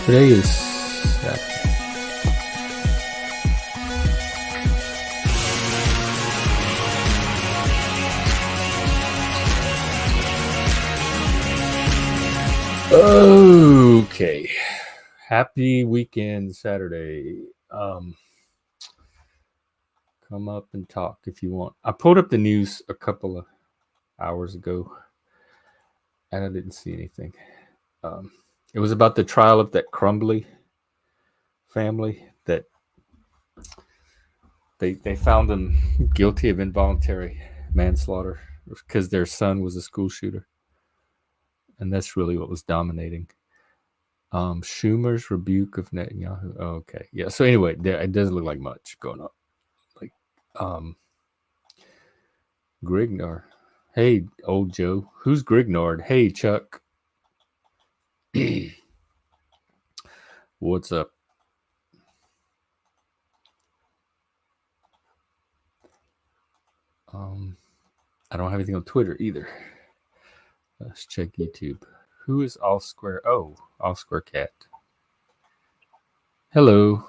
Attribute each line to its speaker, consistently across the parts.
Speaker 1: Today is Saturday. Okay. Happy weekend Saturday. Come up and talk if you want. I pulled up the news a couple of hours ago and I didn't see anything. It was about the trial of that Crumbly family that they found them guilty of involuntary manslaughter because their son was a school shooter. And that's really what was dominating. Schumer's rebuke of Netanyahu. Oh, okay. Yeah. So anyway, it doesn't look like much going on. Like Grignard. Hey, old Joe. Who's Grignard? Hey, Chuck. What's up? I don't have anything on Twitter either. Let's check YouTube. Who is All Square? Oh, All Square Cat. Hello.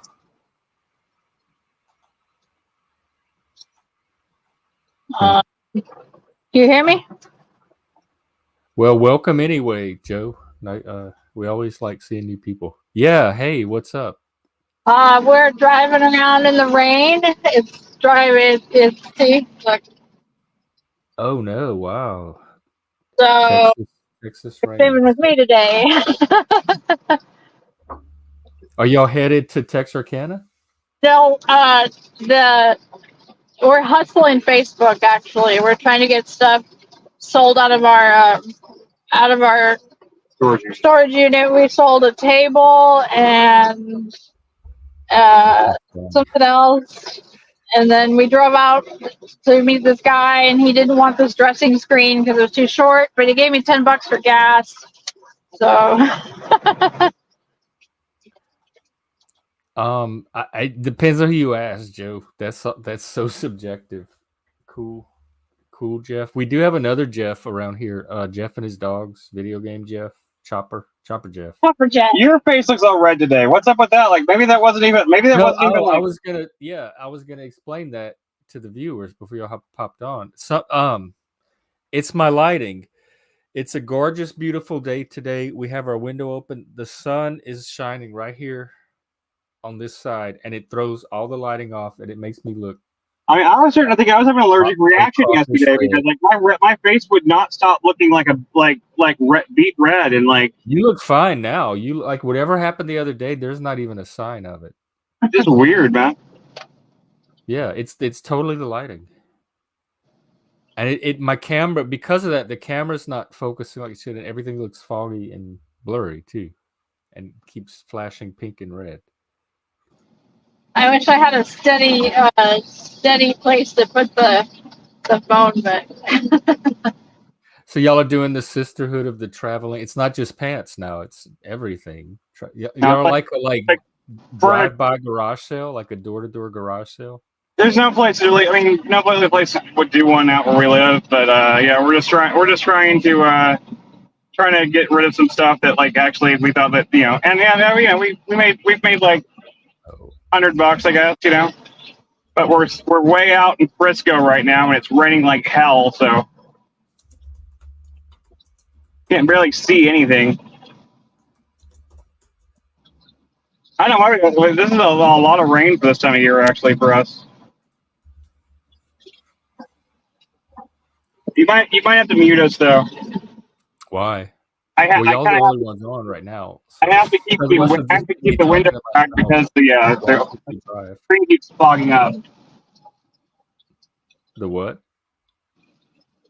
Speaker 2: Do you hear me?
Speaker 1: Well, welcome anyway, Joe. We always like seeing new people. Yeah. Hey, what's up?
Speaker 2: We're driving around in the rain.
Speaker 1: Oh no! Wow.
Speaker 2: So
Speaker 1: Texas
Speaker 2: you're living with me today.
Speaker 1: Are y'all headed to Texarkana?
Speaker 2: No, we're hustling Facebook. Actually, we're trying to get stuff sold out of our storage unit. We sold a table and something else. And then we drove out to meet this guy, and he didn't want this dressing screen because it was too short, but he gave me $10 for gas. So
Speaker 1: it depends on who you ask, Joe. That's so subjective. Cool, Jeff. We do have another Jeff around here. Jeff and his dogs, video game Jeff, Chopper Jeff.
Speaker 3: Your face looks all red today. What's up with that? Like maybe that wasn't even.
Speaker 1: I was gonna explain that to the viewers before y'all popped on. So, it's my lighting. It's a gorgeous, beautiful day today. We have our window open. The sun is shining right here on this side, and it throws all the lighting off, and it makes me look.
Speaker 3: I mean, I was having an allergic reaction yesterday because like my face would not stop looking like beet red, and like
Speaker 1: you look fine now. You like whatever happened the other day. There's not even a sign of it.
Speaker 3: It's just weird, man.
Speaker 1: Yeah, it's totally the lighting, and my camera, because of that, the camera's not focusing like it should, and everything looks foggy and blurry too, and keeps flashing pink and red.
Speaker 2: I wish I had a steady place to put the phone, but
Speaker 1: So y'all are doing the sisterhood of the traveling. It's not just pants now; it's everything. Y'all like drive-by garage sale, like a door-to-door garage sale.
Speaker 3: There's no place really. I mean, no other place would do one out where we live, but yeah, we're just trying to get rid of some stuff that like actually we thought that and yeah, we've made like $100, I guess, but we're way out in Frisco right now, and it's raining like hell, so can't barely see anything. I know this is a lot of rain for this time of year, actually, for us. You might have to mute us though.
Speaker 1: Why? Y'all the only ones on right now.
Speaker 3: So I have to keep the window cracked because the screen keeps fogging up.
Speaker 1: The what?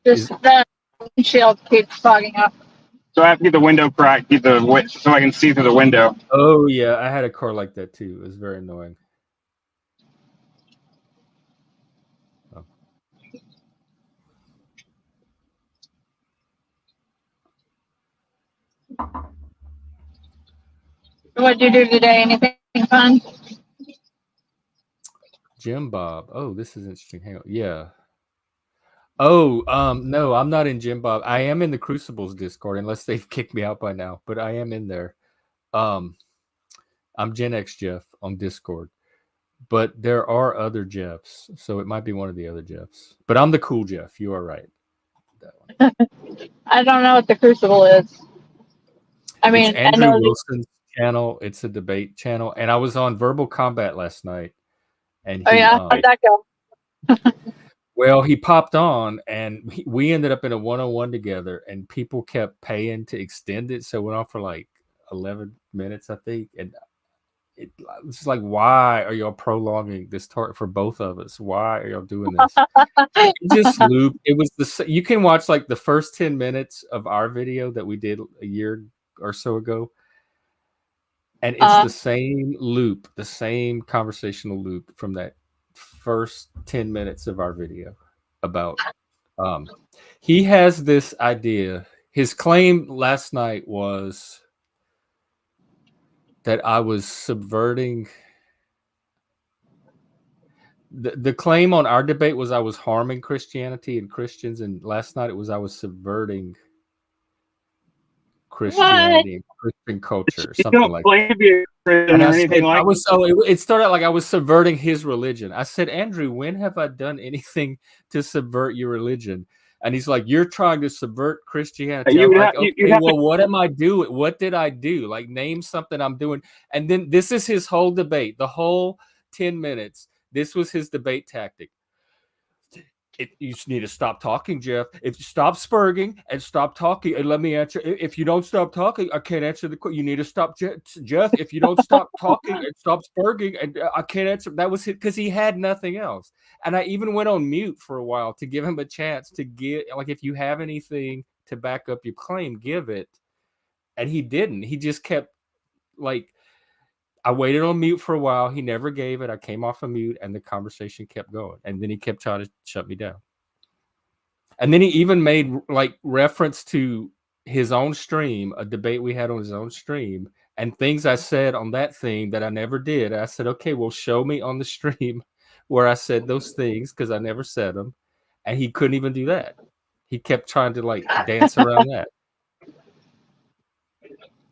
Speaker 2: Just the windshield keeps fogging up.
Speaker 3: So I have to keep the window cracked, so I can see through the window.
Speaker 1: Oh yeah, I had a car like that too. It was very annoying. Oh.
Speaker 2: What did you do today? Anything fun?
Speaker 1: Jim Bob. Oh, this is interesting. Hang on. Yeah. Oh, no, I'm not in Jim Bob. I am in the Crucibles Discord, unless they've kicked me out by now, but I am in there. I'm Gen X Jeff on Discord. But there are other Jeffs, so it might be one of the other Jeffs. But I'm the cool Jeff. You are right. That one.
Speaker 2: I don't know what the Crucible is. I mean,
Speaker 1: it's Andrew
Speaker 2: I know
Speaker 1: Wilson's channel. It's a debate channel, and I was on Verbal Combat last night, and
Speaker 2: Oh yeah, how'd that go?
Speaker 1: Well, he popped on, and we ended up in a one-on-one together, and people kept paying to extend it, so it went on for like 11 minutes, I think, and it's like, why are y'all prolonging this talk for both of us? Why are y'all doing this? It just looped. It was you can watch like the first 10 minutes of our video that we did a year or so ago, and it's the same loop, the same conversational loop from that first 10 minutes of our video about he has this idea. His claim last night was that I was subverting. The claim on our debate was I was harming Christianity and Christians, and last night it was I was subverting Christianity and Christian culture, something like that. And I said, it started out like I was subverting his religion. I said, Andrew, when have I done anything to subvert your religion? And he's like, you're trying to subvert Christianity. I'm like, okay, well, what am I doing? What did I do? Like, name something I'm doing. And then this is his whole debate, the whole 10 minutes. This was his debate tactic. You just need to stop talking, Jeff. If you stop spurging and stop talking, and let me answer. If you don't stop talking, I can't answer the question. You need to stop, Jeff. If you don't stop talking and stop spurging, and I can't answer. That was it because he had nothing else. And I even went on mute for a while to give him a chance to get, like, if you have anything to back up your claim, give it. And he didn't. He just kept, like, I waited on mute for a while. He never gave it. I came off of mute, and the conversation kept going. And then he kept trying to shut me down. And then he even made like reference to his own stream, a debate we had on his own stream, and things I said on that thing that I never did. I said, okay, well, show me on the stream where I said those things because I never said them. And he couldn't even do that. He kept trying to like dance around that.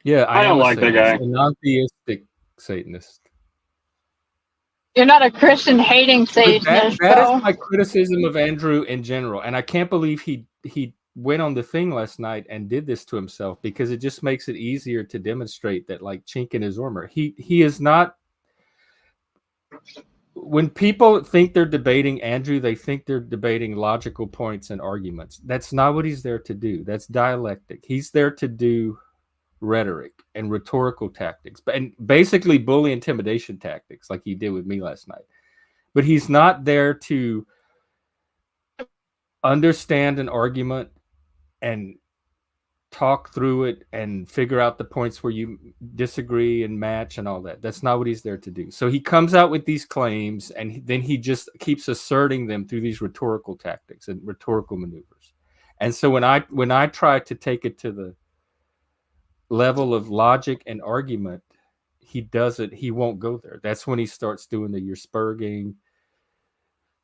Speaker 1: Yeah, I
Speaker 3: don't like that guy.
Speaker 1: A non-theistic Satanist.
Speaker 2: You're not a Christian hating Satanist.
Speaker 1: That is my criticism of Andrew in general, and I can't believe he went on the thing last night and did this to himself because it just makes it easier to demonstrate that, like, chink in his armor. He is not. When people think they're debating Andrew, they think they're debating logical points and arguments. That's not what he's there to do. That's dialectic. He's there to do rhetoric and rhetorical tactics, and basically bully intimidation tactics like he did with me last night. But he's not there to understand an argument and talk through it and figure out the points where you disagree and match and all that. That's not what he's there to do. So he comes out with these claims, and then he just keeps asserting them through these rhetorical tactics and rhetorical maneuvers. And so when I try to take it to the level of logic and argument, he won't go there. That's when he starts doing the you're spurging,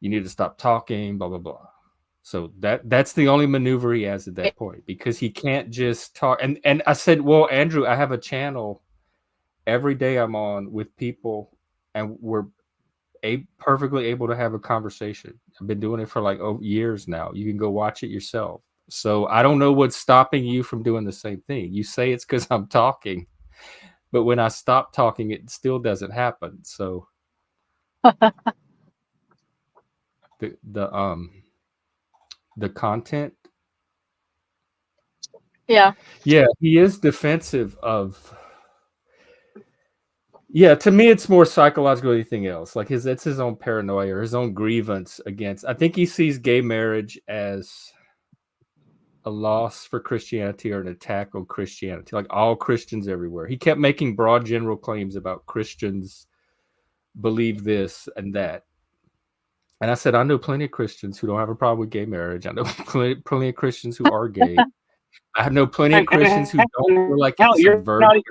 Speaker 1: you need to stop talking, blah blah blah. So that's the only maneuver he has at that point, because he can't just talk. And I said, well, Andrew, I have a channel every day I'm on with people, and we're perfectly able to have a conversation. I've been doing it for like years now. You can go watch it yourself. So I don't know what's stopping you from doing the same thing. You say it's because I'm talking, but when I stop talking, it still doesn't happen. So the content.
Speaker 2: Yeah,
Speaker 1: he is defensive of. Yeah, to me, it's more psychological than anything else. Like it's his own paranoia or his own grievance against. I think he sees gay marriage as a loss for Christianity or an attack on Christianity, like all Christians everywhere. He kept making broad general claims about Christians believe this and that. And I said, I know plenty of Christians who don't have a problem with gay marriage. I know plenty of Christians who are gay. I know plenty of Christians who don't feel like it's subverted.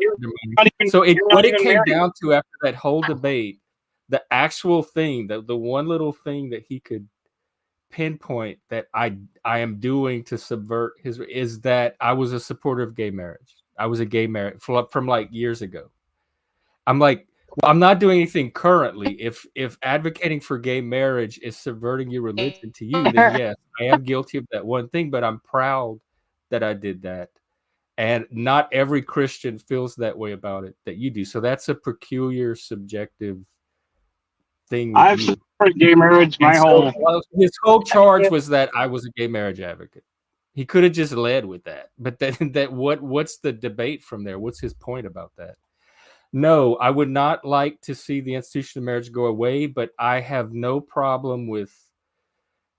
Speaker 1: So what it came down to after that whole debate, the actual thing, the one little thing that he could pinpoint that I am doing to subvert is that I was a supporter of gay marriage. I was a gay marriage from like years ago. I'm like, Well, I'm not doing anything currently. If advocating for gay marriage is subverting your religion to you, then yes, I am guilty of that one thing, but I'm proud that I did that. And not every Christian feels that way about it that you do. So that's a peculiar, subjective thing with
Speaker 3: I've
Speaker 1: you.
Speaker 3: supported gay marriage my whole.
Speaker 1: His whole charge was that I was a gay marriage advocate. He could have just led with that, but what's the debate from there? What's his point about that? No, I would not like to see the institution of marriage go away, but I have no problem with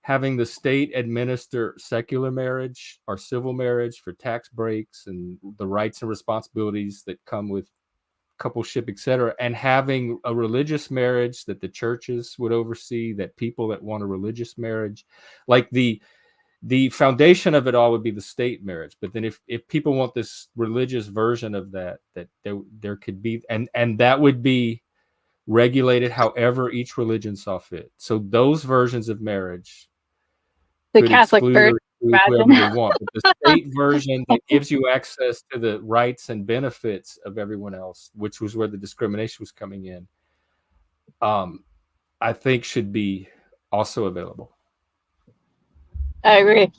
Speaker 1: having the state administer secular marriage or civil marriage for tax breaks and the rights and responsibilities that come with coupleship, etc., and having a religious marriage that the churches would oversee, that people that want a religious marriage, like the foundation of it all would be the state marriage. But then if people want this religious version of that there could be, and that would be regulated however each religion saw fit. So those versions of marriage
Speaker 2: the Catholic Church,
Speaker 1: whoever they want. But the state version that gives you access to the rights and benefits of everyone else, which was where the discrimination was coming in, I think should be also available.
Speaker 2: I agree.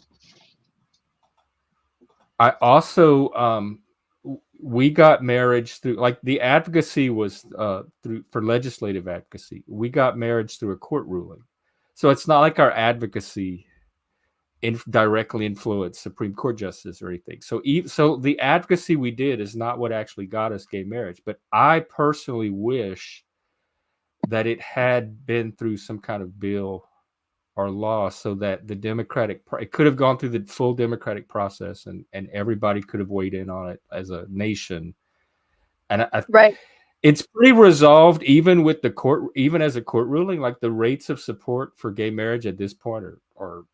Speaker 1: I also we got marriage through, like, the advocacy was through for legislative advocacy. We got marriage through a court ruling, so it's not like our advocacy directly influenced Supreme Court justice or anything. So the advocacy we did is not what actually got us gay marriage. But I personally wish that it had been through some kind of bill or law, so that it could have gone through the full democratic process, and everybody could have weighed in on it as a nation. And
Speaker 2: right,
Speaker 1: it's pretty resolved, even with the court, even as a court ruling. Like, the rates of support for gay marriage at this point are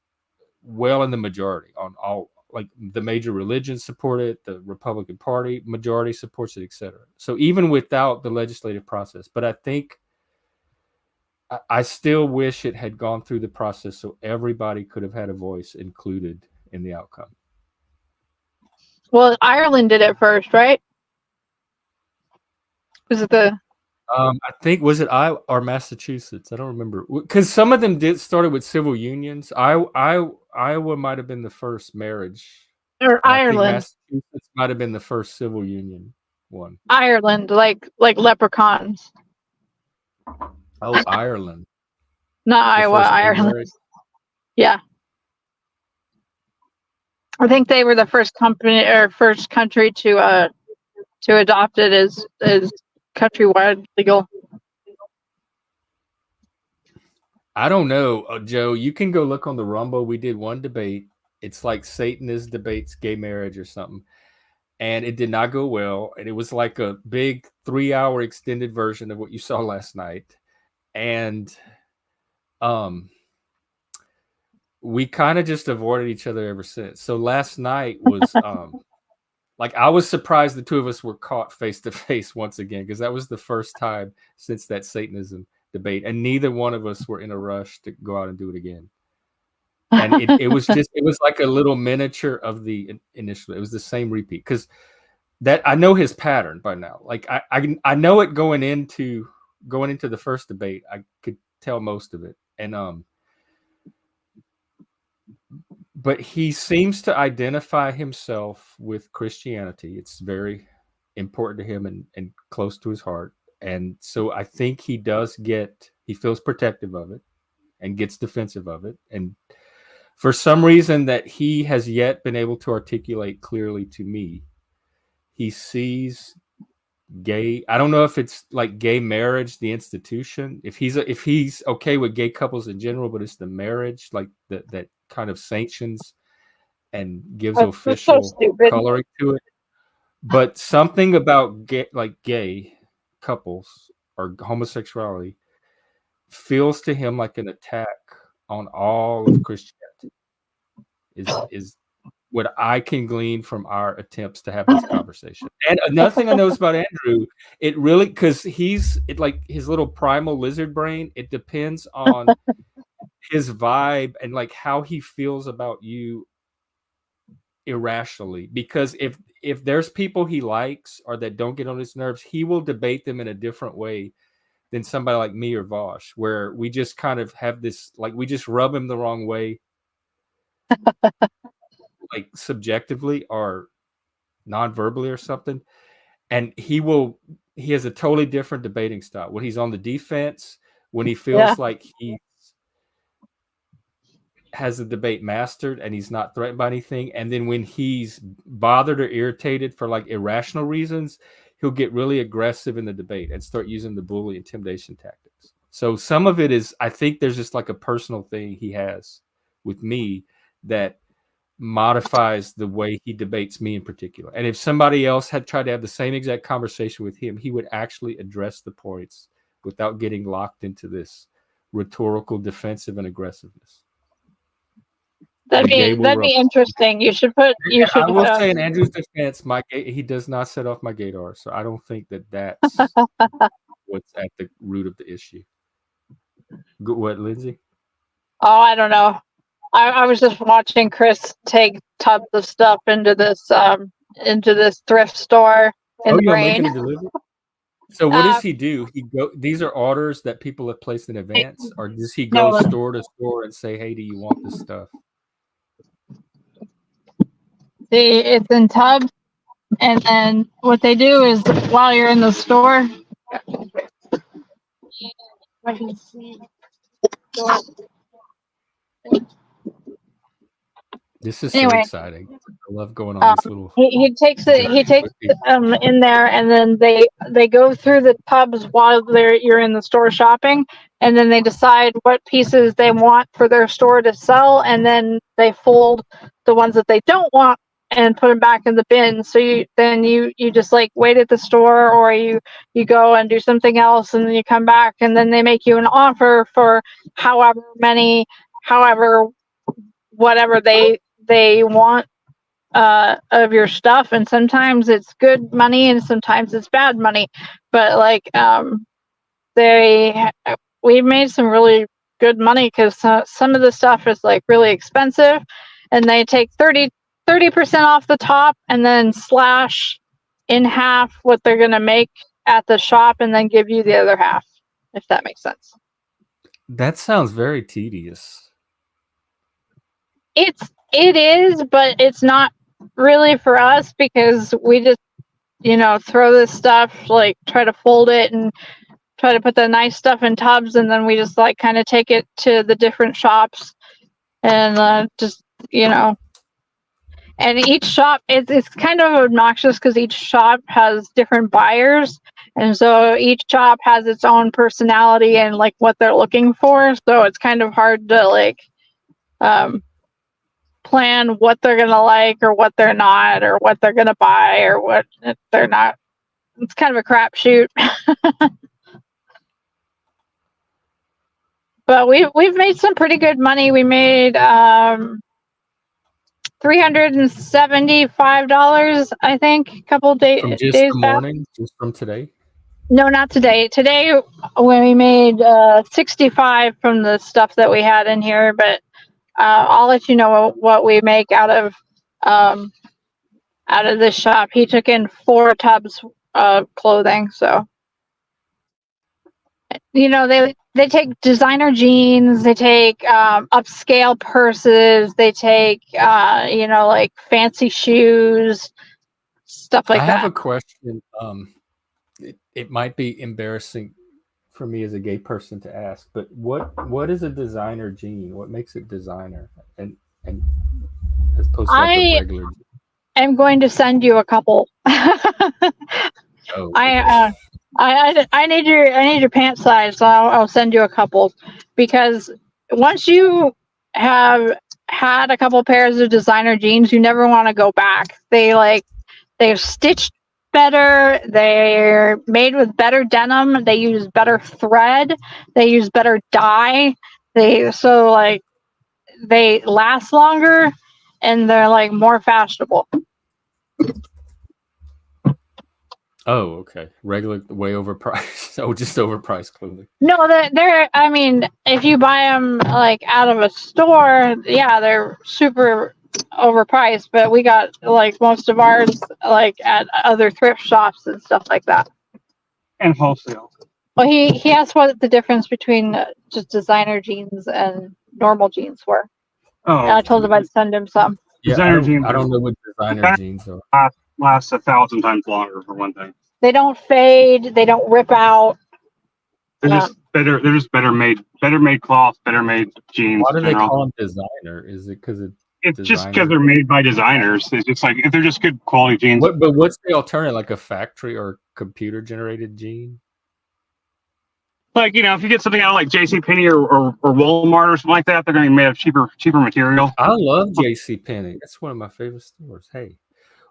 Speaker 1: well in the majority on all, like, the major religions support it, the Republican Party majority supports it, etc. So even without the legislative process, but I think I still wish it had gone through the process so everybody could have had a voice included in the outcome.
Speaker 2: Well, Ireland did it first, right? Was it the?
Speaker 1: I think, was it Iowa or Massachusetts? I don't remember, because some of them started with civil unions. Iowa might have been the first marriage,
Speaker 2: or Ireland.
Speaker 1: Massachusetts might have been the first civil union one.
Speaker 2: Ireland, like leprechauns.
Speaker 1: Oh, Ireland.
Speaker 2: Not Iowa, Ireland. Marriage. Yeah. I think they were the first country to adopt it as countrywide legal.
Speaker 1: I don't know, Joe. You can go look on the Rumble. We did one debate. It's like Satanist debates gay marriage or something. And it did not go well. And it was like a big 3-hour extended version of what you saw last night. And we kind of just avoided each other ever since. So last night was like, I was surprised the two of us were caught face to face once again, because that was the first time since that Satanism debate, and neither one of us were in a rush to go out and do it again. And it was like a little miniature of the initial. It was the same repeat, because that I know his pattern by now. Like, I know it going into the first debate. I could tell most of it, and but he seems to identify himself with Christianity. It's very important to him and close to his heart. And so I think he feels protective of it and gets defensive of it. And for some reason that he has yet been able to articulate clearly to me, he sees gay, I don't know if it's like gay marriage, the institution, if he's okay with gay couples in general, but it's the marriage, like that kind of sanctions and gives official coloring to it. But something about gay couples or homosexuality feels to him like an attack on all of Christianity, is what I can glean from our attempts to have this conversation. And another thing I noticed about Andrew, it really, because like his little primal lizard brain, it depends on his vibe and like how he feels about you irrationally, because if there's people he likes or that don't get on his nerves, he will debate them in a different way than somebody like me or Vosh, where we just kind of have this, like, we just rub him the wrong way, like subjectively or non-verbally or something. And he has a totally different debating style when he's on the defense, when he feels like he has the debate mastered and he's not threatened by anything. And then when he's bothered or irritated for like irrational reasons, he'll get really aggressive in the debate and start using the bully intimidation tactics. So some of it is, I think there's just like a personal thing he has with me that modifies the way he debates me in particular. And if somebody else had tried to have the same exact conversation with him, he would actually address the points without getting locked into this rhetorical defensive and aggressiveness.
Speaker 2: That'd be interesting. You should put. I
Speaker 1: will say in Andrew's defense, he does not set off my gaydar, so I don't think that's what's at the root of the issue. What, Lyndsey?
Speaker 2: Oh, I don't know. I was just watching Chris take tubs of stuff into this thrift store in the rain.
Speaker 1: Making a delivery? So what does he do? These are orders that people have placed in advance, or does he go store to store and say, "Hey, do you want this stuff?"
Speaker 2: It's in tubs, and then what they do is while you're in the store,
Speaker 1: this is so exciting. I love going on this little.
Speaker 2: He takes in there, and then they go through the tubs while you're in the store shopping, and then they decide what pieces they want for their store to sell, and then they fold the ones that they don't want and put them back in the bin. So you just like wait at the store, or you go and do something else, and then you come back, and then they make you an offer for whatever they want of your stuff. And sometimes it's good money and sometimes it's bad money, but like we made some really good money because some of the stuff is like really expensive, and they take 30% off the top and then slash in half what they're going to make at the shop and then give you the other half, if that makes sense.
Speaker 1: That sounds very tedious.
Speaker 2: It is, but it's not really for us because we just, throw this stuff, like try to fold it and try to put the nice stuff in tubs, and then we just like kind of take it to the different shops and and each shop, it's kind of obnoxious because each shop has different buyers, and so each shop has its own personality and like what they're looking for. So it's kind of hard to like plan what they're gonna like or what they're not, or what they're gonna buy or what they're not. It's kind of a crapshoot. But we've made some pretty good money. We made $375, I think, a couple days
Speaker 1: from
Speaker 2: days
Speaker 1: the
Speaker 2: back.
Speaker 1: morning, just from today.
Speaker 2: No, not today. Today, when we made 65 from the stuff that we had in here, but I'll let you know what we make out of this shop. He took in 4 tubs of clothing, so they take designer jeans, they take upscale purses, they take like fancy shoes, stuff like that.
Speaker 1: I have a question. It might be embarrassing for me as a gay person to ask, but what is a designer jean? What makes it designer and as opposed to like a regular jean?
Speaker 2: I'm going to send you a couple.
Speaker 1: Oh,
Speaker 2: I need your pant size, so I'll send you a couple, because once you have had a couple pairs of designer jeans, you never want to go back. They're stitched better, they're made with better denim, they use better thread, they use better dye, they last longer, and they're like more fashionable.
Speaker 1: Oh, okay. Regular, way overpriced. Oh, just overpriced clothing.
Speaker 2: No, I mean, if you buy them like out of a store, yeah, they're super overpriced, but we got like most of ours like at other thrift shops and stuff like that.
Speaker 3: And wholesale.
Speaker 2: Well, he asked what the difference between just designer jeans and normal jeans were.
Speaker 3: Oh,
Speaker 2: and I told him I'd send him some.
Speaker 1: Yeah,
Speaker 3: designer jeans.
Speaker 1: I don't know what designer jeans are.
Speaker 3: Lasts 1,000 times longer for one thing.
Speaker 2: They don't fade. They don't rip out.
Speaker 3: They're just better. They're just better made cloth, better made jeans.
Speaker 1: Why do they call them designer? Is it because
Speaker 3: it's just because they're made by designers? It's just like if they're just good quality jeans.
Speaker 1: But what's the alternative? Like a factory or computer generated jean?
Speaker 3: Like, you know, if you get something out of like JCPenney or Walmart or something like that, they're going to be made of cheaper material.
Speaker 1: I love JCPenney. That's one of my favorite stores. Hey,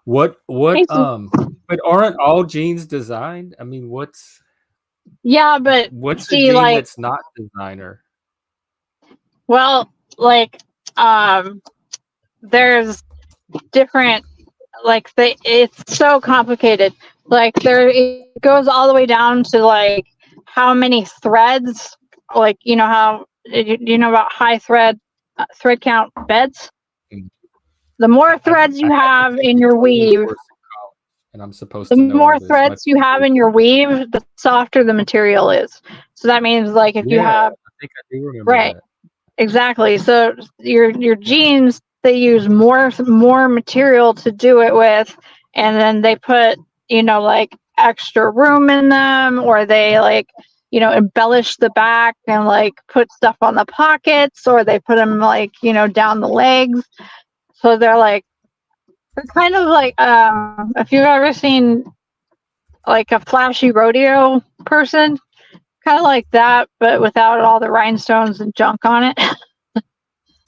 Speaker 1: but aren't all jeans designed? I mean, what's
Speaker 2: but
Speaker 1: the
Speaker 2: see,
Speaker 1: jean
Speaker 2: like,
Speaker 1: that's not designer?
Speaker 2: Well, like, there's different, like, it's so complicated. Like, it goes all the way down to like how many threads, like, you know how you know about high thread count beds. The more threads you have in your weave,
Speaker 1: and I'm supposed to know
Speaker 2: the more threads you have in your weave, the softer the material is. So that means, like, if you have,
Speaker 1: I think I do remember
Speaker 2: right,
Speaker 1: that.
Speaker 2: exactly. So your jeans, they use more material to do it with, and then they put, you know, like extra room in them, or they, like, you know, embellish the back and like put stuff on the pockets, or they put them, like, you know, down the legs. So they're kind of like, if you've ever seen like a flashy rodeo person, kind of like that, but without all the rhinestones and junk on it.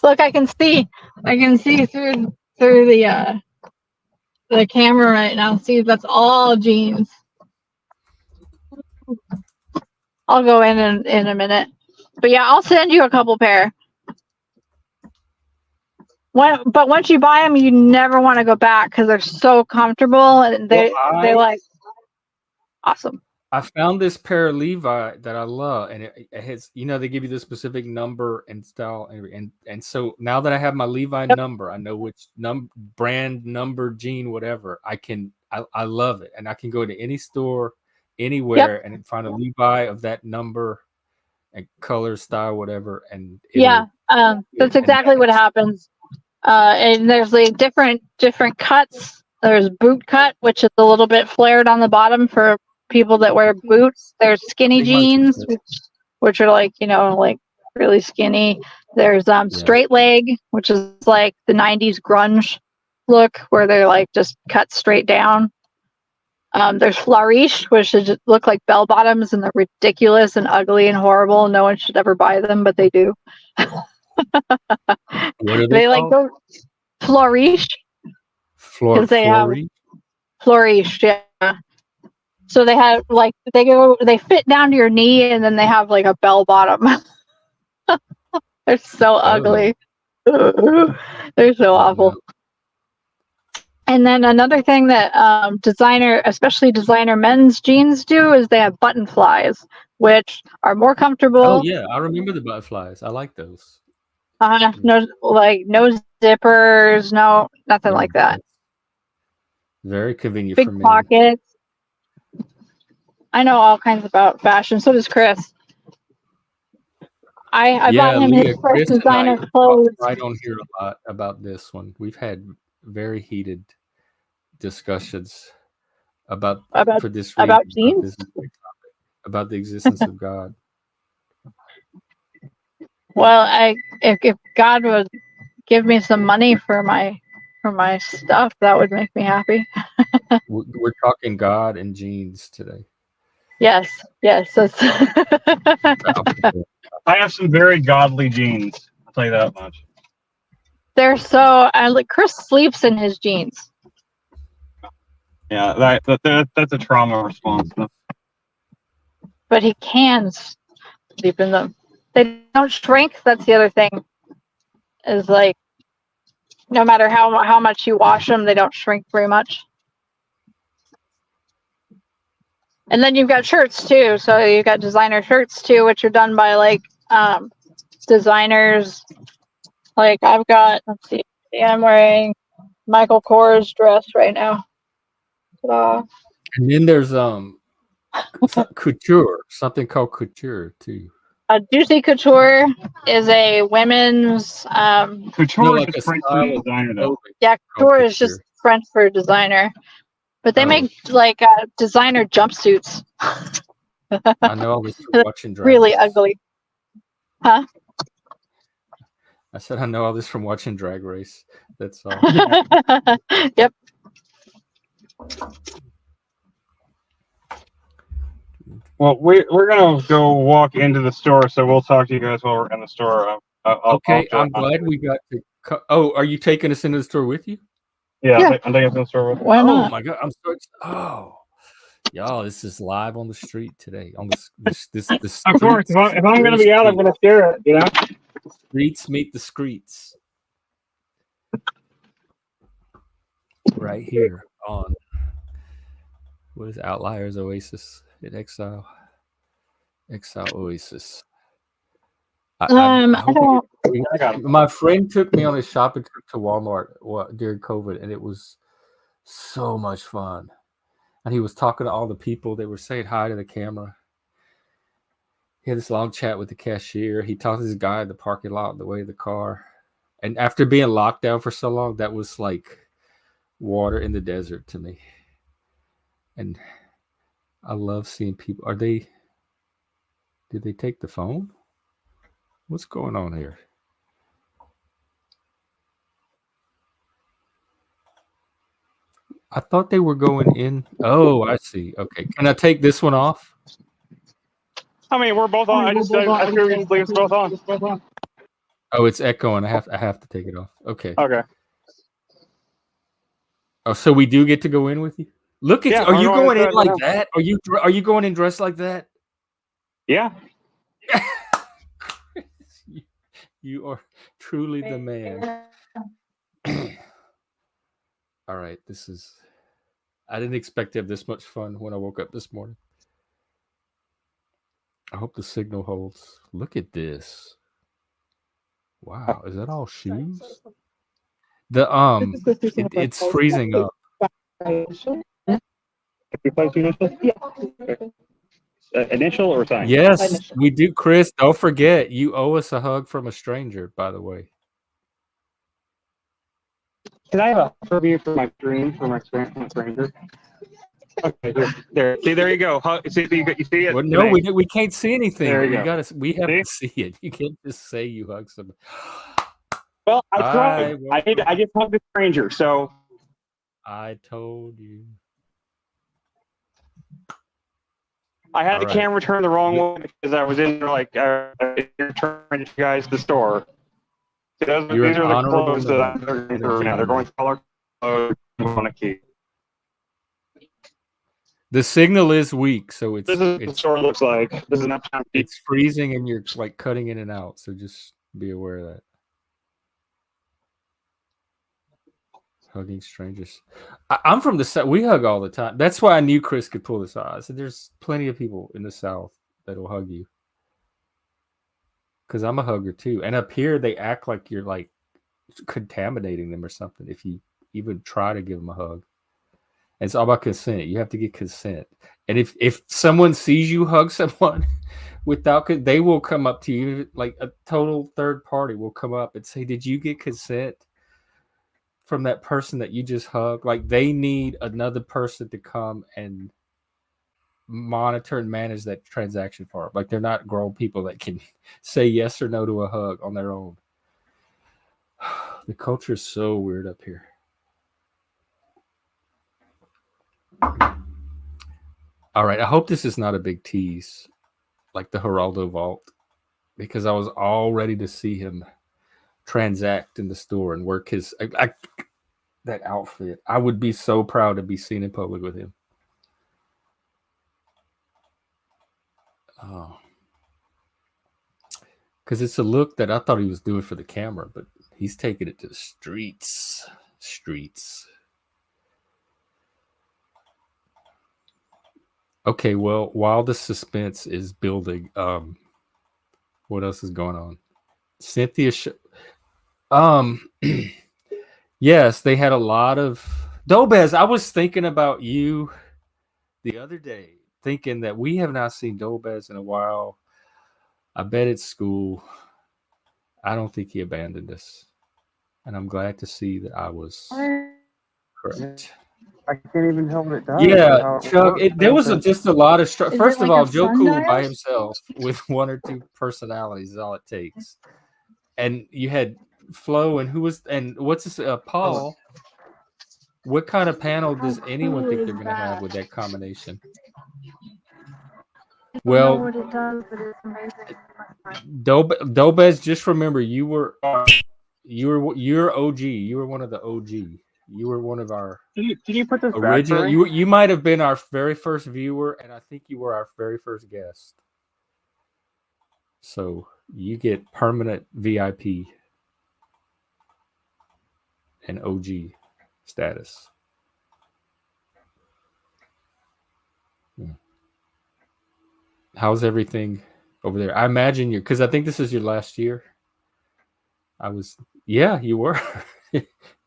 Speaker 2: Look, I can see through the camera right now. See, that's all jeans. I'll go in a minute, but yeah, I'll send you a couple pair. But once you buy them, you never want to go back because they're so comfortable and they're like awesome.
Speaker 1: I found this pair of Levi that I love, and it has, you know, they give you the specific number and style, and so now that I have my Levi number, I know which brand, number, jean, whatever. I love it, and I can go to any store, anywhere, and find a Levi of that number and color, style, whatever, and
Speaker 2: that's exactly what happens. And there's like different cuts. There's boot cut, which is a little bit flared on the bottom for people that wear boots. There's skinny jeans, which are like, you know, like really skinny. There's straight leg, which is like the 90s grunge look where they're like just cut straight down. There's flourish, which should look like bell bottoms, and they're ridiculous and ugly and horrible. No one should ever buy them, but they do.
Speaker 1: What are they called?
Speaker 2: Like go flourish. Flourish, yeah. So they have like they fit down to your knee, and then they have like a bell bottom. They're so ugly. They're so awful. And then another thing that especially designer men's jeans do is they have button flies, which are more comfortable.
Speaker 1: Oh yeah, I remember the butterflies. I like those.
Speaker 2: No zippers, nothing like that.
Speaker 1: Very convenient
Speaker 2: Big
Speaker 1: for me.
Speaker 2: Pockets. I know all kinds about fashion. So does Chris. I bought him his first designer clothes.
Speaker 1: I don't hear a lot about this one. We've had very heated discussions about jeans, about the existence of God.
Speaker 2: Well, if God would give me some money for my stuff, that would make me happy.
Speaker 1: We're talking God and jeans today.
Speaker 2: Yes.
Speaker 3: I have some very godly jeans. I'll tell you that much.
Speaker 2: They're so. Chris sleeps in his jeans.
Speaker 3: Yeah, that's a trauma response.
Speaker 2: But he can sleep in them. They don't shrink. That's the other thing. Is like, no matter how much you wash them, they don't shrink very much. And then you've got shirts too. So you've got designer shirts too, which are done by like designers. Like I've got, let's see, Yeah, I'm wearing Michael Kors dress right now. Ta-da.
Speaker 1: And then there's couture, something called couture too.
Speaker 2: JoeC Couture is a women's
Speaker 3: Couture is
Speaker 1: like a
Speaker 3: just French
Speaker 1: style of
Speaker 3: designer, though.
Speaker 1: clothing
Speaker 2: yeah,
Speaker 1: called
Speaker 2: couture is just French for designer. But they
Speaker 1: Oh.
Speaker 2: make like designer jumpsuits.
Speaker 1: I know all this from watching Drag
Speaker 2: Really
Speaker 1: Race.
Speaker 2: ugly. Huh?
Speaker 1: I said I know all this from watching Drag Race. That's all.
Speaker 2: Yep.
Speaker 3: Well, we're gonna go walk into the store, so we'll talk to you guys while we're in the store.
Speaker 1: Okay, I'm glad we got to. Oh, are you taking us into the store with you?
Speaker 3: Yeah. I'm taking us in the store with you.
Speaker 2: Why not?
Speaker 1: Oh my god, I'm so excited. Oh, y'all, this is live on the street today. On this
Speaker 3: Of course, if I'm gonna be out, I'm gonna share it. You know,
Speaker 1: streets meet the streets. Right here on what is Outliers Oasis in Exile Oasis. I don't. My friend took me on a shopping trip to Walmart during COVID, and it was so much fun. And he was talking to all the people. They were saying hi to the camera. He had this long chat with the cashier. He talked to this guy in the parking lot on the way to the car. And after being locked down for so long, that was like water in the desert to me. And I love seeing people. Did they take the phone? What's going on here? I thought they were going in. Oh, I see. Okay. Can I take this one off?
Speaker 3: I mean, we're both on. I figured we just leave us both on.
Speaker 1: Oh, it's echoing. I have to take it off. Okay.
Speaker 3: Okay.
Speaker 1: Oh, so we do get to go in with you? Look at you. Are you going in like that? Are you going in dressed like that?
Speaker 3: Yeah.
Speaker 1: You are truly the man. All right, I didn't expect to have this much fun when I woke up this morning. I hope the signal holds. Look at this. Wow, is that all shoes? It's freezing up.
Speaker 3: Initial or sign?
Speaker 1: Yes, we do, Chris. Don't forget, you owe us a hug from a stranger, by the way.
Speaker 3: Can I have a review for my dream for my stranger? Okay, there. See, there you go. See it?
Speaker 1: Well, no, we can't see anything.
Speaker 3: There you
Speaker 1: go. We have to see it. You can't just say you hug somebody.
Speaker 3: Well, I tried. I just hugged a stranger, so.
Speaker 1: I told you.
Speaker 3: I had the camera turned the wrong way because I was in there like turning you guys to the store. These are the clothes that I'm looking for now. They're going color clothes I want to keep.
Speaker 1: The signal is weak, so it's.
Speaker 3: This is what the store looks like. This is not time.
Speaker 1: It's freezing, and you're like cutting in and out. So just be aware of that. Hugging strangers. I'm from the South. We hug all the time. That's why I knew Chris could pull this off. I said, there's plenty of people in the South that will hug you. Because I'm a hugger too. And up here, they act like you're like contaminating them or something if you even try to give them a hug. And it's all about consent. You have to get consent. And if someone sees you hug someone without, they will come up to you, like a total third party will come up and say, did you get consent from that person that you just hugged? Like they need another person to come and monitor and manage that transaction for them. Like they're not grown people that can say yes or no to a hug on their own. The culture is so weird up here. All right, I hope this is not a big tease like the Geraldo vault, because I was all ready to see him transact in the store and work his that outfit. I would be so proud to be seen in public with him. Oh, because it's a look that I thought he was doing for the camera, but he's taking it to the streets. Okay, well, while the suspense is building, what else is going on? Cynthia, Yes, they had a lot of Dobez. I was thinking about you the other day, thinking that we have not seen Dobez in a while. I bet it's school. I don't think he abandoned us. And I'm glad to see that I was correct.
Speaker 3: I can't even tell what it does.
Speaker 1: Yeah, Chuck, there was just a lot of first of all, Joe Cool by himself with one or two personalities is all it takes. And you had Flo and what's this Paul. What kind of panel does anyone think they're going to have with that combination? Well,
Speaker 2: what it does, but it's amazing.
Speaker 1: Dobez, just remember you're OG. You were one of the OG. You were one of our
Speaker 3: Can you put this
Speaker 1: original.
Speaker 3: back
Speaker 1: You might have been our very first viewer, and I think you were our very first guest. So you get permanent VIP and OG status. How's everything over there? I imagine because I think this is your last year. You were.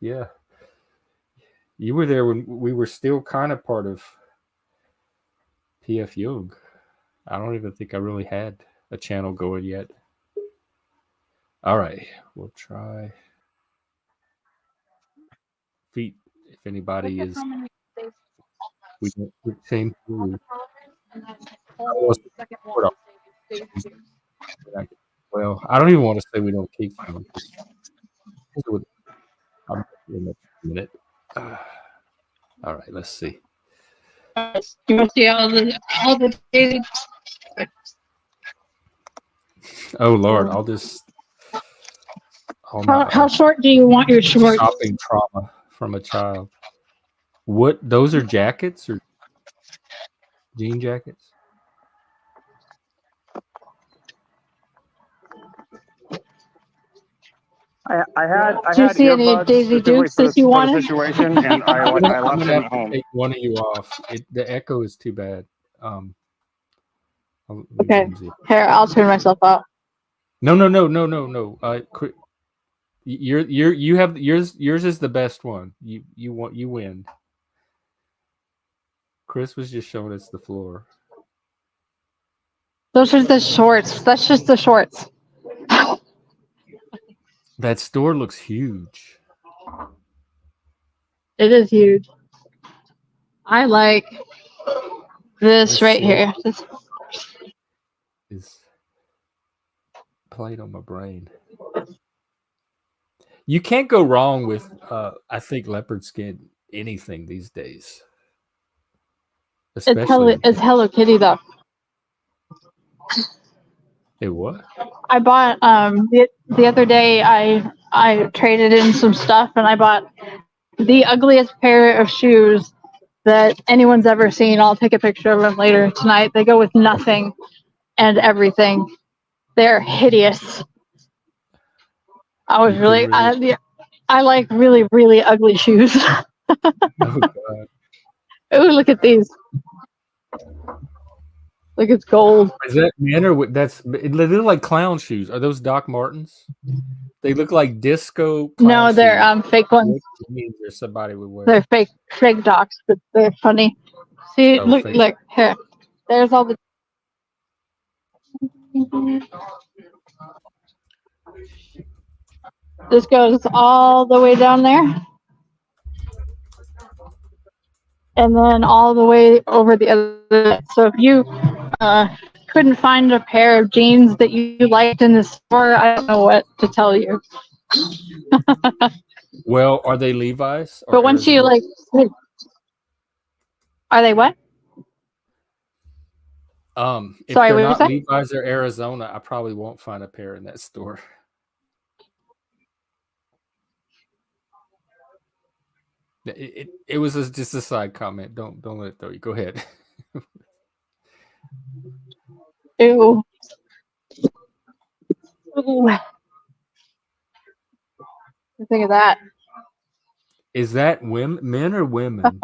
Speaker 1: Yeah. You were there when we were still kind of part of PF Young. I don't even think I really had a channel going yet. All right. We'll try. Feet, if anybody is. We don't same through. Well, I don't even want to say we don't keep them. I'm in a minute. All right, let's see.
Speaker 2: You want to see all the daily?
Speaker 1: Oh Lord, I'll just.
Speaker 2: How short do you want your shorts?
Speaker 1: Shopping trauma from a child. What? Those are jackets or jean jackets?
Speaker 3: I had
Speaker 2: Did you see any Daisy Dukes that you wanted?
Speaker 3: Situation, and I left them at home.
Speaker 1: Take one of you off. The echo is too bad.
Speaker 2: Okay, here I'll turn myself off.
Speaker 1: No. You have yours. Yours is the best one. You win. Chris was just showing us the floor.
Speaker 2: Those are the shorts. That's just the shorts.
Speaker 1: That store looks huge.
Speaker 2: It is huge. I like this right here. This
Speaker 1: is played on my brain. You can't go wrong with, I think, leopard skin anything these days.
Speaker 2: Especially it's Hello Kitty though.
Speaker 1: Hey, what?
Speaker 2: I bought the other day. I traded in some stuff and I bought the ugliest pair of shoes that anyone's ever seen. I'll take a picture of them later tonight. They go with nothing and everything. They're hideous. I was I like really, really ugly shoes. Oh, God. Oh, look at these. Look, it's gold.
Speaker 1: Is that men or they look like clown shoes? Are those Doc Martens? They look like disco.
Speaker 2: No, they're fake ones.
Speaker 1: Or somebody would wear.
Speaker 2: They're fake Docs, but they're funny. See, look here. There's all the. This goes all the way down there. And then all the way over the other. So if you couldn't find a pair of jeans that you liked in the store, I don't know what to tell you.
Speaker 1: Well, are they Levi's?
Speaker 2: But once you are they what?
Speaker 1: If they're not Levi's or Arizona, I probably won't find a pair in that store. It was just a side comment. Don't let it throw you. Go ahead.
Speaker 2: Ew. Ooh. Think of that.
Speaker 1: Is that men or women?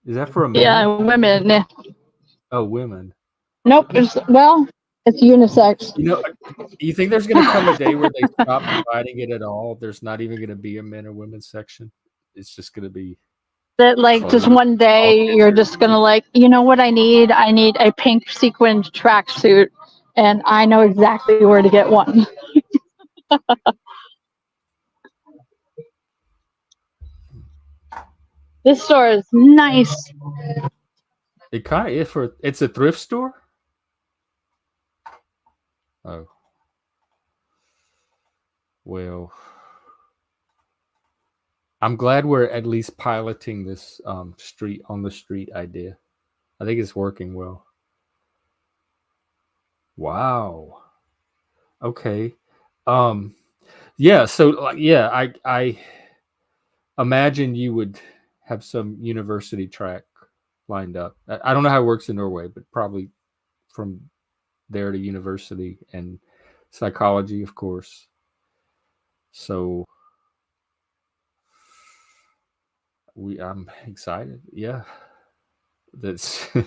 Speaker 1: Is that for a man?
Speaker 2: Yeah, women.
Speaker 1: Oh, women.
Speaker 2: Nope. It's It's unisex.
Speaker 1: You know, you think there's going to come a day where they stop providing it at all? There's not even going to be a men or women's section. It's just going to be
Speaker 2: That like just one day you're just gonna like, you know what I need? I need a pink sequined tracksuit, and I know exactly where to get one. This store is nice.
Speaker 1: It kind of is for. It's a thrift store. Oh, well. I'm glad we're at least piloting this street on the street idea. I think it's working well. Wow. Okay. Yeah, so like yeah, I imagine you would have some university track lined up. I don't know how it works in Norway, but probably from there to university and psychology, of course. So I'm excited. Yeah. That's I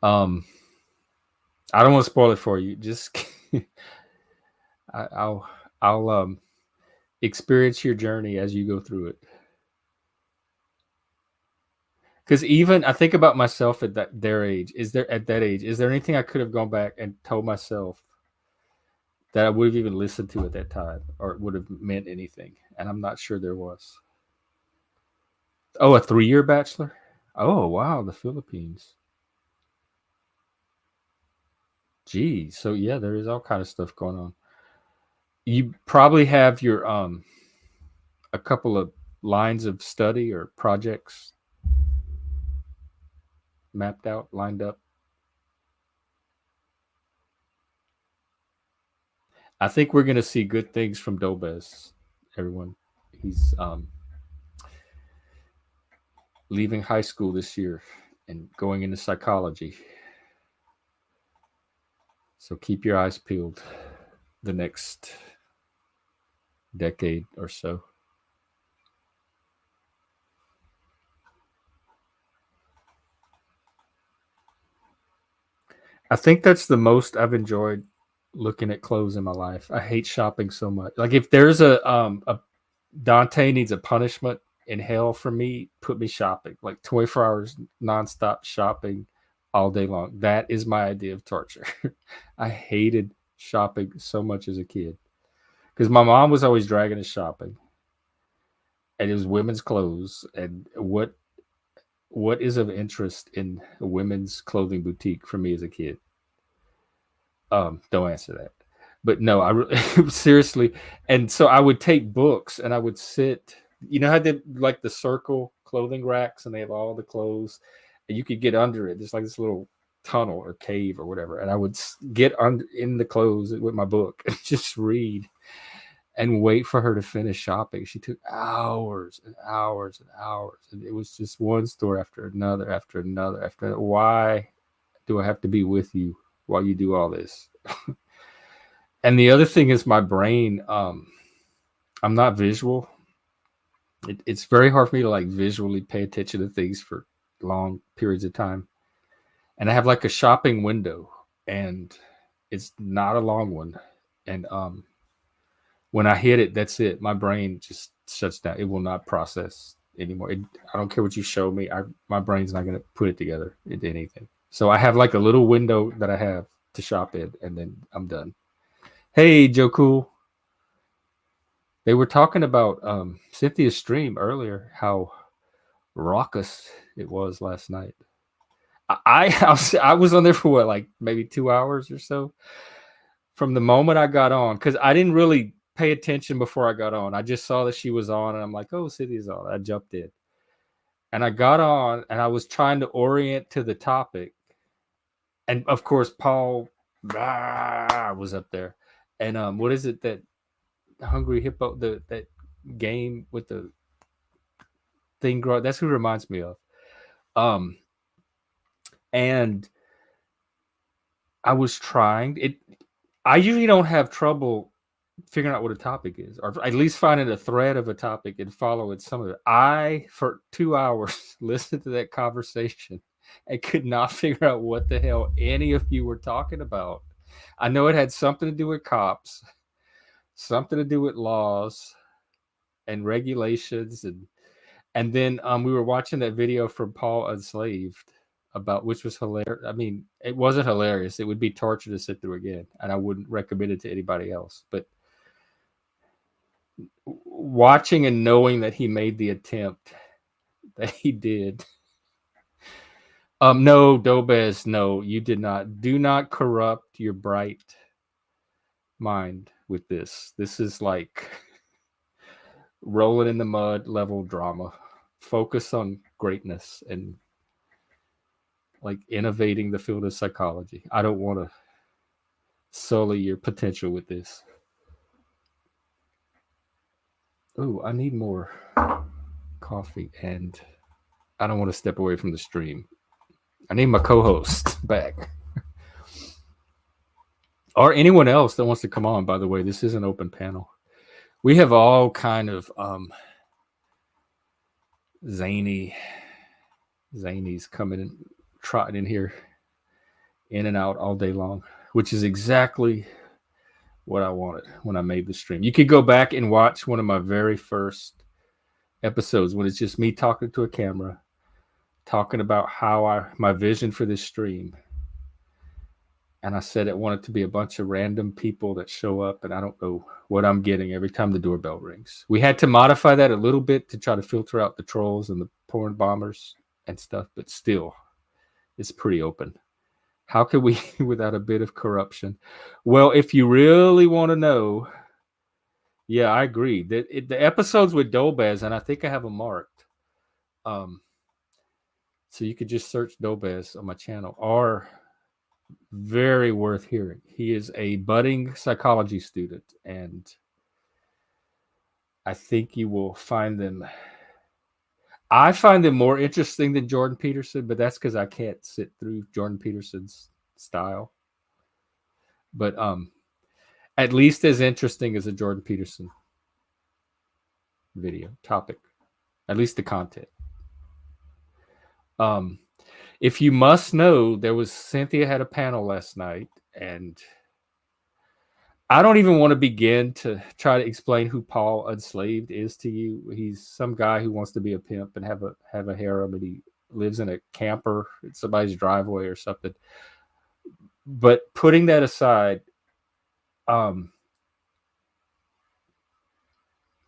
Speaker 1: don't want to spoil it for you. Just I'll experience your journey as you go through it. Because even I think about myself at their age. Is there anything I could have gone back and told myself that I would have even listened to at that time, or it would have meant anything? And I'm not sure there was. Oh, a 3-year bachelor. Oh wow, the Philippines. Gee, so yeah, there is all kind of stuff going on. You probably have your a couple of lines of study or projects mapped out, lined up. I think we're going to see good things from Dobes, everyone. He's leaving high school this year and going into psychology. So keep your eyes peeled the next decade or so. I think that's the most I've enjoyed looking at clothes in my life. I hate shopping so much. Like if there's a Dante needs a punishment in hell for me, put me shopping. Like 24 hours nonstop shopping all day long. That is my idea of torture. I hated shopping so much as a kid because my mom was always dragging us shopping, and it was women's clothes. And what is of interest in a women's clothing boutique for me as a kid? Don't answer that. But no, seriously. And so I would take books and I would sit. You know how they like the circle clothing racks, and they have all the clothes, and you could get under it. There's like this little tunnel or cave or whatever, and I would get in the clothes with my book and just read and wait for her to finish shopping. She took hours and hours and hours, and it was just one store after another, after another, after another. Why do I have to be with you while you do all this? And the other thing is my brain. I'm not visual. It's very hard for me to like visually pay attention to things for long periods of time. And I have like a shopping window, and it's not a long one. And when I hit it, that's it. My brain just shuts down. It will not process anymore. I don't care what you show me. My brain's not going to put it together into anything. So I have like a little window that I have to shop in, and then I'm done. Hey, JoeC. They were talking about Cynthia's stream earlier, how raucous it was last night. I was on there for what, like maybe 2 hours or so. From the moment I got on, because I didn't really pay attention before I got on. I just saw that she was on, and I'm like, oh, Cynthia's on. I jumped in. And I got on, and I was trying to orient to the topic. And, of course, Paul was up there. And what is it that Hungry Hippo, that game with the thing growing? That's who it reminds me of. And I was trying it. I usually don't have trouble figuring out what a topic is, or at least finding a thread of a topic and following some of it. I, for 2 hours, listened to that conversation and could not figure out what the hell any of you were talking about. I know it had something to do with cops, something to do with laws and regulations, and then we were watching that video from Paul Unslaved about, which was hilarious. I mean, it wasn't hilarious. It would be torture to sit through again, and I wouldn't recommend it to anybody else. But watching and knowing that he made the attempt that he did. No, Dobez, no, you did not. Do not corrupt your bright mind with this. This is like rolling in the mud level drama. Focus on greatness and like innovating the field of psychology. I don't want to sully your potential with this. Oh, I need more coffee, and I don't want to step away from the stream. I need my co-host back. Or anyone else that wants to come on, by the way. This is an open panel. We have all kind of zanies coming and trotting in here, in and out all day long, which is exactly what I wanted when I made the stream. You could go back and watch one of my very first episodes when it's just me talking to a camera, talking about how my vision for this stream. And I said it wanted to be a bunch of random people that show up, and I don't know what I'm getting every time the doorbell rings. We had to modify that a little bit to try to filter out the trolls and the porn bombers and stuff, but still, it's pretty open. How could we without a bit of corruption? Well, if you really want to know, yeah, I agree. The episodes with Dobez, and I think I have them marked. So you could just search Dobez on my channel, are very worth hearing. He is a budding psychology student, and I think you will find them. I find them more interesting than Jordan Peterson, but that's because I can't sit through Jordan Peterson's style. But at least as interesting as a Jordan Peterson video topic, at least the content. If you must know, Cynthia had a panel last night, and I don't even want to begin to try to explain who Paul Unslaved is to you. He's some guy who wants to be a pimp and have a harem, and he lives in a camper in somebody's driveway or something. But putting that aside,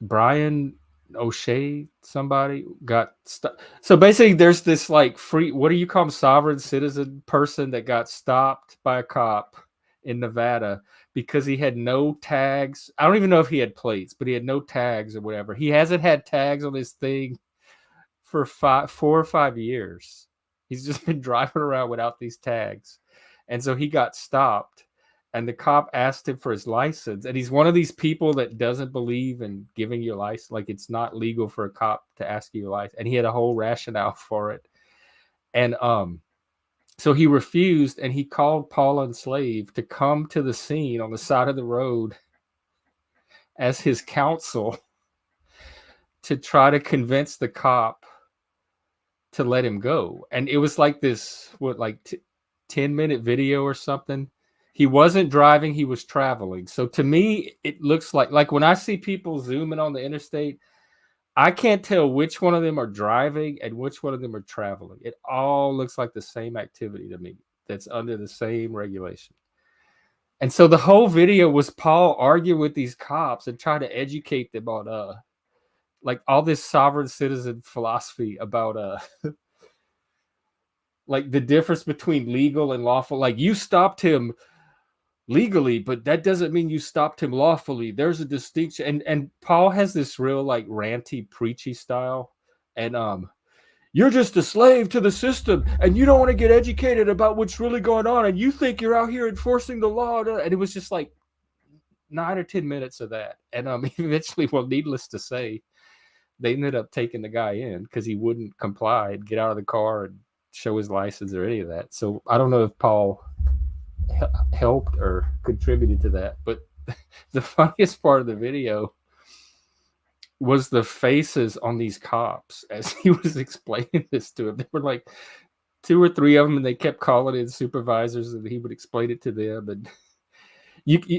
Speaker 1: Brian O'Shea, somebody got stopped. So basically there's this like free, what do you call him, sovereign citizen person that got stopped by a cop in Nevada because he had no tags. I don't even know if he had plates, but he had no tags or whatever. He hasn't had tags on his thing for 4 or 5 years. He's just been driving around without these tags. And so he got stopped, and the cop asked him for his license. And he's one of these people that doesn't believe in giving you a license. Like, it's not legal for a cop to ask you your license. And he had a whole rationale for it. And so he refused, and he called Paul Enslaved to come to the scene on the side of the road as his counsel to try to convince the cop to let him go. And it was like this, 10-minute video or something. He wasn't driving, he was traveling. So to me, it looks like when I see people zooming on the interstate, I can't tell which one of them are driving and which one of them are traveling. It all looks like the same activity to me that's under the same regulation. And so the whole video was Paul arguing with these cops and trying to educate them on like all this sovereign citizen philosophy about like the difference between legal and lawful. Like, you stopped him legally, but that doesn't mean you stopped him lawfully. There's a distinction. And Paul has this real like ranty, preachy style. And you're just a slave to the system, and you don't want to get educated about what's really going on, and you think you're out here enforcing the law. And it was just like 9 or 10 minutes of that. And eventually, well, needless to say, they ended up taking the guy in because he wouldn't comply and get out of the car and show his license or any of that. So I don't know if Paul helped or contributed to that, but the funniest part of the video was the faces on these cops as he was explaining this to him. They were like, 2 or 3 of them, and they kept calling in supervisors, and he would explain it to them.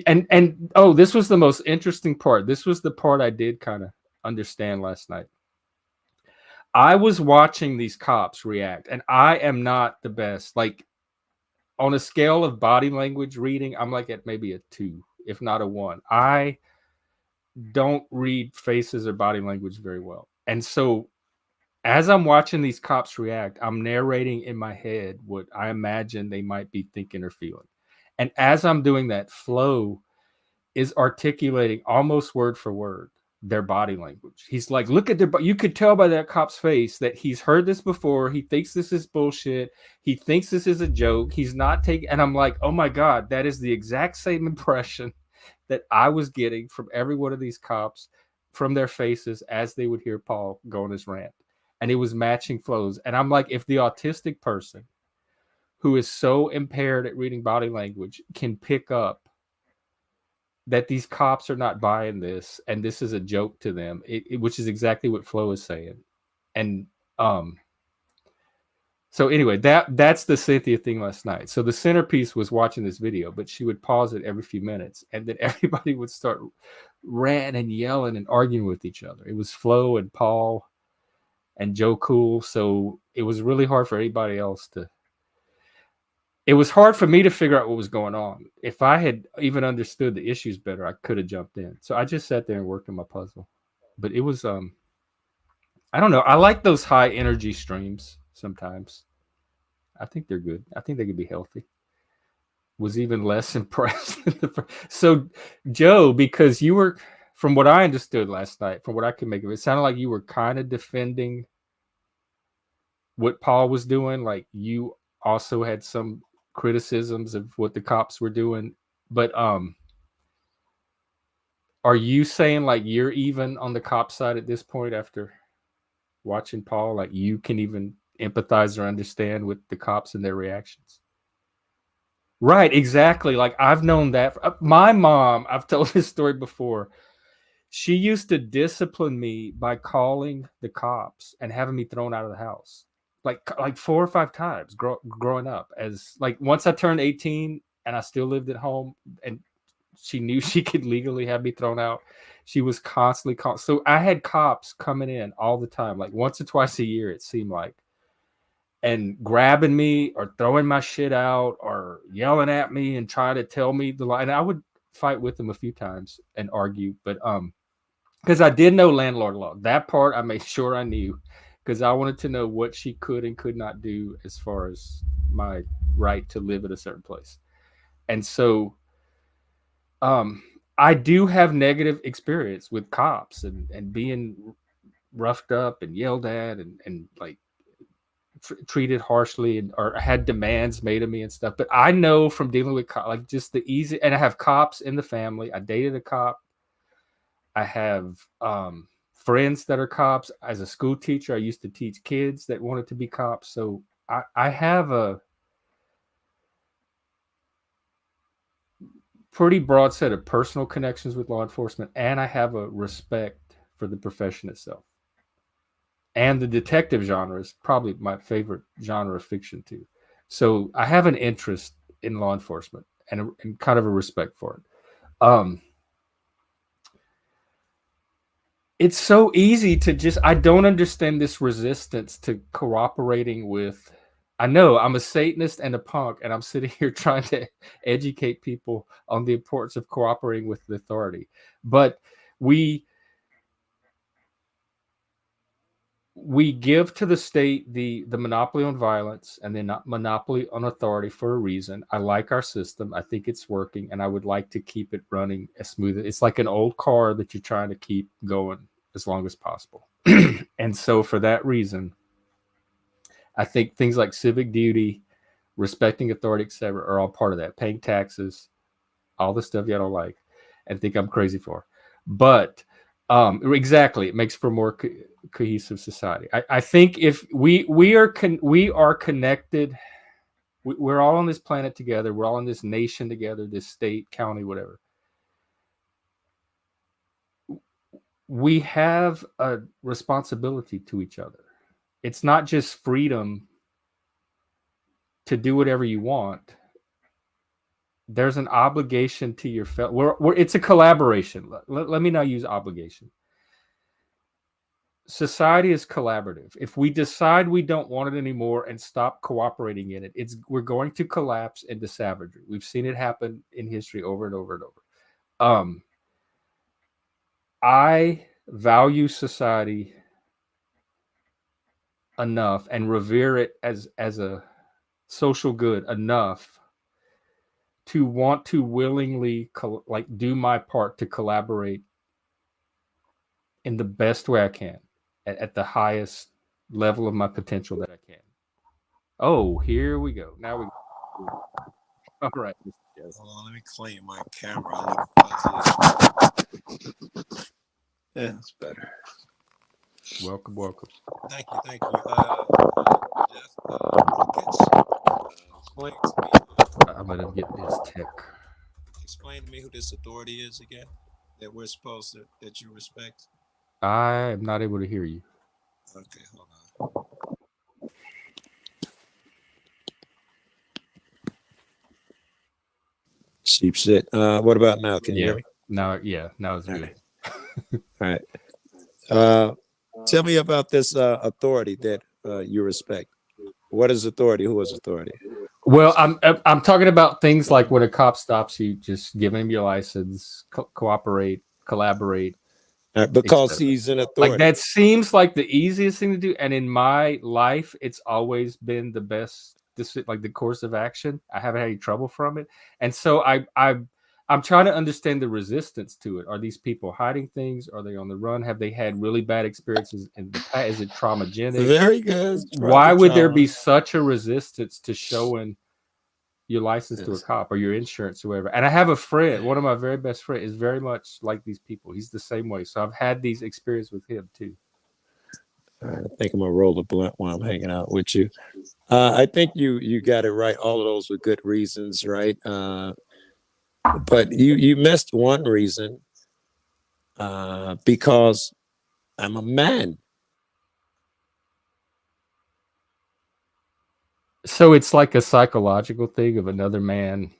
Speaker 1: And oh, this was the most interesting part. This was the part I did kind of understand last night. I was watching these cops react, and I am not the best. Like, on a scale of body language reading, I'm like at maybe a 2, if not a 1. I don't read faces or body language very well. And so as I'm watching these cops react, I'm narrating in my head what I imagine they might be thinking or feeling. And as I'm doing that, Flo is articulating almost word for word their body language. He's like, look at their, you could tell by that cop's face that he's heard this before. He thinks this is bullshit. He thinks this is a joke. He's not taking, and I'm like, oh my God, that is the exact same impression that I was getting from every one of these cops from their faces as they would hear Paul go on his rant. And it was matching Flo's. And I'm like, if the autistic person who is so impaired at reading body language can pick up that these cops are not buying this and this is a joke to them, which is exactly what Flo is saying. And so anyway, that's the Cynthia thing last night. So the centerpiece was watching this video, but she would pause it every few minutes, and then everybody would start ranting and yelling and arguing with each other. It was Flo and Paul and Joe Cool. So it was really hard for anybody else to. It was hard for me to figure out what was going on. If I had even understood the issues better, I could have jumped in. So I just sat there and worked on my puzzle. But it was, I don't know. I like those high energy streams sometimes. I think they're good. I think they could be healthy. Was even less impressed. So, Joe, because you were, from what I understood last night, from what I could make of it, it sounded like you were kind of defending what Paul was doing. Like you also had some criticisms of what the cops were doing, but are you saying like you're even on the cop side at this point after watching Paul? Like you can even empathize or understand with the cops and their reactions? Right, exactly. Like I've known that. My mom, I've told this story before. She used to discipline me by calling the cops and having me thrown out of the house. Like 4 or 5 times growing up. As like once I turned 18 and I still lived at home and she knew she could legally have me thrown out, she was constantly calling. So I had cops coming in all the time, like once or twice a year it seemed like, and grabbing me or throwing my shit out or yelling at me and trying to tell me the lie. And I would fight with them a few times and argue, but because I did know landlord law. That part I made sure I knew because I wanted to know what she could and could not do as far as my right to live at a certain place. And so I do have negative experience with cops and being roughed up and yelled at and like treated harshly or had demands made of me and stuff. But I know from dealing with like just the easy, and I have cops in the family. I dated a cop. I have friends that are cops. As a school teacher, I used to teach kids that wanted to be cops. So I have a pretty broad set of personal connections with law enforcement, and I have a respect for the profession itself. And the detective genre is probably my favorite genre of fiction too. So I have an interest in law enforcement and kind of a respect for it. It's so easy to just, I don't understand this resistance to cooperating with, I know I'm a Satanist and a punk, and I'm sitting here trying to educate people on the importance of cooperating with the authority. But we give to the state the monopoly on violence and the monopoly on authority for a reason. I like our system. I think it's working, and I would like to keep it running as smooth. It's like an old car that you're trying to keep going as long as possible. And so for that reason, I think things like civic duty, respecting authority, etc., are all part of that. Paying taxes, all the stuff y'all don't like and think I'm crazy for. But exactly, it makes for more cohesive society. I think if we are connected, we're all on this planet together. We're all in this nation together, this state, county, whatever. We have a responsibility to each other. It's not just freedom to do whatever you want, there's an obligation to your fellow. It's a collaboration. Let me not use obligation. Society is collaborative. If we decide we don't want it anymore and stop cooperating in it, we're going to collapse into savagery. We've seen it happen in history over and over and over. I value society enough and revere it as a social good enough to want to willingly do my part to collaborate in the best way I can at the highest level of my potential that I can. Oh, here we go. Now we go. All right.
Speaker 4: Hold on, let me clean my camera. Yeah, that's better.
Speaker 1: Welcome.
Speaker 4: Thank you. Jeff, explain to me.
Speaker 1: I'm gonna get this tech.
Speaker 4: Explain to me who this authority is again that we're supposed to, that you respect.
Speaker 1: I am not able to hear you.
Speaker 4: Okay, hold on. Cheap shit. What about now? Can you hear me?
Speaker 1: Now it's good.
Speaker 4: All right. Tell me about this authority that you respect. What is authority? Who is authority?
Speaker 1: Well, I'm talking about things like when a cop stops you, just give him your license, cooperate, collaborate.
Speaker 4: Because he's an authority.
Speaker 1: Like that seems like the easiest thing to do, and in my life, it's always been the best. Like the course of action. I haven't had any trouble from it, and so I'm trying to understand the resistance to it. Are these people hiding things? Are they on the run? Have they had really bad experiences in the past? Is it traumagenic?
Speaker 4: Very good.
Speaker 1: Why would there be such a resistance to showing your license to a cop or your insurance or whatever? And I have a friend, one of my very best friends, is very much like these people. He's the same way. So I've had these experiences with him too.
Speaker 4: All right, I think I'm gonna roll the blunt while I'm hanging out with you. I think you got it right. All of those were good reasons, right? But you missed one reason, because I'm a man.
Speaker 1: So it's like a psychological thing of another man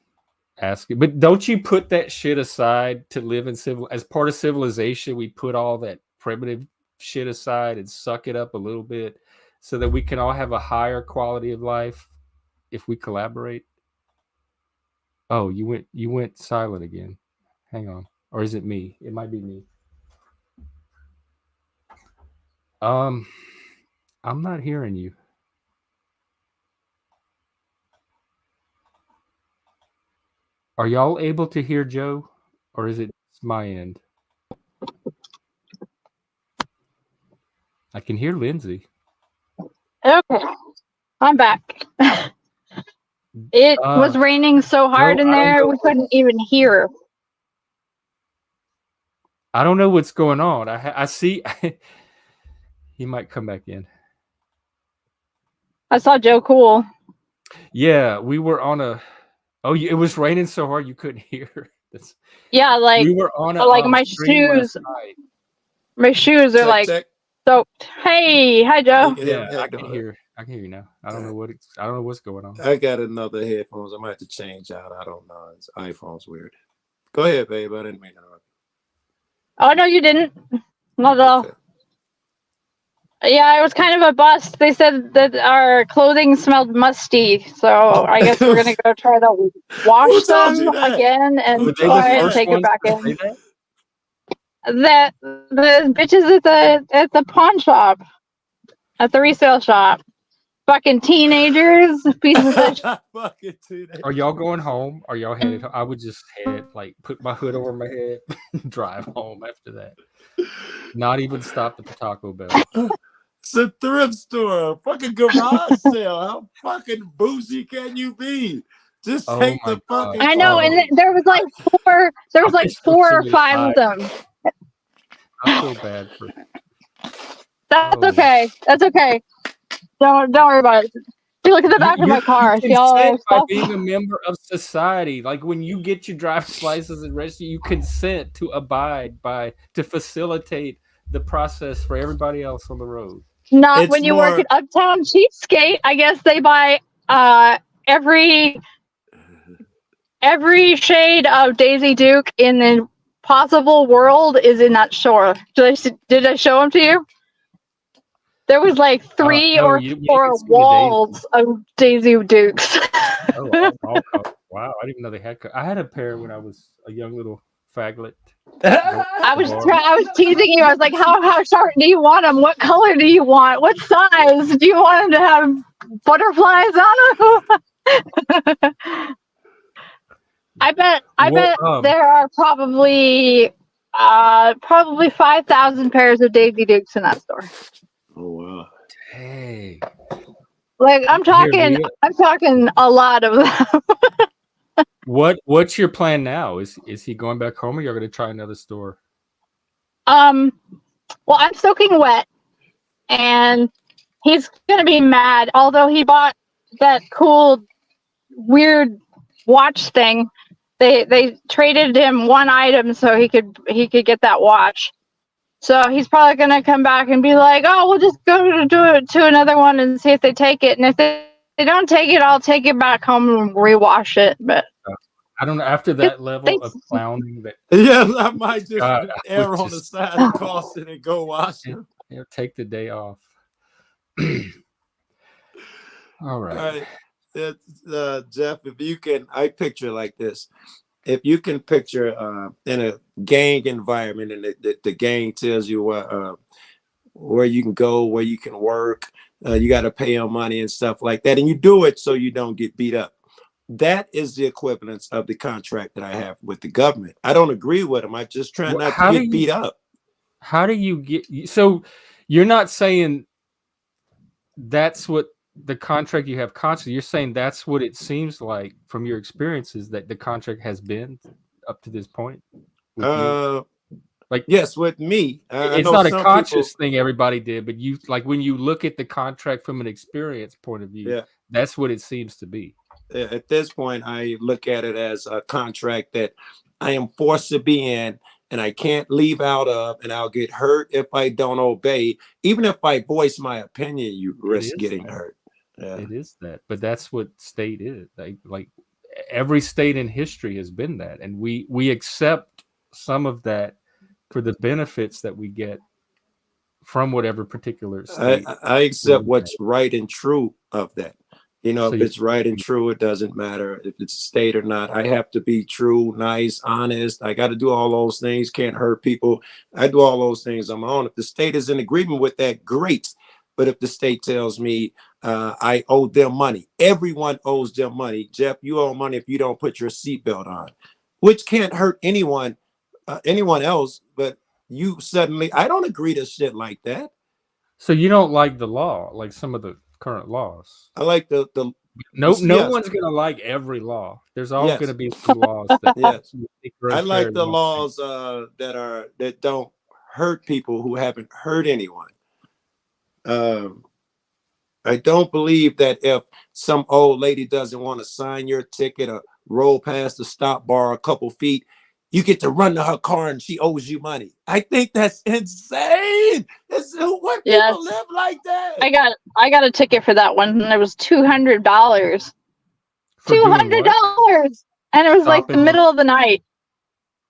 Speaker 1: asking. But don't you put that shit aside to live in as part of civilization? We put all that primitive shit aside and suck it up a little bit so that we can all have a higher quality of life if we collaborate. Oh, you went silent again. Hang on. Or is it me? It might be me. I'm not hearing you. Are y'all able to hear Joe, or is it my end? I can hear Lyndsey.
Speaker 2: Okay, I'm back. It was raining so hard in there, we couldn't even hear.
Speaker 1: I don't know what's going on. I see he might come back in.
Speaker 2: I saw Joe Cool.
Speaker 1: Yeah, we were on a. Oh, it was raining so hard you couldn't hear.
Speaker 2: Yeah, like
Speaker 1: we were on a.
Speaker 2: Like my shoes. My shoes are like soaked. Hey, hi Joe.
Speaker 1: Yeah, I can hear. I can hear you now. I don't know what's going on.
Speaker 4: I got another headphones. I might have to change out. I don't know. It's iPhone's weird. Go ahead, babe. I didn't mean to interrupt.
Speaker 2: Oh no, you didn't. Not at all.
Speaker 4: Okay.
Speaker 2: Yeah, it was kind of a bust. They said that our clothing smelled musty, so I guess we're gonna go try to wash them again and try and take it back in. That the bitches at the pawn shop, at the resale shop, fucking teenagers, pieces of shit.
Speaker 4: Fucking teenagers.
Speaker 1: Are y'all going home? Are y'all headed home? I would just put my hood over my head, drive home after that. Not even stop at the Taco Bell.
Speaker 4: It's a thrift store, a fucking garage sale. How fucking bougie can you be? Just take the fucking.
Speaker 2: I know, and there was like four. There was like 4 or 5 of them.
Speaker 1: I feel bad for.
Speaker 2: That's okay. That's okay. Don't worry about it. You look at the back of my car. See all
Speaker 1: by being a member of society, like when you get your driver's license and register, you consent to abide by to facilitate the process for everybody else on the road.
Speaker 2: Not when you work at Uptown Cheapskate. I guess they buy every shade of Daisy Duke in the possible world is in that store. Did I show them to you? There was like 3
Speaker 1: no,
Speaker 2: or
Speaker 1: you didn't
Speaker 2: 4
Speaker 1: see the
Speaker 2: walls of Daisy Dukes.
Speaker 1: Oh, all colors. Wow, I didn't even know they had. I had a pair when I was a young little faggot.
Speaker 2: I was teasing you. I was like, how short do you want them? What color do you want? What size? Do you want them to have butterflies on them? I bet there are probably 5,000 pairs of Daisy Dukes in that store.
Speaker 4: Oh wow.
Speaker 1: Hey.
Speaker 2: Like I'm talking a lot of them.
Speaker 1: What's your plan now? Is he going back home, or you're going to try another store?
Speaker 2: Well, I'm soaking wet, and he's going to be mad. Although he bought that cool, weird watch thing, they traded him one item so he could get that watch. So he's probably going to come back and be like, "Oh, we'll just go to another one and see if they take it. And if they don't take it, I'll take it back home and rewash it." But
Speaker 1: I don't know. After that level of clowning,
Speaker 4: I might just err on the side of caution and go wash him.
Speaker 1: Take the day off. All right.
Speaker 4: Jeff, if you can, I picture like this. If you can picture in a gang environment, and the gang tells you where you can go, where you can work, you got to pay them money and stuff like that, and you do it so you don't get beat up. That is the equivalence of the contract that I have with the government. I don't agree with them. I just try not to get beat up.
Speaker 1: How do you get? So you're not saying that's what the contract you have constantly. You're saying that's what it seems like from your experiences that the contract has been up to this point.
Speaker 4: Like yes, with me,
Speaker 1: it's not a conscious thing everybody did, but you like when you look at the contract from an experience point of view, that's what it seems to be.
Speaker 4: At this point, I look at it as a contract that I am forced to be in, and I can't leave out of, and I'll get hurt if I don't obey. Even if I voice my opinion, you risk getting hurt. Yeah.
Speaker 1: It is that, but that's what state is. Like every state in history has been that, and we accept some of that for the benefits that we get from whatever particular state.
Speaker 4: I accept what's right and true of that. You know, if it's right and true, it doesn't matter if it's a state or not. I have to be true, nice, honest. I got to do all those things. Can't hurt people. I do all those things on my own. If the state is in agreement with that, great. But if the state tells me I owe them money, everyone owes them money. Jeff, you owe money if you don't put your seatbelt on, which can't hurt anyone else. But you suddenly, I don't agree to shit like that.
Speaker 1: So you don't like the law, like some of the current laws.
Speaker 4: I like the
Speaker 1: no one's gonna like every law. There's always gonna be some laws that
Speaker 4: I like the laws that don't hurt people who haven't hurt anyone. I don't believe that if some old lady doesn't want to sign your ticket or roll past the stop bar a couple feet, you get to run to her car and she owes you money. I think that's insane. What people live like that?
Speaker 2: I got a ticket for that one, and it was $200. $200, and it was like the middle of the night.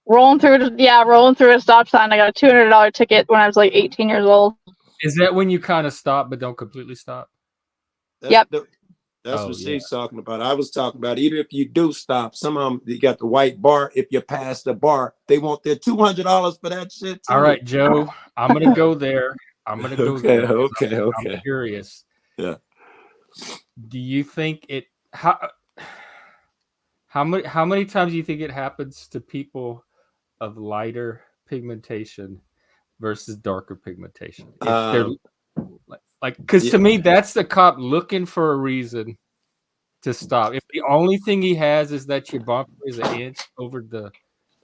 Speaker 2: Rolling through a stop sign. I got a $200 ticket when I was like 18 years old.
Speaker 1: Is that when you kind of stop but don't completely stop?
Speaker 2: Yep.
Speaker 4: That's what she's talking about. I was talking about even if you do stop, some of them, you got the white bar. If you pass the bar, they want their $200 for that shit too.
Speaker 1: All right, Joe, I'm going to go there. I'm going to go there.
Speaker 4: Okay.
Speaker 1: I'm curious.
Speaker 4: Yeah.
Speaker 1: Do you think how many times do you think it happens to people of lighter pigmentation versus darker pigmentation? If they're because to me, that's the cop looking for a reason to stop. If the only thing he has is that your bumper is an inch over the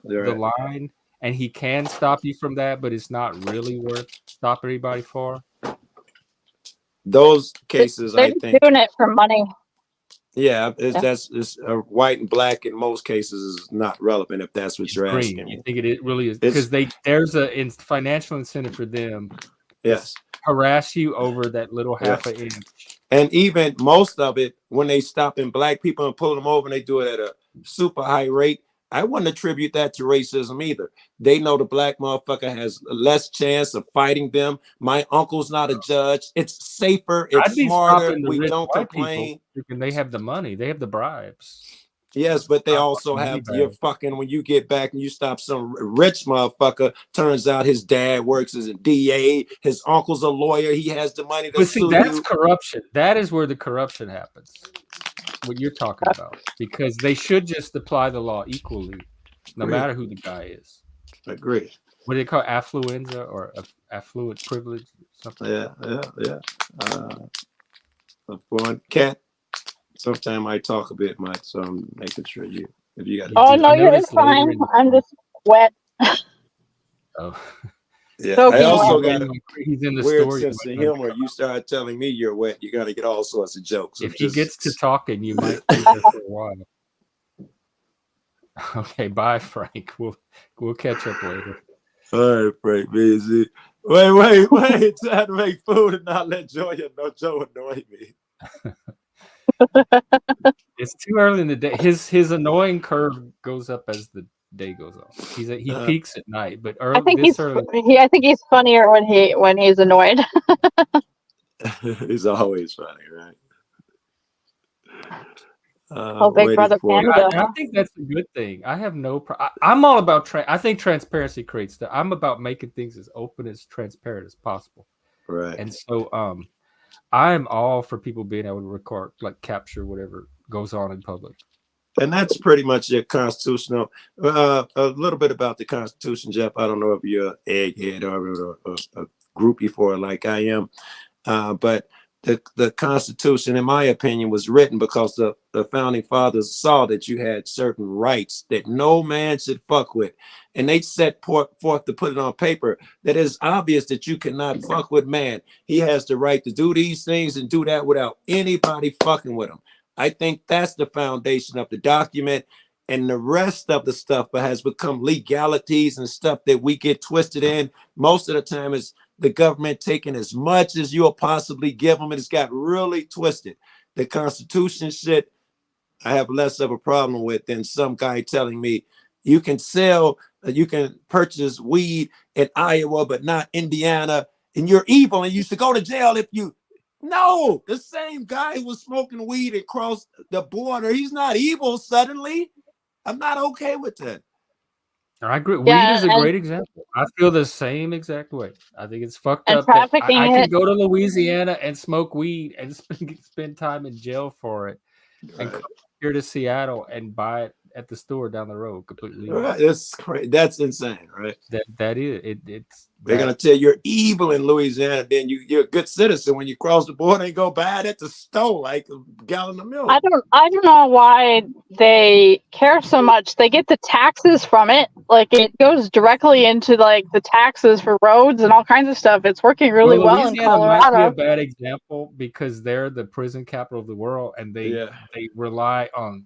Speaker 1: line, and he can stop you from that, but it's not really worth stopping anybody for.
Speaker 4: Those cases,
Speaker 2: they're
Speaker 4: I think,
Speaker 2: doing it for money.
Speaker 4: Yeah, it's white and black in most cases is not relevant if that's what you're asking.
Speaker 1: You think it really is because there's a financial incentive for them.
Speaker 4: Yes.
Speaker 1: Harass you over that little half an inch.
Speaker 4: And even most of it, when they stop in black people and pull them over and they do it at a super high rate, I wouldn't attribute that to racism either. They know the black motherfucker has less chance of fighting them. My uncle's not a judge. It's safer. It's
Speaker 1: I'd be
Speaker 4: smarter.
Speaker 1: stopping the
Speaker 4: We
Speaker 1: rich
Speaker 4: don't
Speaker 1: white people
Speaker 4: complain.
Speaker 1: thinking they have the money. They have the bribes.
Speaker 4: Yes, but they
Speaker 1: Stop
Speaker 4: also
Speaker 1: fucking
Speaker 4: have
Speaker 1: money
Speaker 4: your
Speaker 1: bags.
Speaker 4: fucking, when you get back and you stop some rich motherfucker, turns out his dad works as a DA, his uncle's a lawyer, he has the money to
Speaker 1: But see,
Speaker 4: sue
Speaker 1: that's
Speaker 4: you.
Speaker 1: corruption. That is where the corruption happens. What you're talking about, because they should just apply the law equally, no
Speaker 4: Agree.
Speaker 1: matter who the guy is.
Speaker 4: Agree.
Speaker 1: What do they call affluenza or affluent privilege? Something.
Speaker 4: Yeah. One cat. Sometimes I talk a bit much, so I'm making sure if you got.
Speaker 2: Oh no,
Speaker 1: I
Speaker 2: you're
Speaker 1: noticed later
Speaker 2: fine.
Speaker 1: in the-
Speaker 2: I'm just wet.
Speaker 1: Oh,
Speaker 4: Yeah,
Speaker 2: Soaking
Speaker 4: I also
Speaker 2: wet.
Speaker 4: got a
Speaker 1: he's in the
Speaker 4: weird
Speaker 1: story.
Speaker 4: sense of humor. You start telling me you're wet, you're gonna get all sorts of jokes.
Speaker 1: If he gets to talking, you might be there for a while. Okay, bye, Frank. We'll catch up later.
Speaker 4: All right, Frank, busy. Wait. Trying to make food and not let Joe annoy me.
Speaker 1: It's too early in the day. His annoying curve goes up as the day goes on. He peaks at night, but early.
Speaker 2: I think
Speaker 1: early.
Speaker 2: I think he's funnier when he's annoyed.
Speaker 4: He's always funny, right?
Speaker 2: Oh, Big Brother Canada.
Speaker 1: I think that's a good thing. I have no. I'm all about. I think transparency creates that. I'm about making things as open as transparent as possible.
Speaker 4: Right.
Speaker 1: And so, I'm all for people being able to record, like capture whatever goes on in public.
Speaker 4: And that's pretty much your constitutional. A little bit about the Constitution, Jeff. I don't know if you're an egghead or a groupie for it like I am, but the Constitution, in my opinion, was written because the founding fathers saw that you had certain rights that no man should fuck with. And they set forth to put it on paper that it's obvious that you cannot fuck with man. He has the right to do these things and do that without anybody fucking with him. I think that's the foundation of the document, and the rest of the stuff has become legalities and stuff that we get twisted in. Most of the time is the government taking as much as you'll possibly give them, and it's got really twisted. The Constitution shit, I have less of a problem with than some guy telling me you can purchase weed in Iowa, but not Indiana, and you're evil and you should go to jail if you. No, the same guy who was smoking weed across the border, he's not evil suddenly. I'm not okay with that.
Speaker 1: I agree.
Speaker 2: Yeah,
Speaker 1: Weed is a great example. I feel the same exact way. I think it's fucked
Speaker 2: and
Speaker 1: up that
Speaker 2: trafficking
Speaker 1: I can
Speaker 2: it.
Speaker 1: go to Louisiana and smoke weed and spend time in jail for it, and come here to Seattle and buy it at the store down the road completely.
Speaker 4: Right. That's crazy. That's insane, right?
Speaker 1: That is it.
Speaker 4: They're gonna tell you you're evil in Louisiana, then you're a good citizen when you cross the border and go buy it at the store like a gallon of milk.
Speaker 2: I don't know why they care so much. They get the taxes from it. Like it goes directly into like the taxes for roads and all kinds of stuff. It's working really well in Colorado.
Speaker 1: Might be a bad example because they're the prison capital of the world, and they rely on.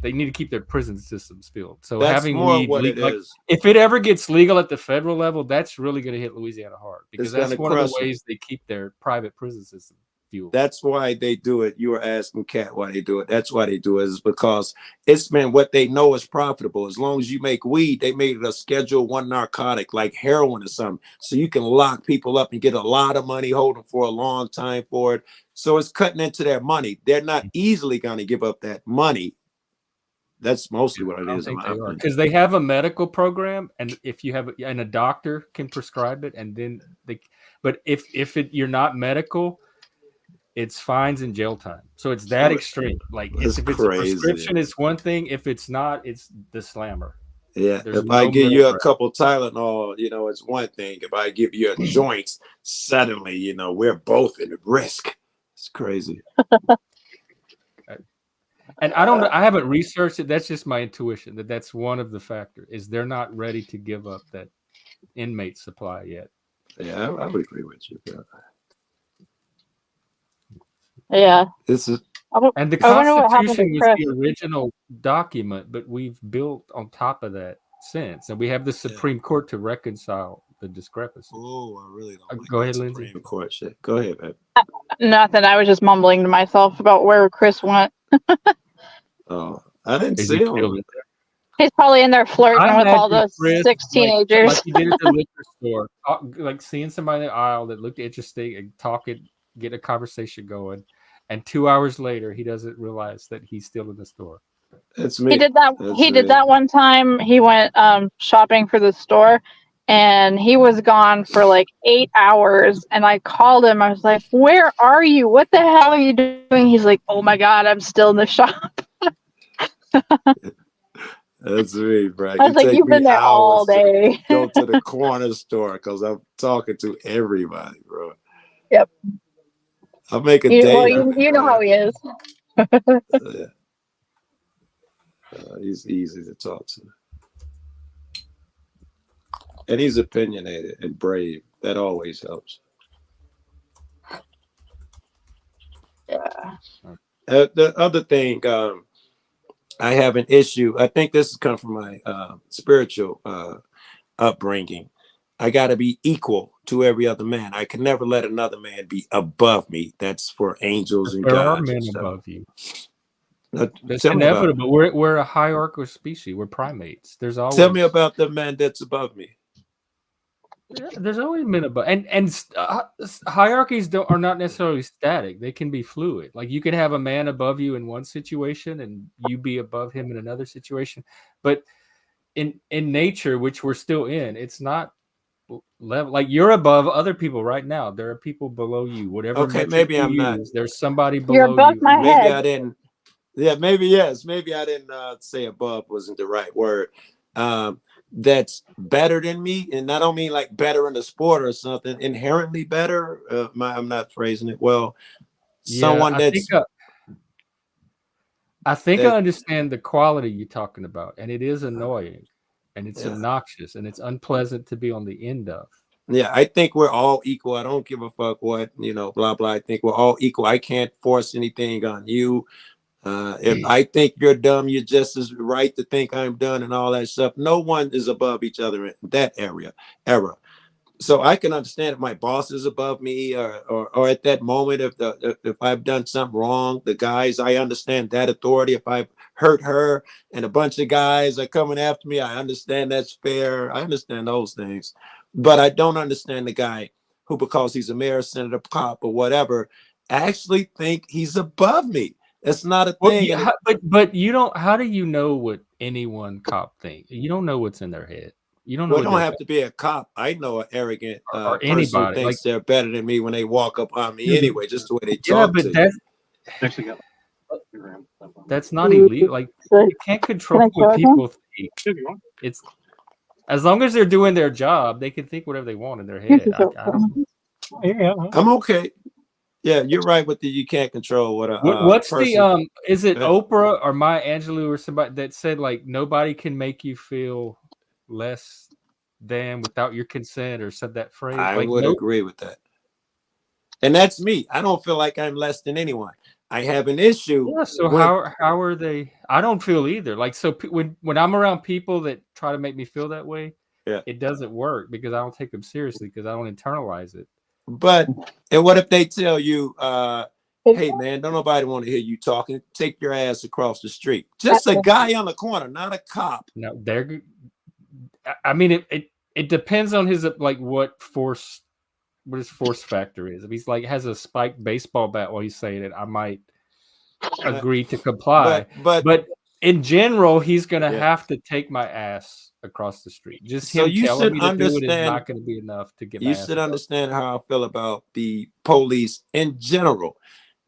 Speaker 1: They need to keep their prison systems filled. So
Speaker 4: that's
Speaker 1: having
Speaker 4: more
Speaker 1: weed,
Speaker 4: what it
Speaker 1: like,
Speaker 4: is.
Speaker 1: if it ever gets legal at the federal level, that's really going to hit Louisiana hard because that's one of the ways they keep their private prison system fueled.
Speaker 4: That's why they do it. You were asking Kat why they do it. That's why they do it, is because it's been what they know is profitable. As long as you make weed, they made it a Schedule 1 narcotic like heroin or something. So you can lock people up and get a lot of money, hold them for a long time for it. So it's cutting into their money. They're not easily going to give up that money. That's mostly what it is.
Speaker 1: Because they have a medical program, and if you have a doctor can prescribe it, and then but if you're not medical, it's fines and jail time. So it's that extreme. Like if it's a prescription, it's one thing. If it's not, it's the slammer.
Speaker 4: Yeah. If I give you a couple Tylenol, it's one thing. If I give you a joint, suddenly, we're both at risk. It's crazy.
Speaker 1: And I don't know. I haven't researched it. That's just my intuition that's one of the factors is they're not ready to give up that inmate supply yet.
Speaker 4: Yeah, I would agree with you.
Speaker 2: Yeah.
Speaker 1: And the Constitution was the original document, but we've built on top of that since, and we have the Supreme Court to reconcile the discrepancy.
Speaker 4: Oh, I really don't like
Speaker 1: Go ahead,
Speaker 4: that
Speaker 1: Lyndsey.
Speaker 4: Supreme Court shit. Go ahead, man.
Speaker 2: Nothing. I was just mumbling to myself about where Chris went.
Speaker 4: Oh, I didn't
Speaker 1: Is
Speaker 4: see
Speaker 1: he still
Speaker 4: him.
Speaker 1: in there?
Speaker 2: He's probably in there flirting
Speaker 1: I
Speaker 2: with all
Speaker 1: imagine
Speaker 2: those
Speaker 1: Chris,
Speaker 2: 6 teenagers.
Speaker 1: like he did at the liquor store, like seeing somebody in the aisle that looked interesting and talking, get a conversation going, and 2 hours later he doesn't realize that he's still in the store.
Speaker 4: That's me.
Speaker 2: He did that.
Speaker 4: That's
Speaker 2: He did
Speaker 4: me.
Speaker 2: that one time. He went shopping for the store, and he was gone for like 8 hours. And I called him. I was like, "Where are you? What the hell are you doing?" He's like, "Oh my God, I'm still in the shop."
Speaker 4: That's me, bro.
Speaker 2: I was like, "You've been there all day."
Speaker 4: To go to the corner store because I'm talking to everybody, bro.
Speaker 2: Yep.
Speaker 4: I'll make a date.
Speaker 2: Well, you know how he is.
Speaker 4: Yeah. He's easy to talk to. And he's opinionated and brave. That always helps.
Speaker 2: Yeah.
Speaker 4: The other thing, I have an issue. I think this has come from my spiritual upbringing. I got to be equal to every other man. I can never let another man be above me. That's for angels and
Speaker 1: There
Speaker 4: gods.
Speaker 1: are men above you. That's
Speaker 4: Tell me about it.
Speaker 1: inevitable. We're a hierarchical species. We're primates. There's always
Speaker 4: Tell me about the man that's above me.
Speaker 1: there's always men above, and hierarchies are not necessarily static. They can be fluid. Like you can have a man above you in one situation, and you be above him in another situation. But in nature, which we're still in, it's not level. Like you're above other people right now. There are people below you. Whatever.
Speaker 4: Okay, maybe I'm not.
Speaker 1: There's somebody below
Speaker 2: You're above
Speaker 1: you.
Speaker 2: my
Speaker 4: Maybe
Speaker 2: head.
Speaker 4: I didn't. Yeah, maybe yes. Maybe I didn't say above wasn't the right word. That's better than me, and I don't mean like better in the sport or something. Inherently better. I'm not phrasing it well. Someone that's.
Speaker 1: I think I understand the quality you're talking about, and it is annoying, and it's obnoxious, and it's unpleasant to be on the end of.
Speaker 4: Yeah, I think we're all equal. I don't give a fuck what, blah, blah. I think we're all equal. I can't force anything on you. If I think you're dumb, you're just as right to think I'm dumb and all that stuff. No one is above each other in that era. So I can understand if my boss is above me or at that moment, if I've done something wrong, the guys, I understand that authority. If I've hurt her and a bunch of guys are coming after me, I understand that's fair. I understand those things. But I don't understand the guy who, because he's a mayor, senator, cop, or whatever, actually think he's above me. It's not a thing.
Speaker 1: But you don't. How do you know what any one cop thinks? You don't know what's in their head. You don't know.
Speaker 4: Well, don't have to be a cop. I know an arrogant
Speaker 1: or
Speaker 4: person
Speaker 1: anybody
Speaker 4: who thinks they're better than me when they walk up on me anyway, just the way they talk.
Speaker 1: Yeah, but that's not illegal. Like you can't control what people think. It's as long as they're doing their job, they can think whatever they want in their head.
Speaker 4: I'm okay. Yeah, you're right with the you can't control what a
Speaker 1: what's
Speaker 4: person.
Speaker 1: the is it Oprah or Maya Angelou or somebody that said like nobody can make you feel less than without your consent or said that phrase?
Speaker 4: I would agree with that. And that's me. I don't feel like I'm less than anyone. I have an issue.
Speaker 1: Yeah, so how are they? I don't feel either. Like so when I'm around people that try to make me feel that way, it doesn't work because I don't take them seriously because I don't internalize it.
Speaker 4: But and what if they tell you, hey man, don't nobody want to hear you talking. Take your ass across the street. Just a guy on the corner, not a cop.
Speaker 1: No, I mean it depends on his like what his force factor is. If he's like has a spiked baseball bat while he's saying it, I might agree to comply. But in general, he's gonna have to take my ass across the street. Just him telling me to do it is not going to be enough to get my ass.
Speaker 4: You should understand how I feel about the police in general.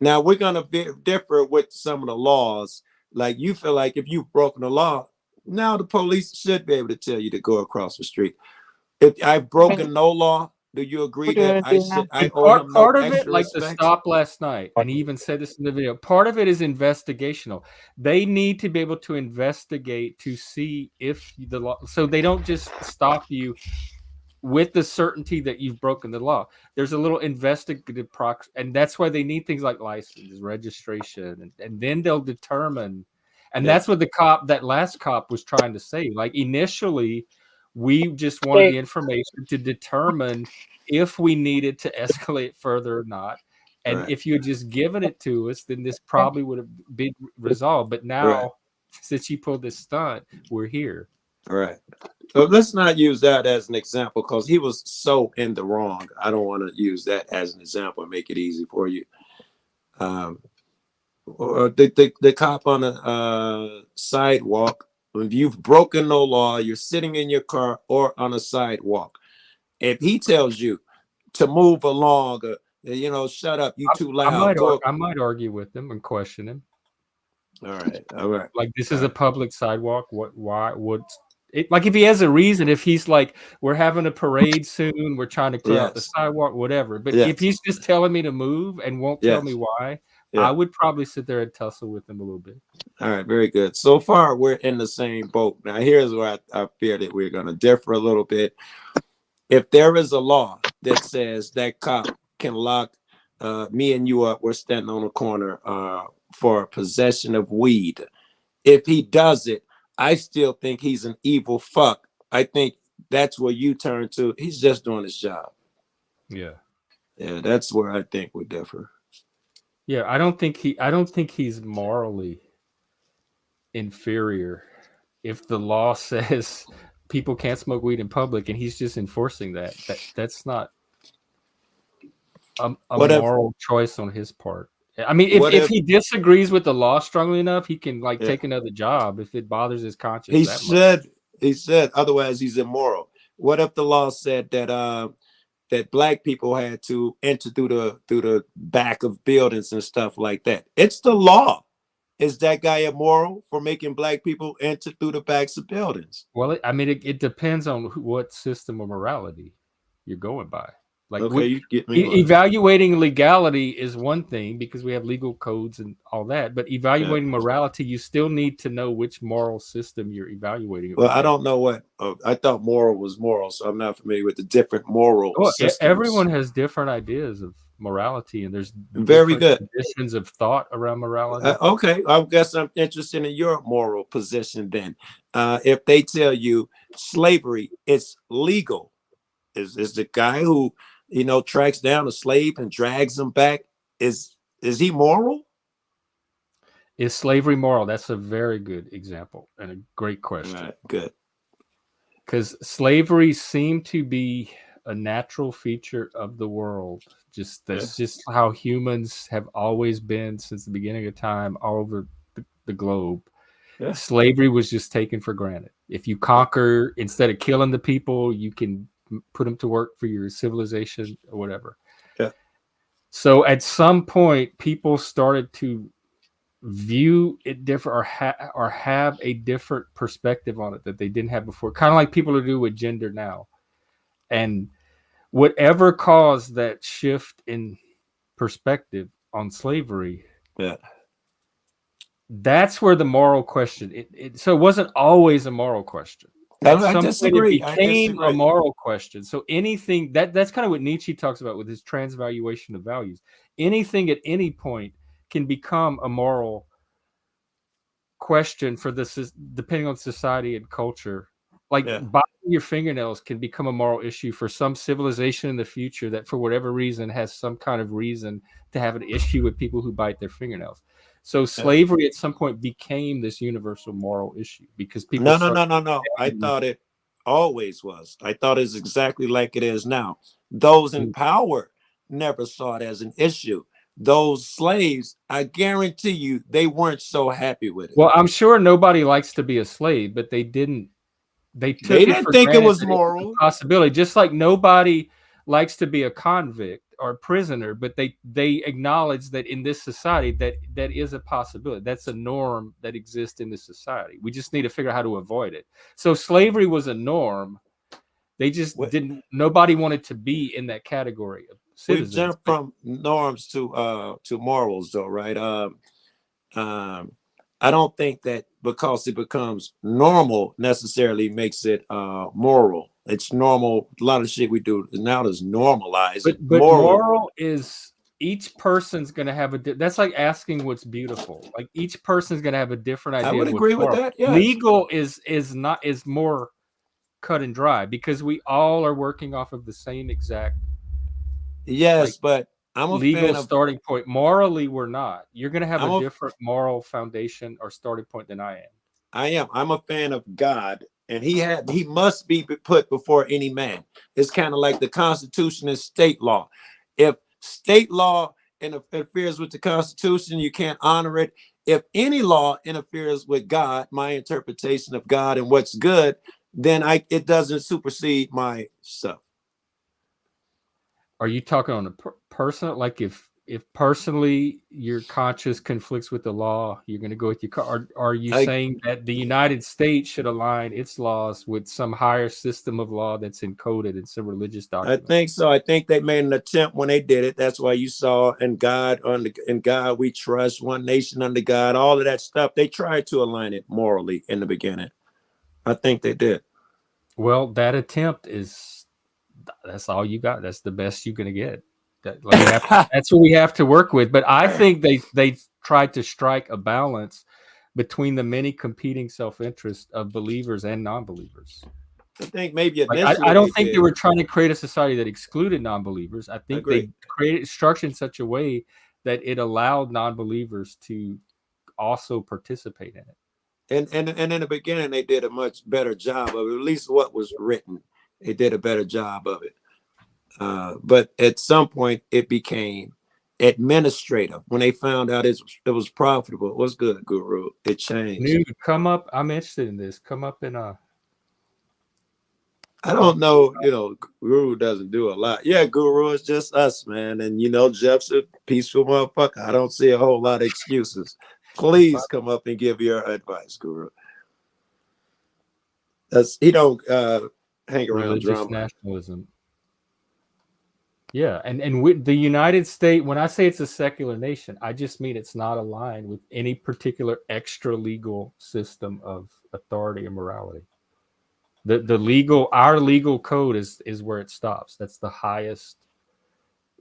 Speaker 4: Now we're gonna differ with some of the laws. Like you feel like if you've broken the law, now the police should be able to tell you to go across the street. If I've broken no law, do you agree that I should? I owe him
Speaker 1: part
Speaker 4: no
Speaker 1: of it, like the stop last night, and he even said this in the video. Part of it is investigational. They need to be able to investigate to see if the law, so they don't just stop you with the certainty that you've broken the law. There's a little investigative process, and that's why they need things like license, registration, and then they'll determine. And that's what that last cop was trying to say. Like initially, We just wanted the information to determine if we needed to escalate further or not. And if you had just given it to us, then this probably would have been resolved. But now, since you pulled this stunt, we're here.
Speaker 4: Right. So let's not use that as an example because he was so in the wrong. I don't want to use that as an example and make it easy for you. Or the cop on a sidewalk, if you've broken no law, you're sitting in your car or on a sidewalk. If he tells you to move along, you know, shut up, you too loud.
Speaker 1: I might argue with him and question him.
Speaker 4: All right.
Speaker 1: Like, this is a public sidewalk. Why would it? Like, if he has a reason, if he's like, we're having a parade soon, we're trying to clear out the sidewalk, whatever. But if he's just telling me to move and won't tell me why, I would probably sit there and tussle with him a little bit.
Speaker 4: All right, very good. So far, we're in the same boat. Now, here's where I fear that we're going to differ a little bit. If there is a law that says that cop can lock me and you up, we're standing on a corner for possession of weed. If he does it, I still think he's an evil fuck. I think that's where you turn to. He's just doing his job.
Speaker 1: Yeah,
Speaker 4: that's where I think we differ.
Speaker 1: Yeah, I don't think he's morally inferior if the law says people can't smoke weed in public and he's just enforcing that. That's not a moral choice on his part. I mean, if he disagrees with the law strongly enough, he can take another job if it bothers his conscience.
Speaker 4: He said otherwise he's immoral. What if the law said that that black people had to enter through the back of buildings and stuff like that? It's the law. Is that guy immoral for making black people enter through the backs of buildings?
Speaker 1: Well, it depends on what system of morality you're going by. Like,
Speaker 4: you get me
Speaker 1: evaluating legality is one thing because we have legal codes and all that, but evaluating morality, you still need to know which moral system you're evaluating.
Speaker 4: Well, I don't know what I thought moral was moral, so I'm not familiar with the different moral systems.
Speaker 1: Everyone has different ideas of morality, and there's
Speaker 4: very good
Speaker 1: conditions of thought around morality.
Speaker 4: Okay, I guess I'm interested in your moral position then. If they tell you slavery is legal, is the guy who tracks down a slave and drags him back, is he moral?
Speaker 1: Is slavery moral? That's a very good example and a great question.
Speaker 4: Right, good.
Speaker 1: Because slavery seemed to be a natural feature of the world. That's just how humans have always been since the beginning of time, all over the globe. Yeah. Slavery was just taken for granted. If you conquer, instead of killing the people, you can put them to work for your civilization or whatever. Yeah. So at some point, people started to view it different or have a different perspective on it that they didn't have before. Kind of like people do with gender now. And whatever caused that shift in perspective on slavery, that's where the moral question. So it wasn't always a moral question.
Speaker 4: I disagree.
Speaker 1: It became a moral question. So anything that's kind of what Nietzsche talks about with his transvaluation of values. Anything at any point can become a moral question for this, depending on society and culture. Like biting your fingernails can become a moral issue for some civilization in the future that, for whatever reason, has some kind of reason to have an issue with people who bite their fingernails. So slavery at some point became this universal moral issue because people.
Speaker 4: No. I thought it always was. I thought it's exactly like it is now. Those in power never saw it as an issue. Those slaves, I guarantee you, they weren't so happy with it.
Speaker 1: Well, I'm sure nobody likes to be a slave, but they didn't. They
Speaker 4: didn't think it was moral.
Speaker 1: Possibility, just like nobody likes to be a convict or a prisoner, but they acknowledge that in this society that is a possibility. That's a norm that exists in this society. We just need to figure out how to avoid it. So slavery was a norm. They just didn't. Nobody wanted to be in that category of citizens.
Speaker 4: We jumped from norms to morals, though, right? I don't think that because it becomes normal necessarily makes it moral. It's normal. A lot of shit we do now is normalized.
Speaker 1: But moral is each person's going to have that's like asking what's beautiful. Like each person's going to have a different idea.
Speaker 4: I would agree with that. Yes.
Speaker 1: Legal is more cut and dry because we all are working off of the same exact
Speaker 4: Yes, but I'm a
Speaker 1: legal
Speaker 4: fan of.
Speaker 1: starting point. Morally, we're not. You're going to have
Speaker 4: I'm
Speaker 1: a
Speaker 4: a
Speaker 1: different moral foundation or starting point than I am.
Speaker 4: I am. I'm a fan of God, and he must be put before any man. It's kind of like the Constitution is state law. If state law interferes with the Constitution, you can't honor it. If any law interferes with God, my interpretation of God and what's good, then it doesn't supersede my stuff.
Speaker 1: Are you talking on a personal, like if personally your conscience conflicts with the law, you're going to go with your car? Are you saying that the United States should align its laws with some higher system of law that's encoded in some religious document?
Speaker 4: I think so. I think they made an attempt when they did it. That's why you saw in God we trust, one nation under God, all of that stuff. They tried to align it morally in the beginning. I think they did.
Speaker 1: Well, that attempt that's all you got. That's the best you're going to get. That's what we have to work with. But I think they tried to strike a balance between the many competing self-interests of believers and non-believers.
Speaker 4: I think maybe
Speaker 1: I don't think they were trying to create a society that excluded non-believers. I think they created structure in such a way that it allowed non-believers to also participate in it.
Speaker 4: And in the beginning, they did a much better job of it. At least what was written, they did a better job of it. But at some point, it became administrative. When they found out it was profitable, what's good, Guru? It changed.
Speaker 1: Nude, come up. I'm interested in this. Come up and
Speaker 4: I don't know, Guru doesn't do a lot. Yeah, Guru, it's just us, man. And Jeff's a peaceful motherfucker. I don't see a whole lot of excuses. Please come up and give your advice, Guru. He don't hang around
Speaker 1: religious
Speaker 4: drama.
Speaker 1: Nationalism. Yeah, and with the United States, when I say it's a secular nation, I just mean it's not aligned with any particular extra legal system of authority or morality. Our legal code is where it stops. That's the highest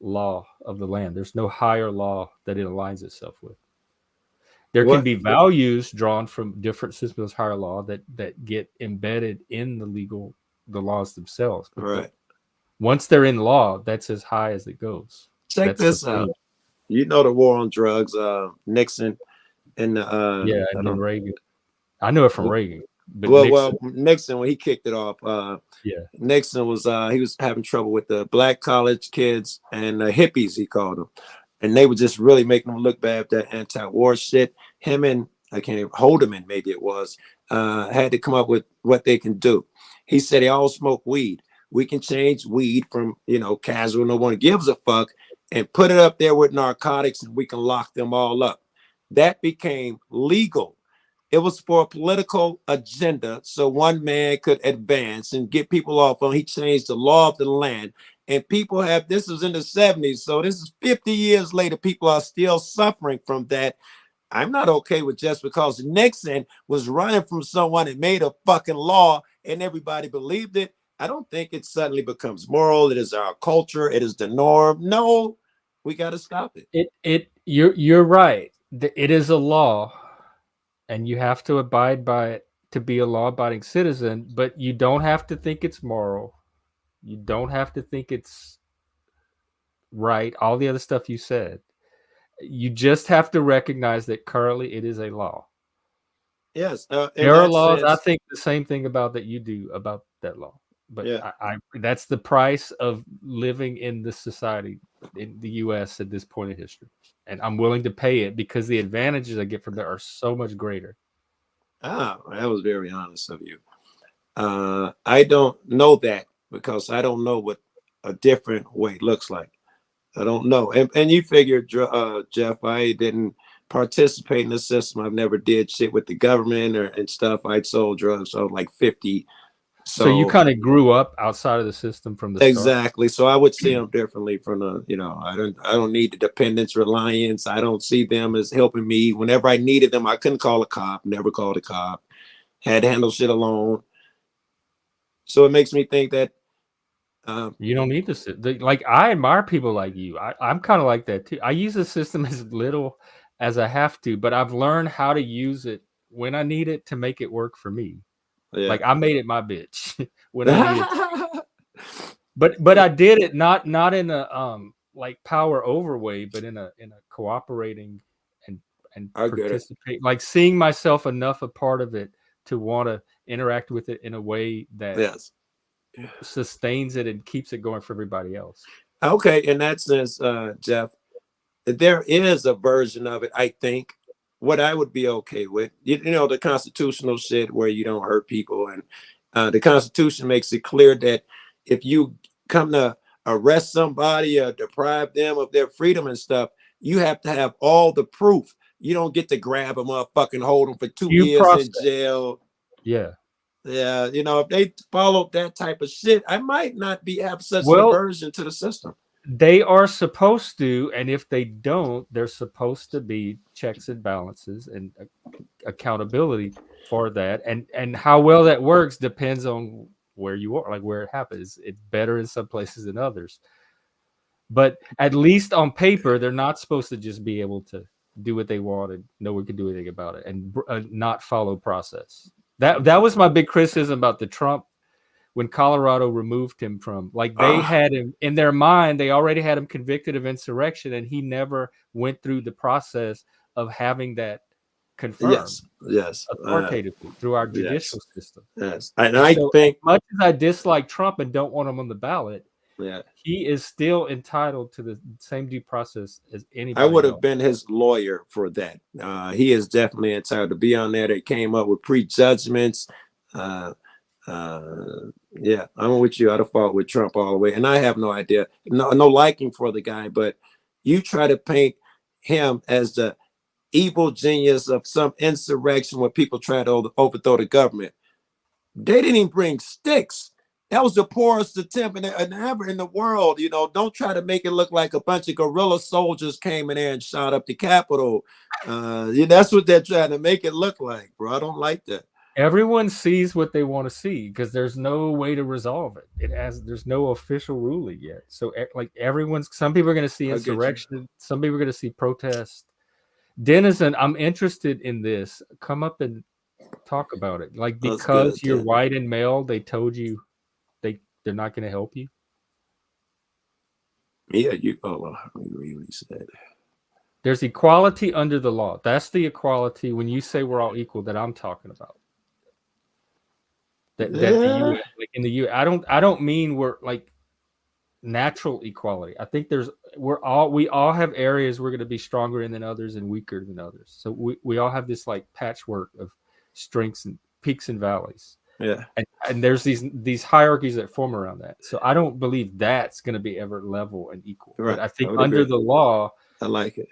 Speaker 1: law of the land. There's no higher law that it aligns itself with. There can be values drawn from different systems of higher law that get embedded in the laws themselves.
Speaker 4: Right.
Speaker 1: Once they're in law, that's as high as it goes.
Speaker 4: Check this out. The war on drugs, Nixon and
Speaker 1: and Reagan. I know it from Reagan. But
Speaker 4: Nixon, when he kicked it off, Nixon was he was having trouble with the black college kids and the hippies, he called them. And they were just really making them look bad, that anti-war shit. Him and I can't even Holderman, maybe it was, had to come up with what they can do. He said they all smoke weed. We can change weed from, casual, no one gives a fuck, and put it up there with narcotics, and we can lock them all up. That became legal. It was for a political agenda, so one man could advance and get people off on. He changed the law of the land, and people this was in the 70s, so this is 50 years later. People are still suffering from that. I'm not okay with just because Nixon was running from someone and made a fucking law and everybody believed it. I don't think it suddenly becomes moral. It is our culture. It is the norm. No, we got to stop it.
Speaker 1: You're right. It is a law, and you have to abide by it to be a law-abiding citizen. But you don't have to think it's moral. You don't have to think it's right. All the other stuff you said. You just have to recognize that currently it is a law.
Speaker 4: Yes,
Speaker 1: there are laws. Sense, I think the same thing about that you do about that law. But that's the price of living in this society in the U.S. at this point in history, and I'm willing to pay it because the advantages I get from that are so much greater.
Speaker 4: That was very honest of you. I don't know that because I don't know what a different way looks like. I don't know. And you figured, Jeff, I didn't participate in the system. I've never did shit with the government and stuff. I'd sold drugs. So I was like 50.
Speaker 1: So you kind of grew up outside of the system from the start.
Speaker 4: Exactly. So I would see them differently from I don't need the dependence, reliance. I don't see them as helping me. Whenever I needed them, I couldn't call a cop, never called a cop, had to handle shit alone. So it makes me think that
Speaker 1: you don't need this. Like, I admire people like you. I'm kind of like that too. I use the system as little as I have to, but I've learned how to use it when I need it to make it work for me.
Speaker 4: Yeah.
Speaker 1: Like I made it my bitch when I needed. But I did it not in a like power over way, but in a cooperating and participate, like seeing myself enough a part of it to want to interact with it in a way that sustains it and keeps it going for everybody else.
Speaker 4: Okay, in that sense, Jeff, there is a version of it, I think, what I would be okay with. You know, the constitutional shit where you don't hurt people. And the Constitution makes it clear that if you come to arrest somebody or deprive them of their freedom and stuff, you have to have all the proof. You don't get to grab a motherfucking hold them for 2 years in jail.
Speaker 1: Yeah.
Speaker 4: Yeah, you know, if they followed that type of shit, I might not have such an aversion to the system.
Speaker 1: They are supposed to, and if they don't, there's supposed to be checks and balances and accountability for that. And how well that works depends on where you are, like where it happens. It's better in some places than others. But at least on paper, they're not supposed to just be able to do what they want and no one can do anything about it and not follow process. That was my big criticism about the Trump. When Colorado removed him from, like they had him in their mind, they already had him convicted of insurrection, and he never went through the process of having that confirmed.
Speaker 4: Yes,
Speaker 1: authoritatively through our judicial system.
Speaker 4: Yes, and I think,
Speaker 1: as much as I dislike Trump and don't want him on the ballot,
Speaker 4: yeah,
Speaker 1: he is still entitled to the same due process as anybody.
Speaker 4: I would have been his lawyer for that. He is definitely entitled to be on there. They came up with prejudgments. Yeah, I'm with you. I'd have fought with Trump all the way, and I have no idea, no liking for the guy. But you try to paint him as the evil genius of some insurrection where people try to overthrow the government. They didn't even bring sticks. That was the poorest attempt ever in the world. You know, don't try to make it look like a bunch of guerrilla soldiers came in there and shot up the Capitol. That's what they're trying to make it look like, bro. I don't like that.
Speaker 1: Everyone sees what they want to see because there's no way to resolve it. There's no official ruling yet. So like some people are going to see insurrection. Some people are going to see protest. Denizen, I'm interested in this. Come up and talk about it. Like because you're white and male, they told you they're not going to help you.
Speaker 4: Yeah, you really said.
Speaker 1: There's equality under the law. That's the equality when you say we're all equal that I'm talking about. That the US, like in the U.S., I don't mean we're like natural equality. I think we all have areas we're going to be stronger in than others and weaker than others. So we all have this like patchwork of strengths and peaks and valleys.
Speaker 4: Yeah,
Speaker 1: and there's these hierarchies that form around that. So I don't believe that's going to be ever level and equal.
Speaker 4: Right.
Speaker 1: But I think under the law,
Speaker 4: I like it.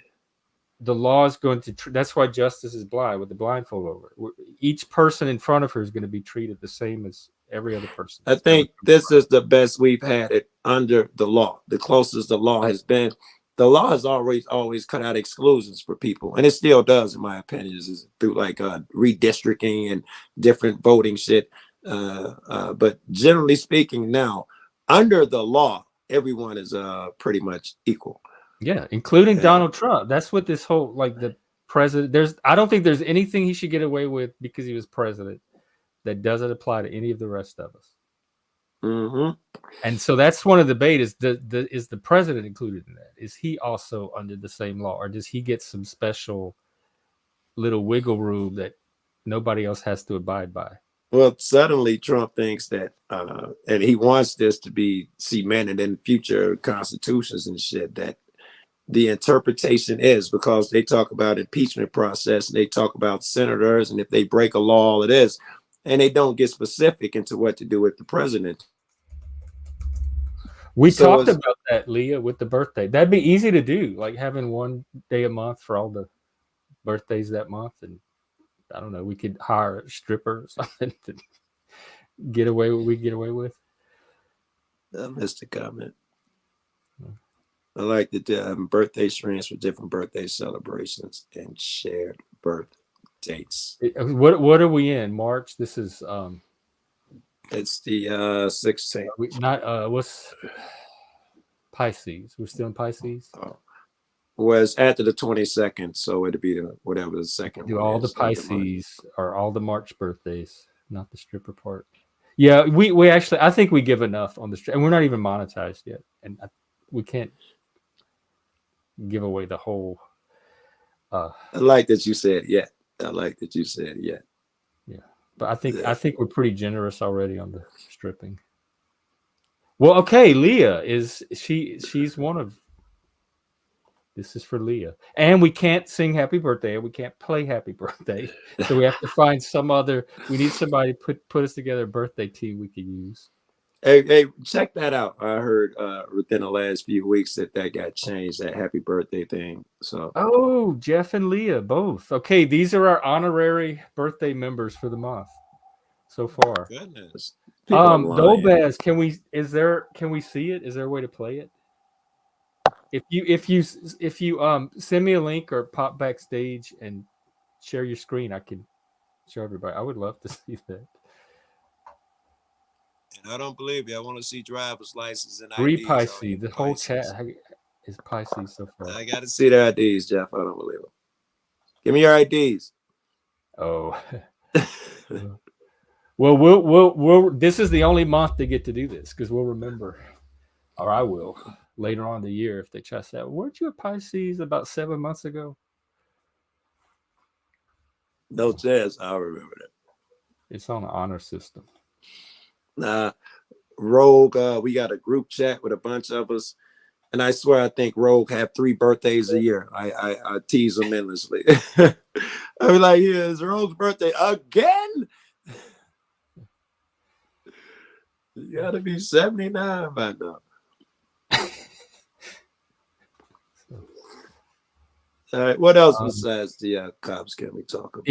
Speaker 1: The law is going to, that's why justice is blind with the blindfold over. Each person in front of her is going to be treated the same as every other person.
Speaker 4: I think this is the best we've had it under the law. The closest the law has been. The law has always cut out exclusions for people. And it still does, in my opinion, is through like redistricting and different voting shit. But generally speaking now, under the law, everyone is pretty much equal.
Speaker 1: Yeah, including Donald Trump. That's what this whole, like the president, I don't think there's anything he should get away with because he was president that doesn't apply to any of the rest of us.
Speaker 4: Mm-hmm.
Speaker 1: And so that's one of the debate is the president included in that? Is he also under the same law, or does he get some special little wiggle room that nobody else has to abide by?
Speaker 4: Well, suddenly Trump thinks that, and he wants this to be cemented in future constitutions and shit, that the interpretation is, because they talk about impeachment process and they talk about senators and if they break a law, all it is, and they don't get specific into what to do with the president.
Speaker 1: We talked about that, Leah, with the birthday. That'd be easy to do, like having one day a month for all the birthdays that month. And I don't know, we could hire a stripper or something to get away with what we get away with.
Speaker 4: I missed the comment. I like the birthday streams for different birthday celebrations and shared birth dates.
Speaker 1: What are we in? March? This is
Speaker 4: it's the 16th.
Speaker 1: What's Pisces? We're still in Pisces.
Speaker 4: Well, it's after the 22nd, so it'd be whatever the second.
Speaker 1: Do all the Pisces or all the March birthdays? not the stripper part. Yeah, we actually, I think we give enough on the strip, and we're not even monetized yet, and we can't give away the whole.
Speaker 4: I like that you said yeah. I like that you said yeah.
Speaker 1: Yeah, but I think we're pretty generous already on the stripping. Well, okay, Leah she's one of. This is for Leah, and we can't sing Happy Birthday. We can't play Happy Birthday, so we have to find some other. We need somebody to put us together a birthday team we could use.
Speaker 4: Hey, check that out. I heard within the last few weeks that got changed, that Happy Birthday thing. So
Speaker 1: Oh, Jeff and Leah both. Okay, these are our honorary birthday members for the month so far.
Speaker 4: goodness,
Speaker 1: Dolbaz, can we see it? Is there a way to play it? If you send me a link or pop backstage and share your screen, I can show everybody. I would love to see that.
Speaker 4: And I don't believe you. I want to see driver's license and
Speaker 1: Free
Speaker 4: IDs.
Speaker 1: Pisces. The whole chat is Pisces so far.
Speaker 4: I got to see their IDs, Jeff. I don't believe them. Give me your IDs.
Speaker 1: Oh. Well, we'll. This is the only month they get to do this because we'll remember, or I will later on in the year if they try to say, "Weren't you a Pisces about 7 months ago?"
Speaker 4: No chance. I'll remember that.
Speaker 1: It's on the honor system.
Speaker 4: Rogue. We got a group chat with a bunch of us, and I swear I think Rogue have 3 birthdays a year. I tease him endlessly. I be like, "Yeah, it's Rogue's birthday again." You gotta be 79 by now. All right. What else besides the cops can we talk about?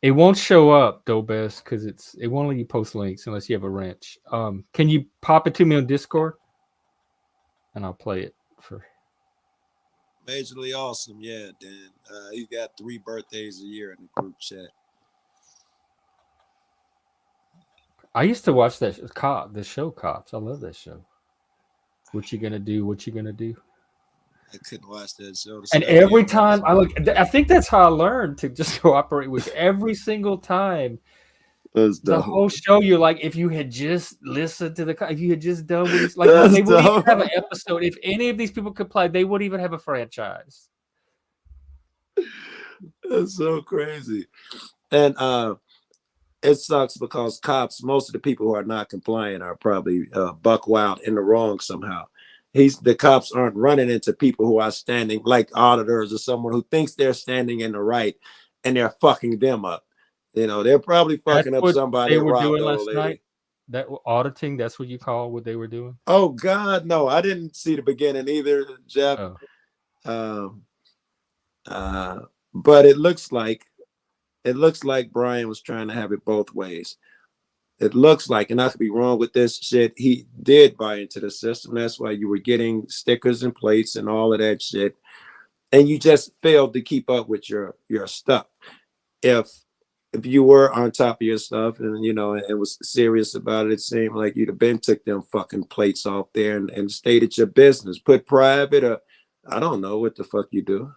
Speaker 1: It won't show up though, best because it won't let you post links unless you have a wrench. Can you pop it to me on Discord, and I'll play it for.
Speaker 4: Majorly awesome, yeah, Dan. He got 3 birthdays a year in the group chat.
Speaker 1: I used to watch the show Cops. I love that show. What you gonna do? What you gonna do?
Speaker 4: I couldn't watch that show.
Speaker 1: And every time I think that's how I learned to just cooperate with every single time. The whole show, you're like, if you had just listened to if you had just done what he's like, they wouldn't even have an episode. If any of these people could play, they wouldn't even have a franchise.
Speaker 4: That's so crazy. And it sucks because cops, most of the people who are not complying are probably buck wild in the wrong somehow. The cops aren't running into people who are standing like auditors or someone who thinks they're standing in the right and they're fucking them up. You know, they're probably fucking up somebody.
Speaker 1: They were doing last night. That auditing, that's what you call what they were doing?
Speaker 4: Oh God, no, I didn't see the beginning either, Jeff.
Speaker 1: Oh.
Speaker 4: But it looks like Brian was trying to have it both ways. It looks like, and I could be wrong with this shit, he did buy into the system. That's why you were getting stickers and plates and all of that shit. And you just failed to keep up with your stuff. If you were on top of your stuff and, you know, and was serious about it, it seemed like you'd have been took them fucking plates off there and stated your business. Put private or I don't know what the fuck you do.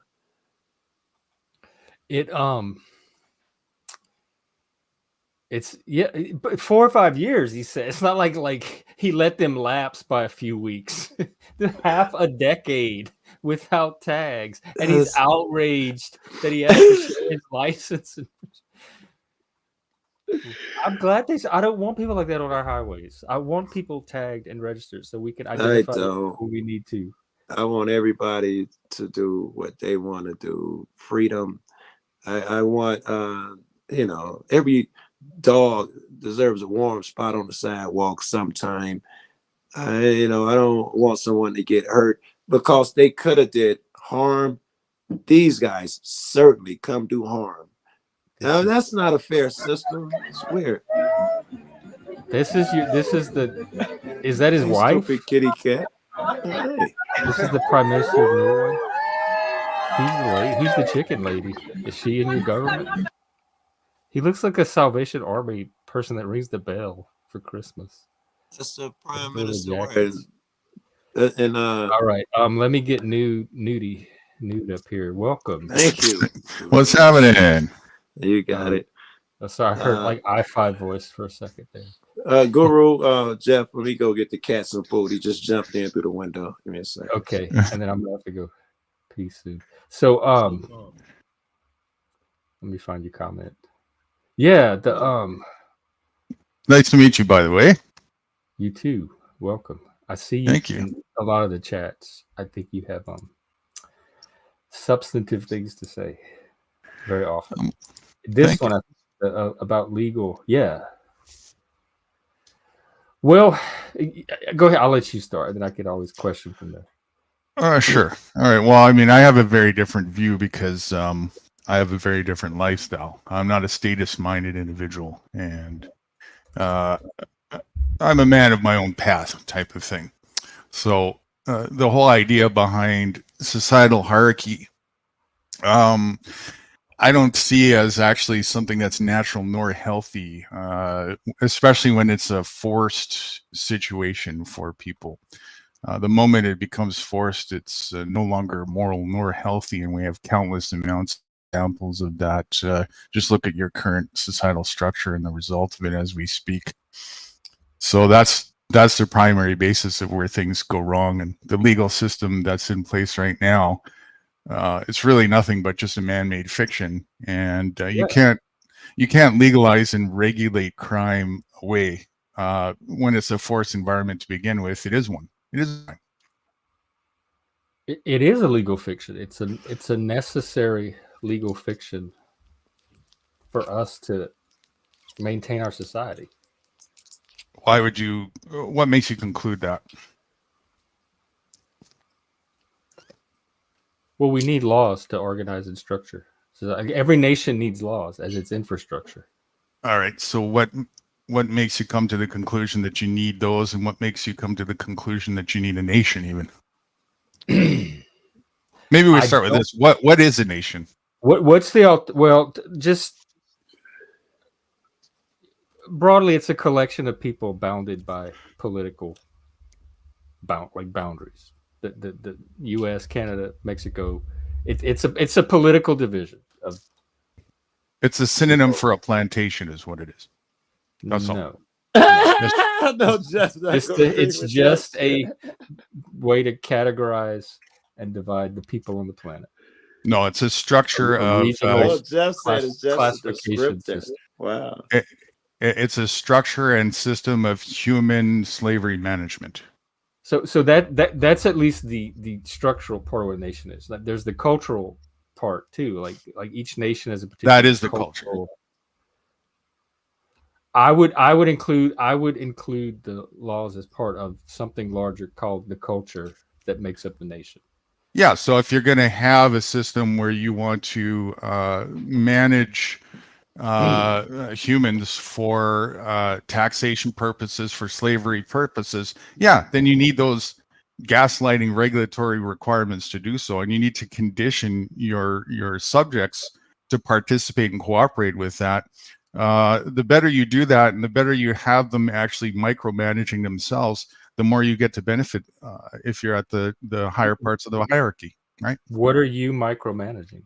Speaker 1: It's but 4 or 5 years, he said. It's not like he let them lapse by a few weeks. Half a decade without tags. And he's outraged that he has to show his license. I'm glad I don't want people like that on our highways. I want people tagged and registered so we can identify who we need to.
Speaker 4: I want everybody to do what they want to do. Freedom. I want, you know, every dog deserves a warm spot on the sidewalk sometime. You know, I don't want someone to get hurt because they could have did harm. These guys certainly come do harm. Now that's not a fair system. It's weird.
Speaker 1: Is that his wife?
Speaker 4: Stupid kitty cat. Hey.
Speaker 1: This is the Prime Minister of Norway. Who's the chicken lady? Is she in your government? He looks like a Salvation Army person that rings the bell for Christmas.
Speaker 4: That's the Prime Minister.
Speaker 1: All right. Let me get Nude up here. Welcome.
Speaker 4: Thank you.
Speaker 5: What's happening?
Speaker 4: You got it.
Speaker 1: Oh, sorry, I heard like I-Fi voice for a second there.
Speaker 4: Guru, Jeff, let me go get the cat some food. He just jumped in through the window. Give me a second.
Speaker 1: Okay, and then I'm gonna have to go pee soon. So let me find your comment. Yeah,
Speaker 5: Nice to meet you, by the way.
Speaker 1: you too. Welcome. I see you,
Speaker 5: Thank you.
Speaker 1: in a lot of the chats. I think you have substantive things to say very often. This one about legal, yeah. Well, go ahead. I'll let you start, and then I get all these questions from there.
Speaker 5: Sure. All right. Well, I mean, I have a very different view because I have a very different lifestyle. I'm not a status-minded individual, and I'm a man of my own path type of thing. So the whole idea behind societal hierarchy, I don't see as actually something that's natural nor healthy, especially when it's a forced situation for people. The moment it becomes forced, it's no longer moral nor healthy, and we have countless amounts of examples of that. Just look at your current societal structure and the result of it as we speak. So that's the primary basis of where things go wrong, and the legal system that's in place right now. It's really nothing but just a man-made fiction, and you can't legalize and regulate crime away when it's a forced environment to begin with. It is one. It is.
Speaker 1: It is a legal fiction. It's a necessary legal fiction for us to maintain our society.
Speaker 5: Why would you? What makes you conclude that?
Speaker 1: Well, we need laws to organize and structure. So every nation needs laws as its infrastructure.
Speaker 5: All right. So what makes you come to the conclusion that you need those, and what makes you come to the conclusion that you need a nation even? Maybe we start with this. What is a nation?
Speaker 1: What's just broadly, it's a collection of people bounded by political boundaries. The U.S., Canada, Mexico. It's a political division of.
Speaker 5: It's a synonym for a plantation, is what it is. That's all.
Speaker 4: No,
Speaker 1: it's just a way to categorize and divide the people on the planet.
Speaker 5: No, it's a structure of
Speaker 4: Jeff said it's just
Speaker 1: classification system.
Speaker 4: Wow.
Speaker 5: It's a structure and system of human slavery management.
Speaker 1: So that's at least the structural part of what a nation is. Like, there's the cultural part too. Like each nation has a particular.
Speaker 5: That is the culture.
Speaker 1: I would include the laws as part of something larger called the culture that makes up the nation.
Speaker 5: Yeah. So if you're going to have a system where you want to manage humans for taxation purposes, for slavery purposes, then you need those gaslighting regulatory requirements to do so, and you need to condition your subjects to participate and cooperate with that. The better you do that, and the better you have them actually micromanaging themselves, the more you get to benefit if you're at the higher parts of the hierarchy, right?
Speaker 1: What are you micromanaging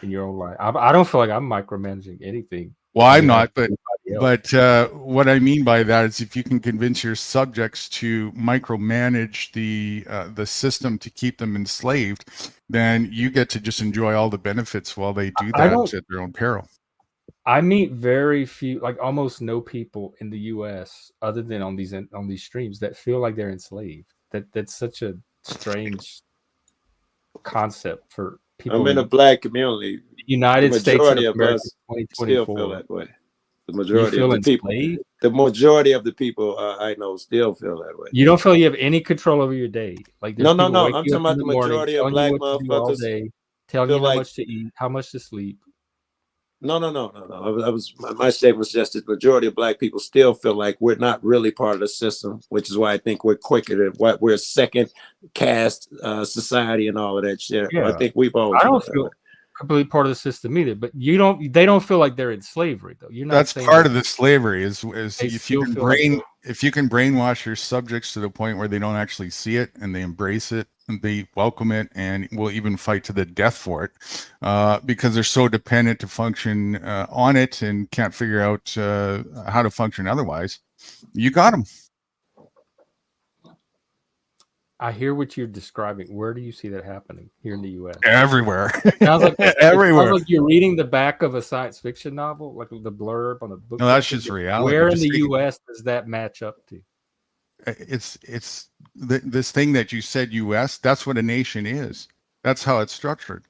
Speaker 1: in your own life? I don't feel like I'm micromanaging anything.
Speaker 5: Well, I'm not, but what I mean by that is if you can convince your subjects to micromanage the system to keep them enslaved, then you get to just enjoy all the benefits while they do that at their own peril.
Speaker 1: I meet very few, like almost no people in the U.S. other than on these streams that feel like they're enslaved. That's such a strange concept for people.
Speaker 4: I'm in a black community.
Speaker 1: United States of America,
Speaker 4: still feel that way. The majority of the people, the majority of the people I know still feel that way.
Speaker 1: You don't feel you have any control over your day. Like
Speaker 4: no. I'm talking about the majority of black motherfuckers
Speaker 1: telling you how much to eat, how much to sleep.
Speaker 4: No. My statement was just that the majority of black people still feel like we're not really part of the system, which is why I think we're quicker than what we're second caste society and all of that shit.
Speaker 1: Yeah.
Speaker 4: I think we've always.
Speaker 1: completely part of the system either. But they don't feel like they're in slavery though. You're not
Speaker 5: That's
Speaker 1: saying
Speaker 5: part
Speaker 1: that
Speaker 5: of the slavery is
Speaker 1: they
Speaker 5: if you
Speaker 1: still
Speaker 5: can
Speaker 1: feel like
Speaker 5: if you can brainwash your subjects to the point where they don't actually see it and they embrace it and they welcome it and will even fight to the death for it, because they're so dependent to function on it and can't figure out how to function otherwise. You got them.
Speaker 1: I hear what you're describing. Where do you see that happening here in the U.S.?
Speaker 5: Everywhere.
Speaker 1: Sounds like
Speaker 5: everywhere.
Speaker 1: It sounds like you're reading the back of a science fiction novel, like the blurb on a book.
Speaker 5: No, that's just reality.
Speaker 1: Where in the U.S. does that match up to?
Speaker 5: It's this thing that you said, U.S. That's what a nation is. That's how it's structured.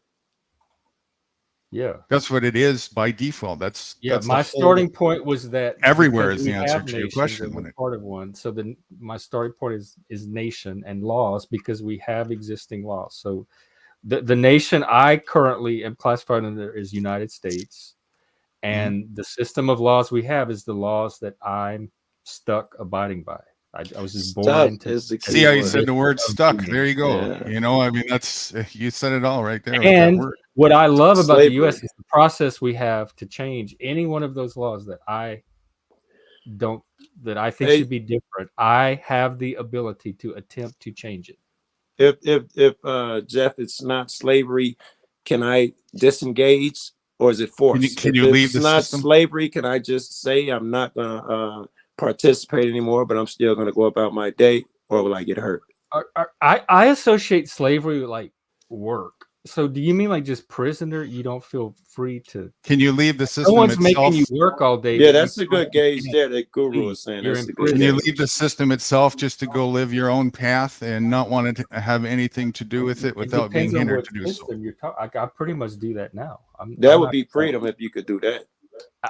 Speaker 1: Yeah,
Speaker 5: that's what it is by default. That's
Speaker 1: my starting point was that
Speaker 5: everywhere is the answer to your question.
Speaker 1: When part of one, so then my starting point is nation and laws because we have existing laws. So the nation I currently am classified under is United States, and the system of laws we have is the laws that I'm stuck abiding by. I was just born into.
Speaker 5: See how you said the word "stuck"? There you go. Yeah. You know, I mean, that's you said it all right there.
Speaker 1: And what I love about the U.S. is the process we have to change any one of those laws that I think should be different. I have the ability to attempt to change it.
Speaker 4: If Jeff, it's not slavery, can I disengage or is it forced?
Speaker 5: Can you leave the system?
Speaker 4: It's not slavery. Can I just say I'm not gonna participate anymore, but I'm still gonna go about my day, or will I get hurt?
Speaker 1: I associate slavery with like work. So do you mean like just prisoner? You don't feel free to?
Speaker 5: Can you leave the system?
Speaker 1: No one's
Speaker 5: itself?
Speaker 1: making you work all day.
Speaker 4: Yeah, that's a good gauge there. That Guru is saying.
Speaker 5: Can you leave the system itself just to go live your own path and not want to have anything to do with it without being hindered to do so?
Speaker 1: I pretty much do that now.
Speaker 4: That would be freedom if you could do that.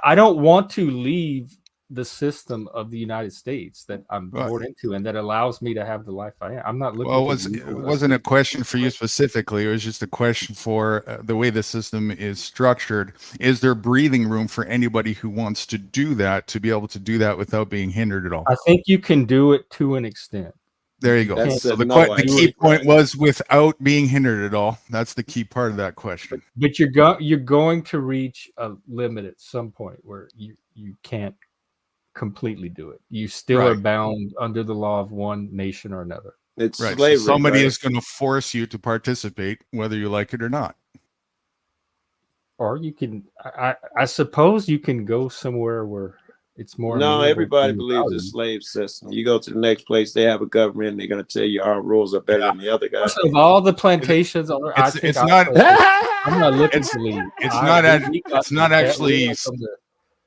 Speaker 1: I don't want to leave the system of the United States that I'm born into and that allows me to have the life I am. I'm not looking.
Speaker 5: Well, it wasn't a question for you specifically. It was just a question for the way the system is structured. Is there breathing room for anybody who wants to do that, to be able to do that without being hindered at all?
Speaker 1: I think you can do it to an extent.
Speaker 5: There you go. So the key point was without being hindered at all. That's the key part of that question.
Speaker 1: But you're going to reach a limit at some point where you can't completely do it. You still are bound under the law of one nation or another.
Speaker 4: It's
Speaker 5: slavery. So somebody is going to force you to participate, whether you like it or not.
Speaker 1: Or you can, I suppose, you can go somewhere where it's more.
Speaker 4: No, everybody believes the slave system. You go to the next place, they have a government, and they're going to tell you our rules are better than the other guys.
Speaker 1: Of all the plantations, I'm not looking to leave.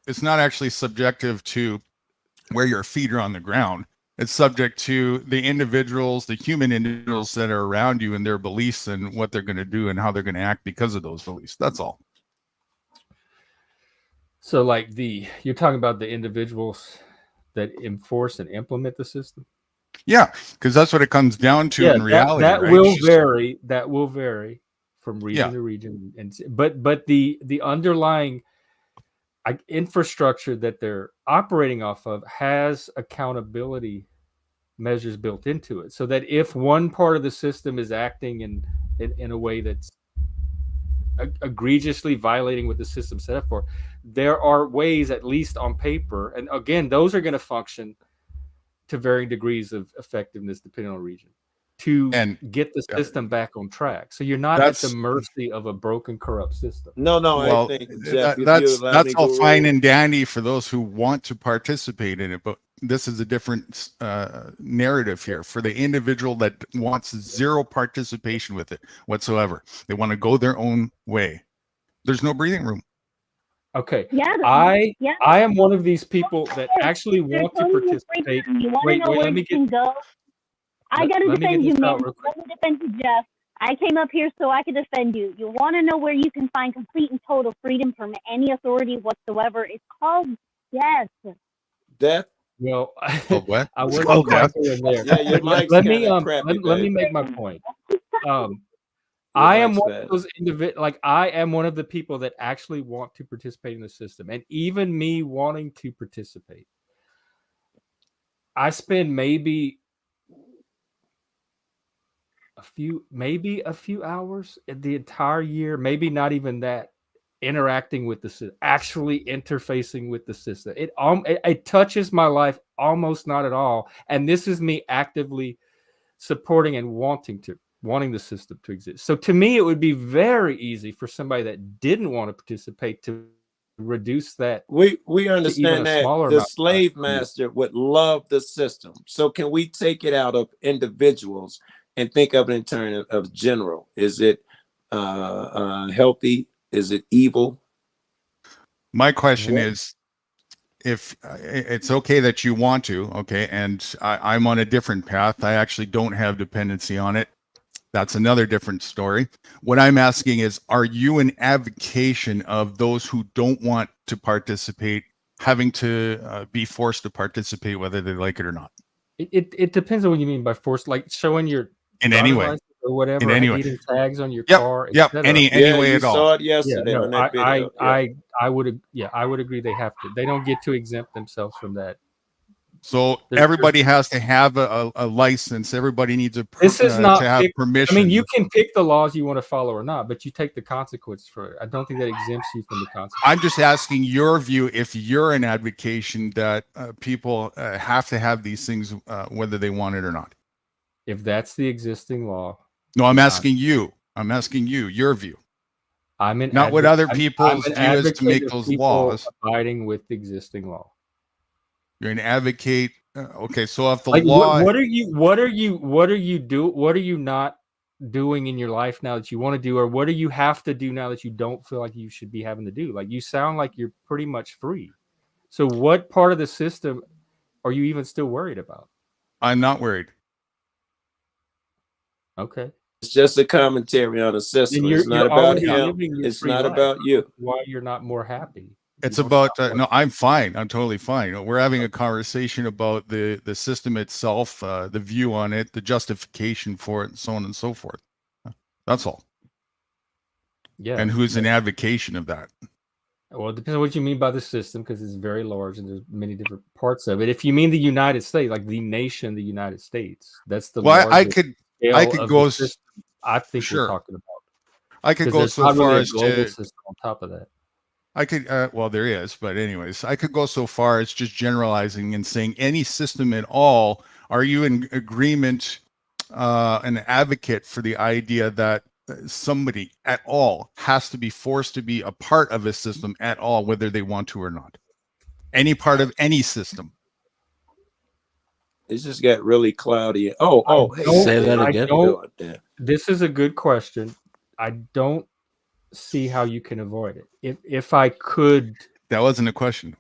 Speaker 5: It's not actually subjective to where your feet are on the ground. It's subject to the individuals, the human individuals that are around you and their beliefs and what they're going to do and how they're going to act because of those beliefs. That's all.
Speaker 1: So like you're talking about the individuals that enforce and implement the system?
Speaker 5: Yeah, because that's what it comes down to in reality.
Speaker 1: That will vary. That will vary from region to region. But the underlying infrastructure that they're operating off of has accountability measures built into it, so that if one part of the system is acting in a way that's egregiously violating what the system set up for, there are ways, at least on paper, and again, those are going to function to varying degrees of effectiveness depending on region, to get the system back on track. So you're not at the mercy of a broken, corrupt system.
Speaker 4: No.
Speaker 5: Well,
Speaker 4: I think, Jeff,
Speaker 5: that's all fine and dandy for those who want to participate in it, but this is a different narrative here for the individual that wants zero participation with it whatsoever. They want to go their own way. There's no breathing room.
Speaker 1: Okay. Yeah. I am one of these people that actually want to participate. Wait, let me get.
Speaker 6: I gotta defend you, man. Let me defend you, Jeff. I came up here so I could defend you. You want to know where you can find complete and total freedom from any authority whatsoever? It's called death.
Speaker 4: Death?
Speaker 1: Well,
Speaker 5: what?
Speaker 1: I was quite in there.
Speaker 4: Yeah,
Speaker 1: let me make my point. I am one of those individuals. Like, I am one of the people that actually want to participate in the system, and even me wanting to participate, I spend maybe maybe a few hours the entire year, maybe not even that, interacting with the system, actually interfacing with the system. It touches my life almost not at all. And this is me actively supporting and wanting the system to exist. So to me, it would be very easy for somebody that didn't want to participate to reduce that.
Speaker 4: We understand that the slave master would love the system. So can we take it out of individuals and think of it in terms of general? Is it healthy? Is it evil?
Speaker 5: My question is, if it's okay that you want to, okay, and I'm on a different path. I actually don't have dependency on it. That's another different story. What I'm asking is, are you an advocation of those who don't want to participate having to be forced to participate, whether they like it or not?
Speaker 1: It depends on what you mean by forced, like showing your
Speaker 5: in any way
Speaker 1: or whatever,
Speaker 5: in any way,
Speaker 1: eating tags on your
Speaker 5: yep,
Speaker 1: car,
Speaker 5: yep, any way at all.
Speaker 4: Saw it yesterday on that video.
Speaker 1: I would agree they have to. They don't get to exempt themselves from that.
Speaker 5: So everybody has to have a license. Everybody needs
Speaker 1: this is not
Speaker 5: to have permission.
Speaker 1: I mean, you can pick the laws you want to follow or not, but you take the consequences for it. I don't think that exempts you from the consequences.
Speaker 5: I'm just asking your view, if you're an advocation that people have to have these things, whether they want it or not.
Speaker 1: If that's the existing law.
Speaker 5: No, I'm asking you. I'm asking you, your view.
Speaker 1: I'm an
Speaker 5: not what other people's view is to make those laws.
Speaker 1: Abiding with the existing law.
Speaker 5: You're an advocate. Okay, so if the
Speaker 1: like,
Speaker 5: law,
Speaker 1: what are you not doing in your life now that you want to do, or what do you have to do now that you don't feel like you should be having to do? Like, you sound like you're pretty much free. So what part of the system are you even still worried about?
Speaker 5: I'm not worried.
Speaker 1: Okay.
Speaker 4: It's just a commentary on the system. It's not about him. It's not about you.
Speaker 1: Why you're not more happy?
Speaker 5: It's about no, I'm fine. I'm totally fine. We're having a conversation about the system itself, the view on it, the justification for it, and so on and so forth. That's all.
Speaker 1: Yeah.
Speaker 5: And who's an advocation of that?
Speaker 1: Well, it depends on what you mean by the system, because it's very large and there's many different parts of it. If you mean the United States, like the nation, the United States, that's the
Speaker 5: I could go.
Speaker 1: I think
Speaker 5: sure.
Speaker 1: we're talking about.
Speaker 5: I could go so far as to
Speaker 1: system on top of that.
Speaker 5: I could, well, there is, but anyways, I could go so far as just generalizing and saying any system at all. Are you in agreement, an advocate for the idea that somebody at all has to be forced to be a part of a system at all, whether they want to or not? Any part of any system.
Speaker 4: It's just got really cloudy. Hey,
Speaker 7: say that again.
Speaker 1: This is a good question. I don't see how you can avoid it. If I could.
Speaker 5: That wasn't a question.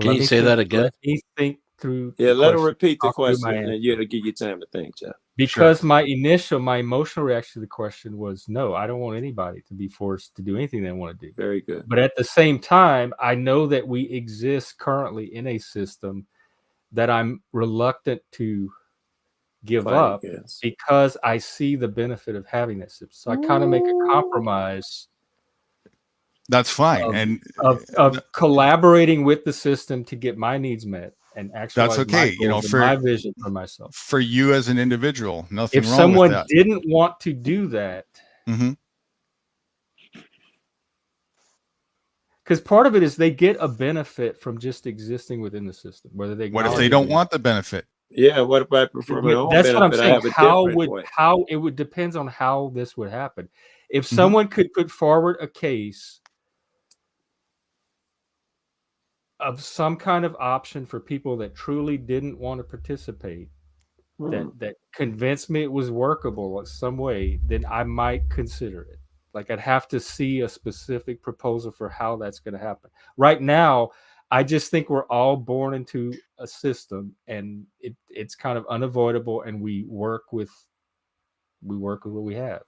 Speaker 7: Can you say that again?
Speaker 1: Let me think through.
Speaker 4: Yeah, let him repeat the question, and it'll give you time to think, Jeff.
Speaker 1: Because my emotional reaction to the question was no. I don't want anybody to be forced to do anything they want to do.
Speaker 4: Very good.
Speaker 1: But at the same time, I know that we exist currently in a system that I'm reluctant to give up because I see the benefit of having that system. So I kind of make a compromise.
Speaker 5: That's fine.
Speaker 1: Of collaborating with the system to get my needs met and actually
Speaker 5: that's okay. For
Speaker 1: my vision for myself.
Speaker 5: For you as an individual, nothing wrong with that. If
Speaker 1: someone didn't want to do that, because part of it is they get a benefit from just existing within the system. Whether they
Speaker 5: what if they don't want the benefit?
Speaker 4: Yeah, what if I prefer my own
Speaker 1: benefit? That's what I'm saying. How it would depends on how this would happen. If someone could put forward a case of some kind of option for people that truly didn't want to participate, that convinced me it was workable in some way, then I might consider it. Like, I'd have to see a specific proposal for how that's going to happen. Right now, I just think we're all born into a system, and it's kind of unavoidable, and we work with what we have.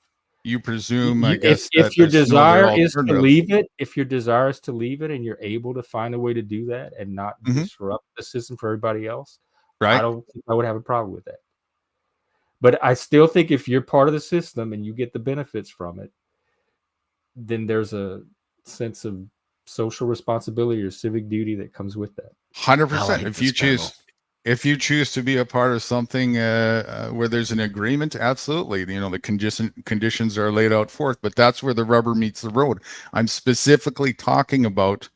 Speaker 5: You presume, I guess,
Speaker 1: if your desire is to leave it, and you're able to find a way to do that and not disrupt the system for everybody else,
Speaker 5: right?
Speaker 1: I don't think I would have a problem with that. But I still think if you're part of the system and you get the benefits from it, then there's a sense of social responsibility or civic duty that comes with that.
Speaker 5: 100%. If you choose, If you choose to be a part of something where there's an agreement, absolutely, you know, the conditions are laid out forth, but that's where the rubber meets the road. I'm specifically talking about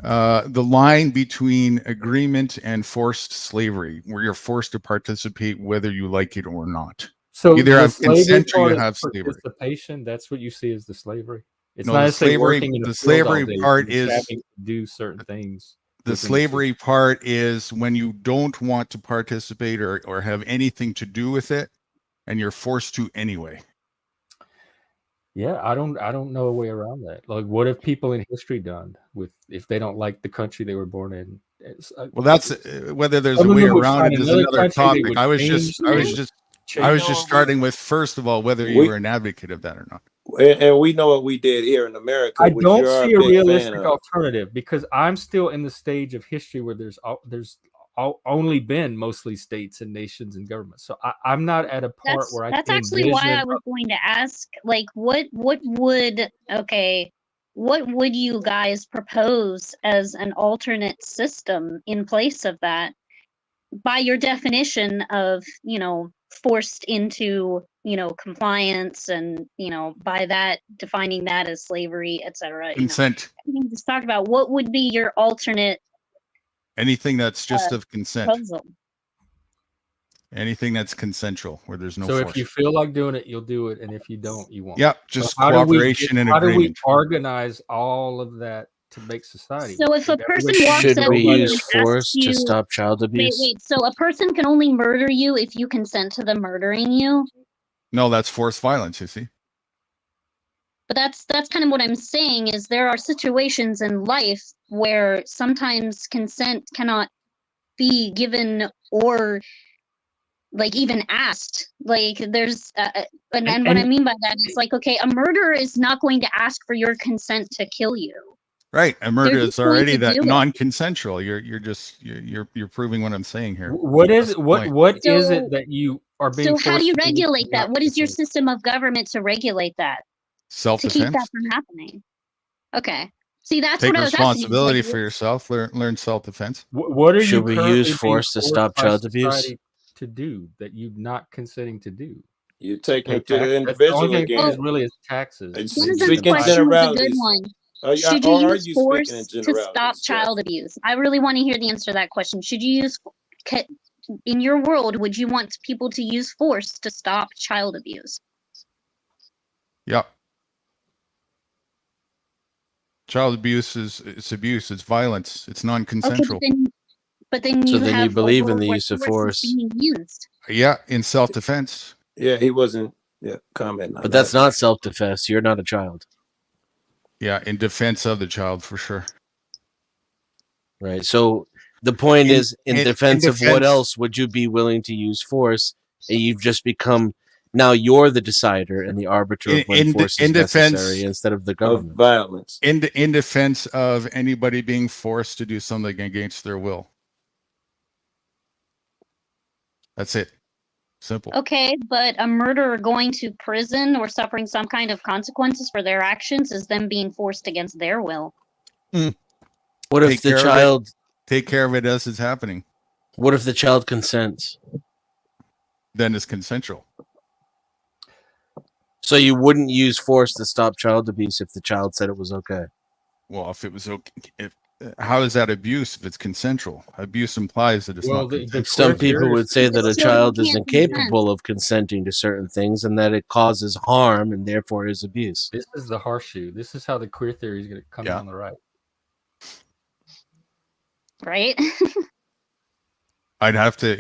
Speaker 5: the line between agreement and forced slavery, where you're forced to participate whether you like it or not.
Speaker 1: So
Speaker 5: Either
Speaker 1: the
Speaker 5: have
Speaker 1: slavery
Speaker 5: consent or
Speaker 1: part
Speaker 5: you
Speaker 1: is
Speaker 5: have slavery.
Speaker 1: participation. That's what you see as the slavery. It's
Speaker 5: No,
Speaker 1: not
Speaker 5: the
Speaker 1: necessarily
Speaker 5: slavery,
Speaker 1: working in a
Speaker 5: the
Speaker 1: field all
Speaker 5: slavery
Speaker 1: day.
Speaker 5: part
Speaker 1: It's
Speaker 5: is
Speaker 1: having to do certain things.
Speaker 5: the
Speaker 1: within
Speaker 5: slavery part is when you don't want to participate or have anything to do with it, and you're forced to anyway.
Speaker 1: Yeah, I don't know a way around that. Like, what have people in history done with if they don't like the country they were born in?
Speaker 5: Well, that's whether there's a
Speaker 1: some of
Speaker 5: way
Speaker 1: them would
Speaker 5: around
Speaker 1: find
Speaker 5: it is
Speaker 1: another
Speaker 5: another
Speaker 1: country, they
Speaker 5: topic.
Speaker 1: would
Speaker 5: I was
Speaker 1: change
Speaker 5: just starting with, first of all, whether you
Speaker 4: We-
Speaker 5: were an advocate of that or not.
Speaker 4: And we know what we did here in America,
Speaker 1: I
Speaker 4: which
Speaker 1: don't
Speaker 4: you're
Speaker 1: see
Speaker 4: a
Speaker 1: a
Speaker 4: big fan
Speaker 1: realistic
Speaker 4: of.
Speaker 1: alternative because I'm still in the stage of history where there's only been mostly states and nations and governments. So I'm not at a part where I
Speaker 6: That's
Speaker 1: can
Speaker 6: actually why
Speaker 1: envision
Speaker 6: I was going to ask, like, what would you guys propose as an alternate system in place of that? By your definition of, you know, forced into, you know, compliance and, you know, by that defining that as slavery, etc.
Speaker 5: Consent.
Speaker 6: You know, just talk about what would be your alternate
Speaker 5: Anything that's just of consent.
Speaker 6: proposal.
Speaker 5: Anything that's consensual, where there's no
Speaker 1: So
Speaker 5: force.
Speaker 1: if you feel like doing it, you'll do it, and if you don't, you won't.
Speaker 5: Yeah, just
Speaker 1: how
Speaker 5: cooperation and
Speaker 1: how do we
Speaker 5: agreement.
Speaker 1: organize all of that to make society?
Speaker 6: So if a person walks
Speaker 7: Should
Speaker 6: up to
Speaker 7: we
Speaker 6: you
Speaker 7: use
Speaker 6: and
Speaker 7: force
Speaker 6: asks
Speaker 7: to
Speaker 6: you,
Speaker 7: stop child abuse?
Speaker 6: wait, so a person can only murder you if you consent to them murdering you?
Speaker 5: No, that's forced violence, you see.
Speaker 6: But that's kind of what I'm saying is there are situations in life where sometimes consent cannot be given or like even asked. Like there's and what I mean by that is like, okay, a murderer is not going to ask for your consent to kill you.
Speaker 5: Right, a murder
Speaker 6: They're
Speaker 5: is
Speaker 6: just going
Speaker 5: already
Speaker 6: to
Speaker 5: that
Speaker 6: do it.
Speaker 5: non-consensual. You're proving what I'm saying here.
Speaker 1: What is
Speaker 5: That's the
Speaker 1: what
Speaker 5: point.
Speaker 1: what is
Speaker 6: So-
Speaker 1: it that you are being
Speaker 6: So how do you
Speaker 1: forced to do
Speaker 6: regulate that?
Speaker 1: not
Speaker 6: What is your
Speaker 1: consent?
Speaker 6: system of government to regulate that? To keep
Speaker 5: Self-defense.
Speaker 6: that from happening? Okay. See, that's
Speaker 5: Take
Speaker 6: what I was asking.
Speaker 5: responsibility
Speaker 6: Like,
Speaker 5: for yourself. Learn self-defense.
Speaker 1: What are you
Speaker 7: Should we
Speaker 1: currently
Speaker 7: use
Speaker 1: being
Speaker 7: force to
Speaker 1: forced
Speaker 7: stop
Speaker 1: by
Speaker 7: child abuse?
Speaker 1: society to do that you're not consenting to do?
Speaker 4: You take
Speaker 1: Pay
Speaker 4: it to the
Speaker 1: tax. That's the
Speaker 4: individual
Speaker 1: only thing
Speaker 4: again.
Speaker 1: is really is taxes.
Speaker 4: It's
Speaker 1: They
Speaker 6: Denizen's
Speaker 1: just
Speaker 4: speaking
Speaker 1: divide-
Speaker 6: question was a good
Speaker 4: generalities.
Speaker 6: one.
Speaker 4: Or
Speaker 6: Should you
Speaker 4: are
Speaker 6: use
Speaker 4: you
Speaker 6: force
Speaker 4: speaking in
Speaker 6: to
Speaker 4: generalities,
Speaker 6: stop child
Speaker 4: Jeff?
Speaker 6: abuse? I really want to hear the answer to that question. Should you use, in your world, would you want people to use force to stop child abuse?
Speaker 5: Yeah. Child abuse it's abuse. It's violence. It's
Speaker 6: Okay,
Speaker 5: non-consensual.
Speaker 6: but then
Speaker 7: So
Speaker 6: you
Speaker 7: then you
Speaker 6: have a
Speaker 7: believe in
Speaker 6: world
Speaker 7: the
Speaker 6: where
Speaker 7: use of
Speaker 6: is
Speaker 7: force.
Speaker 6: being used.
Speaker 5: Yeah, in self-defense.
Speaker 4: Yeah, he wasn't commenting on
Speaker 7: But that's
Speaker 4: that.
Speaker 7: not self-defense. You're not a child.
Speaker 5: Yeah, in defense of the child, for sure.
Speaker 7: Right. So the point is, in defense of what
Speaker 5: defense-
Speaker 7: else would you be willing to use force? And you've just become, now you're the decider and the arbiter of when force is necessary instead of the
Speaker 4: Of
Speaker 7: government.
Speaker 4: violence.
Speaker 5: in defense of anybody being forced to do something against their will. That's it. Simple.
Speaker 6: Okay, but a murderer going to prison or suffering some kind of consequences for their actions is them being forced against their will.
Speaker 7: What if the child?
Speaker 5: Take care of it as it's happening.
Speaker 7: What if the child consents?
Speaker 5: Then it's consensual.
Speaker 7: So you wouldn't use force to stop child abuse if the child said it was okay.
Speaker 5: Well, if it was okay, how is that abuse if it's consensual? Abuse implies that it's not consensual.
Speaker 7: Some people would say that a
Speaker 6: So
Speaker 7: child
Speaker 6: you
Speaker 7: is
Speaker 6: can't
Speaker 7: incapable of consenting to certain things and that it causes harm and therefore is abuse.
Speaker 1: This is the horseshoe. This is how the queer theory is going to come down the right.
Speaker 6: Right?
Speaker 5: I'd have to,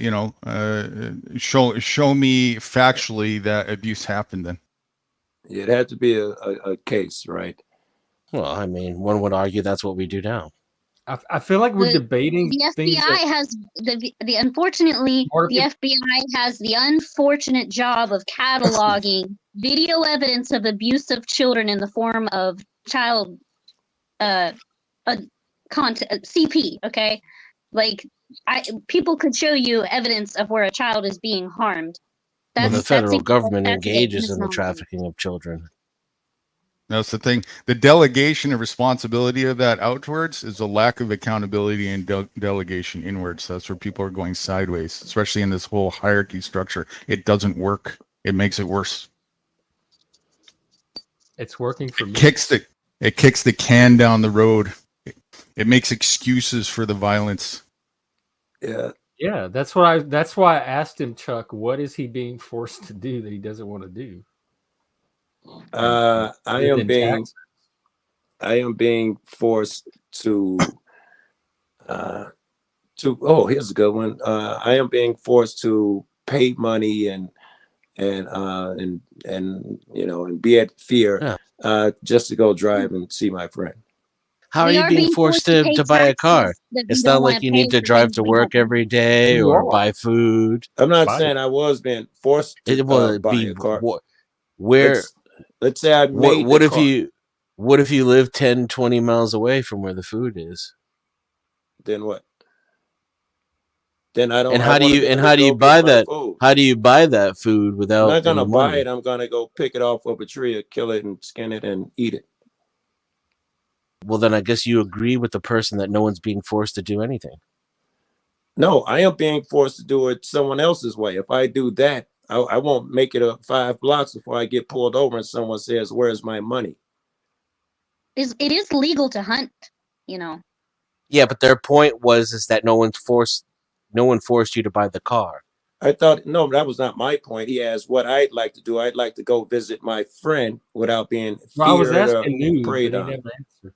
Speaker 5: show me factually that abuse happened then.
Speaker 4: It had to be a case, right?
Speaker 7: Well, I mean, one would argue that's what we do now.
Speaker 1: I feel like we're debating
Speaker 6: The
Speaker 1: things
Speaker 6: FBI
Speaker 1: that,
Speaker 6: has unfortunately the FBI has the unfortunate job of cataloging video evidence of abuse of children in the form of child content CP. Okay, like people could show you evidence of where a child is being harmed.
Speaker 7: Well, the federal government
Speaker 6: that's
Speaker 7: engages in the
Speaker 6: misnomer.
Speaker 7: trafficking of children.
Speaker 5: That's the thing. The delegation of responsibility of that outwards is a lack of accountability and delegation inwards. That's where people are going sideways, especially in this whole hierarchy structure. It doesn't work. It makes it worse.
Speaker 1: It's working for me.
Speaker 5: It kicks the can down the road. It makes excuses for the violence.
Speaker 4: Yeah.
Speaker 1: Yeah, that's why I asked him, Chuck, what is he being forced to do that he doesn't want to do?
Speaker 4: I am being forced to here's a good one. I am being forced to pay money and be at fear just to go drive and see my friend.
Speaker 7: How are you being forced to buy a car? It's not like you need to drive to work every day or buy food.
Speaker 4: I'm not saying I was being forced to buy a car. Let's say I made
Speaker 7: what if you live 10, 20 miles away from where the food is?
Speaker 4: Then what? Then I don't.
Speaker 7: And how do you buy that?
Speaker 4: Food.
Speaker 7: How do you buy that food without?
Speaker 4: I'm not gonna buy
Speaker 7: money?
Speaker 4: it. I'm gonna go pick it off of a tree, or kill it, and skin it, and eat it.
Speaker 7: Well, then I guess you agree with the person that no one's being forced to do anything.
Speaker 4: No, I am being forced to do it someone else's way. If I do that, I won't make it 5 blocks before I get pulled over and someone says, "Where's my money?"
Speaker 6: It is legal to hunt, you know.
Speaker 7: Yeah, but their point is that no one forced you to buy the car.
Speaker 4: I thought, no, that was not my point. He asked what I'd like to do. I'd like to go visit my friend without being feared
Speaker 1: I was asking
Speaker 4: or
Speaker 1: you,
Speaker 4: preyed
Speaker 1: but
Speaker 4: on.
Speaker 1: he never answered.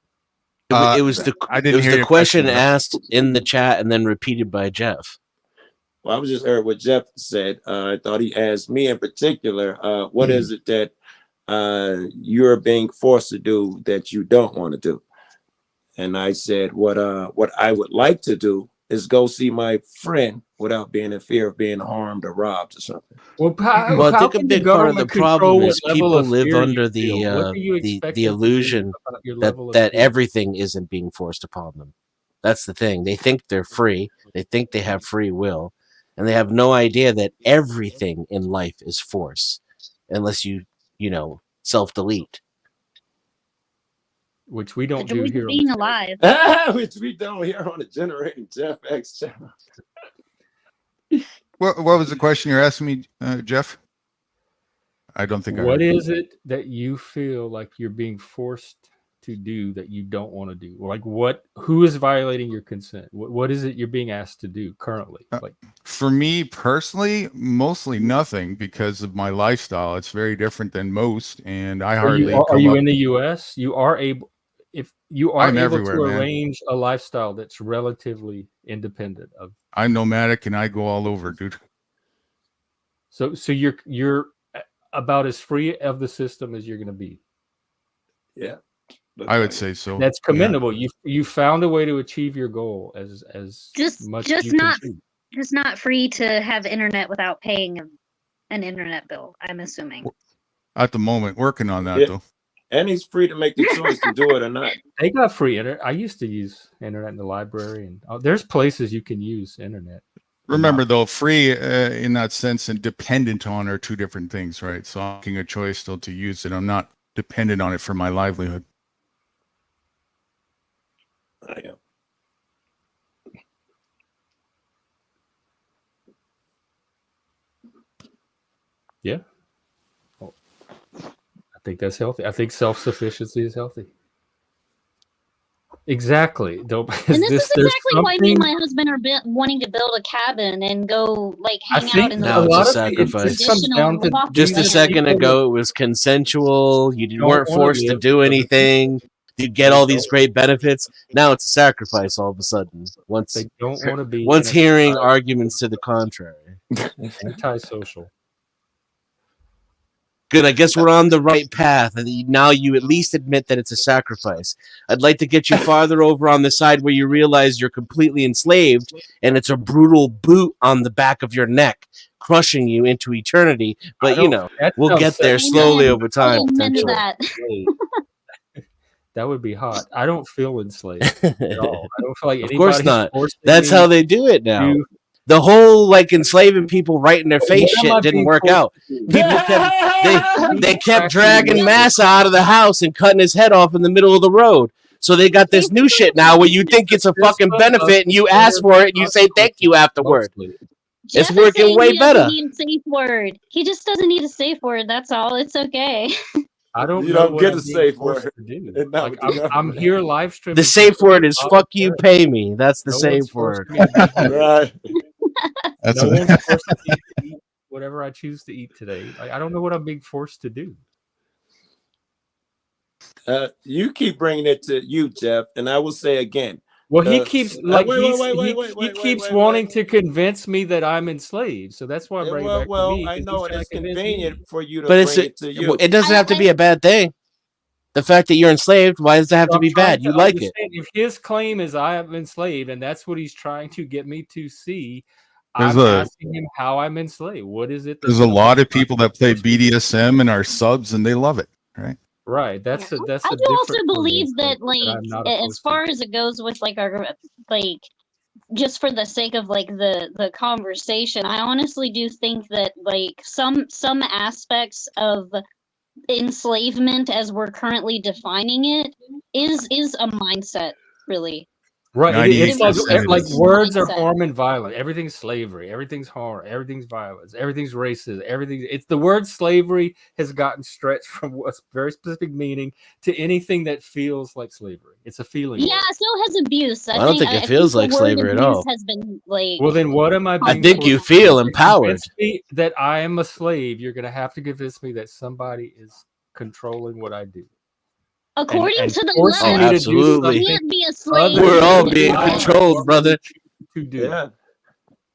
Speaker 7: It was the question asked in the chat and then repeated by Jeff.
Speaker 4: Well, I was just heard what Jeff said. I thought he asked me in particular, what is it that you're being forced to do that you don't want to do? And I said, what I would like to do is go see my friend without being in fear of being harmed or robbed or something.
Speaker 1: Well,
Speaker 7: I think a big part of the problem is people live under the illusion that everything isn't being forced upon them. That's the thing. They think they're free. They think they have free will, and they have no idea that everything in life is force, unless you self-delete.
Speaker 1: Which we don't do here.
Speaker 6: Being alive.
Speaker 4: Which we don't here on the Generating Jeff X channel.
Speaker 5: What was the question you're asking me, Jeff? I don't think.
Speaker 1: What is it that you feel like you're being forced to do that you don't want to do? Like who is violating your consent? What is it you're being asked to do currently?
Speaker 5: For me personally, mostly nothing because of my lifestyle. It's very different than most, and I hardly.
Speaker 1: Are you in the U.S.? You are able. If you are able to arrange a lifestyle that's relatively independent of.
Speaker 5: I'm nomadic and I go all over, dude.
Speaker 1: So you're about as free of the system as you're going to be.
Speaker 4: Yeah,
Speaker 5: I would say so.
Speaker 1: That's commendable. Yeah. You found a way to achieve your goal as much as you can achieve.
Speaker 6: Just not free to have internet without paying an internet bill. I'm assuming.
Speaker 5: At the moment, working on that though.
Speaker 4: And he's free to make the choice to do it or not.
Speaker 1: They got free internet. I used to use internet in the library, and there's places you can use internet.
Speaker 5: Remember, though, free in that sense and dependent on are two different things, right? So I'm making a choice still to use it. I'm not dependent on it for my livelihood.
Speaker 4: I am.
Speaker 1: Yeah. I think that's healthy. I think self-sufficiency is healthy. Exactly.
Speaker 6: And this is exactly why me and my husband are wanting to build a cabin and go hang out in the
Speaker 7: now it's a sacrifice. Just a second ago, it was consensual. You weren't forced to do anything. You get all these great benefits. Now it's a sacrifice all of a sudden. Once
Speaker 1: they don't want to be.
Speaker 7: Once hearing arguments to the contrary.
Speaker 1: Antisocial.
Speaker 7: Good. I guess we're on the right path. Now you at least admit that it's a sacrifice. I'd like to get you farther over on the side where you realize you're completely enslaved and it's a brutal boot on the back of your neck, crushing you into eternity. But, we'll get there slowly over time.
Speaker 1: That would be hot. I don't feel enslaved at all. I don't feel like
Speaker 7: of course not. That's how they do it now. the whole like enslaving people right in their face shit didn't work out. People they kept dragging Massa out of the house and cutting his head off in the middle of the road. So they got this new shit now where you think it's a fucking benefit and you ask for it and you say thank you afterward. It's working way better.
Speaker 6: He doesn't need a safe word. He just doesn't need a safe word. That's all. It's okay.
Speaker 1: I don't.
Speaker 4: You
Speaker 1: know
Speaker 4: don't
Speaker 1: what
Speaker 4: get
Speaker 1: I'm
Speaker 4: a safe
Speaker 1: being forced
Speaker 4: word.
Speaker 1: to do.
Speaker 4: Not
Speaker 1: Like,
Speaker 4: with the
Speaker 1: I'm here live streaming.
Speaker 7: The safe word is "fuck you, pay me." That's the
Speaker 1: No one's
Speaker 7: safe
Speaker 1: forced
Speaker 7: word.
Speaker 1: me to be here.
Speaker 4: Right.
Speaker 5: That's
Speaker 1: No
Speaker 5: a-
Speaker 1: one's forced me to eat whatever I choose to eat today. Like, I don't know what I'm being forced to do.
Speaker 4: You keep bringing it to you, Jeff, and I will say again.
Speaker 1: Well, he keeps like
Speaker 4: wait,
Speaker 1: he keeps wanting to convince me that I'm enslaved, so that's why I'm bringing it back to me.
Speaker 4: I know, and it's convenient for you to
Speaker 7: But
Speaker 4: bring it to you.
Speaker 7: it doesn't have to be a bad thing. The fact that you're enslaved, why does that have to be bad? You like it.
Speaker 1: If his claim is I am enslaved, and that's what he's trying to get me to see,
Speaker 5: There's
Speaker 1: I'm asking him how I'm enslaved. What is it?
Speaker 5: There's a lot of people that play BDSM and are subs, and they love it, right?
Speaker 1: Right. That's
Speaker 6: I do also believe that, like, as far as it goes with like our like, just for the sake of like the conversation, I honestly do think that like some aspects of enslavement as we're currently defining it is a mindset, really.
Speaker 1: Right. It's like words are
Speaker 6: mindset.
Speaker 1: harm and violence. Everything's slavery. Everything's harm. Everything's violence. Everything's racist. It's the word slavery has gotten stretched from a very specific meaning to anything that feels like slavery. It's a feeling.
Speaker 6: Yeah, so has abuse.
Speaker 7: I don't think it feels like slavery at all.
Speaker 6: Has been like.
Speaker 1: Well, then what am I?
Speaker 7: I think you feel empowered.
Speaker 1: That I am a slave. You're going to have to convince me that somebody is controlling what I do.
Speaker 6: According to the letter,
Speaker 7: absolutely.
Speaker 6: you can't be a slave.
Speaker 7: We're all being controlled, brother.
Speaker 4: Yeah.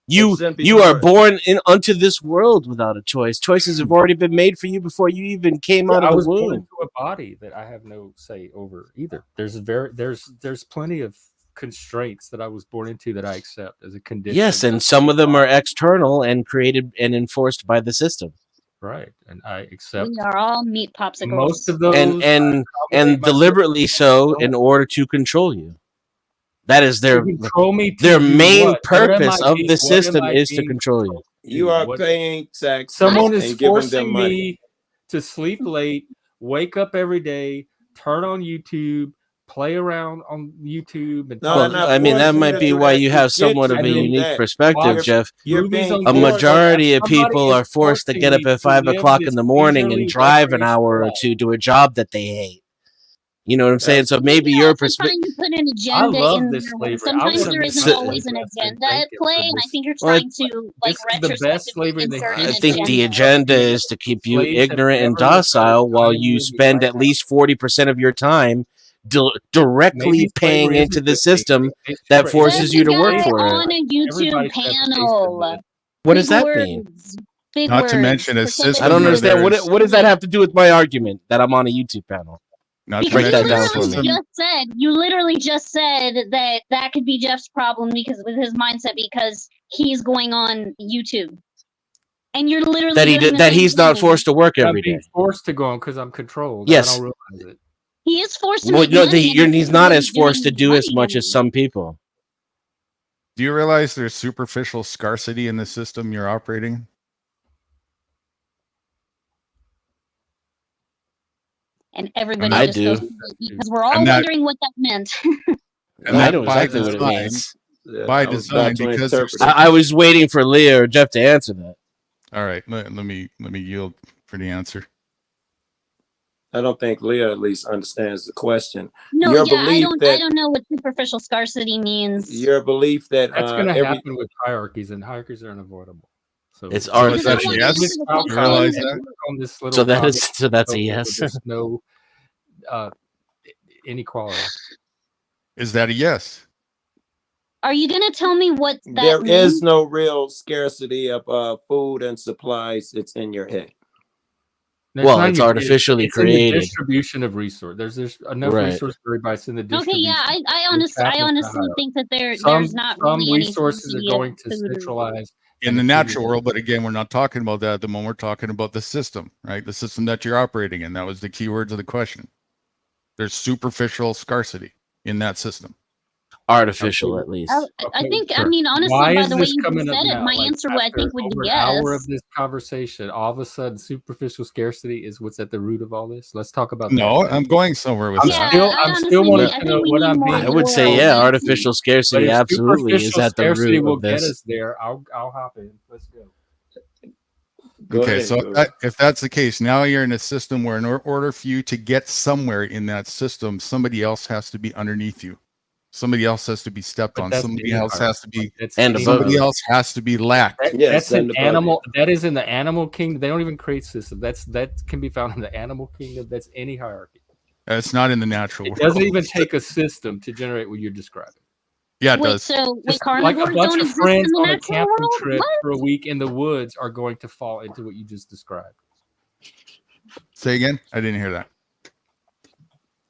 Speaker 7: You are born unto this world without a choice. Choices have already been made for you before you even came out of the womb.
Speaker 1: Born into a body that I have no say over either. There's plenty of constraints that I was born into that I accept as a condition.
Speaker 7: Yes, and some of them are external and created and enforced by the system.
Speaker 1: Right, and I accept.
Speaker 6: We are all meat popsicles.
Speaker 1: Most of those,
Speaker 7: and deliberately so in order to control you. That is their main purpose of the system is to control you.
Speaker 4: You are paying tax.
Speaker 1: Someone is forcing me to sleep late, wake up every day, turn on YouTube, play around on YouTube. And
Speaker 7: I mean, that might be why you have somewhat of a unique perspective, Jeff. A majority of people are forced to get up at 5 o'clock in the morning and drive an hour or two to a job that they hate. You know what I'm saying? So maybe your perspective.
Speaker 6: You put an agenda in there. Sometimes there isn't always an agenda at play, and I think you're trying to like retrospectively insert an
Speaker 7: I think the agenda is to keep you ignorant and docile while you spend at least 40% of your time directly paying into the system that forces you to work for it.
Speaker 6: On a YouTube panel.
Speaker 7: What does that mean?
Speaker 5: Not to mention a system.
Speaker 7: I don't understand. What does that have to do with my argument that I'm on a YouTube panel?
Speaker 5: Not
Speaker 7: break that down for me.
Speaker 6: You literally just said that could be Jeff's problem because with his mindset because he's going on YouTube, and you're literally
Speaker 7: that he's not forced to work every day.
Speaker 1: Forced to go on because I'm controlled.
Speaker 7: Yes,
Speaker 1: I don't realize it.
Speaker 6: He is forced to.
Speaker 7: He's not as forced to do as much as some people.
Speaker 5: Do you realize there's superficial scarcity in the system you're operating?
Speaker 6: And everybody
Speaker 7: I
Speaker 6: just
Speaker 7: do.
Speaker 6: goes because we're all wondering what that meant.
Speaker 5: And
Speaker 7: I know exactly what it means.
Speaker 5: By design, because
Speaker 7: I was waiting for Leah or Jeff to answer that.
Speaker 5: All right, let me yield for the answer.
Speaker 4: I don't think Leah at least understands the question.
Speaker 6: No, I don't know what superficial scarcity means.
Speaker 4: Your belief that
Speaker 1: that's going to happen with hierarchies, and hierarchies are unavoidable. So
Speaker 7: it's artificial.
Speaker 5: Yes, you realize that.
Speaker 7: So that's a yes.
Speaker 1: There's no inequality.
Speaker 5: Is that a yes?
Speaker 6: Are you going to tell me what that
Speaker 4: there
Speaker 6: means?
Speaker 4: is no real scarcity of food and supplies? It's in your head.
Speaker 7: Well, it's artificially created.
Speaker 1: In the distribution of resources. There's enough resource for everybody. It's in the distribution.
Speaker 6: Okay, yeah, I honestly think that there's not really
Speaker 1: some resources are going to centralize.
Speaker 5: In the natural world, but again, we're not talking about that at the moment. We're talking about the system, right? The system that you're operating in. That was the key words of the question. There's superficial scarcity in that system.
Speaker 7: Artificial, at least.
Speaker 6: I think,
Speaker 1: sure.
Speaker 6: I mean, honestly,
Speaker 1: Why
Speaker 6: by
Speaker 1: is
Speaker 6: the way
Speaker 1: this
Speaker 6: you
Speaker 1: coming
Speaker 6: just
Speaker 1: up
Speaker 6: said it,
Speaker 1: now?
Speaker 6: my
Speaker 1: Like,
Speaker 6: answer I
Speaker 1: after
Speaker 6: think would be
Speaker 1: over an hour of
Speaker 6: yes.
Speaker 1: this conversation, all of a sudden, superficial scarcity is what's at the root of all this. Let's talk about
Speaker 5: No,
Speaker 1: that.
Speaker 5: I'm going somewhere with
Speaker 1: I'm
Speaker 5: that.
Speaker 1: still wanting
Speaker 6: I
Speaker 1: to know
Speaker 6: think we
Speaker 1: what
Speaker 6: need
Speaker 1: I'm
Speaker 6: more
Speaker 1: being.
Speaker 7: I would say,
Speaker 6: moral
Speaker 7: yeah,
Speaker 6: than-
Speaker 7: artificial
Speaker 1: But
Speaker 7: scarcity
Speaker 1: if
Speaker 7: absolutely is
Speaker 1: superficial
Speaker 7: at the
Speaker 1: scarcity
Speaker 7: root
Speaker 1: will
Speaker 7: of
Speaker 1: get
Speaker 7: this.
Speaker 1: us there, I'll hop in. Let's go.
Speaker 5: Okay, so if that's the case, now you're in a system where in order for you to get somewhere in that system, somebody else has to be underneath you. Somebody else has to be stepped on. Somebody else has to be, somebody else has to be lacked.
Speaker 1: That's an animal. That is in the animal kingdom. They don't even create systems. That can be found in the animal kingdom. That's any hierarchy.
Speaker 5: It's not in the natural world.
Speaker 1: It doesn't even take a system to generate what you're describing.
Speaker 5: Yeah, it does.
Speaker 6: So
Speaker 1: Just
Speaker 6: carnivores
Speaker 1: like a bunch
Speaker 6: don't
Speaker 1: of
Speaker 6: exist
Speaker 1: friends
Speaker 6: in the
Speaker 1: on a
Speaker 6: natural
Speaker 1: camping
Speaker 6: world?
Speaker 1: trip
Speaker 6: What?
Speaker 1: for a week in the woods are going to fall into what you just described.
Speaker 5: Say again? I didn't hear that.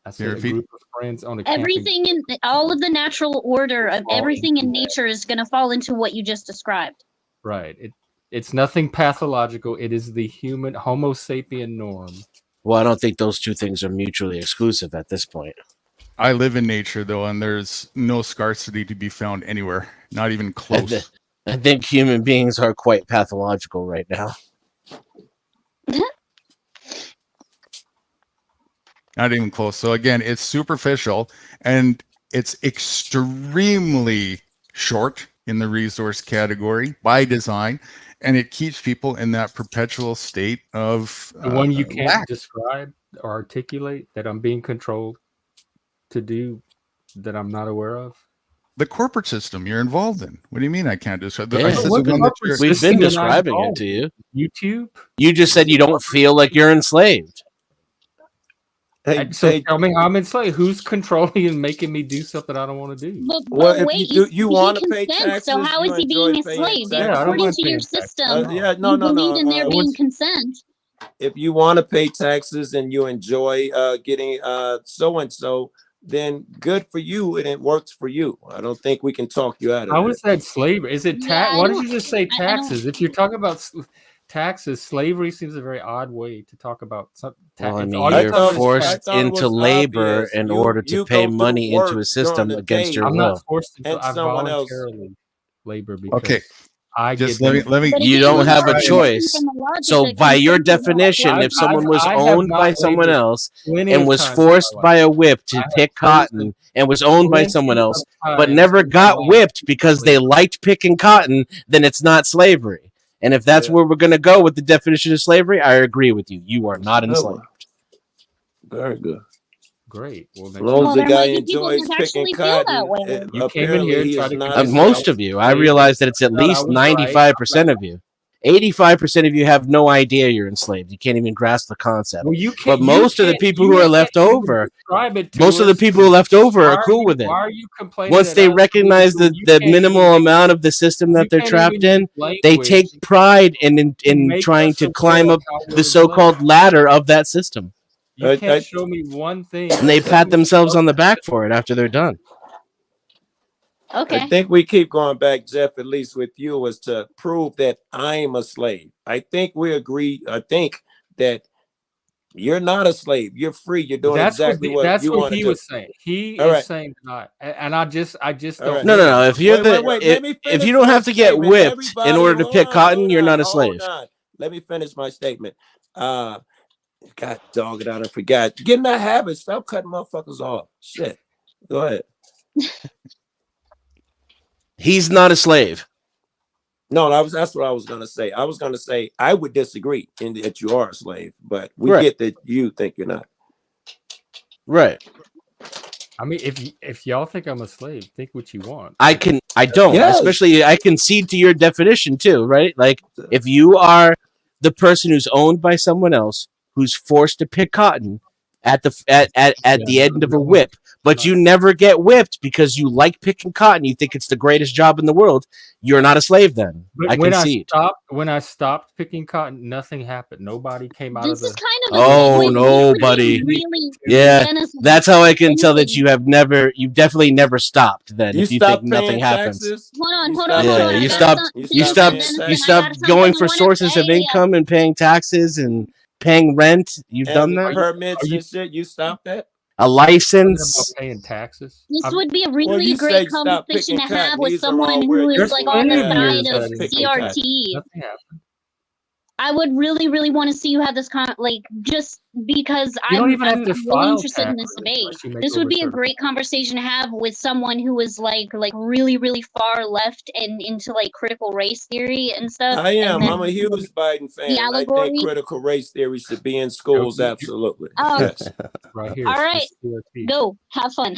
Speaker 1: I said a group of friends on a
Speaker 6: everything in all of the natural order of everything in nature is going to fall into what you just described.
Speaker 1: Right. It's nothing pathological. It is the human Homo sapien norm.
Speaker 7: Well, I don't think those two things are mutually exclusive at this point.
Speaker 5: I live in nature, though, and there's no scarcity to be found anywhere, not even close.
Speaker 7: I think human beings are quite pathological right now.
Speaker 5: Not even close. So again, it's superficial and it's extremely short in the resource category by design, and it keeps people in that perpetual state of
Speaker 1: the one you can't
Speaker 5: lack.
Speaker 1: describe or articulate, that I'm being controlled to do that I'm not aware of.
Speaker 5: The corporate system you're involved in. What do you mean I can't describe?
Speaker 7: We've been describing it to you.
Speaker 1: YouTube?
Speaker 7: You just said you don't feel like you're enslaved.
Speaker 1: So tell me how I'm enslaved. Who's controlling and making me do something I don't want to do?
Speaker 6: But wait, you want to pay taxes, so how is he being enslaved? According to your system, you believe in there being consent.
Speaker 8: If you want to pay taxes and you enjoy getting so and so, then good for you and it works for you. I don't think we can talk you out of it.
Speaker 1: How is that slavery? Is it tax? Why did you just say taxes? If you're talking about taxes, slavery seems a very odd way to talk about something.
Speaker 7: Well, I mean, you're forced into labor in order to pay money into a system against your will.
Speaker 1: I'm not forced to. I
Speaker 8: someone else
Speaker 1: voluntarily labor because
Speaker 5: okay.
Speaker 1: I
Speaker 5: just
Speaker 1: get
Speaker 5: let me.
Speaker 7: You don't have a choice. So, by your definition, if someone was owned by someone else and was forced by a whip to pick cotton and was owned by someone else, but never got whipped because they liked picking cotton, then it's not slavery. And if that's where we're going to go with the definition of slavery, I agree with you. You are not enslaved.
Speaker 8: Very good.
Speaker 1: Great. Well,
Speaker 8: as long as the guy enjoys picking cotton,
Speaker 1: you came in here
Speaker 8: he is not
Speaker 7: most of you. I realize that it's at least 95% of you. 85% of you have no idea you're enslaved. You can't even grasp the concept.
Speaker 1: Well,
Speaker 7: but most of the people who are left over, most of the people who are left over are cool with it.
Speaker 1: Why are you complaining?
Speaker 7: Once they recognize the minimal amount of the system that they're trapped in, they take pride in trying to climb up the so-called ladder of that system.
Speaker 1: You can't show me one thing.
Speaker 7: And they pat themselves on the back for it after they're done.
Speaker 6: Okay.
Speaker 8: I think we keep going back, Jeff, at least with you, was to prove that I'm a slave. I think we agree. I think that you're not a slave. You're free. You're doing exactly what you want to do.
Speaker 1: That's what he was saying. He is saying not. And I just don't.
Speaker 7: No. If you're if you don't have to get whipped in order to pick cotton, you're not a slave.
Speaker 8: Let me finish my statement. God dog it out, I forgot. Get in that habit. Stop cutting motherfuckers off. Shit. Go ahead.
Speaker 7: He's not a slave.
Speaker 8: No, that's what I was gonna say. I was gonna say I would disagree in that you are a slave, but we get that you think you're not.
Speaker 7: Right.
Speaker 1: I mean, if y'all think I'm a slave, think what you want.
Speaker 7: I don't. Yes. Especially I concede to your definition too, right? Like if you are the person who's owned by someone else, who's forced to pick cotton at the end of a whip, but you never get whipped because you like picking cotton, you think it's the greatest job in the world, you're not a slave then.
Speaker 1: But
Speaker 7: I concede.
Speaker 1: When I stopped picking cotton, nothing happened. Nobody came out of the...
Speaker 7: nobody.
Speaker 6: Really
Speaker 7: that's how I can tell that you've definitely never stopped then. If you think nothing happens.
Speaker 6: Hold on.
Speaker 7: You stopped going for sources of income and paying taxes and paying rent. You've done that?
Speaker 8: Permits and shit. You stopped that?
Speaker 7: a license.
Speaker 1: About paying taxes.
Speaker 6: This would be a really great conversation to have with someone who is like on the side of CRT.
Speaker 1: Nothing happened.
Speaker 6: I would really, really want to see you have this just because I'm really interested in this debate. This would be a great conversation to have with someone who is like really, really far left and into like critical race theory and stuff.
Speaker 8: I am. I'm a huge Biden fan. I think critical race theory should be in schools. Absolutely. Yes.
Speaker 1: Right here.
Speaker 6: All right. Go. Have fun.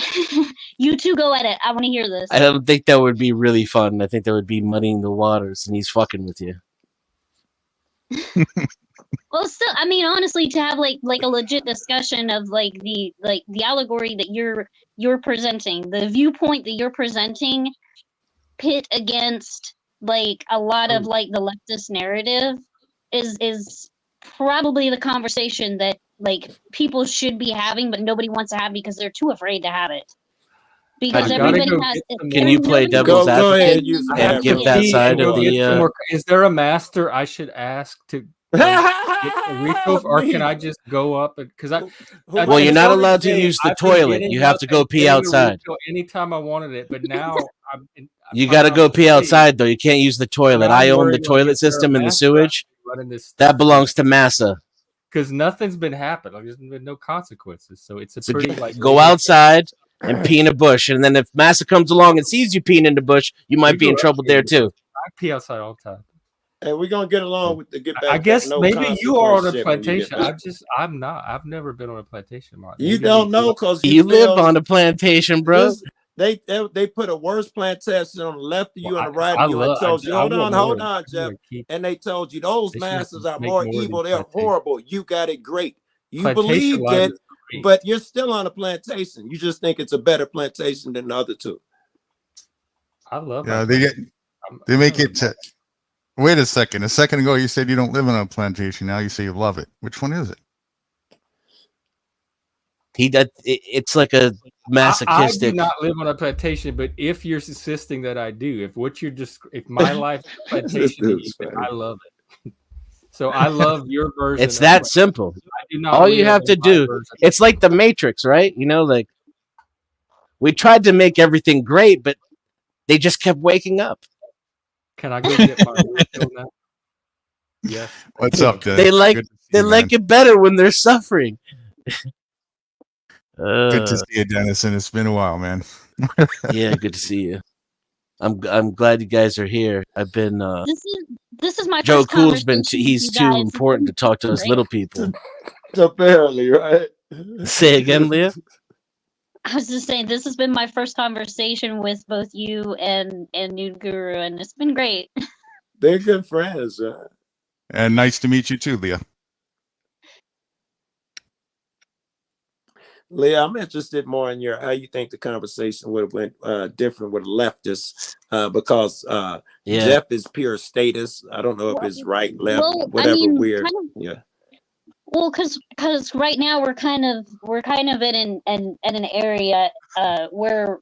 Speaker 6: You two go at it. I want to hear this.
Speaker 7: I don't think that would be really fun. I think that would be muddying the waters, and he's fucking with you.
Speaker 6: Well, still, I mean, honestly, to have like a legit discussion of the allegory that you're presenting, the viewpoint that you're presenting, pit against like a lot of like the leftist narrative is probably the conversation that like people should be having, but nobody wants to have because they're too afraid to have it. Because everybody has.
Speaker 7: Can you play devil's advocate and give that side of the?
Speaker 1: Is there a master I should ask to get a refill, or can I just go up because
Speaker 7: well, you're not allowed to use the toilet. You have to go pee outside.
Speaker 1: Anytime I wanted it, but now
Speaker 7: you got to go pee outside though. You can't use the toilet. I own the toilet system and the sewage. That belongs to Massa.
Speaker 1: Because nothing's been happening. Like, there's been no consequences, so it's a pretty like
Speaker 7: go outside and pee in a bush, and then if Massa comes along and sees you peeing in the bush, you might be in trouble there too.
Speaker 1: I pee outside all the time.
Speaker 8: Hey, we're gonna get along with the get back.
Speaker 1: I guess maybe you are on a plantation. I'm not. I've never been on a plantation.
Speaker 8: You don't know because
Speaker 7: you live on a plantation, bro.
Speaker 8: They put a worse plantation on the left of you and the right of you. And told you, hold on, Jeff. And they told you those masters are more evil. They're horrible. You got it great. You believe that, but you're still on a plantation. You just think it's a better plantation than the other two.
Speaker 1: I love.
Speaker 5: Yeah, they make it. Wait a second. A second ago, you said you don't live on a plantation. Now you say you love it. Which one is it?
Speaker 7: It's like a masochistic.
Speaker 1: I do not live on a plantation, but if you're insisting that I do, if my life is a plantation, I love it. So I love your version.
Speaker 7: It's that simple. All you have to do, it's like the Matrix, right? You know, like we tried to make everything great, but they just kept waking up.
Speaker 1: Can I go get my refill now? Yes.
Speaker 5: What's up, Dad?
Speaker 7: They like it better when they're suffering.
Speaker 5: Good to see you, Denizen. It's been a while, man.
Speaker 7: Yeah, good to see you. I'm glad you guys are here. I've been
Speaker 6: this is my
Speaker 7: Joe
Speaker 6: first
Speaker 7: Cool's been
Speaker 6: conversation
Speaker 7: he's
Speaker 6: with you
Speaker 7: too
Speaker 6: guys.
Speaker 7: important to talk to us little people.
Speaker 8: Apparently, right?
Speaker 7: Say again, Leah.
Speaker 6: I was just saying this has been my first conversation with both you and NudeGuru, and it's been great.
Speaker 8: They're good friends.
Speaker 5: And nice to meet you too, Leah.
Speaker 8: Leah, I'm interested more in how you think the conversation would have went different with leftists because Jeff is pure status. I don't know if it's right, left, whatever weird. Yeah.
Speaker 6: Well, because right now we're kind of in an area where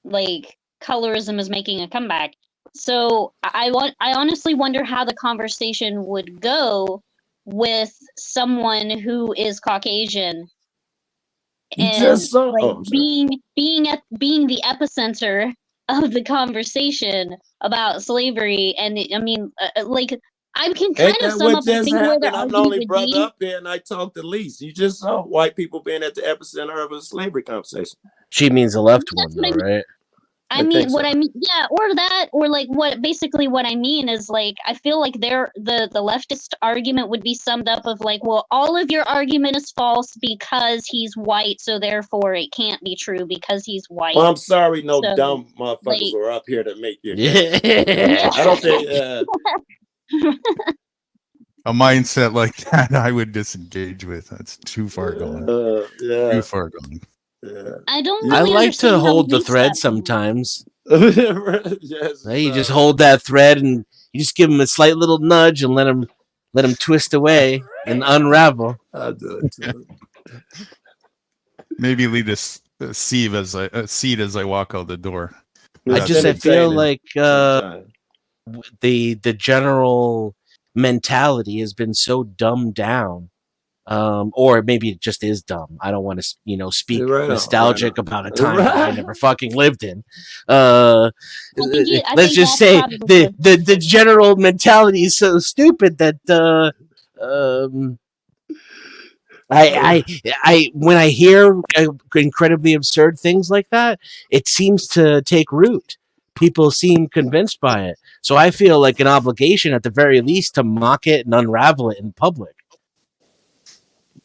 Speaker 6: like colorism is making a comeback. So I honestly wonder how the conversation would go with someone who is Caucasian and being the epicenter of the conversation about slavery. And I mean, I can kind of sum up and think where the
Speaker 8: I'm the only brother up there, and I talk the least. You just saw white people being at the epicenter of a slavery conversation.
Speaker 7: She means the left one, though, right?
Speaker 6: I mean, yeah, or that, or like what I mean is like, I feel like the leftist argument would be summed up of like, well, all of your argument is false because he's white, so therefore it can't be true because he's white.
Speaker 8: Well, I'm sorry, dumb motherfuckers were up here to make you. Yeah. I don't think.
Speaker 5: A mindset like that, I would disengage with. That's too far going. Too far going.
Speaker 8: Yeah.
Speaker 6: I
Speaker 7: like to hold the thread sometimes.
Speaker 8: Yes,
Speaker 7: you just hold that thread and you just give him a slight little nudge and let him twist away and unravel.
Speaker 8: I do it too.
Speaker 5: Maybe leave this seed as I walk out the door.
Speaker 7: I feel like the general mentality has been so dumbed down Or maybe it just is dumb. I don't want to, you know, speak nostalgic about a time that I never fucking lived in. Let's just say the general mentality is so stupid that I when I hear incredibly absurd things like that, it seems to take root. People seem convinced by it, so I feel like an obligation, at the very least, to mock it and unravel it in public.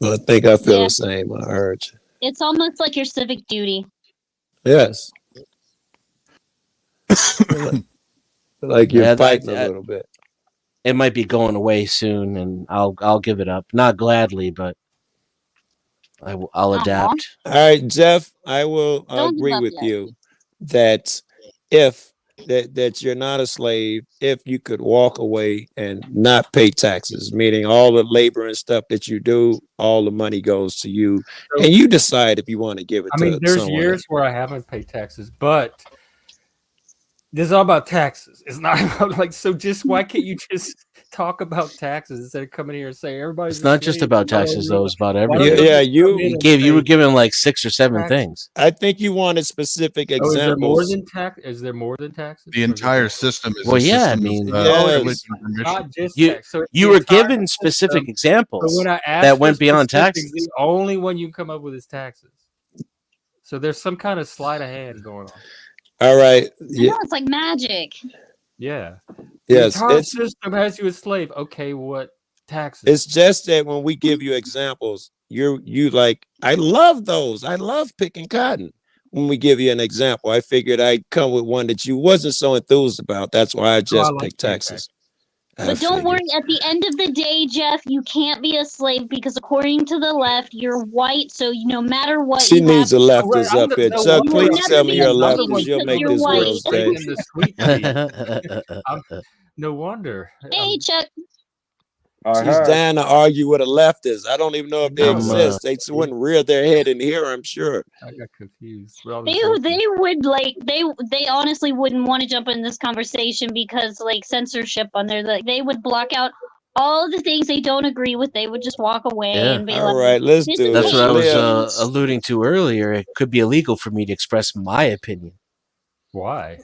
Speaker 4: Well, I think I feel the same. I heard you.
Speaker 6: It's almost like your civic duty.
Speaker 4: Yes. Like you're fighting a little bit.
Speaker 7: It might be going away soon, and I'll give it up. Not gladly, but I'll adapt.
Speaker 4: All right, Jeff, I will agree with you that that you're not a slave if you could walk away and not pay taxes, meaning all the labor and stuff that you do, all the money goes to you, and you decide if you want to give it to someone.
Speaker 1: There's years where I haven't paid taxes, but this is all about taxes. It's not about so just why can't you just talk about taxes instead of coming here and say everybody's.
Speaker 7: It's not just about taxes, though. It's about everything.
Speaker 4: Yeah, you
Speaker 7: were given like 6 or 7 things.
Speaker 4: I think you wanted specific examples.
Speaker 1: Is there more than taxes?
Speaker 5: The entire system is.
Speaker 7: Well, yeah, I mean,
Speaker 1: not just
Speaker 7: you were given specific examples that went beyond taxes.
Speaker 1: The only one you come up with is taxes. So there's some kind of sleight of hand going on.
Speaker 4: All right.
Speaker 6: Yeah, it's like magic.
Speaker 1: Yeah.
Speaker 4: Yes.
Speaker 1: The entire system has you a slave. Okay, what taxes?
Speaker 4: It's just that when we give you examples, you like, I love those. I love picking cotton. When we give you an example, I figured I'd come with one that you wasn't so enthused about. That's why I just picked taxes.
Speaker 6: But don't worry, at the end of the day, Jeff, you can't be a slave because according to the left, you're white. So no matter what,
Speaker 4: she needs a leftist up here. Chuck, please tell me you're a leftist. You'll make this world's day.
Speaker 1: No wonder.
Speaker 6: Hey, Chuck.
Speaker 4: She's down to argue with a leftist. I don't even know if they exist. They wouldn't rear their head in here, I'm sure.
Speaker 1: I got confused.
Speaker 6: They would they honestly wouldn't want to jump in this conversation because censorship on there. They would block out all the things they don't agree with. They would just walk away and be
Speaker 4: all right, let's do it.
Speaker 7: That's what I was alluding to earlier. It could be illegal for me to express my opinion.
Speaker 1: Why?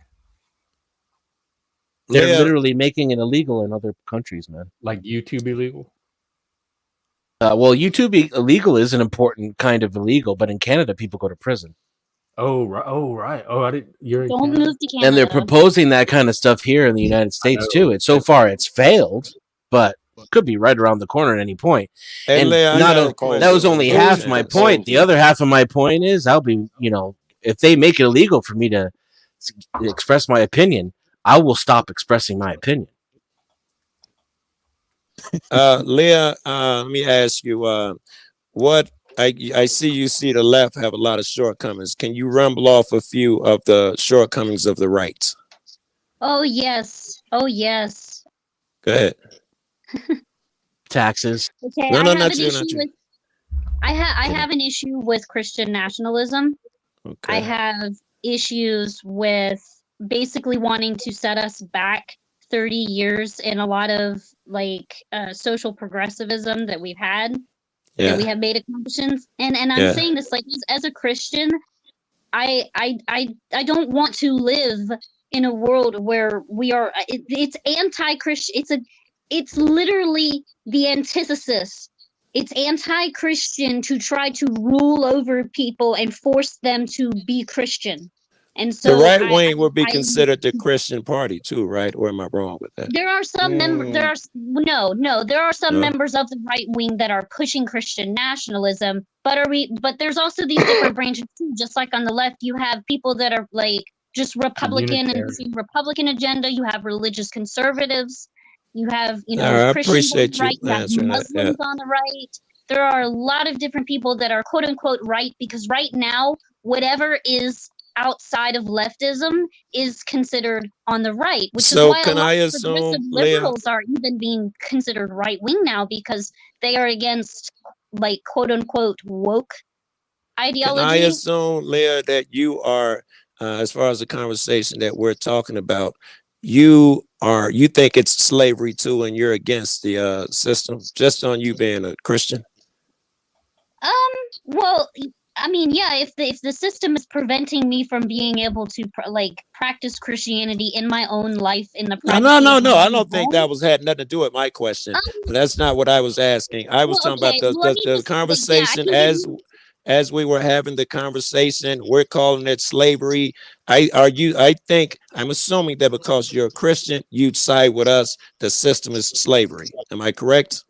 Speaker 7: They're literally making it illegal in other countries, man.
Speaker 1: Like YouTube illegal?
Speaker 7: Well, YouTube illegal is an important kind of illegal, but in Canada, people go to prison.
Speaker 1: Oh, right. Oh, I didn't. You're
Speaker 6: don't move to Canada.
Speaker 7: And they're proposing that kind of stuff here in the United States too. So far, it's failed, but could be right around the corner at any point. And that was only half my point. The other half of my point is I'll be, if they make it illegal for me to express my opinion, I will stop expressing my opinion.
Speaker 4: Leah, let me ask you, what I see the left have a lot of shortcomings. Can you rumble off a few of the shortcomings of the right?
Speaker 6: Oh, yes. Oh, yes.
Speaker 4: Go ahead.
Speaker 7: Taxes.
Speaker 6: Okay, I have an issue with Christian nationalism.
Speaker 4: Okay.
Speaker 6: I have issues with basically wanting to set us back 30 years in a lot of social progressivism that we've had, that we have made accomplishments. And I'm saying this as a Christian, I don't want to live in a world where we are it's anti-Christian. It's literally the antithesis. It's anti-Christian to try to rule over people and force them to be Christian. And so
Speaker 4: the right wing would be considered the Christian party too, right? Or am I wrong with that?
Speaker 6: There are some members. There are some members of the right wing that are pushing Christian nationalism. But there's also these different branches too. Just like on the left, you have people that are just Republican and Republican agenda. You have religious conservatives. You have Christians on the right. You have Muslims on the right. There are a lot of different people that are quote unquote right because right now, whatever is outside of leftism is considered on the right, which is why a lot of progressive liberals are even being considered right wing now because they are against quote unquote woke ideology.
Speaker 4: Can I assume, Leah, that you are, as far as the conversation that we're talking about, you think it's slavery too, and you're against the system just on you being a Christian?
Speaker 6: Well, I mean, yeah, if the system is preventing me from being able to practice Christianity in my own life in the
Speaker 4: No. I don't think that had nothing to do with my question. That's not what I was asking. I was talking about the conversation as we were having the conversation. We're calling it slavery. I'm assuming that because you're a Christian, you'd side with us. The system is slavery. Am I correct?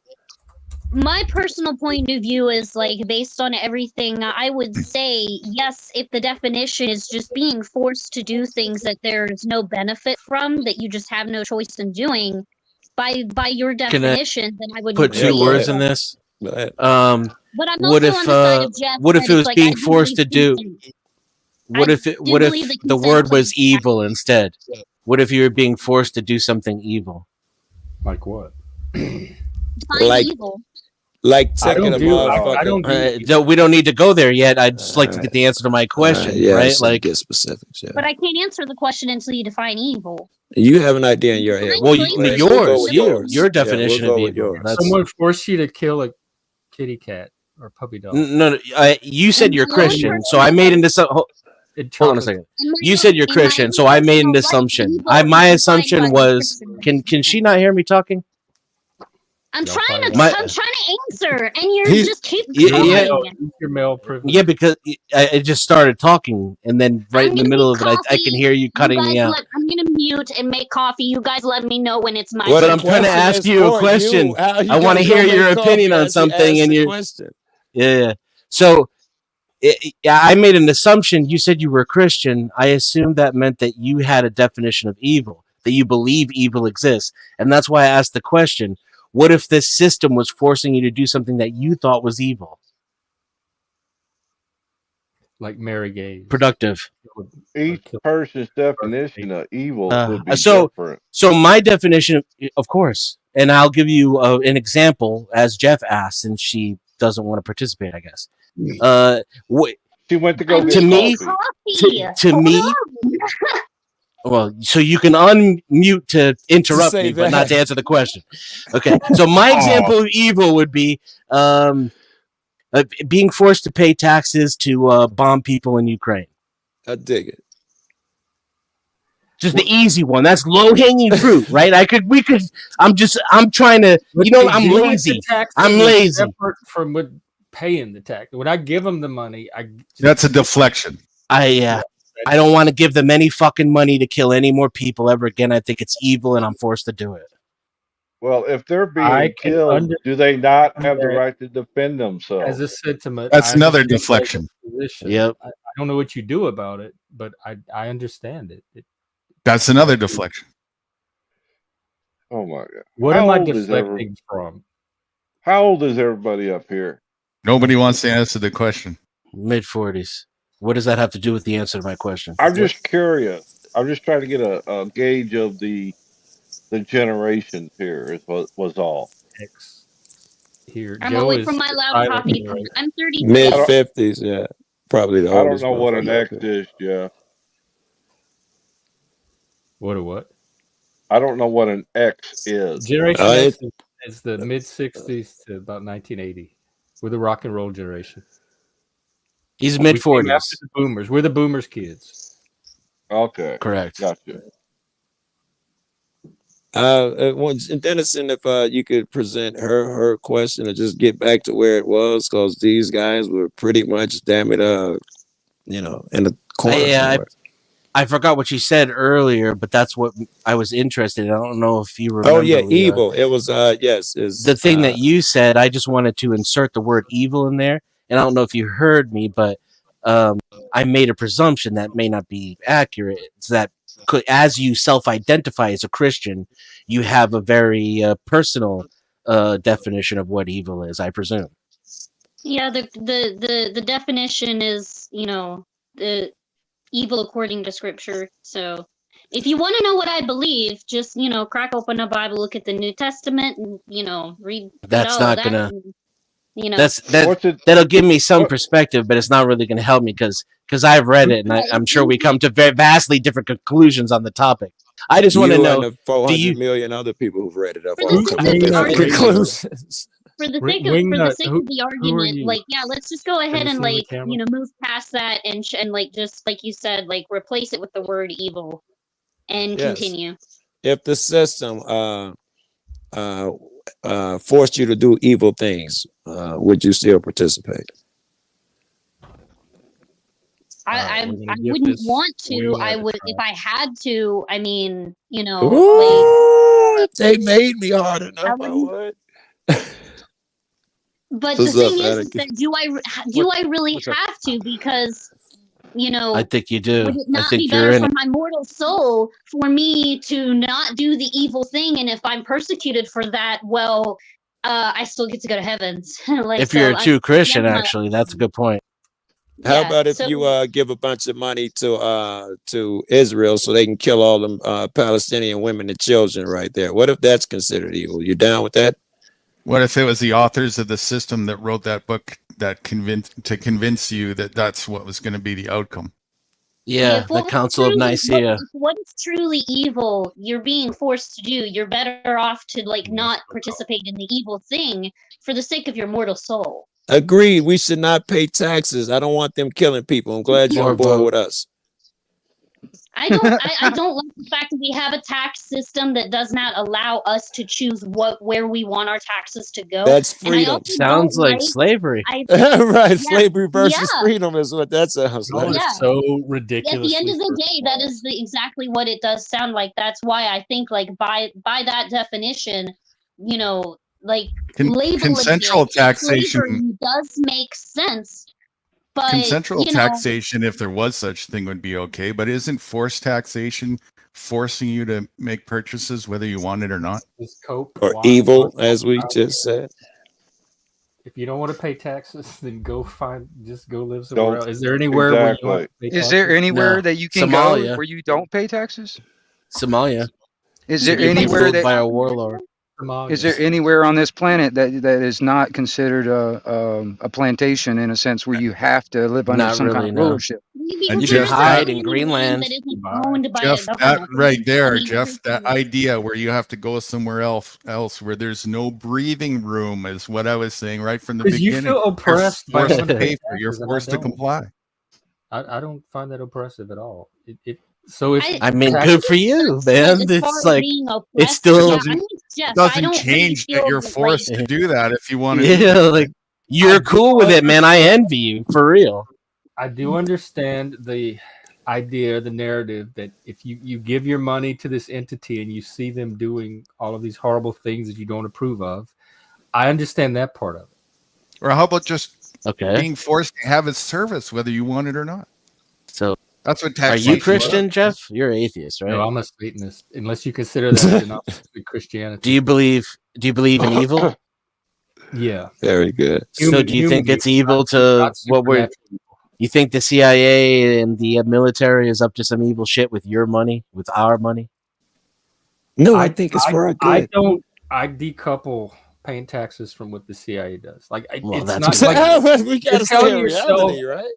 Speaker 6: My personal point of view is based on everything. I would say yes, if the definition is just being forced to do things that there's no benefit from, that you just have no choice in doing, by your definition, then I would
Speaker 7: put two words in this.
Speaker 6: But I'm what if on the side of Jeff,
Speaker 7: what if it was being forced to do? What if the word was evil instead? What if you were being forced to do something evil?
Speaker 1: Like what?
Speaker 6: Evil.
Speaker 4: Like taking a motherfucker.
Speaker 7: No, we don't need to go there yet. I'd just like to get the answer to my question, right?
Speaker 4: Like get specifics. Yeah.
Speaker 6: But I can't answer the question until you define evil.
Speaker 4: You have an idea in your head.
Speaker 7: Well, your definition of evil.
Speaker 1: Someone forced you to kill a kitty cat or puppy dog.
Speaker 7: No, you said you're Christian, so I made an assumption. Hold on a second. You said you're Christian, so I made an assumption. My assumption was, can she not hear me talking?
Speaker 6: I'm trying to answer, and you're just keep going.
Speaker 1: Your male privilege.
Speaker 7: Yeah, because I just started talking, and then right in the middle of it, I can hear you cutting me out.
Speaker 6: I'm gonna mute and make coffee. You guys let me know when it's my
Speaker 7: turn. But I'm trying to ask you a question. I want to hear your opinion on something, and you're yeah. So I made an assumption. You said you were a Christian. I assumed that meant that you had a definition of evil, that you believe evil exists, and that's why I asked the question. What if this system was forcing you to do something that you thought was evil?
Speaker 1: Like marry gays.
Speaker 7: Productive.
Speaker 9: Each person's definition of evil would be different.
Speaker 7: So my definition, of course, and I'll give you an example, as Jeff asked, and she doesn't want to participate, I guess.
Speaker 9: She went to go get
Speaker 7: to me. Well, so you can unmute to interrupt me, but not to answer the question. Okay, so my example of evil would be being forced to pay taxes to bomb people in Ukraine.
Speaker 4: I dig it.
Speaker 7: Just the easy one. That's low-hanging fruit, right? I'm trying to, I'm lazy. I'm lazy.
Speaker 1: From paying the tax. When I give them the money,
Speaker 5: that's a deflection.
Speaker 7: I don't want to give them any fucking money to kill any more people ever again. I think it's evil, and I'm forced to do it.
Speaker 9: Well, if they're being killed, do they not have the right to defend themselves?
Speaker 1: As a sentiment,
Speaker 5: that's another deflection.
Speaker 7: Yep.
Speaker 1: I don't know what you do about it, but I understand it.
Speaker 5: That's another deflection.
Speaker 9: Oh my God!
Speaker 1: What am I deflecting from?
Speaker 9: How old is everybody up here?
Speaker 5: Nobody wants to answer the question.
Speaker 7: Mid-40s. What does that have to do with the answer to my question?
Speaker 9: I'm just curious. I'm just trying to get a gauge of the generations here. Was all.
Speaker 1: Here,
Speaker 6: I'm away from my loud coffee. I'm 32.
Speaker 4: Mid-50s, yeah, probably the oldest.
Speaker 9: I don't know what an X is. Yeah.
Speaker 1: What a what?
Speaker 9: I don't know what an X is.
Speaker 1: Generation X is the mid-60s to about 1980. We're the rock and roll generation.
Speaker 7: He's mid-40s.
Speaker 1: After the boomers. We're the boomers kids.
Speaker 9: Okay.
Speaker 7: Correct.
Speaker 9: Gotcha.
Speaker 4: Denizen, if you could present her question and just get back to where it was, because these guys were pretty much, damn it, in the corner.
Speaker 7: I forgot what she said earlier, but that's what I was interested in. I don't know if you remember.
Speaker 4: Oh yeah, evil. It was yes. Is
Speaker 7: the thing that you said. I just wanted to insert the word evil in there, and I don't know if you heard me, but I made a presumption that may not be accurate. It's that as you self-identify as a Christian, you have a very personal definition of what evil is, I presume.
Speaker 6: Yeah, the definition is, the evil according to Scripture. So if you want to know what I believe, just, crack open a Bible, look at the New Testament, and, read.
Speaker 7: That's not gonna. That'll give me some perspective, but it's not really going to help me because I've read it, and I'm sure we come to very vastly different conclusions on the topic. I just want to know,
Speaker 4: and the 400 million other people who've read it have all come to different conclusions.
Speaker 6: for the sake of the argument, like, yeah, let's just go ahead and like, move past that and like just like you said, like replace it with the word evil and continue.
Speaker 4: If the system forced you to do evil things, would you still participate?
Speaker 6: I wouldn't want to. I would if I had to. I mean,
Speaker 4: Ooh, if they made me hard enough, I would.
Speaker 6: But the thing is that do I really have to? Because
Speaker 7: I think you do.
Speaker 6: Would it not be better for my mortal soul for me to not do the evil thing? And if I'm persecuted for that, well, I still get to go to heavens.
Speaker 7: Like, if you're a true Christian, actually, that's a good point.
Speaker 4: How about if you give a bunch of money to Israel so they can kill all them Palestinian women and children right there? What if that's considered evil? You down with that?
Speaker 5: What if it was the authors of the system that wrote that book that convince you that that's what was going to be the outcome?
Speaker 7: Yeah, the Council of Nicaea.
Speaker 6: What is truly evil you're being forced to do, you're better off to like not participate in the evil thing for the sake of your mortal soul.
Speaker 4: Agreed. We should not pay taxes. I don't want them killing people. I'm glad you're on board with us.
Speaker 6: I don't like the fact that we have a tax system that does not allow us to choose where we want our taxes to go.
Speaker 4: That's freedom.
Speaker 7: Sounds like slavery.
Speaker 4: Right. Slavery versus freedom is what that sounds like.
Speaker 1: That is so ridiculous.
Speaker 6: At the end of the day, that is exactly what it does sound like. That's why I think like by that definition, like
Speaker 5: consensual taxation
Speaker 6: does make sense. But,
Speaker 5: consensual taxation, if there was such thing, would be okay. But isn't forced taxation forcing you to make purchases whether you want it or not?
Speaker 4: Or evil, as we just said.
Speaker 1: If you don't want to pay taxes, then go live somewhere else. Is there anywhere where you want to pay taxes?
Speaker 10: Is there anywhere that you can go where you don't pay taxes?
Speaker 7: Somalia.
Speaker 10: Is there anywhere that
Speaker 7: by a warlord?
Speaker 10: Is there anywhere on this planet that is not considered a plantation in a sense where you have to live under some kind of rulership?
Speaker 7: And you can hide in Greenland.
Speaker 5: Jeff, that right there, Jeff, that idea where you have to go somewhere else where there's no breathing room is what I was saying right from the beginning.
Speaker 1: You feel oppressed by
Speaker 5: you're forced to comply.
Speaker 1: I don't find that oppressive at all.
Speaker 7: I mean, good for you, man. It's like it still
Speaker 5: doesn't change that you're forced to do that if you want to.
Speaker 7: Yeah, like you're cool with it, man. I envy you for real.
Speaker 1: I do understand the idea, the narrative that if you give your money to this entity and you see them doing all of these horrible things that you don't approve of, I understand that part of it.
Speaker 5: Or how about just being forced to have a service, whether you want it or not?
Speaker 7: So.
Speaker 5: That's what
Speaker 7: Are you Christian, Jeff? You're atheist, right?
Speaker 1: No, I'm a Satanist. Unless you consider that not Christianity.
Speaker 7: Do you believe in evil?
Speaker 1: Yeah.
Speaker 4: Very good.
Speaker 7: So do you think it's evil to what we're? You think the CIA and the military is up to some evil shit with your money, with our money?
Speaker 4: No, I think it's for our good.
Speaker 1: I decouple paying taxes from what the CIA does. Like it's
Speaker 7: that's
Speaker 1: not like
Speaker 4: we got to tell yourself, right?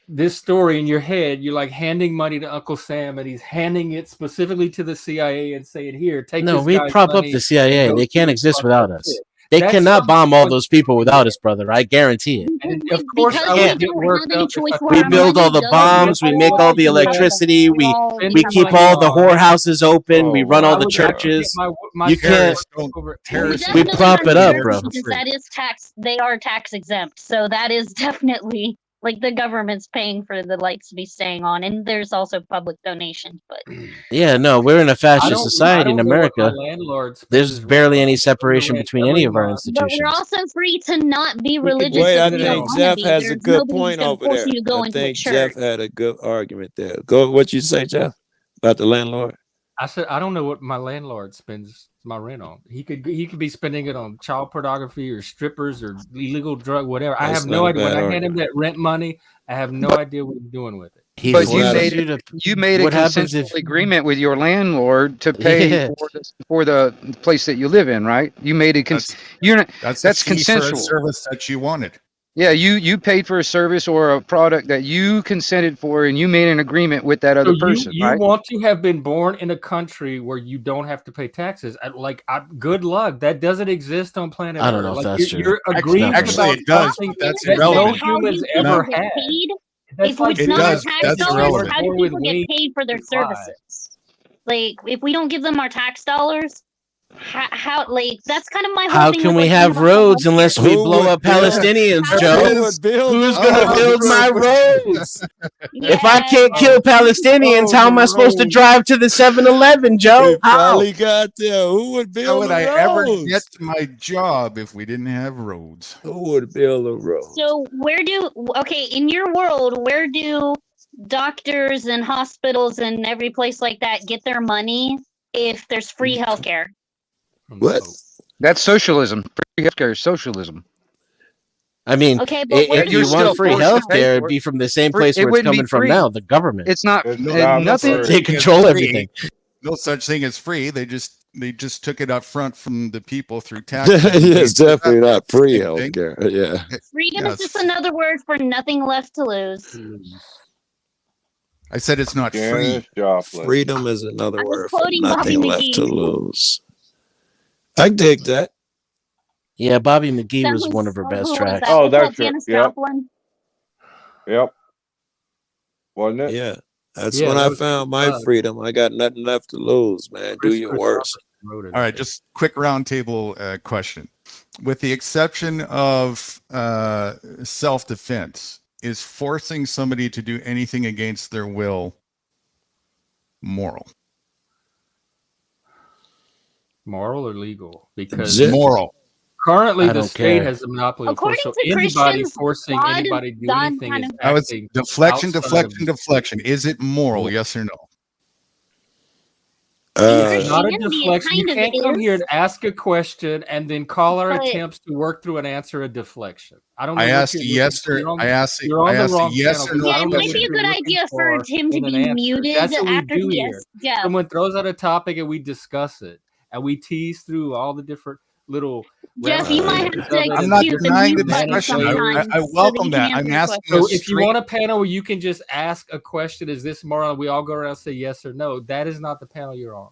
Speaker 1: This story in your head, you're like handing money to Uncle Sam, and he's handing it specifically to the CIA and saying, "Here, take."
Speaker 7: No,
Speaker 1: this
Speaker 7: we prop up the CIA. They can't exist without us. They cannot bomb all those people without us, brother. I guarantee it.
Speaker 1: And of course,
Speaker 7: we build all the bombs. We make all the electricity. We keep all the whorehouses open. We run all the churches. You can't. We prop it up, bro.
Speaker 6: That is tax. They are tax exempt, so that is definitely. Like the government's paying for the lights to be staying on, and there's also public donations. But
Speaker 7: yeah, no, we're in a fascist society in America. There's barely any separation between any of our institutions.
Speaker 6: But we're also free to not be religious.
Speaker 4: I think Jeff has a good point over there. I think Jeff had a good argument there. Go, what you say, Jeff, about the landlord?
Speaker 1: I said I don't know what my landlord spends my rent on. He could be spending it on child pornography or strippers or illegal drug, whatever. I have no idea. When I hand him that rent money, I have no idea what he's doing with it.
Speaker 10: But you made a consensual agreement with your landlord to pay for the place that you live in, right? You made a that's consensual
Speaker 5: service that you wanted.
Speaker 10: Yeah, you paid for a service or a product that you consented for, and you made an agreement with that
Speaker 1: So
Speaker 10: other person,
Speaker 1: you
Speaker 10: right?
Speaker 1: want to have been born in a country where you don't have to pay taxes. Good luck. That doesn't exist on planet Earth.
Speaker 7: I don't know if that's true.
Speaker 1: You're agreeing
Speaker 5: Actually,
Speaker 1: about
Speaker 5: it does.
Speaker 1: something
Speaker 5: That's
Speaker 1: that no
Speaker 5: irrelevant.
Speaker 1: humans ever had.
Speaker 6: If it's not
Speaker 5: does.
Speaker 6: tax
Speaker 5: That's
Speaker 6: dollars,
Speaker 5: irrelevant.
Speaker 6: how do people get paid for their services? Like, if we don't give them our tax dollars, how like that's kind of my whole
Speaker 7: How
Speaker 6: thing.
Speaker 7: can
Speaker 6: with,
Speaker 7: we
Speaker 6: like,
Speaker 7: have roads unless we blow up Palestinians, Joe? Who's gonna build my roads? If I can't kill Palestinians, how am I supposed to drive to the 7-Eleven, Joe?
Speaker 4: It finally got there. Who would build
Speaker 5: How would
Speaker 4: the
Speaker 5: I
Speaker 4: roads?
Speaker 5: ever get to my job if we didn't have roads?
Speaker 4: Who would build the roads?
Speaker 6: So in your world, where do doctors and hospitals and every place like that get their money if there's free healthcare?
Speaker 4: What?
Speaker 10: That's socialism. Free healthcare is socialism.
Speaker 7: I mean,
Speaker 6: okay, but
Speaker 7: if you want free healthcare, it'd be from the same place where it's coming from now, the government.
Speaker 10: It's not
Speaker 7: nothing. They control everything.
Speaker 5: No such thing as free. They just took it up front from the people through taxes.
Speaker 4: It's definitely not free healthcare. Yeah.
Speaker 6: Freedom is just another word for nothing left to lose.
Speaker 5: I said it's not free.
Speaker 4: Freedom is another word for
Speaker 6: quoting
Speaker 4: nothing
Speaker 6: Bobby
Speaker 4: left
Speaker 6: McGee.
Speaker 4: to lose. I dig that.
Speaker 7: Yeah, Bobby McGee was one of her best tracks.
Speaker 9: Oh, that's it.
Speaker 6: Janis
Speaker 9: Yep.
Speaker 6: Joplin?
Speaker 9: Yep. Wasn't it?
Speaker 4: Yeah. That's when I found my freedom. I got nothing left to lose, man. Do your worst.
Speaker 5: All right, just quick roundtable question. With the exception of self-defense, is forcing somebody to do anything against their will moral?
Speaker 1: Moral or legal? Because
Speaker 5: moral.
Speaker 1: Currently, the state has a monopoly of force. So anybody
Speaker 6: Christians,
Speaker 1: forcing
Speaker 6: God
Speaker 1: anybody to do
Speaker 6: done
Speaker 1: anything
Speaker 6: kind
Speaker 1: is
Speaker 6: of-
Speaker 5: Now it's
Speaker 1: acting
Speaker 5: deflection,
Speaker 1: outside of
Speaker 5: deflection. Is it moral? Yes or no?
Speaker 1: It's not a
Speaker 6: Christianity
Speaker 1: deflection. You
Speaker 6: kind of
Speaker 1: can't come
Speaker 6: is.
Speaker 1: here and ask a question and then call our
Speaker 6: But-
Speaker 1: attempts to work through an answer a deflection. I don't know.
Speaker 5: I
Speaker 1: what
Speaker 5: asked
Speaker 1: you're
Speaker 5: yes
Speaker 1: looking-
Speaker 5: or
Speaker 1: you're on-
Speaker 5: I asked
Speaker 1: you're on
Speaker 5: I
Speaker 1: the
Speaker 5: asked
Speaker 1: wrong
Speaker 5: yes
Speaker 1: channel,
Speaker 5: or
Speaker 1: because
Speaker 5: no.
Speaker 1: I
Speaker 6: Yeah, it
Speaker 1: don't know
Speaker 6: might
Speaker 1: what
Speaker 6: be a
Speaker 1: you're
Speaker 6: good
Speaker 1: looking
Speaker 6: idea for him to
Speaker 1: in an
Speaker 6: be
Speaker 1: answer.
Speaker 6: muted
Speaker 1: That's what we
Speaker 6: after
Speaker 1: do
Speaker 6: he
Speaker 1: here.
Speaker 6: is. Yeah.
Speaker 1: Someone throws out a topic and we discuss it and we tease through all the different little.
Speaker 6: Jeff, you might have to
Speaker 5: I'm not
Speaker 6: use the
Speaker 5: denying the
Speaker 6: mute button
Speaker 5: discussion.
Speaker 6: sometimes
Speaker 5: I
Speaker 6: so that
Speaker 5: welcome
Speaker 6: you can
Speaker 5: that. I'm
Speaker 6: answer the
Speaker 5: asking
Speaker 6: question.
Speaker 1: So
Speaker 5: a
Speaker 1: if you
Speaker 5: straight-
Speaker 1: want a panel where you can just ask a question, is this moral? And we all go around and say yes or no. That is not the panel you're on.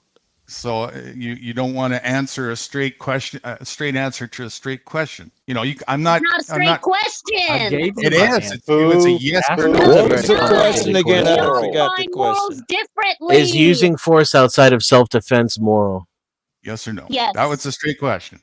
Speaker 5: So you don't want to answer a straight question, a straight answer to a straight question. You know, I'm not.
Speaker 6: It's not a straight
Speaker 5: I'm not.
Speaker 6: question.
Speaker 1: I gave you
Speaker 5: It
Speaker 1: my
Speaker 5: is.
Speaker 1: answer.
Speaker 5: It's a yes or no.
Speaker 4: What was the question again? I
Speaker 9: Moral.
Speaker 4: forgot the
Speaker 6: Define morals
Speaker 4: question.
Speaker 6: differently.
Speaker 7: Is using force outside of self-defense moral?
Speaker 5: Yes or no?
Speaker 6: Yes.
Speaker 5: That was a straight question.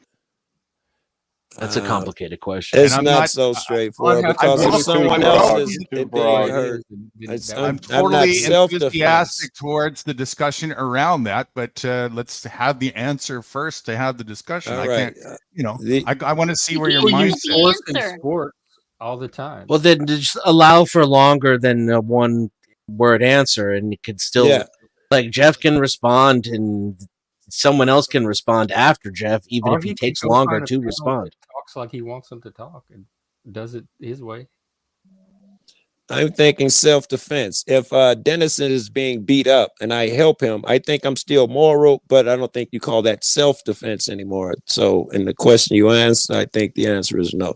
Speaker 7: That's a complicated question.
Speaker 4: It's
Speaker 5: I'm
Speaker 4: not
Speaker 5: not-
Speaker 4: so straightforward
Speaker 1: I'd have
Speaker 4: because
Speaker 1: to
Speaker 4: if
Speaker 1: look
Speaker 4: someone
Speaker 9: too
Speaker 4: else
Speaker 9: broad.
Speaker 4: is
Speaker 9: Too
Speaker 4: being
Speaker 9: broad.
Speaker 4: hurt,
Speaker 1: I'm
Speaker 4: I'm
Speaker 5: I'm
Speaker 4: not
Speaker 5: totally
Speaker 4: self-defense.
Speaker 5: enthusiastic towards the discussion around that, but let's have the answer first to have the discussion.
Speaker 4: All
Speaker 5: I
Speaker 4: right.
Speaker 5: can't, you know,
Speaker 4: The-
Speaker 5: I want to see where your
Speaker 6: People
Speaker 1: We
Speaker 6: use
Speaker 1: use
Speaker 5: mindset.
Speaker 6: the
Speaker 1: force in
Speaker 6: answer.
Speaker 1: sports all the time.
Speaker 7: Well, then just allow for longer than a one-word answer, and you could still,
Speaker 4: Yeah.
Speaker 7: like Jeff can respond, and someone else can respond after Jeff, even
Speaker 1: Or
Speaker 7: if he
Speaker 1: can
Speaker 7: takes
Speaker 1: go
Speaker 7: longer
Speaker 1: find a
Speaker 7: to
Speaker 1: panel
Speaker 7: respond.
Speaker 1: that talks like he wants them to talk and does it his way.
Speaker 4: I'm thinking self-defense. If Denizen is being beat up and I help him, I think I'm still moral, but I don't think you call that self-defense anymore. So in the question you asked, I think the answer is no.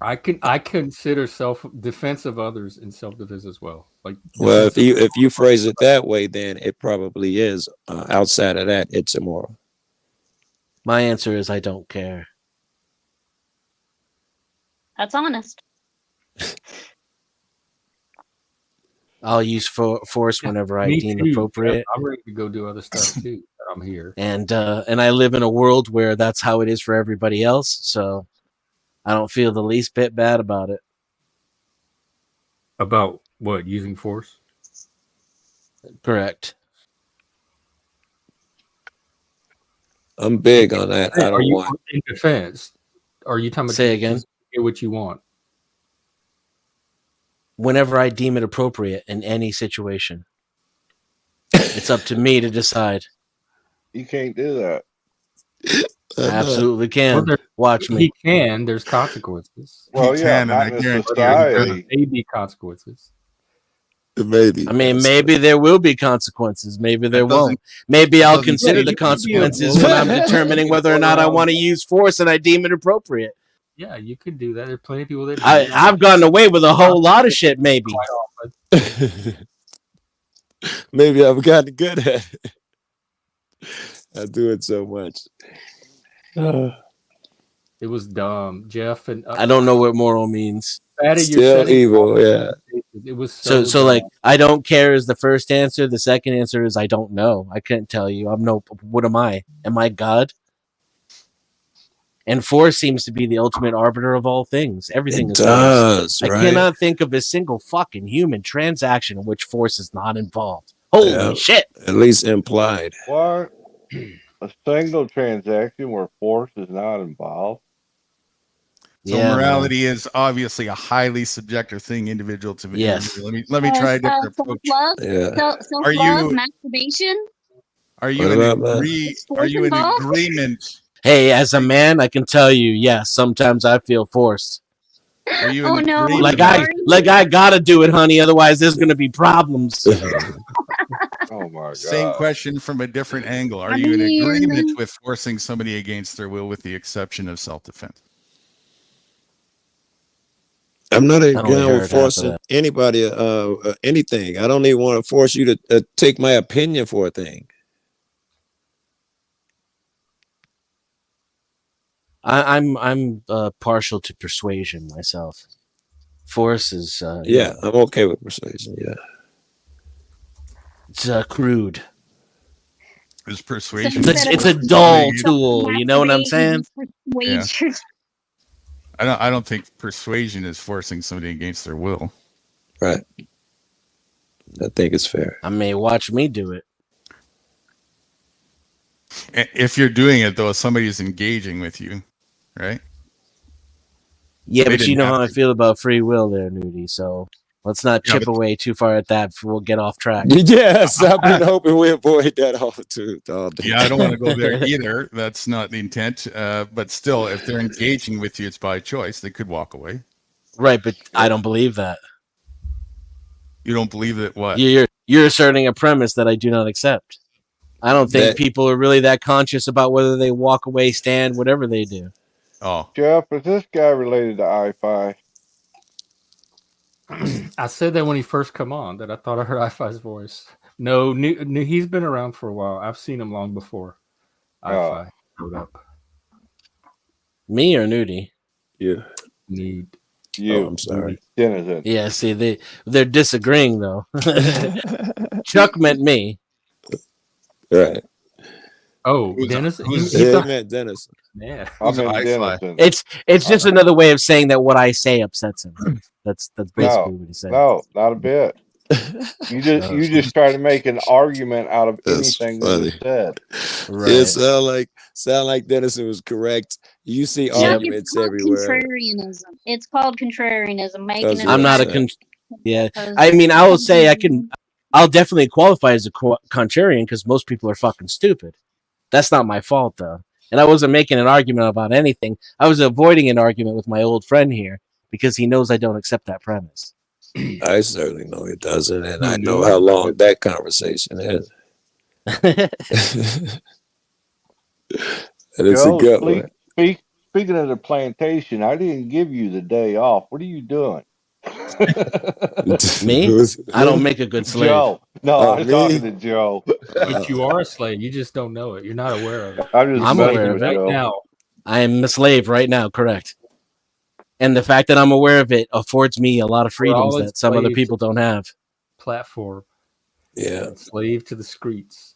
Speaker 1: I consider self-defense of others in self-defense as well. Like,
Speaker 4: Well, if
Speaker 1: defense
Speaker 4: you phrase it that way, then it probably is. Outside of that, it's immoral.
Speaker 7: My answer is I don't care.
Speaker 6: That's honest.
Speaker 7: I'll use force whenever I
Speaker 1: Me
Speaker 7: deem
Speaker 1: too.
Speaker 7: appropriate.
Speaker 1: I'm ready to go do other stuff too. But I'm here.
Speaker 7: And I live in a world where that's how it is for everybody else, so I don't feel the least bit bad about it.
Speaker 1: About what? Using force?
Speaker 7: Correct.
Speaker 4: I'm big on that. I
Speaker 1: Are
Speaker 4: don't
Speaker 1: you
Speaker 4: want.
Speaker 1: in defense? Are you talking about
Speaker 7: Say again?
Speaker 1: just get what you want?
Speaker 7: Whenever I deem it appropriate in any situation. It's up to me to decide.
Speaker 9: You can't do that.
Speaker 7: I absolutely can.
Speaker 1: Well,
Speaker 7: Watch me.
Speaker 1: He can. There's consequences.
Speaker 9: Well,
Speaker 5: You
Speaker 9: yeah,
Speaker 5: can, and
Speaker 9: not
Speaker 5: I
Speaker 9: in this
Speaker 5: guarantee
Speaker 9: society.
Speaker 1: Maybe consequences.
Speaker 4: Maybe.
Speaker 7: I mean, maybe there will be consequences. Maybe there won't. Maybe I'll consider the consequences when I'm determining whether or not I want to use force and I deem it appropriate.
Speaker 1: Yeah, you could do that. There's plenty of people that do
Speaker 7: I've gotten away with a whole lot of shit, maybe.
Speaker 4: Maybe I've gotten good at it. I do it so much.
Speaker 1: It was dumb, Jeff, and
Speaker 7: I don't know what moral means.
Speaker 4: Still evil, yeah.
Speaker 1: It was
Speaker 7: so like I don't care is the first answer. The second answer is I don't know. I couldn't tell you. What am I? Am I God? And force seems to be the ultimate arbiter of all things. Everything is force.
Speaker 4: Right?
Speaker 7: I cannot think of a single fucking human transaction in which force is not involved. Holy shit!
Speaker 4: At least implied.
Speaker 9: What? A single transaction where force is not involved?
Speaker 5: So morality is obviously a highly subjective thing, individual to individual.
Speaker 7: Yes.
Speaker 5: Let me try a different approach.
Speaker 6: Self-love, masturbation.
Speaker 5: Are you in agreement?
Speaker 7: Hey, as a man, I can tell you, yes, sometimes I feel forced.
Speaker 5: Are you in agreement?
Speaker 7: Like I gotta do it, honey, otherwise there's gonna be problems.
Speaker 9: Oh my God.
Speaker 5: Same question from a different angle. Are you in agreement with forcing somebody against their will with the exception of self-defense?
Speaker 4: I'm not again with forcing anybody anything. I don't even want to force you to take my opinion for a thing.
Speaker 7: I'm partial to persuasion myself. Force is
Speaker 4: I'm okay with persuasion. Yeah,
Speaker 7: it's crude.
Speaker 5: Is persuasion?
Speaker 7: It's a dull tool. You know what I'm saying?
Speaker 5: Yeah. I don't think persuasion is forcing somebody against their will.
Speaker 4: Right. I think it's fair.
Speaker 7: I mean, watch me do it.
Speaker 5: If you're doing it though, somebody's engaging with you, right?
Speaker 7: Yeah, but you know how I feel about free will there, Nudie. So let's not chip away too far at that before we'll get off track.
Speaker 4: Yes, I've been hoping we avoid that all day.
Speaker 5: Yeah, I don't want to go there either. That's not the intent. But still, if they're engaging with you, it's by choice. They could walk away.
Speaker 7: Right, but I don't believe that.
Speaker 5: You don't believe that what?
Speaker 7: You're asserting a premise that I do not accept. I don't think people are really that conscious about whether they walk away, stand, whatever they do.
Speaker 5: Oh,
Speaker 9: Jeff, is this guy related to I-Fi?
Speaker 1: I said that when he first come on, that I thought I heard I-Fi's voice. No, he's been around for a while. I've seen him long before I-Fi showed up.
Speaker 7: Me or Nudie?
Speaker 4: Yeah.
Speaker 1: Nude.
Speaker 9: You.
Speaker 4: I'm sorry.
Speaker 9: Denizen.
Speaker 7: Yeah, see, they're disagreeing, though. Chuck meant me.
Speaker 4: Right.
Speaker 1: Oh, Denizen?
Speaker 4: He meant Denizen.
Speaker 1: Yeah.
Speaker 7: It's just another way of saying that what I say upsets him. That's basically what he said.
Speaker 9: No, not a bit. You just try to make an argument out of anything that is said.
Speaker 7: Right.
Speaker 4: It sound like Denizen was correct. You see arguments everywhere.
Speaker 6: Contrarianism. It's called contrarianism.
Speaker 7: I'm not a I mean, I will say I'll definitely qualify as a contrarian because most people are fucking stupid. That's not my fault though. And I wasn't making an argument about anything. I was avoiding an argument with my old friend here because he knows I don't accept that premise.
Speaker 4: I certainly know it doesn't, and I know how long that conversation is. And it's a good one.
Speaker 9: Speaking of the plantation, I didn't give you the day off. What are you doing?
Speaker 7: Me? I don't make a good slave.
Speaker 9: Joe. No, I'm talking to Joe.
Speaker 1: But you are a slave. You just don't know it. You're not aware of it.
Speaker 7: I'm aware of it
Speaker 1: right now.
Speaker 7: I am a slave right now, correct. And the fact that I'm aware of it affords me a lot of freedoms that some other people don't have.
Speaker 1: Platform.
Speaker 4: Yeah.
Speaker 1: Slave to the streets.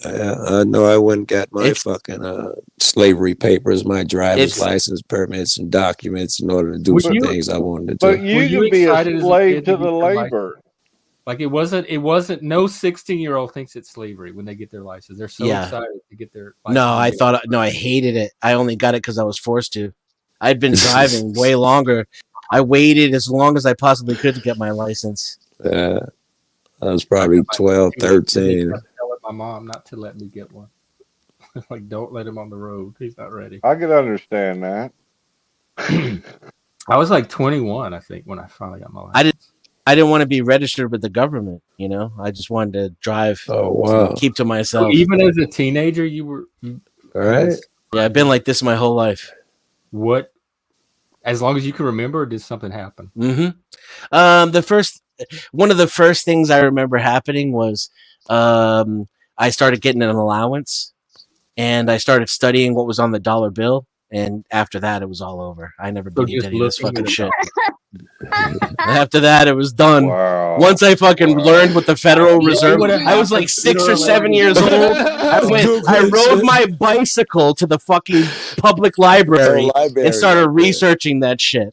Speaker 4: I know I went and got my fucking slavery papers, my driver's license, permits, and documents in order to do some things I wanted to do.
Speaker 9: But you can be a slave to the labor.
Speaker 1: Like it wasn't no 16-year-old thinks it's slavery when they get their license. They're so excited to get their license.
Speaker 7: I hated it. I only got it because I was forced to. I'd been driving way longer. I waited as long as I possibly could to get my license.
Speaker 4: I was probably 12, 13.
Speaker 1: My mom not to let me get one. Like, don't let him on the road. He's not ready.
Speaker 9: I can understand that.
Speaker 1: I was like 21, I think, when I finally got my license.
Speaker 7: I didn't want to be registered with the government. You know, I just wanted to drive.
Speaker 4: Oh wow!
Speaker 7: Keep to myself.
Speaker 1: So even as a teenager, you were.
Speaker 4: All right.
Speaker 7: Yeah, I've been like this my whole life.
Speaker 1: What? As long as you can remember, did something happen?
Speaker 7: Mm-hmm. One of the first things I remember happening was I started getting an allowance, and I started studying what was on the dollar bill. And after that, it was all over. I never believed any of this fucking shit. After that, it was done.
Speaker 9: Wow.
Speaker 7: Once I fucking learned what the Federal Reserve, I was like 6 or 7 years old. I rode my bicycle to the fucking public library and started researching that shit.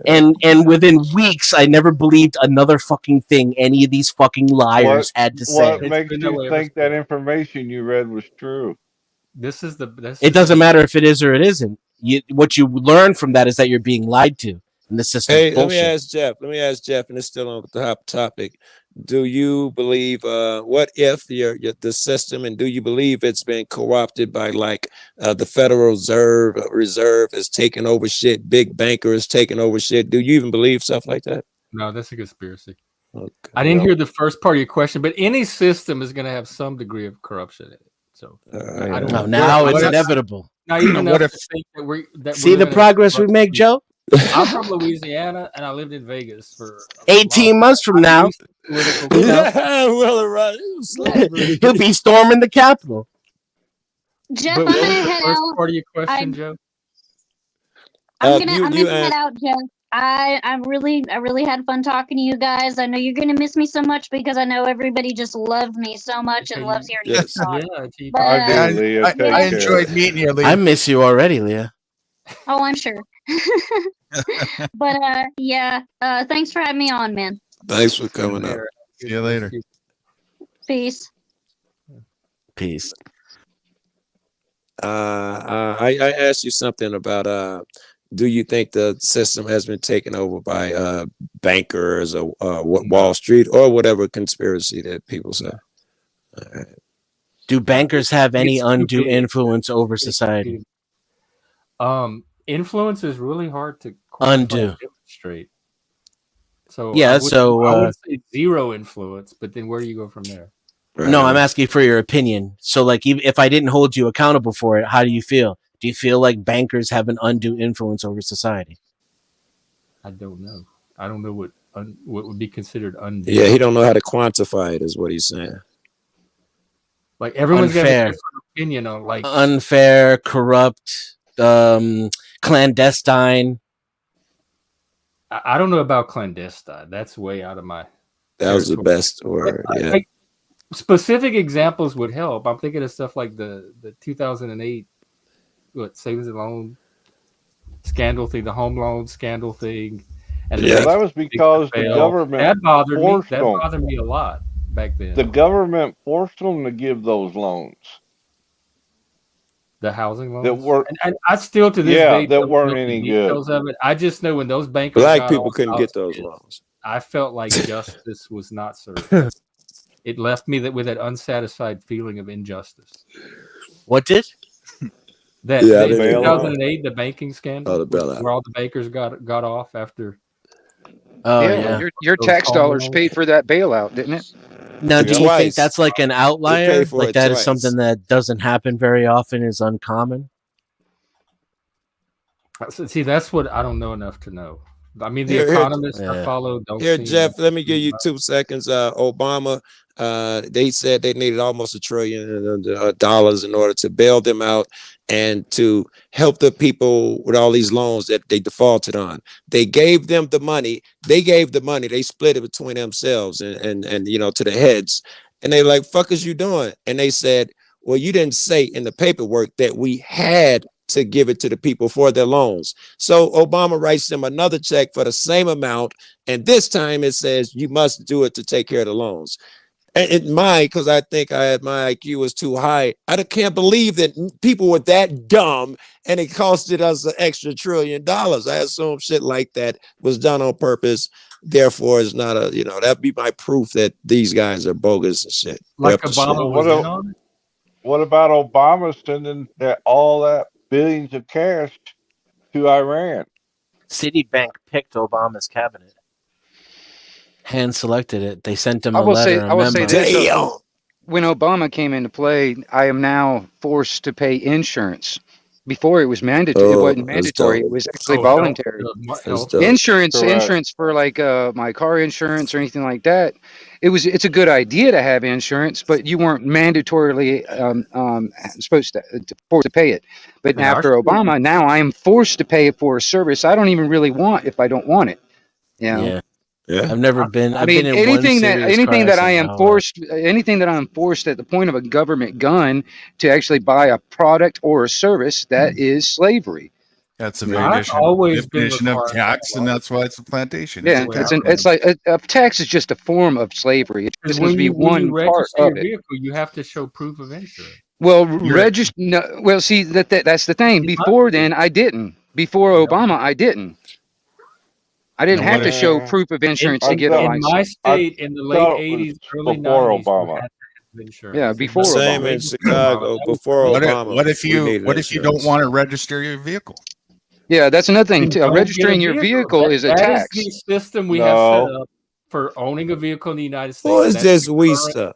Speaker 7: And within weeks, I never believed another fucking thing any of these fucking liars had to say.
Speaker 9: What makes you think that information you read was true?
Speaker 7: It doesn't matter if it is or it isn't. What you learn from that is that you're being lied to. And this system
Speaker 4: Hey,
Speaker 7: bullshit.
Speaker 4: let me ask Jeff, and it's still on the top topic. Do you believe what if the system, and do you believe it's been corrupted by like the Federal Reserve is taking over shit, big bankers taking over shit? Do you even believe stuff like that?
Speaker 1: No, that's a conspiracy.
Speaker 4: Okay.
Speaker 1: I didn't hear the first part of your question, but any system is going to have some degree of corruption in it. So
Speaker 7: now it's inevitable.
Speaker 1: Not even
Speaker 5: what if
Speaker 1: think that
Speaker 7: see the progress we make, Joe?
Speaker 1: I'm from Louisiana and I lived in Vegas for
Speaker 7: 18 months from now.
Speaker 4: Well, right.
Speaker 7: He'll be storming the Capitol.
Speaker 6: Jeff,
Speaker 1: But
Speaker 6: I'm
Speaker 1: what
Speaker 6: gonna
Speaker 1: was the
Speaker 6: head
Speaker 1: first
Speaker 6: out.
Speaker 1: part of your question, Joe?
Speaker 6: I'm gonna head out, Jeff. I really had fun talking to you guys. I know you're gonna miss me so much because I know everybody just loves me so much and loves hearing you talk.
Speaker 1: Yeah,
Speaker 9: I do, Leah.
Speaker 5: I enjoyed meeting you, Leah.
Speaker 7: I miss you already, Leah.
Speaker 6: Oh, I'm sure. But yeah. Thanks for having me on, man.
Speaker 4: Thanks for coming up.
Speaker 5: See you later.
Speaker 6: Peace.
Speaker 7: Peace.
Speaker 4: I asked you something about do you think the system has been taken over by bankers or Wall Street or whatever conspiracy that people say?
Speaker 7: Do bankers have any undue influence over society?
Speaker 1: Influence is really hard to
Speaker 7: undo.
Speaker 1: Demonstrate. So
Speaker 7: yeah,
Speaker 1: I would say zero influence, but then where do you go from there?
Speaker 7: No, I'm asking for your opinion. So, like, if I didn't hold you accountable for it, how do you feel? Do you feel like bankers have an undue influence over society?
Speaker 1: I don't know. I don't know what would be considered undue.
Speaker 4: Yeah, he don't know how to quantify it, is what he's saying.
Speaker 1: Like everyone's got a different opinion on like
Speaker 7: unfair, corrupt, clandestine.
Speaker 1: I don't know about clandestine. That's way out of my.
Speaker 4: That was the best word. Yeah.
Speaker 1: Like, specific examples would help. I'm thinking of stuff like the 2008 savings and loan scandal thing, the home loan scandal thing, and
Speaker 9: that was because the government
Speaker 1: that bothered me a lot back then.
Speaker 9: The government forced them to give those loans.
Speaker 1: The housing loans that were, and I still to this day
Speaker 9: that weren't any good.
Speaker 1: Of it. I just know when those bankers
Speaker 4: black people couldn't get those loans.
Speaker 1: I felt like justice was not served. It left me with that unsatisfied feeling of injustice.
Speaker 7: What did?
Speaker 1: That 2008, the banking scandal, where all the bankers got off after.
Speaker 10: Oh yeah. Your tax dollars paid for that bailout, didn't it?
Speaker 7: Now, do you think that's like an outlier? Like that is something that doesn't happen very often, is uncommon?
Speaker 1: See, that's what I don't know enough to know. I mean, the economists I follow don't.
Speaker 4: Here, Jeff, let me give you 2 seconds. Obama, they said they needed almost $1 trillion in order to bail them out and to help the people with all these loans that they defaulted on. They gave them the money. They split it between themselves and to the heads. And they like, fuck is you doing? And they said, well, you didn't say in the paperwork that we had to give it to the people for their loans. So Obama writes them another check for the same amount. And this time it says you must do it to take care of the loans. And because I think my IQ was too high. I can't believe that people were that dumb and it costed us an extra $1 trillion. I assume shit like that was done on purpose. Therefore, it's not that'd be my proof that these guys are bogus and shit.
Speaker 1: Like Obama was in on it?
Speaker 9: What about Obama sending all that billions of cash to Iran?
Speaker 7: Citibank picked Obama's cabinet. hand selected it. They sent him
Speaker 10: I
Speaker 7: a
Speaker 10: will
Speaker 7: letter.
Speaker 10: say, I will say this:
Speaker 4: Damn.
Speaker 10: when Obama came into play, I am now forced to pay insurance. Before it was mandatory. It
Speaker 4: Oh,
Speaker 10: wasn't
Speaker 4: that's
Speaker 10: mandatory. It
Speaker 4: dope.
Speaker 10: was actually
Speaker 1: Oh,
Speaker 10: voluntary.
Speaker 4: That's dope.
Speaker 10: Insurance for like my car insurance or anything like that. It's a good idea to have insurance, but you weren't mandatorily supposed to forced to pay it. But
Speaker 1: In our
Speaker 10: after
Speaker 1: state,
Speaker 10: Obama, now I am forced to pay for a service I don't even really want if I don't want it. You know?
Speaker 7: Yeah.
Speaker 4: Yeah.
Speaker 7: I've never been.
Speaker 10: I
Speaker 7: I've
Speaker 10: mean,
Speaker 7: been in one serious
Speaker 10: anything
Speaker 7: crash
Speaker 10: that I
Speaker 7: in
Speaker 10: am
Speaker 7: my whole life.
Speaker 10: forced, anything that I'm forced at the point of a government gun to actually buy a product or a service, that is slavery.
Speaker 5: That's a
Speaker 1: I've always been
Speaker 5: definition of
Speaker 1: required.
Speaker 5: tax, and that's why it's a plantation.
Speaker 10: Yeah, it's like a tax is just a form of slavery. It's just going to be
Speaker 1: when you
Speaker 10: one part
Speaker 1: register your
Speaker 10: of it.
Speaker 1: vehicle, you have to show proof of insurance.
Speaker 10: Well, register. No, well, see that's the thing. Before then, I didn't. Before Obama, I didn't. I didn't have to show proof of insurance to get a license.
Speaker 1: In my state, in the late '80s, early
Speaker 9: before
Speaker 1: '90s, you
Speaker 9: Obama.
Speaker 1: had to have insurance.
Speaker 10: Yeah, before
Speaker 4: Same
Speaker 10: Obama.
Speaker 4: in Chicago. Before Obama.
Speaker 5: What if you don't want to register your vehicle?
Speaker 10: Yeah, that's another thing too.
Speaker 1: Don't
Speaker 10: Registering
Speaker 1: get a
Speaker 10: your vehicle is a tax.
Speaker 1: That is the system we have set up for owning a vehicle in the United States.
Speaker 4: What is
Speaker 1: That's
Speaker 4: this
Speaker 1: the
Speaker 4: we
Speaker 1: current
Speaker 4: stuff?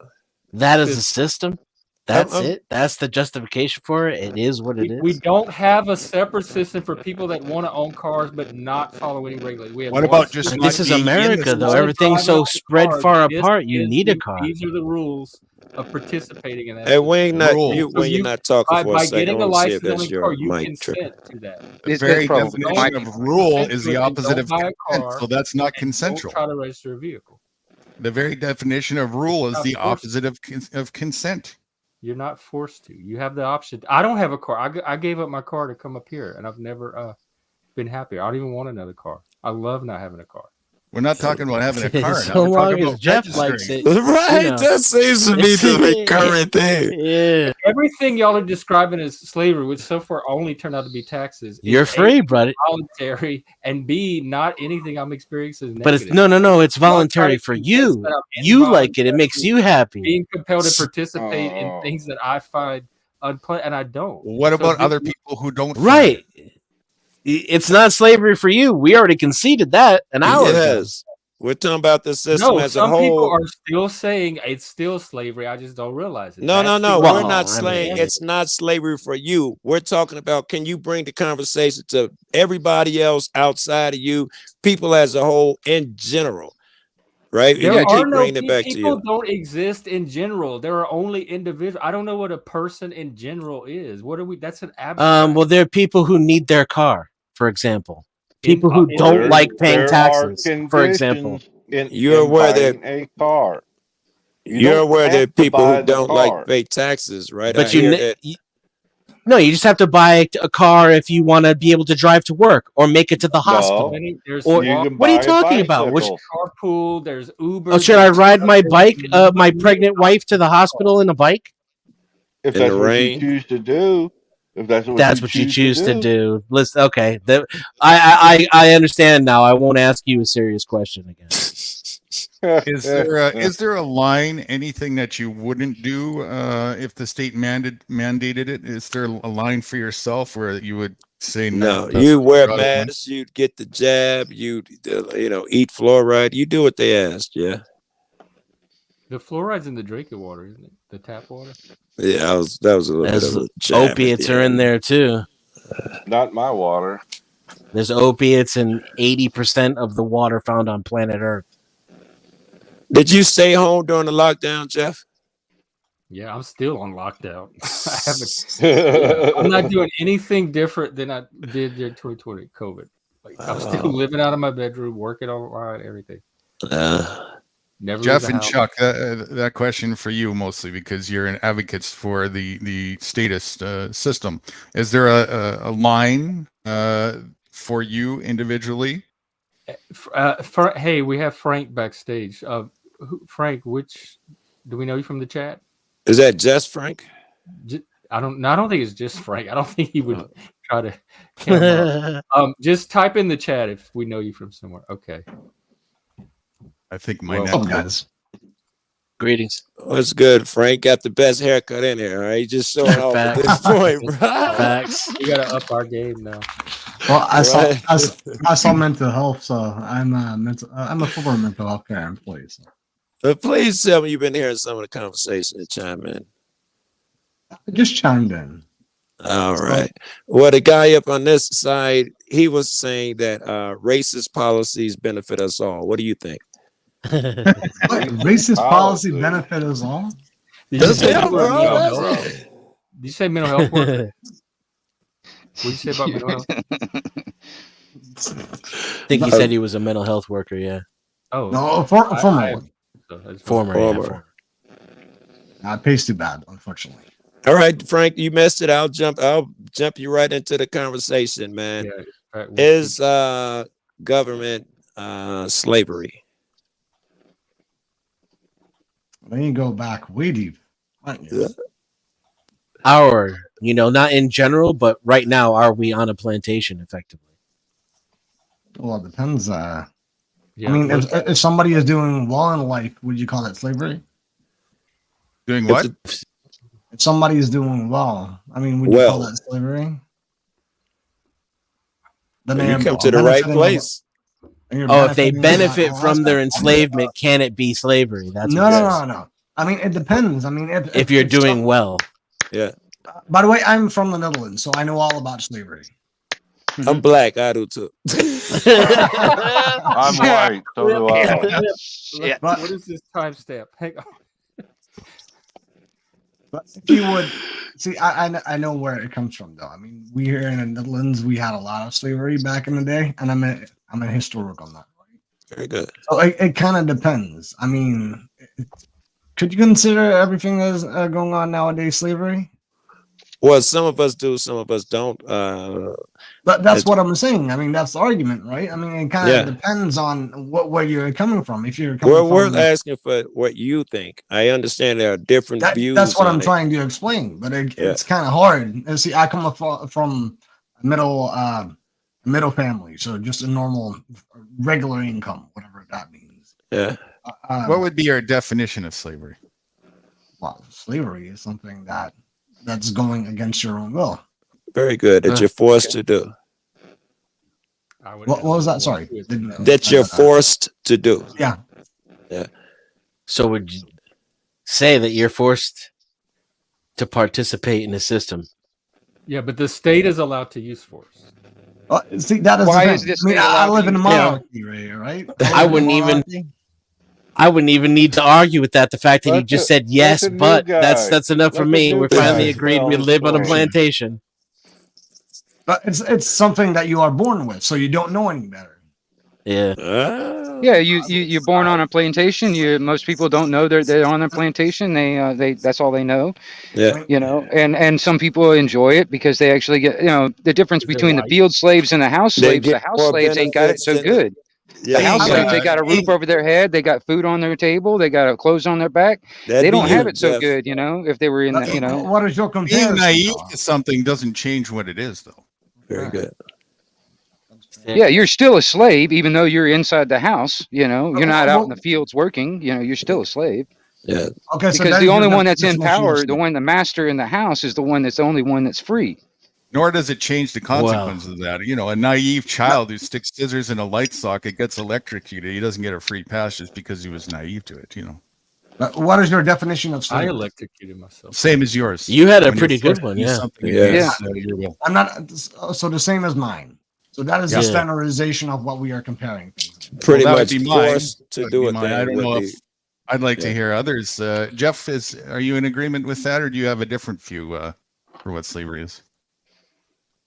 Speaker 7: That is the system. That's
Speaker 4: I'm-
Speaker 7: it. That's the justification for it. It is what it is.
Speaker 1: We don't have a separate system for people that want to own cars but not follow any regulations. We have
Speaker 5: What
Speaker 1: one
Speaker 5: about just
Speaker 1: system.
Speaker 7: This is
Speaker 5: being in
Speaker 7: America,
Speaker 5: the
Speaker 7: though.
Speaker 1: One
Speaker 7: Everything's so
Speaker 1: driving
Speaker 7: spread
Speaker 1: car.
Speaker 7: far
Speaker 1: This
Speaker 7: apart. You
Speaker 1: is
Speaker 7: need a
Speaker 1: the-
Speaker 7: car.
Speaker 1: These are the rules of participating in that.
Speaker 4: Hey, we ain't not
Speaker 5: Rule.
Speaker 4: mute
Speaker 1: So
Speaker 4: when you're not talking for a
Speaker 1: by
Speaker 4: second. I
Speaker 1: getting a
Speaker 4: want to see if
Speaker 1: license on
Speaker 4: that's
Speaker 1: a car,
Speaker 4: your
Speaker 1: you
Speaker 4: mic tripping.
Speaker 1: consent to that.
Speaker 5: The
Speaker 10: That's
Speaker 5: very
Speaker 10: probably
Speaker 5: definition
Speaker 10: my-
Speaker 5: of rule
Speaker 1: Consent
Speaker 5: is
Speaker 1: to
Speaker 5: the
Speaker 1: it, and
Speaker 5: opposite
Speaker 1: don't
Speaker 5: of
Speaker 1: buy a
Speaker 5: consent,
Speaker 1: car,
Speaker 5: so that's not
Speaker 1: Don't
Speaker 5: consensual.
Speaker 1: try to register a vehicle.
Speaker 5: The very definition of rule is
Speaker 1: Not
Speaker 5: the
Speaker 1: forced.
Speaker 5: opposite of consent.
Speaker 1: You're not forced to. You have the option. I don't have a car. I gave up my car to come up here, and I've never been happy. I don't even want another car. I love not having a car.
Speaker 5: We're not talking about having a car.
Speaker 7: So
Speaker 5: Now. We're
Speaker 7: long
Speaker 5: talking
Speaker 7: as
Speaker 5: about
Speaker 7: Jeff
Speaker 5: registering.
Speaker 7: likes it.
Speaker 4: Right,
Speaker 7: You know.
Speaker 4: that seems to be the current thing.
Speaker 7: Yeah.
Speaker 1: Everything y'all are describing as slavery, which so far only turned out to be taxes.
Speaker 7: You're
Speaker 1: is
Speaker 7: free,
Speaker 1: A,
Speaker 7: buddy.
Speaker 1: voluntary, and B, not anything I'm experiencing is
Speaker 7: But it's
Speaker 1: negative.
Speaker 7: no. It's
Speaker 1: Y'all try
Speaker 7: voluntary
Speaker 1: to
Speaker 7: for
Speaker 1: convince
Speaker 7: you.
Speaker 1: that I'm
Speaker 7: You like it. It makes you happy.
Speaker 1: being compelled to participate in things that I find unpleasant, and I don't.
Speaker 5: What
Speaker 1: So
Speaker 5: about
Speaker 1: this-
Speaker 5: other people who don't?
Speaker 7: Right. It's not slavery for you. We already conceded that an hour ago.
Speaker 4: Yes. We're talking about the system
Speaker 1: No,
Speaker 4: as a
Speaker 1: some people
Speaker 4: whole.
Speaker 1: are still saying it's still slavery. I just don't realize it.
Speaker 4: No.
Speaker 1: That's the-
Speaker 4: We're
Speaker 7: Well,
Speaker 4: not
Speaker 7: I
Speaker 4: saying
Speaker 7: mean-
Speaker 4: it's not slavery for you. We're talking about, can you bring the conversation to everybody else outside of you, people as a whole in general, right?
Speaker 1: There
Speaker 4: You
Speaker 1: are
Speaker 4: keep
Speaker 1: no
Speaker 4: bringing it back to
Speaker 1: people
Speaker 4: you.
Speaker 1: don't exist in general. There are only individuals. I don't know what a person in general is. What are we? That's an abstract.
Speaker 7: Well, there are people who need their car, for example. People who don't like paying taxes, for example.
Speaker 4: You're aware that
Speaker 9: a car.
Speaker 4: you're aware that people who don't like
Speaker 9: car.
Speaker 4: pay taxes, right?
Speaker 7: But
Speaker 4: I hear that.
Speaker 7: No, you just have to buy a car if you want to be able to drive to work or make it to the hospital.
Speaker 1: There's
Speaker 7: Or
Speaker 1: walk-
Speaker 7: what are you talking about? Which
Speaker 1: carpool? There's Uber.
Speaker 7: oh, should I
Speaker 1: there's
Speaker 7: ride my
Speaker 1: there's
Speaker 7: bike, my
Speaker 1: many-
Speaker 7: pregnant wife to the hospital in a bike?
Speaker 9: If
Speaker 4: In
Speaker 9: that's
Speaker 4: the
Speaker 9: what
Speaker 4: rain.
Speaker 9: you choose to do. If that's what
Speaker 7: you choose to do. Listen, okay. I understand now. I won't ask you a serious question again.
Speaker 5: Is there a line, anything that you wouldn't do if the state mandated it? Is there a line for yourself where you would say
Speaker 4: No,
Speaker 5: no?
Speaker 4: you wear masks, you'd get the jab, you eat fluoride, you do what they asked, yeah.
Speaker 1: The fluoride's in the drinking water, isn't it? The tap water.
Speaker 4: Yeah, that was a little bit of a jab.
Speaker 7: Opiates are in there too.
Speaker 9: Not my water.
Speaker 7: There's opiates in 80% of the water found on planet Earth.
Speaker 4: Did you stay home during the lockdown, Jeff?
Speaker 1: Yeah, I'm still on lockdown. I haven't. I'm not doing anything different than I did during 2020 COVID. Like I'm still living out of my bedroom, working online, everything. Never
Speaker 5: Jeff
Speaker 1: leave the
Speaker 5: and
Speaker 1: house.
Speaker 5: Chuck, that question for you mostly because you're an advocates for the statist system. Is there a line for you individually?
Speaker 1: Hey, we have Frank backstage. Frank, which do we know you from the chat?
Speaker 4: Is that just Frank?
Speaker 1: I don't think it's just Frank. I don't think he would try to camera up. Just type in the chat if we know you from somewhere. Okay.
Speaker 5: I think my
Speaker 1: Well,
Speaker 5: neck does.
Speaker 7: Greetings.
Speaker 4: What's good? Frank got the best haircut in here. All right, just showing off at this point, bro.
Speaker 7: Facts.
Speaker 1: You gotta up our game now.
Speaker 11: Well, I saw mental health, so I'm a former mental health care employee. So.
Speaker 4: But please tell me you've been hearing some of the conversation and chime in.
Speaker 11: I just chimed in.
Speaker 4: All right. Well, the guy up on this side, he was saying that racist policies benefit us all. What do you think?
Speaker 11: Racist policy benefit us all?
Speaker 1: Did you say mental health worker? What did you say about mental health?
Speaker 7: I think he said he was a mental health worker. Yeah.
Speaker 11: Oh no, former.
Speaker 7: Former.
Speaker 11: It pays too bad, unfortunately.
Speaker 4: All right, Frank, you missed it. I'll jump you right into the conversation, man.
Speaker 1: Yeah, right.
Speaker 4: Is government slavery?
Speaker 11: Then you go back way deep.
Speaker 4: Yeah.
Speaker 7: Not in general, but right now, are we on a plantation effectively?
Speaker 11: Well, it depends. I mean, if somebody is doing well in life, would you call that slavery?
Speaker 5: Doing what?
Speaker 11: If somebody is doing well, I mean, would you call that slavery?
Speaker 4: Then you come to the right place.
Speaker 7: If they benefit from their enslavement, can it be slavery? That's
Speaker 11: no. I mean, it depends. I mean,
Speaker 7: if you're doing well.
Speaker 4: Yeah.
Speaker 11: By the way, I'm from the Netherlands, so I know all about slavery.
Speaker 4: I'm black. I do too.
Speaker 9: I'm white. So do I.
Speaker 1: Yeah. What is this timestamp? Hang on.
Speaker 11: But if you would see, I know where it comes from, though. I mean, we here in the Netherlands, we had a lot of slavery back in the day, and I'm a historical nut.
Speaker 4: Very good.
Speaker 11: So it kind of depends. I mean, could you consider everything that's going on nowadays slavery?
Speaker 4: Well, some of us do, some of us don't.
Speaker 11: But that's what I'm saying. I mean, that's the argument, right? I mean, it kind of depends on where you're coming from. If you're coming
Speaker 4: we're asking for what you think. I understand there are different views.
Speaker 11: That's what I'm trying to explain, but it's kind of hard. And see, I come from middle family, so just a normal, regular income, whatever that means.
Speaker 4: Yeah.
Speaker 5: What would be your definition of slavery?
Speaker 11: Well, slavery is something that's going against your own will.
Speaker 4: Very good. That you're forced to do.
Speaker 11: What was that? Sorry.
Speaker 4: That you're forced to do.
Speaker 11: Yeah.
Speaker 4: Yeah.
Speaker 7: So would you say that you're forced to participate in the system?
Speaker 1: Yeah, but the state is allowed to use force.
Speaker 11: See, that is
Speaker 10: why is this?
Speaker 11: I mean, I live in a monarchy, right?
Speaker 7: I wouldn't even need to argue with that. The fact that he just said yes, but that's enough for me. We're finally agreed we live on a plantation.
Speaker 11: But it's something that you are born with, so you don't know any better.
Speaker 7: Yeah.
Speaker 10: Yeah, you're born on a plantation. Most people don't know they're on a plantation. They that's all they know.
Speaker 4: Yeah.
Speaker 10: And some people enjoy it because they actually get the difference between the field slaves and the house slaves. The house slaves ain't got it so good. Yeah, the house slaves, they got a roof over their head, they got food on their table, they got clothes on their back. They don't have it so good, if they were in that,
Speaker 11: What is your comparison?
Speaker 5: Being naive to something doesn't change what it is, though.
Speaker 4: Very good.
Speaker 10: Yeah, you're still a slave, even though you're inside the house. You're not out in the fields working. You're still a slave.
Speaker 4: Yeah.
Speaker 11: Okay.
Speaker 10: Because the only one that's in power, the master in the house, is the only one that's free.
Speaker 5: Nor does it change the consequences of that. A naive child who sticks scissors in a light socket gets electrocuted. He doesn't get a free pass just because he was naive to it.
Speaker 11: What is your definition of slavery?
Speaker 1: I electrocuted myself.
Speaker 5: Same as yours.
Speaker 7: You had a pretty good one, yeah.
Speaker 11: I'm not. So the same as mine. So that is the standardization of what we are comparing.
Speaker 4: Pretty much forced to do it.
Speaker 5: I don't know if I'd like to hear others. Jeff, are you in agreement with that, or do you have a different view for what slavery is?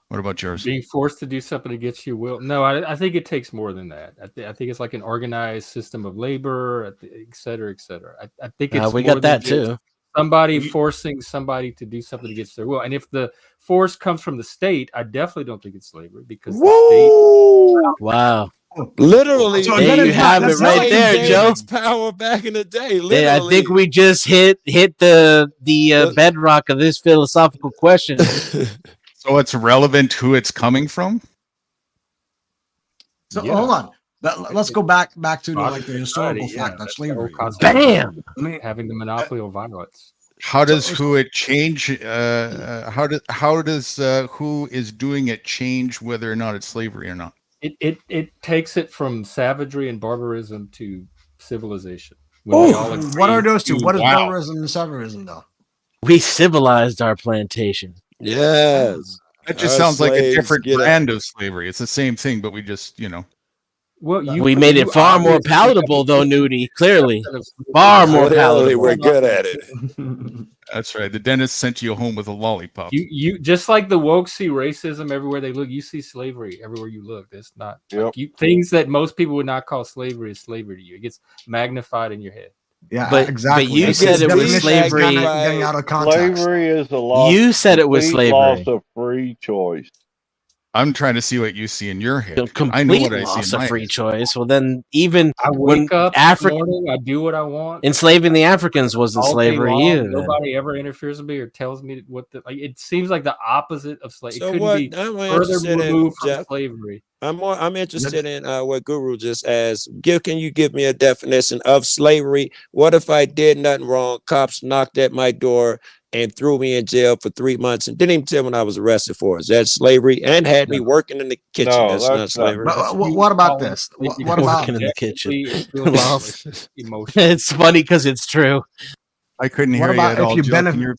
Speaker 5: What about yours?
Speaker 1: Being forced to do something against your will. No, I think it takes more than that. I think it's like an organized system of labor, et cetera, et cetera. I think it's
Speaker 7: we got that too.
Speaker 1: Somebody forcing somebody to do something against their will. And if the force comes from the state, I definitely don't think it's slavery because the state.
Speaker 7: Wow.
Speaker 4: Literally,
Speaker 7: so there you have it right there, Joe.
Speaker 4: Power back in the day.
Speaker 7: Yeah, I think we just hit the bedrock of this philosophical question.
Speaker 5: So it's relevant who it's coming from?
Speaker 11: So hold on. Let's go back to the historical fact that slavery.
Speaker 7: Bam!
Speaker 1: Having the monopoly of violence.
Speaker 5: How does who it change? How does who is doing it change whether or not it's slavery or not?
Speaker 1: It takes it from savagery and barbarism to civilization.
Speaker 11: What are those two? What is barbarism and savagerism, though?
Speaker 7: We civilized our plantation.
Speaker 8: Yes.
Speaker 5: That just sounds like a different brand of slavery. It's the same thing, but we just,
Speaker 1: Well,
Speaker 7: we made it far more palatable, though, Nudie. Clearly, far more palatable.
Speaker 8: We're good at it.
Speaker 5: That's right. The dentist sent you home with a lollipop.
Speaker 1: You just like the woke see racism everywhere they look. You see slavery everywhere you look. It's not things that most people would not call slavery is slavery to you. It gets magnified in your head.
Speaker 11: Yeah,
Speaker 7: but
Speaker 11: exactly.
Speaker 7: But you said it was slavery.
Speaker 11: Getting out of context.
Speaker 9: Slavery is the loss.
Speaker 7: You said it was slavery.
Speaker 9: Loss of free choice.
Speaker 5: I'm trying to see what you see in your head.
Speaker 7: I know what I see in my free choice. Well, then even
Speaker 1: I wake up in the morning, I do what I want.
Speaker 7: Enslaving the Africans wasn't slavery either.
Speaker 1: Nobody ever interferes with me or tells me what it seems like the opposite of slavery.
Speaker 8: So
Speaker 1: it couldn't be further removed from slavery.
Speaker 8: I'm interested in what Guru just asked. Can you give me a definition of slavery? What if I did nothing wrong? Cops knocked at my door and threw me in jail for 3 months and didn't even tell me what I was arrested for. Is that slavery? And had me working in the kitchen.
Speaker 9: No,
Speaker 8: that's not slavery.
Speaker 11: What about this? What about
Speaker 7: working in the kitchen? It's funny because it's true.
Speaker 5: I couldn't hear
Speaker 11: what about
Speaker 5: you at all.
Speaker 11: If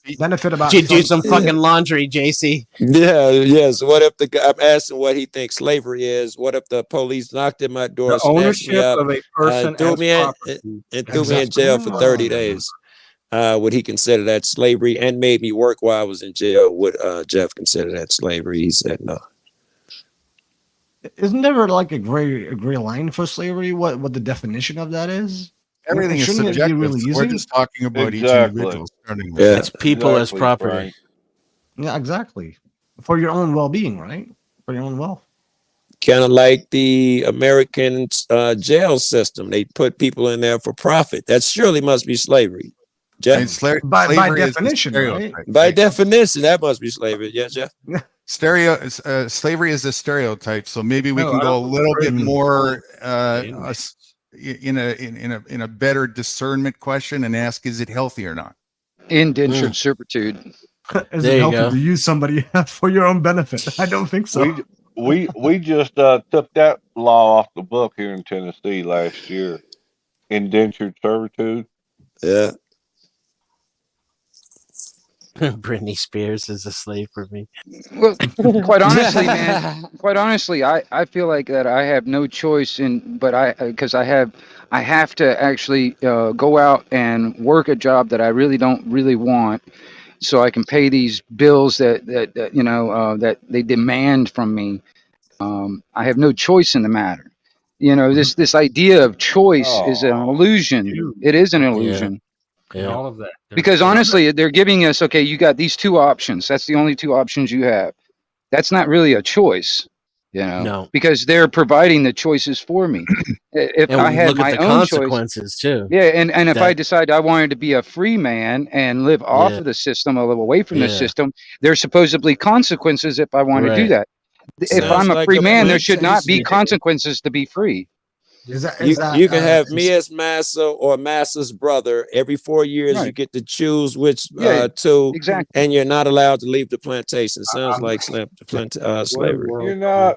Speaker 11: you benefit about
Speaker 7: you do some fucking laundry, JC?
Speaker 8: Yes. What if the guy? I'm asking what he thinks slavery is. What if the police knocked at my door,
Speaker 1: the ownership of a person,
Speaker 8: threw me in jail for 30 days? Would he consider that slavery and made me work while I was in jail? Would Jeff consider that slavery? He said no.
Speaker 11: Isn't there like a gray line for slavery? What the definition of that is?
Speaker 5: Everything is subjective. We're just talking about each individual.
Speaker 7: It's people as property.
Speaker 9: Right.
Speaker 11: Yeah, exactly. For your own well-being, right? For your own wealth.
Speaker 8: Kind of like the American jail system. They put people in there for profit. That surely must be slavery. Jeff?
Speaker 11: By definition, right?
Speaker 8: By definition, that must be slavery. Yeah, Jeff?
Speaker 5: Slavery is a stereotype, so maybe we can go a little bit more in a better discernment question and ask, is it healthy or not?
Speaker 10: Indentured servitude.
Speaker 11: Is it healthy to use somebody for your own benefit? I don't think so.
Speaker 9: We just took that law off the book here in Tennessee last year. Indentured servitude.
Speaker 8: Yeah.
Speaker 7: Britney Spears is a slave for me.
Speaker 10: Well, quite honestly, man. Quite honestly, I feel like that I have no choice because I have to actually go out and work a job that I really don't really want, so I can pay these bills that they demand from me. I have no choice in the matter. This idea of choice is an illusion. It is an illusion.
Speaker 1: Yeah. All of that.
Speaker 10: Because honestly, they're giving us, okay, you got these two options. That's the only two options you have. That's not really a choice,
Speaker 7: No.
Speaker 10: Because they're providing the choices for me. If I had my own
Speaker 7: consequences too.
Speaker 10: Yeah, and if I decide I wanted to be a free man and live off of the system, or live away from the system, there's supposedly consequences if I want to do that. If I'm a free man, there should not be consequences to be free.
Speaker 8: You can have me as massa or massa's brother. Every 4 years, you get to choose which two, and you're not allowed to leave the plantation. Sounds like slavery.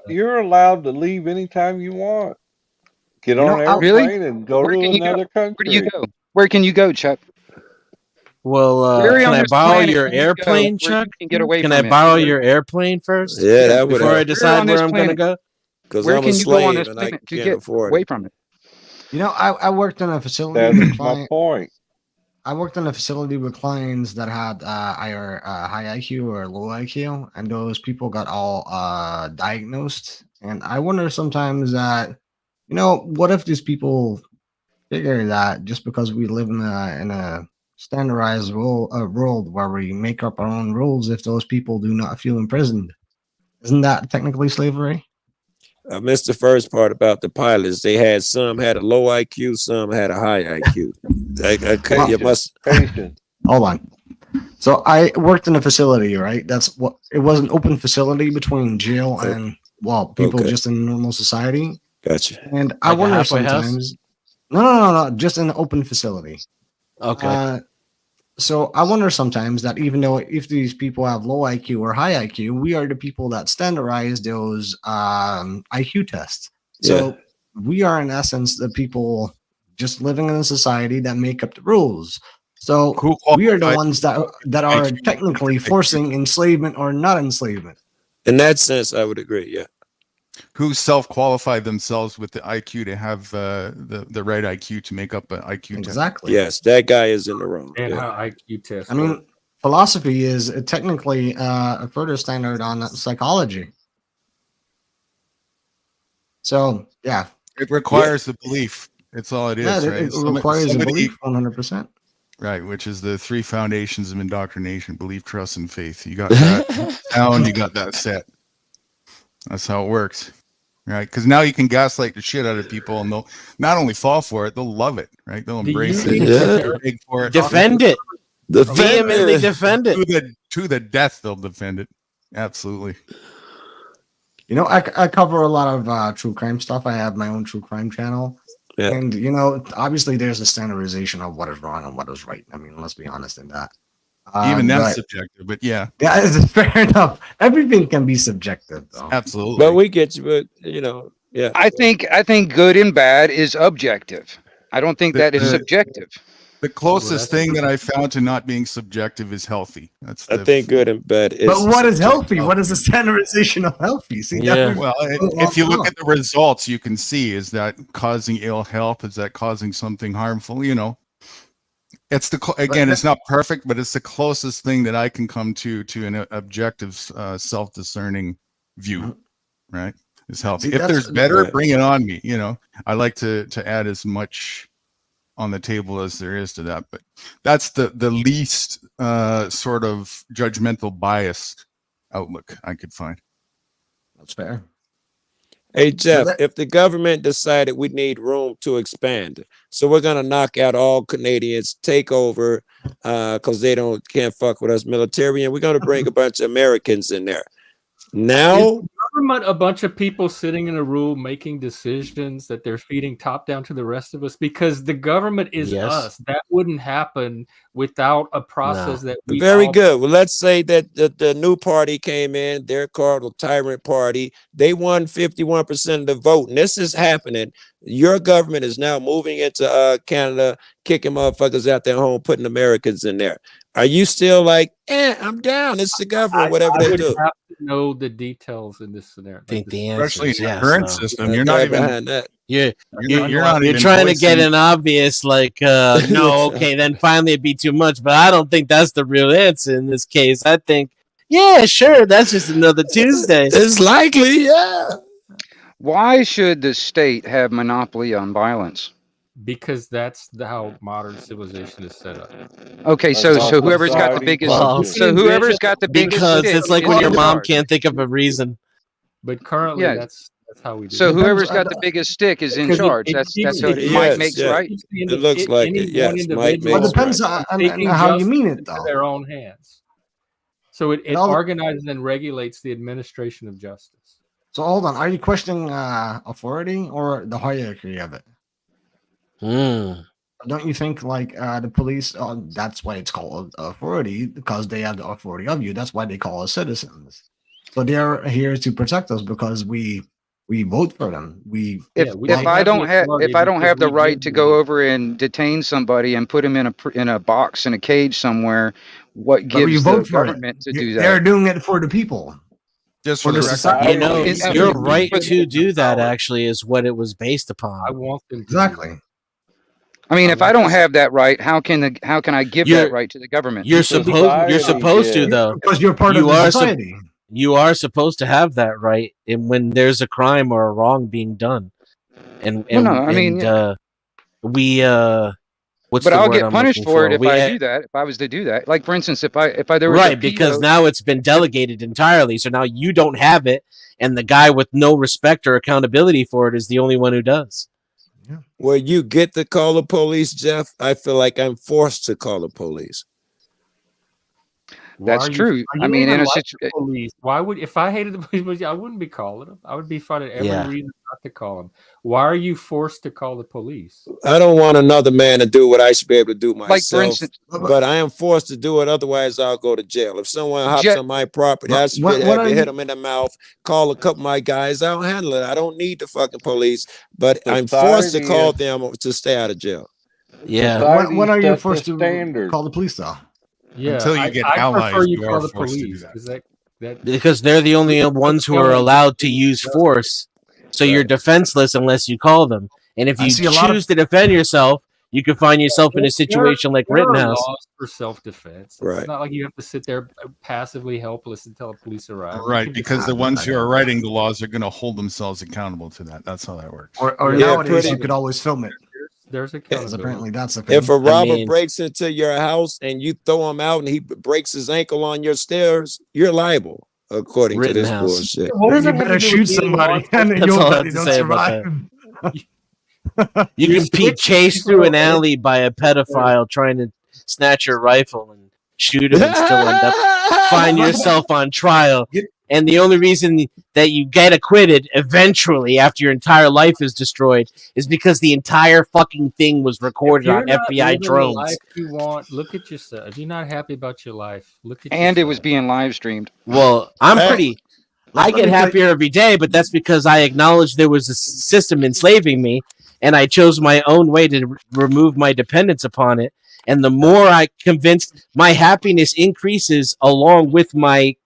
Speaker 9: You're allowed to leave anytime you want. Get on an airplane and go to another country.
Speaker 10: Where do you go? Where can you go, Chuck?
Speaker 7: Well, can I borrow your airplane, Chuck? Can I borrow your airplane first?
Speaker 8: Yeah, that would.
Speaker 7: Before I decide where I'm going to go.
Speaker 8: Because I'm a slave and I can't afford
Speaker 10: away from it.
Speaker 11: I worked in a facility.
Speaker 9: That's my point.
Speaker 11: I worked in a facility with clients that had either high IQ or low IQ, and those people got all diagnosed. And I wonder sometimes that, what if these people figure that just because we live in a standardized world where we make up our own rules, if those people do not feel imprisoned, isn't that technically slavery?
Speaker 8: I missed the first part about the pilots. They had some had a low IQ, some had a high IQ. You must
Speaker 11: hold on. So I worked in a facility, right? It was an open facility between jail and people just in normal society.
Speaker 4: Gotcha.
Speaker 11: And I
Speaker 7: Like a
Speaker 11: wonder
Speaker 7: halfway house?
Speaker 11: sometimes. No, just an open facility.
Speaker 7: Okay.
Speaker 11: So I wonder sometimes that even though if these people have low IQ or high IQ, we are the people that standardize those IQ tests. So we are in essence the people just living in a society that make up the rules. So we are the ones that are technically forcing enslavement or not enslavement.
Speaker 4: In that sense, I would agree. Yeah.
Speaker 5: Who self-qualified themselves with the IQ to have the right IQ to make up an IQ test.
Speaker 11: Exactly.
Speaker 4: Yes, that guy is in the wrong.
Speaker 1: And how IQ tests.
Speaker 11: I mean, philosophy is technically a further standard on psychology. So, yeah.
Speaker 5: It requires the belief. It's all it is, right?
Speaker 11: It requires a belief, 100%.
Speaker 5: Right, which is the 3 foundations of indoctrination: belief, trust, and faith. You got that down, you got that set. That's how it works, right? Because now you can gaslight the shit out of people, and they'll not only fall for it, they'll love it, right? They'll embrace it, beg for it,
Speaker 7: defend it, vehemently defend it
Speaker 5: to the death. They'll defend it, absolutely.
Speaker 11: You know, I cover a lot of true crime stuff. I have my own true crime channel. Yeah. And, you know, obviously there's a standardization of what is wrong and what is right. I mean, let's be honest in that.
Speaker 5: Even that's subjective, but yeah.
Speaker 11: Yeah, it's fair enough. Everything can be subjective, though.
Speaker 5: Absolutely.
Speaker 4: But we get you, but, you know, yeah.
Speaker 10: I think good and bad is objective. I don't think that is subjective.
Speaker 5: The closest thing that I found to not being subjective is healthy.
Speaker 4: I think good and bad is.
Speaker 11: But what is healthy? What is the standardization of healthy? See,
Speaker 5: well, if you look at the results, you can see, is that causing ill health? Is that causing something harmful? You know, it's it's not perfect, but it's the closest thing that I can come to an objective, self-discerning view, right? Is healthy. If there's better, bring it on me. You know, I like to add as much on the table as there is to that, but that's the least sort of judgmental, biased outlook I could find.
Speaker 11: That's fair.
Speaker 4: Hey Jeff, if the government decided we need room to expand, so we're gonna knock out all Canadians, take over, because they can't fuck with us military, and we're gonna bring a bunch of Americans in there. Now,
Speaker 1: government a bunch of people sitting in a room making decisions that they're feeding top down to the rest of us, because the government is us. That wouldn't happen without a process that we
Speaker 4: very good. Well, let's say that the new party came in, they're called the Tyrant Party. They won 51% of the vote, and this is happening. Your government is now moving into Canada, kicking motherfuckers out their home, putting Americans in there. Are you still like, I'm down, it's the government, whatever they do?
Speaker 1: Have to know the details in this scenario.
Speaker 7: I think the answer
Speaker 5: especially
Speaker 7: is
Speaker 5: in the current system, you're not even behind
Speaker 4: that.
Speaker 7: You're trying to get an obvious no, okay, then finally it'd be too much, but I don't think that's the real answer in this case. I think, yeah, sure, that's just another Tuesday.
Speaker 4: It's likely, yeah.
Speaker 10: Why should the state have monopoly on violence?
Speaker 1: Because that's how modern civilization is set up.
Speaker 10: Okay, so whoever's got the biggest, whoever's got the biggest,
Speaker 7: because it's like when your mom can't think of a reason.
Speaker 1: But currently, that's how we do.
Speaker 10: So whoever's got the biggest stick is in charge. That's what it might makes right.
Speaker 4: It looks like it. Yes, might
Speaker 11: well, it depends on how you mean it, though.
Speaker 1: Their own hands. So it organizes and regulates the administration of justice.
Speaker 11: So hold on, are you questioning authority or the hierarchy of it? Don't you think the police? That's why it's called authority, because they have the authority of you. That's why they call us citizens. So they're here to protect us because we vote for them.
Speaker 10: If I don't have the right to go over and detain somebody and put them in a box in a cage somewhere, what gives the government to do that?
Speaker 11: They're doing it for the people.
Speaker 5: Just for the
Speaker 7: society. You know, your right to do that actually is what it was based upon.
Speaker 1: I want them
Speaker 11: exactly.
Speaker 10: I mean, if I don't have that right, how can I give that right to the government?
Speaker 7: You're supposed to, though,
Speaker 11: because you're part of the society.
Speaker 7: You are supposed to have that right, and when there's a crime or a wrong being done,
Speaker 10: but I'll get punished for it if I do that. If I was to do that, like for instance, if there was
Speaker 7: right, because now it's been delegated entirely, so now you don't have it, and the guy with no respect or accountability for it is the only one who does.
Speaker 4: Yeah. Well, you get to call the police, Jeff. I feel like I'm forced to call the police.
Speaker 10: That's true. I mean, in a situation,
Speaker 1: police. Why would if I hated the police, I wouldn't be calling them. I would be finding every reason not to call them. Why are you forced to call the police?
Speaker 8: I don't want another man to do what I should be able to do myself.
Speaker 10: Like for instance,
Speaker 8: but I am forced to do it. Otherwise, I'll go to jail. If someone hops on my property, I should hit them in the mouth, call a couple of my guys. I'll handle it. I don't need the fucking police, but I'm forced to call them to stay out of jail.
Speaker 11: Yeah. When are you forced to call the police, though?
Speaker 1: Yeah,
Speaker 5: until you get allies,
Speaker 1: prefer you
Speaker 5: you
Speaker 1: call
Speaker 5: are
Speaker 1: the
Speaker 5: forced to do
Speaker 1: police
Speaker 5: that.
Speaker 7: Because they're the only ones who are allowed to use force. So you're defenseless unless you call them. And if you choose to defend yourself, you can find yourself in a situation like Rittenhouse.
Speaker 1: Laws for self-defense.
Speaker 8: Right.
Speaker 1: It's not like you have to sit there passively helpless until the police arrive.
Speaker 5: Right, because the ones who are writing the laws are going to hold themselves accountable to that. That's how that works.
Speaker 11: Or nowadays, you could always film it.
Speaker 1: There's
Speaker 11: apparently that's a thing.
Speaker 8: If a robber breaks into your house and you throw him out and he breaks his ankle on your stairs, you're liable, according to this bullshit.
Speaker 11: You better shoot somebody and you'll don't survive.
Speaker 7: You can be chased through an alley by a pedophile trying to snatch your rifle and shoot him and still end up find yourself on trial. And the only reason that you get acquitted eventually after your entire life is destroyed is because the entire fucking thing was recorded on FBI drones.
Speaker 1: The life you want, look at yourself. If you're not happy about your life, look at
Speaker 10: yourself. It was being live streamed.
Speaker 7: Well, I get happier every day, but that's because I acknowledged there was a system enslaving me, and I chose my own way to remove my dependence upon it. And the more I convinced, my happiness increases along with my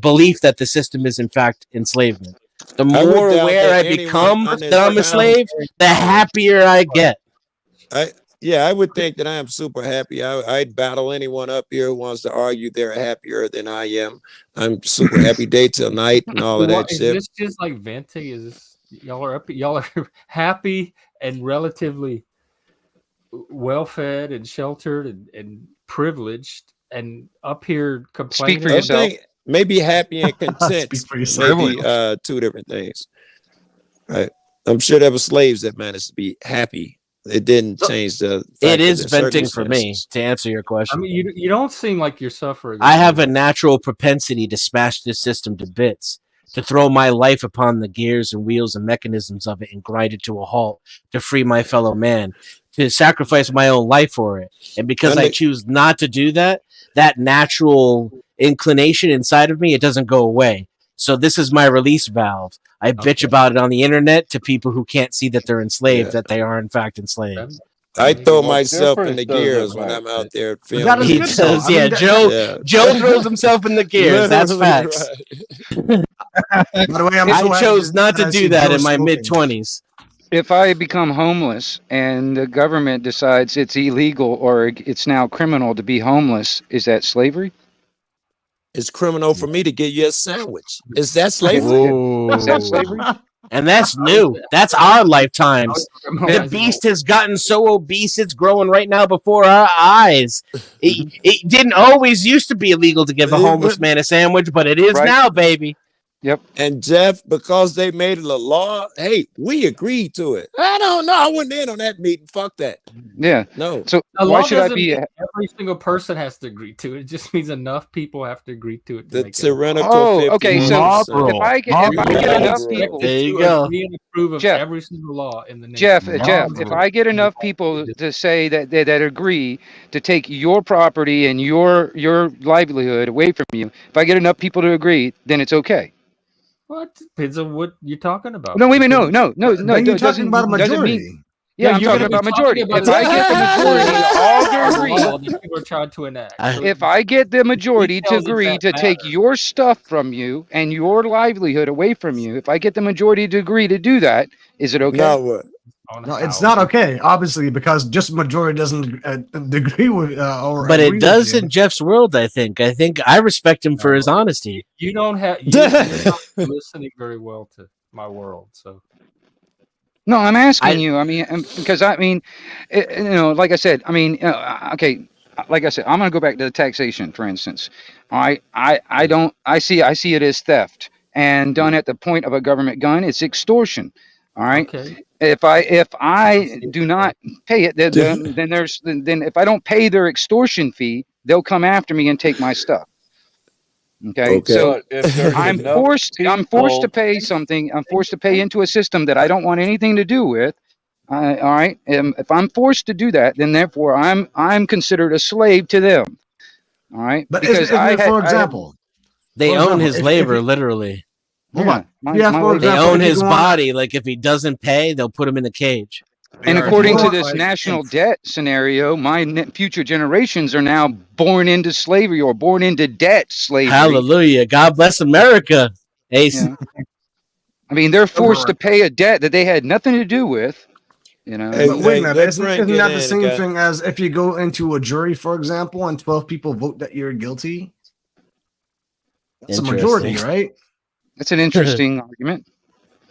Speaker 7: belief that the system is in fact enslavement. The more aware I become that I'm a slave, the happier I get.
Speaker 8: I would think that I am super happy. I'd battle anyone up here who wants to argue they're happier than I am. I'm super happy day till night and all of that shit.
Speaker 1: Is this just like venting? Is this y'all are happy and relatively well-fed and sheltered and privileged and up here complaining?
Speaker 10: Speak for yourself.
Speaker 8: Maybe happy and content. Maybe two different things. Right. I'm sure there were slaves that managed to be happy. It didn't change the fact
Speaker 7: it is venting for me, to answer your question.
Speaker 1: I mean, you don't seem like you're suffering.
Speaker 7: I have a natural propensity to smash this system to bits, to throw my life upon the gears and wheels and mechanisms of it and grind it to a halt, to free my fellow man, to sacrifice my own life for it. And because I choose not to do that, that natural inclination inside of me, it doesn't go away. So this is my release valve. I bitch about it on the internet to people who can't see that they're enslaved, that they are in fact enslaved.
Speaker 8: I throw myself in the gears when I'm out there filming.
Speaker 7: He does, Joe throws himself in the gears. That's facts.
Speaker 11: By the way,
Speaker 7: I chose not to do that in my mid-20s.
Speaker 10: If I become homeless and the government decides it's illegal or it's now criminal to be homeless, is that slavery?
Speaker 8: It's criminal for me to give you a sandwich. Is that slavery?
Speaker 10: Is that slavery?
Speaker 7: And that's new. That's our lifetimes. The beast has gotten so obese, it's growing right now before our eyes. It didn't always used to be illegal to give a homeless man a sandwich, but it is now, baby.
Speaker 10: Yep.
Speaker 8: And Jeff, because they made it a law, hey, we agreed to it. I don't know. I wasn't in on that meeting. Fuck that.
Speaker 10: Yeah.
Speaker 8: No.
Speaker 10: So why should I be?
Speaker 1: Every single person has to agree to it. It just means enough people have to agree to it.
Speaker 8: The tyrannical.
Speaker 10: Okay. So if I get enough people,
Speaker 7: there you go.
Speaker 1: And approve of
Speaker 10: Jeff,
Speaker 1: every single law in the nation.
Speaker 10: Jeff, if I get enough people to say that agree to take your property and your livelihood away from you, if I get enough people to agree, then it's okay.
Speaker 1: Well, it depends on what you're talking about.
Speaker 10: No, wait a minute, no.
Speaker 11: You're talking about a majority.
Speaker 10: Yeah, I'm talking about majority. If I get the majority all to agree,
Speaker 1: people are trying to enact.
Speaker 10: If I get the majority to agree to take your stuff from you and your livelihood away from you, if I get the majority to agree to do that, is it okay?
Speaker 8: Now what?
Speaker 11: No, it's not okay, obviously, because just majority doesn't agree with.
Speaker 7: But it does in Jeff's world. I think I respect him for his honesty.
Speaker 1: You don't have. You're not listening very well to my world, so.
Speaker 10: No, I'm asking you. I mean, because like I said, okay. Like I said, I'm going to go back to the taxation, for instance. All right, I see it as theft, and done at the point of a government gun, it's extortion. All right.
Speaker 1: Okay.
Speaker 10: If I do not pay it, then if I don't pay their extortion fee, they'll come after me and take my stuff. Okay. So I'm forced to pay something. I'm forced to pay into a system that I don't want anything to do with. All right. If I'm forced to do that, then therefore I'm considered a slave to them. All right.
Speaker 11: But because for example,
Speaker 7: they own his labor literally.
Speaker 11: Hold on.
Speaker 7: They own his body. Like if he doesn't pay, they'll put him in a cage.
Speaker 10: And according to this national debt scenario, my future generations are now born into slavery or born into debt slavery.
Speaker 7: Hallelujah. God bless America. Ace.
Speaker 10: Yeah. I mean, they're forced to pay a debt that they had nothing to do with. You know,
Speaker 11: but wait a minute, isn't that the same thing as if you go into a jury, for example, and 12 people vote that you're guilty? That's a majority, right?
Speaker 10: That's an interesting argument.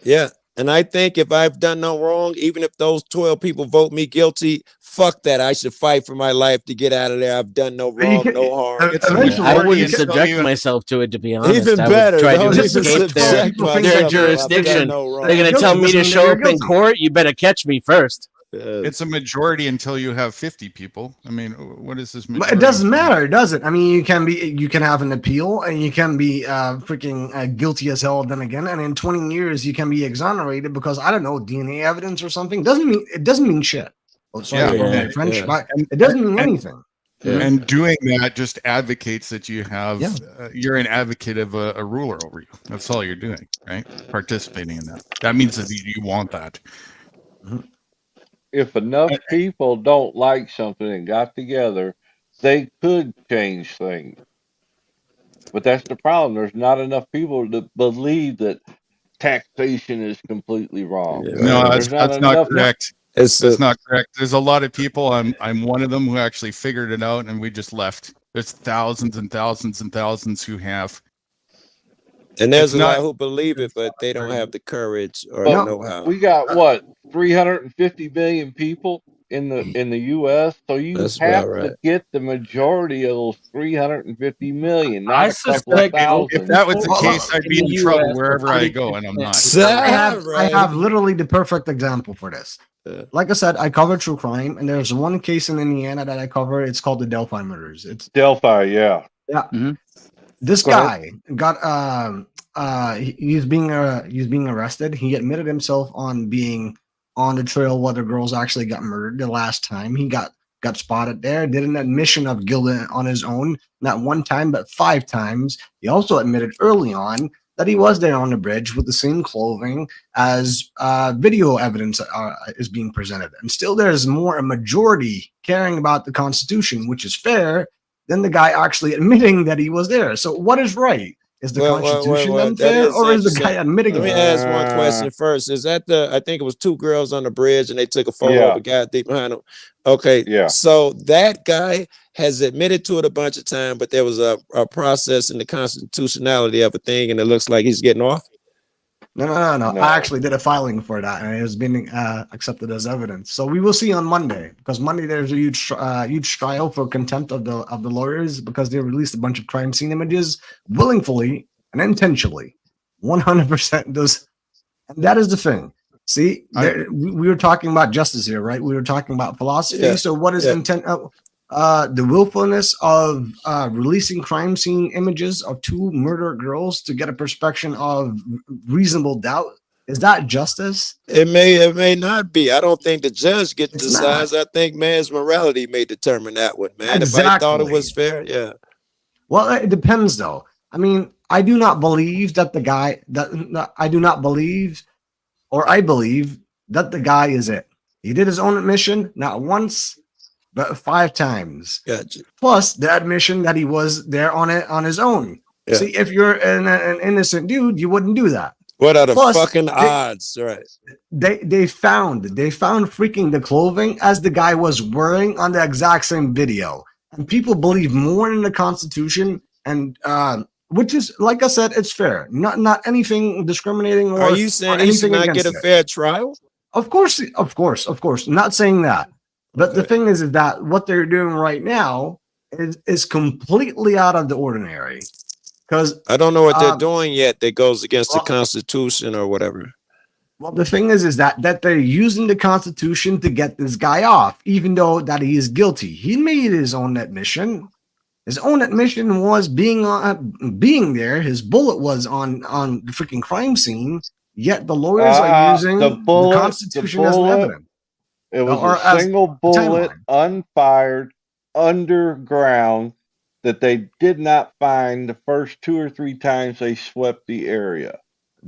Speaker 8: Yeah. And I think if I've done no wrong, even if those 12 people vote me guilty, fuck that. I should fight for my life to get out of there. I've done no wrong, no harm.
Speaker 7: I wouldn't subject myself to it, to be honest.
Speaker 8: Even better.
Speaker 7: I would try to escape their jurisdiction. They're going to tell me to show up in court. You better catch me first.
Speaker 5: It's a majority until you have 50 people. I mean, what is this?
Speaker 11: But it doesn't matter, does it? I mean, you can have an appeal, and you can be freaking guilty as hell. Then again, and in 20 years, you can be exonerated because I don't know, DNA evidence or something. It doesn't mean shit. Oh, sorry, French, but it doesn't mean anything.
Speaker 5: And doing that just advocates that you have you're an advocate of a ruler over you. That's all you're doing, right? Participating in that. That means that you want that.
Speaker 11: Mm-hmm.
Speaker 9: If enough people don't like something and got together, they could change things. But that's the problem. There's not enough people to believe that taxation is completely wrong.
Speaker 5: No, that's not correct. It's not correct. There's a lot of people. I'm one of them who actually figured it out, and we just left. There's thousands and thousands and thousands who have.
Speaker 8: And there's a lot who believe it, but they don't have the courage or know how.
Speaker 9: We got what, 350 million people in the U.S. So you have to get the majority of those 350 million. Not
Speaker 1: I suspect
Speaker 5: if that was the case, I'd be in trouble wherever I go, and I'm not.
Speaker 11: I have literally the perfect example for this. Like I said, I cover true crime, and there's one case in Indiana that I cover. It's called the Delphi murders. It's
Speaker 9: Delphi, yeah.
Speaker 11: Mm-hmm. This guy got he's being arrested. He admitted himself on being on the trail where the girls actually got murdered the last time. He got spotted there, did an admission of guilt on his own, not one time, but 5 times. He also admitted early on that he was there on the bridge with the same clothing as video evidence is being presented. And still there's a majority caring about the Constitution, which is fair, than the guy actually admitting that he was there. So what is right? Is the Constitution unfair, or is the guy admitting it?
Speaker 8: Let me ask one question first. Is that I think it was 2 girls on the bridge, and they took a photo of a guy deep behind them. Okay, so that guy has admitted to it a bunch of times, but there was a process in the constitutionality of a thing, and it looks like he's getting off.
Speaker 11: No. I actually did a filing for that, and it has been accepted as evidence. So we will see on Monday, because Monday there's a huge trial for contempt of the lawyers because they released a bunch of crime scene images willingly and intentionally. 100% does, and that is the thing. See, we were talking about justice here, right? We were talking about philosophy. Yeah. So what is intent? The willfulness of releasing crime scene images of 2 murdered girls to get a perspective of reasonable doubt. Is that justice?
Speaker 8: It may not be. I don't think the judge gets the size. I think man's morality may determine that one, man. Exactly. If I thought it was fair, yeah.
Speaker 11: Well, it depends, though. I mean, I do not believe that the guy I believe that the guy is it. He did his own admission, not once, but 5 times.
Speaker 8: Gotcha.
Speaker 11: Plus the admission that he was there on his own. Yeah. See, if you're an innocent dude, you wouldn't do that.
Speaker 8: What are the fucking odds? Right.
Speaker 11: They found freaking the clothing as the guy was wearing on the exact same video. And people believe more in the Constitution, and which is, like I said, it's fair. Not anything discriminating.
Speaker 8: Are you saying he should not get a fair trial?
Speaker 11: Of course. Not saying that. But the thing is that what they're doing right now is completely out of the ordinary. Because
Speaker 8: I don't know what they're doing yet that goes against the Constitution or whatever.
Speaker 11: Well, the thing is that they're using the Constitution to get this guy off, even though that he is guilty. He made his own admission. His own admission was being there. His bullet was on the freaking crime scene. Yet the lawyers are using the Constitution as an evidence.
Speaker 9: It was a single bullet, unfired, underground, that they did not find the first 2 or 3 times they swept the area.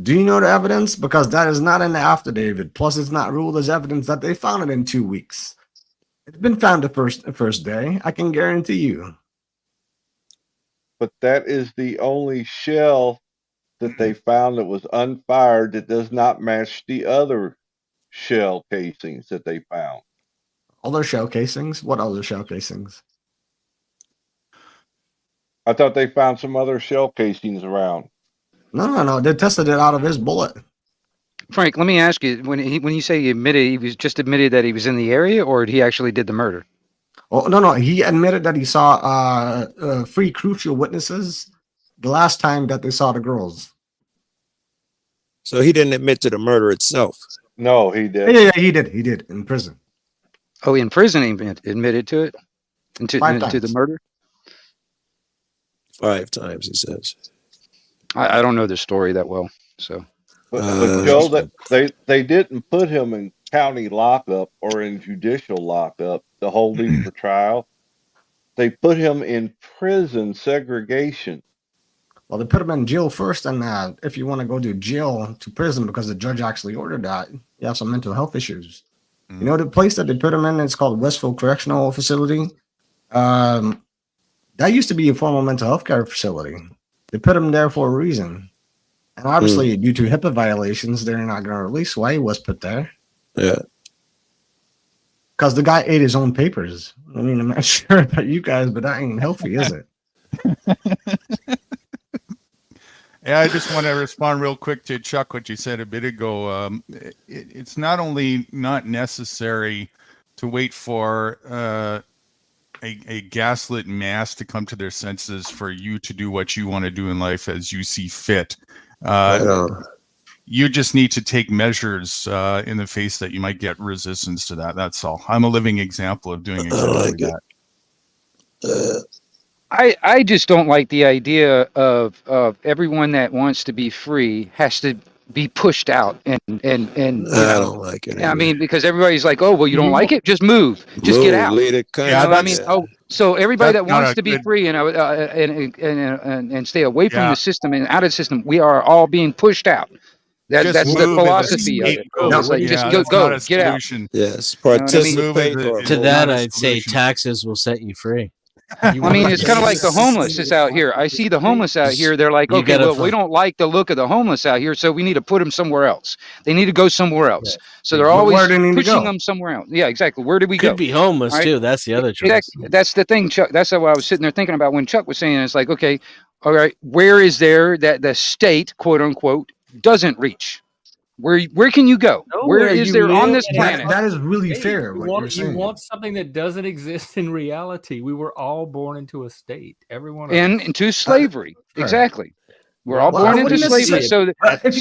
Speaker 11: Do you know the evidence? Because that is not in the affidavit. Plus, it's not ruled as evidence that they found it in 2 weeks. It's been found the first day. I can guarantee you.
Speaker 9: But that is the only shell that they found that was unfired that does not match the other shell casings that they found.
Speaker 11: Other shell casings? What other shell casings?
Speaker 9: I thought they found some other shell casings around.
Speaker 11: No. They tested it out of his bullet.
Speaker 10: Frank, let me ask you: when you say he admitted, he was just admitted that he was in the area, or he actually did the murder?
Speaker 11: Oh no. He admitted that he saw 3 crucial witnesses the last time that they saw the girls.
Speaker 4: So he didn't admit to the murder itself.
Speaker 9: No, he did.
Speaker 11: Yeah, he did. He did in prison.
Speaker 10: Oh, in prison, he admitted to it, to the murder.
Speaker 4: 5 times, he says.
Speaker 10: I don't know the story that well, so.
Speaker 9: But Joe, that they didn't put him in county lockup or in judicial lockup to hold him for trial. They put him in prison segregation.
Speaker 11: Well, they put him in jail first, and if you want to go to jail to prison because the judge actually ordered that, you have some mental health issues. You know, the place that they put him in, it's called Westfield Correctional Facility. That used to be a formal mental health care facility. They put him there for a reason. And obviously, due to HIPAA violations, they're not going to release why he was put there.
Speaker 4: Yeah.
Speaker 11: Because the guy ate his own papers. I mean, I'm not sure about you guys, but that ain't healthy, is it?
Speaker 5: Yeah, I just want to respond real quick to Chuck, what you said a bit ago. It's not only not necessary to wait for a gaslit mass to come to their senses for you to do what you want to do in life as you see fit. You just need to take measures in the face that you might get resistance to that. That's all. I'm a living example of doing exactly that.
Speaker 10: I just don't like the idea of everyone that wants to be free has to be pushed out and
Speaker 4: I don't like it.
Speaker 10: I mean, because everybody's like, oh well, you don't like it, just move, just get out. I mean, so everybody that wants to be free and stay away from the system and out of the system, we are all being pushed out. That's the philosophy of it. It's like, just go, get out.
Speaker 4: Yes, participate.
Speaker 7: To that, I'd say taxes will set you free.
Speaker 10: I mean, it's kind of like the homeless is out here. I see the homeless out here. They're like, okay, well, we don't like the look of the homeless out here, so we need to put them somewhere else. They need to go somewhere else. Yeah. So they're always pushing them somewhere else. Yeah, exactly. Where do we go?
Speaker 7: Could be homeless too. That's the other choice.
Speaker 10: That's the thing, Chuck. That's what I was sitting there thinking about when Chuck was saying, it's like, okay, all right, where is there that the state, quote unquote, doesn't reach? Where can you go? Where is there on this planet?
Speaker 11: That is really fair.
Speaker 1: You want something that doesn't exist in reality. We were all born into a state. Everyone
Speaker 10: into slavery. Exactly. We're all born into slavery. So
Speaker 11: if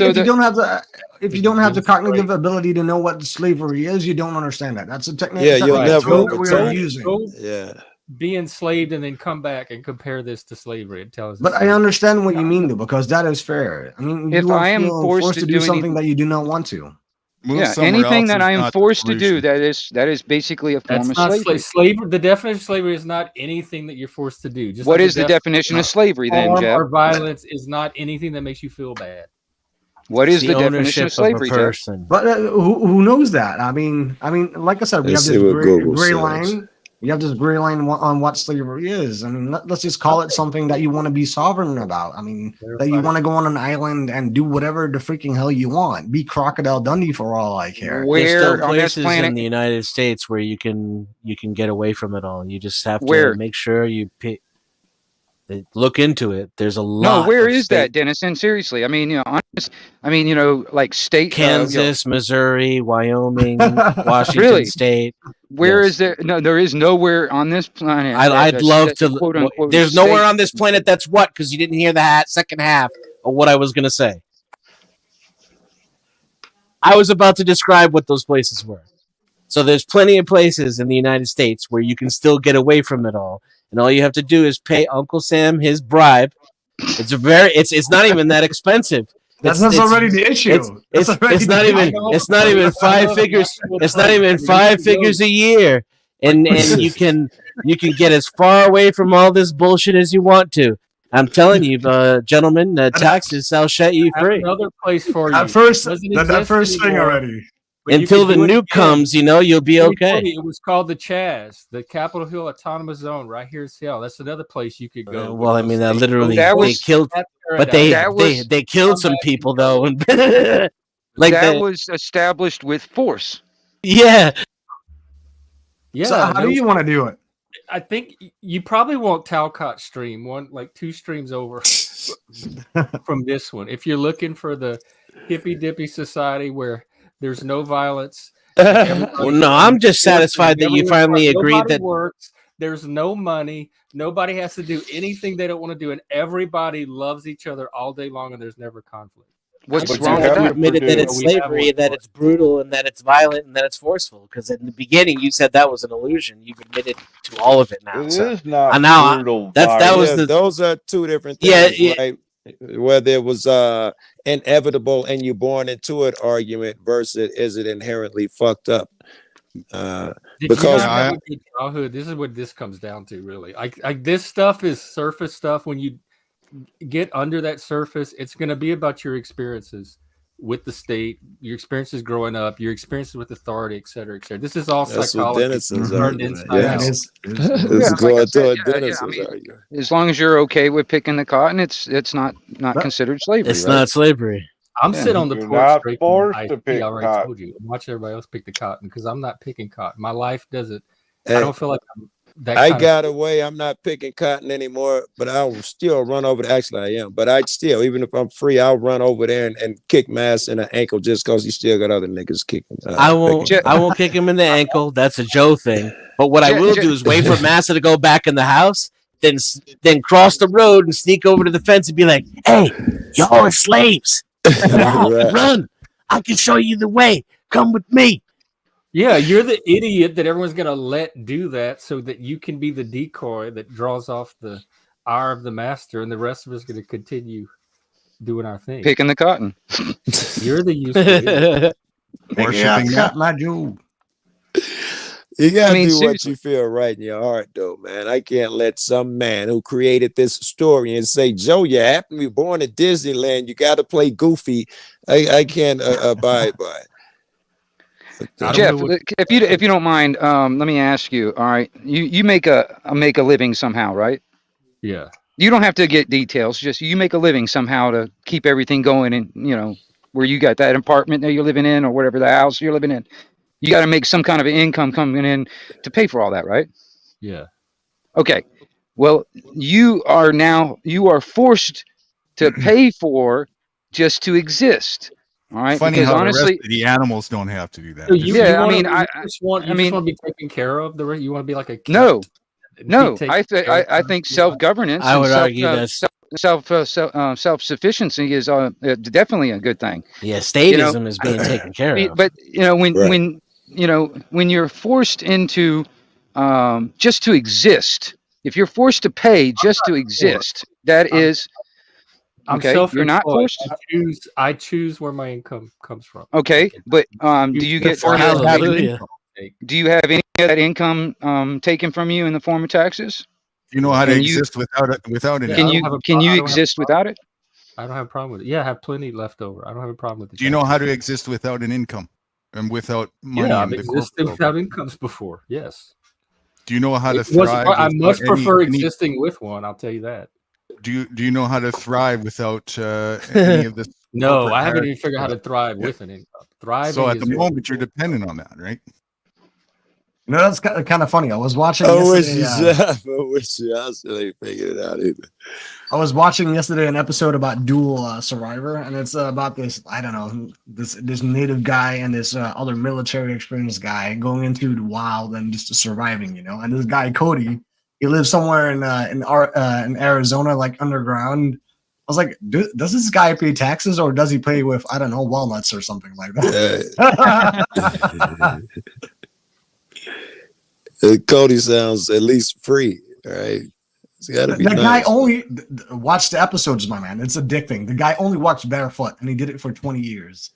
Speaker 11: you don't have the cognitive ability to know what slavery is, you don't understand that. That's a technique.
Speaker 4: Yeah, you'll never we're
Speaker 11: using.
Speaker 4: Yeah.
Speaker 1: Be enslaved and then come back and compare this to slavery. It tells us.
Speaker 11: But I understand what you mean, though, because that is fair. I mean,
Speaker 10: if I am forced to do
Speaker 11: something that you do not want to,
Speaker 10: anything that I am forced to do, that is basically a form of slavery.
Speaker 1: Slavery. The definition of slavery is not anything that you're forced to do. Just
Speaker 10: what is the definition of slavery then, Jeff?
Speaker 1: Or violence is not anything that makes you feel bad.
Speaker 10: What is the definition of slavery, Jeff?
Speaker 11: But who knows that? I mean, like I said, we have this gray line. You have this gray line on what slavery is. I mean, let's just call it something that you want to be sovereign about. I mean, that you want to go on an island and do whatever the freaking hell you want. Be Crocodile Dundee for all I care.
Speaker 7: There's still places in the United States where you can get away from it all. You just have to make sure you look into it. There's a lot.
Speaker 10: No, where is that, Denizen? Seriously, I mean, like state
Speaker 7: Kansas, Missouri, Wyoming, Washington State.
Speaker 10: Where is there? No, there is nowhere on this planet.
Speaker 7: I'd love to. Quote, unquote, there's nowhere on this planet that's what? Because you didn't hear the second half of what I was going to say. I was about to describe what those places were. So there's plenty of places in the United States where you can still get away from it all and all you have to do is pay Uncle Sam his bribe. It's not even that expensive.
Speaker 11: That's already the issue.
Speaker 7: It's not even 5 figures. It's not even 5 figures a year, and you can get as far away from all this bullshit as you want to. I'm telling you, gentlemen, taxes shall set you free.
Speaker 1: Another place for you.
Speaker 11: That first thing already.
Speaker 7: Until the nuke comes, you'll be okay.
Speaker 1: It was called the Chaz, the Capitol Hill Autonomous Zone, right here in Seattle. That's another place you could go.
Speaker 7: Well, I mean, they killed, but they killed some people though.
Speaker 10: That was established with force.
Speaker 7: Yeah.
Speaker 11: So how do you want to do it?
Speaker 1: I think you probably want Talcott stream, 2 streams over from this one. If you're looking for the hippy dippy society where there's no violence.
Speaker 7: Well, no, I'm just satisfied that you finally agreed that
Speaker 1: works. There's no money. Nobody has to do anything they don't want to do, and everybody loves each other all day long, and there's never conflict.
Speaker 10: What's wrong with
Speaker 7: you
Speaker 10: that?
Speaker 7: admitted that it's slavery, that it's brutal, and that it's violent, and that it's forceful. Because in the beginning, you said that was an illusion. You've admitted to all of it now.
Speaker 9: It is not brutal.
Speaker 8: Those are 2 different things, right? Whether it was inevitable and you're born into it argument versus is it inherently fucked up? Because
Speaker 1: childhood, this is what this comes down to, really. Like this stuff is surface stuff. When you get under that surface, it's going to be about your experiences with the state, your experiences growing up, your experiences with authority, et cetera, et cetera. This is all psychology.
Speaker 8: It's going to a Denizen's argument.
Speaker 10: As long as you're okay with picking the cotton, it's not considered slavery.
Speaker 7: It's not slavery.
Speaker 1: I'm sitting on the porch.
Speaker 9: Not forced to pick
Speaker 1: I already
Speaker 9: cotton.
Speaker 1: told you. Watch everybody else pick the cotton because I'm not picking cotton. My life doesn't. I don't feel like I'm that.
Speaker 8: I got away. I'm not picking cotton anymore, but I'll still run over. Actually, I am. But I'd still, even if I'm free, I'll run over there and kick my ass in the ankle just because you still got other niggas kicking.
Speaker 7: I won't kick him in the ankle. That's a Joe thing. But what I will do is wait for Massa to go back in the house, then cross the road and sneak over to the fence and be like, "Hey, y'all are slaves. Run! I can show you the way. Come with me."
Speaker 1: Yeah, you're the idiot that everyone's gonna let do that so that you can be the decoy that draws off the ire of the master, and the rest of us are gonna continue doing our thing.
Speaker 10: Picking the cotton.
Speaker 1: You're the useful idiot.
Speaker 11: My Jew.
Speaker 8: You gotta do what you feel right in your heart, though, man. I can't let some man who created this story and say, "Joe, you happen to be born at Disneyland. You got to play Goofy." I can't abide by it.
Speaker 10: Jeff, if you don't mind, let me ask you. All right, you make a living somehow, right?
Speaker 1: Yeah.
Speaker 10: You don't have to get details. Just you make a living somehow to keep everything going, and where you got that apartment that you're living in, or whatever the house you're living in. You got to make some kind of an income coming in to pay for all that, right?
Speaker 1: Yeah.
Speaker 10: Okay. Well, you are forced to pay for just to exist. All right.
Speaker 5: Funny
Speaker 10: because
Speaker 5: how
Speaker 10: honestly,
Speaker 5: the animals don't have to do that.
Speaker 1: So you just want to be taken care of. You want to be like a cat.
Speaker 10: No. I think self-governance.
Speaker 7: I would argue that
Speaker 10: self-sufficiency is definitely a good thing.
Speaker 7: Yeah, statism is being taken care of.
Speaker 10: But when you're forced into just to exist, if you're forced to pay just to exist, that is okay. You're not forced.
Speaker 1: I choose where my income comes from.
Speaker 10: Okay, but do you get? Do you have any of that income taken from you in the form of taxes?
Speaker 5: Do you know how to exist without it?
Speaker 10: Can you exist without it?
Speaker 1: I don't have a problem with it. Yeah, I have plenty left over. I don't have a problem with it.
Speaker 5: Do you know how to exist without an income and without money?
Speaker 1: Yeah, I've existed without incomes before. Yes.
Speaker 5: Do you know how to thrive?
Speaker 1: I much prefer existing with one. I'll tell you that.
Speaker 5: Do you know how to thrive without any of this?
Speaker 1: No, I haven't even figured out how to thrive with an income. Thriving.
Speaker 5: So at the moment, you're dependent on that, right?
Speaker 11: No, that's kind of funny. I was watching.
Speaker 8: I wish I still ain't figured it out either.
Speaker 11: I was watching yesterday an episode about dual survivor, and it's about this. I don't know this native guy and this other military experienced guy going into the wild and just surviving, And this guy Cody, he lives somewhere in Arizona, like underground. I was like, does this guy pay taxes or does he pay with walnuts or something like that?
Speaker 8: Cody sounds at least free.
Speaker 4: right? It's got to be
Speaker 11: The
Speaker 4: nice.
Speaker 11: guy only watched the episodes, my man. It's addicting. The guy only walks barefoot, and he did it for 20 years.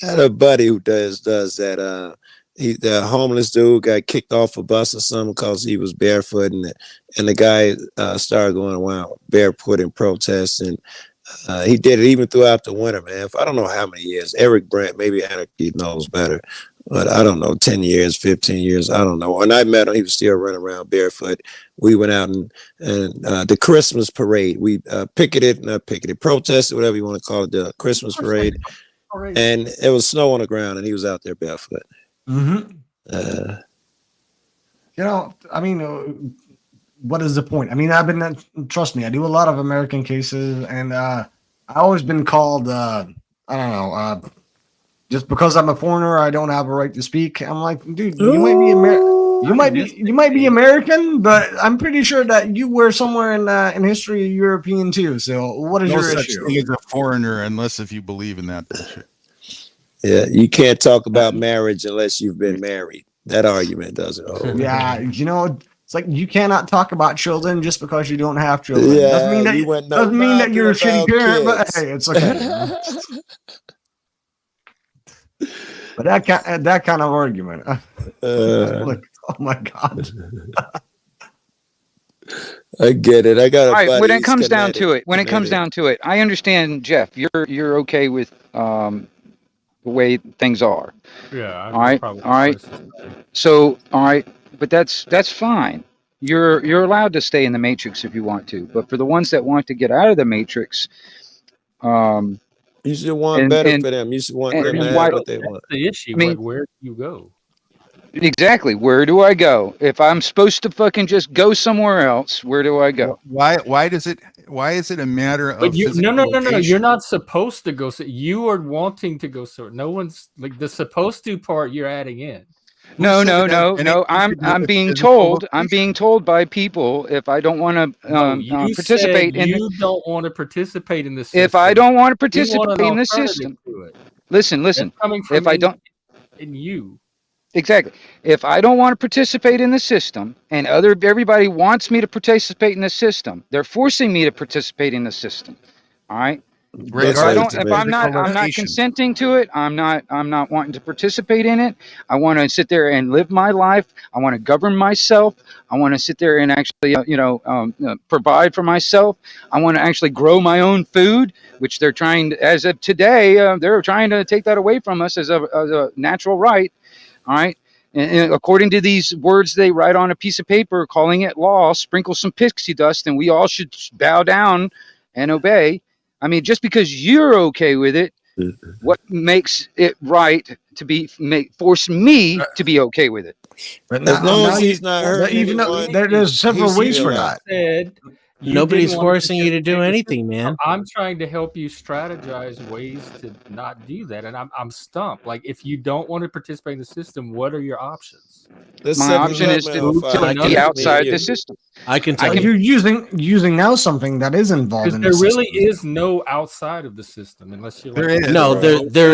Speaker 4: I had a buddy who does that. The homeless dude got kicked off a bus or something because he was barefoot, and the guy started going around barefoot in protest, and he did it even throughout the winter, man. I don't know how many years. Eric Brandt, maybe Anarchy knows better, but I don't know, 10 years, 15 years, I don't know. When I met him, he was still running around barefoot. We went out and the Christmas parade, we picketed, protested, whatever you want to call it, the Christmas parade. And it was snow on the ground, and he was out there barefoot.
Speaker 11: Mm-hmm. I mean, what is the point? I mean, trust me, I do a lot of American cases, and I always been called, I don't know, just because I'm a foreigner, I don't have a right to speak. I'm like, dude, you might be American, but I'm pretty sure that you were somewhere in history European too. So what is
Speaker 5: No
Speaker 11: your
Speaker 5: such
Speaker 11: issue?
Speaker 5: thing as a foreigner, unless if you believe in that bullshit.
Speaker 4: Yeah, you can't talk about marriage unless you've been married. That argument doesn't hold.
Speaker 11: Yeah, it's like you cannot talk about children just because you don't have children.
Speaker 4: Yeah,
Speaker 11: doesn't mean that you're a shitty parent, but hey, it's okay. But that kind of argument, like, oh my god.
Speaker 4: I get it. I got.
Speaker 10: All right, when it comes down to it, I understand, Jeff. You're okay with the way things are.
Speaker 1: Yeah.
Speaker 10: All right. So, all right, but that's fine. You're allowed to stay in the matrix if you want to, but for the ones that want to get out of the matrix,
Speaker 4: you should want better for them. You should want them to have what they want.
Speaker 1: That's the issue. I mean, where do you go?
Speaker 10: Exactly. Where do I go? If I'm supposed to fucking just go somewhere else, where do I go?
Speaker 5: Why is it a matter of
Speaker 1: no. You're not supposed to go. So you are wanting to go. So no one's like the supposed to part you're adding in.
Speaker 10: No. I'm being told. I'm being told by people if I don't want to participate in.
Speaker 1: You don't want to participate in the system.
Speaker 10: If I don't want to participate in the system, listen. If I don't,
Speaker 1: in you.
Speaker 10: Exactly. If I don't want to participate in the system and everybody wants me to participate in the system, they're forcing me to participate in the system. All right. If I'm not consenting to it, I'm not wanting to participate in it. I want to sit there and live my life. I want to govern myself. I want to sit there and actually, provide for myself. I want to actually grow my own food, which they're trying, as of today, they're trying to take that away from us as a natural right. All right. And according to these words they write on a piece of paper, calling it law, sprinkle some pixie dust, and we all should bow down and obey. I mean, just because you're okay with it, what makes it right to force me to be okay with it?
Speaker 4: But as long as he's not hurting anyone,
Speaker 11: there's several ways for that.
Speaker 7: Nobody's forcing you to do anything, man.
Speaker 1: I'm trying to help you strategize ways to not do that, and I'm stumped. Like, if you don't want to participate in the system, what are your options?
Speaker 10: My option is to be outside the system.
Speaker 7: I can tell
Speaker 11: you're using now something that is involved in the
Speaker 1: system. There really
Speaker 11: system.
Speaker 1: is no outside of the system unless you're.
Speaker 7: There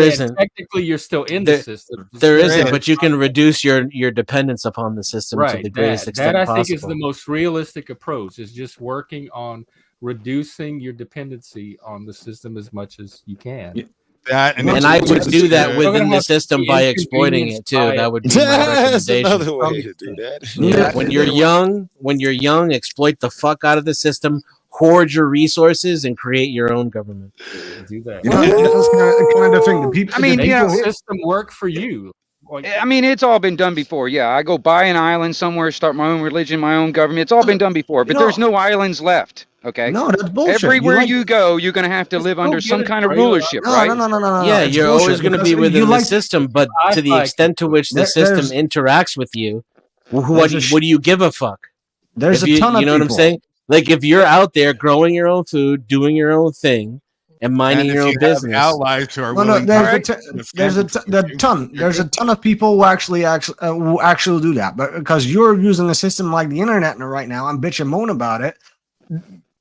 Speaker 7: isn't.
Speaker 1: Technically, you're still in the system.
Speaker 7: There isn't, but you can reduce your dependence upon the system to the greatest extent possible.
Speaker 1: That I think is the most realistic approach. Is just working on reducing your dependency on the system as much as you can.
Speaker 7: And I would do that within the system by exploiting it too. That would be my recommendation.
Speaker 4: That's another way to do that.
Speaker 7: Yeah. When you're young, exploit the fuck out of the system, hoard your resources, and create your own government.
Speaker 1: Do that.
Speaker 11: That's kind of thing.
Speaker 1: The system work for you.
Speaker 10: I mean, it's all been done before. Yeah, I go buy an island somewhere, start my own religion, my own government. It's all been done before, but there's no islands left. Okay.
Speaker 11: No, that's bullshit.
Speaker 10: Everywhere you go, you're going to have to live under some kind of rulership, right?
Speaker 11: No.
Speaker 7: Yeah, you're always going to be within the system, but to the extent to which the system interacts with you, what do you give a fuck?
Speaker 11: There's a ton of people.
Speaker 7: You know what I'm saying? Like, if you're out there growing your own food, doing your own thing, and minding your own business.
Speaker 5: Outliers who are
Speaker 11: there's a ton of people who actually do that, but because you're using a system like the internet right now, I'm bitching moan about it.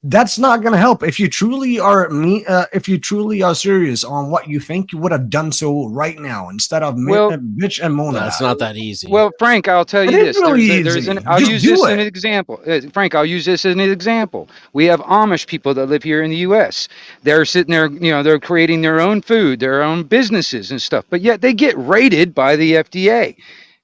Speaker 11: That's not going to help. If you truly are serious on what you think, you would have done so right now instead of bitch and moan.
Speaker 7: It's not that easy.
Speaker 10: Well, Frank, I'll tell you this.
Speaker 11: Really
Speaker 10: I'll use this as an example. Frank, I'll use this as an example. We have Amish people that live here in the U.S. They're sitting there, they're creating their own food, their own businesses and stuff, but yet they get raided by the FDA,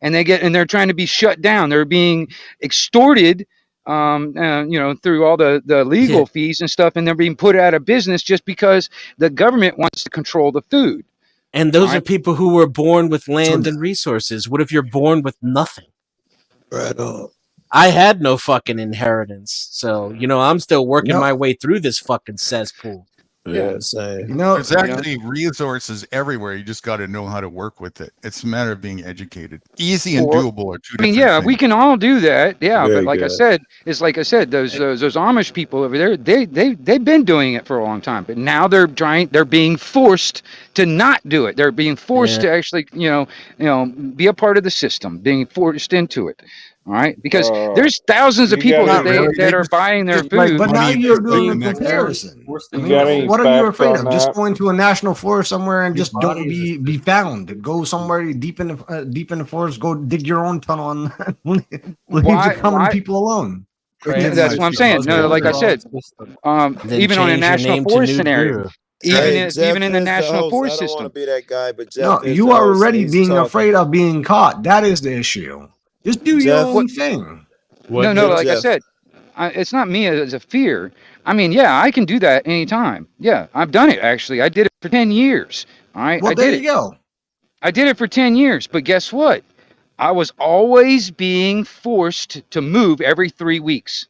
Speaker 10: and they're trying to be shut down. They're being extorted. Through all the legal fees and stuff, and they're being put out of business just because the government wants to control the food.
Speaker 7: And those are people who were born with land and resources. What if you're born with nothing?
Speaker 4: Right on.
Speaker 7: I had no fucking inheritance, so I'm still working my way through this fucking cesspool.
Speaker 4: Yeah,
Speaker 5: there's actually resources everywhere. You just got to know how to work with it. It's a matter of being educated. Easy and doable are two different things.
Speaker 10: We can all do that. Yeah, very but I said, those Amish people over there, they've been doing it for a long time, but now they're being forced to not do it. They're being forced to actually, be a part of the system, being forced into it. All right, because there's thousands of people that are buying their food.
Speaker 11: But now you're doing a comparison. What are you afraid of? Just going to a national forest somewhere and just don't be found. Go somewhere deep in the forest. Go dig your own tunnel and leave people alone.
Speaker 10: That's what I'm saying. No, like I said, even on a national forest scenario. Even in the national forest system.
Speaker 8: I don't want to be that guy, but
Speaker 11: Jeff, you are already being afraid of being caught. That is the issue. Just do your own thing.
Speaker 10: No, like I said, it's not me as a fear. I mean, I can do that anytime. Yeah, I've done it, actually. I did it for 10 years. All right,
Speaker 11: well, there you go.
Speaker 10: I did it for 10 years, but guess what? I was always being forced to move every 3 weeks.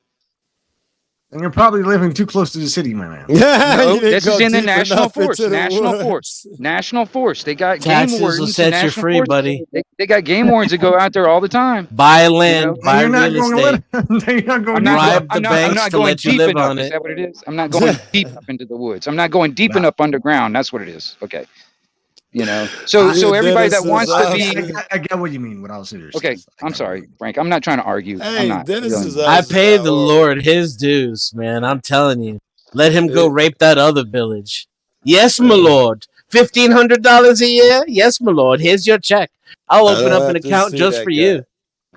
Speaker 11: And you're probably living too close to the city, my man.
Speaker 10: No, this is in the national forest. National forest. They got game wardens.
Speaker 7: Will set you free, buddy.
Speaker 10: They got game wardens that go out there all the time.
Speaker 7: Buy land, buy real estate.
Speaker 11: I'm
Speaker 10: not going deep enough. Is that what it is? I'm not going deep up into the woods. I'm not going deep enough underground. That's what it is. Okay. So everybody that wants to be,
Speaker 11: I get what you mean. What I was serious.
Speaker 10: Okay, I'm sorry, Frank. I'm not trying to argue.
Speaker 8: Hey,
Speaker 7: I pay the Lord his dues, man. I'm telling you. Let him go rape that other village. Yes, my lord. $1,500 a year. Yes, my lord. Here's your check. I'll open up an account just for you.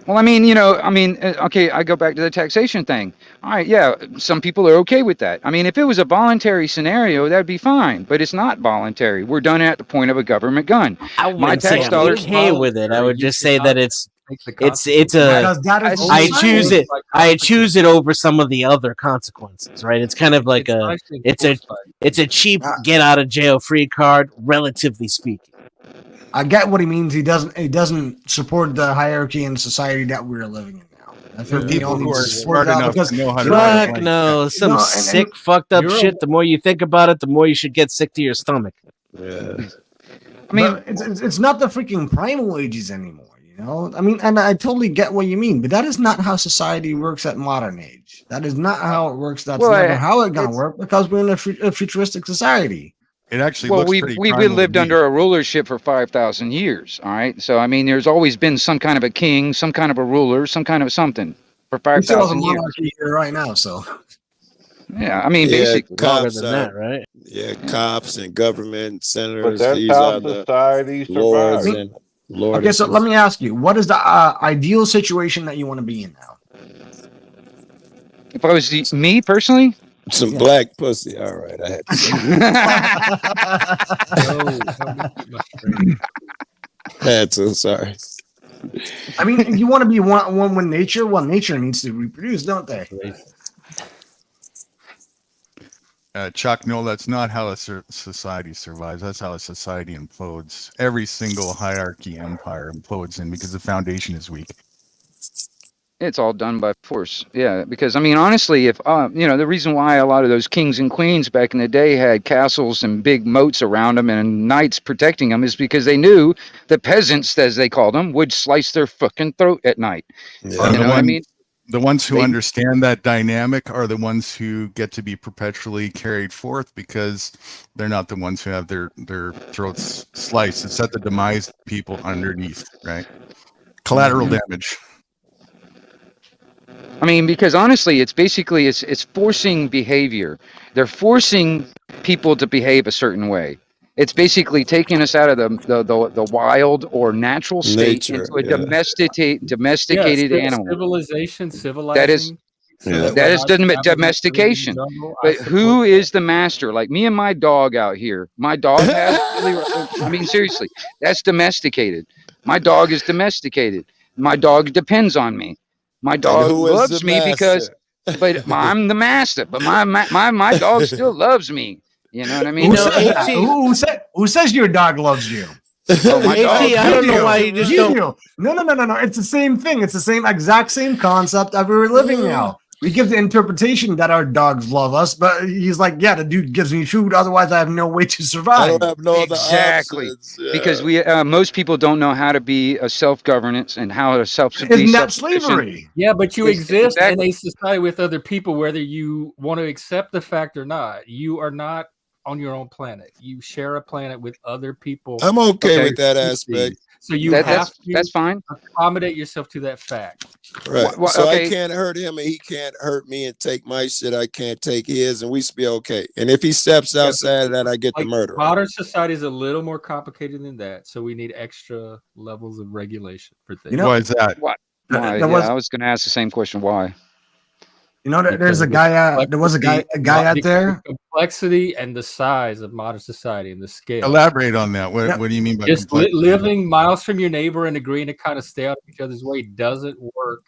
Speaker 10: Well, okay, I go back to the taxation thing. All right, some people are okay with that. I mean, if it was a voluntary scenario, that'd be fine, but it's not voluntary. We're done at the point of a government gun.
Speaker 7: I wouldn't say I'm okay with it. I would just say that I choose it over some of the other consequences, right? It's kind of like it's a cheap get out of jail free card, relatively speaking.
Speaker 11: I get what he means. He doesn't support the hierarchy in society that we're living in now. I think
Speaker 5: people who are smart enough to know how to
Speaker 7: some sick, fucked up shit. The more you think about it, the more you should get sick to your stomach.
Speaker 11: Yeah. I mean, it's not the freaking primal ages anymore, I mean, and I totally get what you mean, but that is not how society works at modern age. That is not how it works. That's never how it's gonna work because we're in a futuristic society.
Speaker 5: It actually
Speaker 10: we've lived under a rulership for 5,000 years. All right, so I mean, there's always been some kind of a king, some kind of a ruler, some kind of something for 5,000 years.
Speaker 11: Here right now, so
Speaker 10: yeah, I mean, basically
Speaker 7: longer than that, right?
Speaker 4: Yeah, cops and government senators.
Speaker 9: But that's how society survives.
Speaker 11: Okay, so let me ask you, what is the ideal situation that you want to be in now?
Speaker 10: If I was me personally.
Speaker 4: Some black pussy. All right, I had to say. Sorry.
Speaker 11: I mean, if you want to be one with nature, well, nature needs to reproduce, don't they?
Speaker 5: Chuck, no, that's not how a society survives. That's how a society implodes. Every single hierarchy empire implodes in because the foundation is weak.
Speaker 10: It's all done by force. Yeah, because I mean, honestly, if the reason why a lot of those kings and queens back in the day had castles and big moats around them and knights protecting them is because they knew the peasants, as they called them, would slice their fucking throat at night.
Speaker 5: Yeah. You know what I mean? The ones who understand that dynamic are the ones who get to be perpetually carried forth because they're not the ones who have their throats sliced. It's at the demise of people underneath, right? Collateral damage.
Speaker 10: I mean, because honestly, it's basically it's forcing behavior. They're forcing people to behave a certain way. It's basically taking us out of the wild or natural state
Speaker 8: Nature,
Speaker 10: into a domesticated animal.
Speaker 1: Civilization,
Speaker 10: That is
Speaker 1: civilizing.
Speaker 10: that is domestication. But who is the master? Like me and my dog out here. My dog has really, I mean, seriously, that's domesticated. My dog is domesticated. My dog depends on me. My dog loves me because, but I'm the master. But my dog still loves me. You know what I mean?
Speaker 11: Who says your dog loves you?
Speaker 10: Oh, my dog.
Speaker 7: I don't know why you just don't.
Speaker 11: No. It's the same thing. It's the exact same concept that we're living now. We give the interpretation that our dogs love us, but he's like, yeah, the dude gives me food. Otherwise, I have no way to survive.
Speaker 8: I don't have no other
Speaker 10: Exactly.
Speaker 8: options. Yeah.
Speaker 10: Because we most people don't know how to be a self-governance and how to
Speaker 11: Isn't that slavery?
Speaker 1: Yeah, but you exist in a society with other people, whether you want to accept the fact or not. You are not on your own planet. You share a planet with other people.
Speaker 8: I'm okay with that aspect.
Speaker 1: So you have to
Speaker 10: that's fine.
Speaker 1: Accommodate yourself to that fact.
Speaker 8: Right. So I can't hurt him and he can't hurt me and take my shit. I can't take his and we should be okay. And if he steps outside of that, I get the murder.
Speaker 1: Modern society is a little more complicated than that. So we need extra levels of regulation for things.
Speaker 5: Why is that?
Speaker 10: Why? I was going to ask the same question. Why?
Speaker 11: You know, there's a guy. There was a guy out there.
Speaker 1: The complexity and the size of modern society and the scale.
Speaker 5: Elaborate on that. What do you mean by
Speaker 1: just living miles from your neighbor and agreeing to kind of stay out of each other's way doesn't work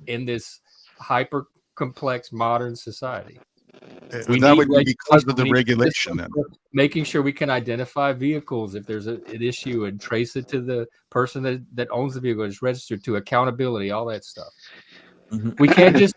Speaker 1: in this hyper complex modern society.
Speaker 5: That would be because of the regulation. Then
Speaker 1: making sure we can identify vehicles if there's an issue and trace it to the person that owns the vehicle, is registered to, accountability, all that stuff. We can't just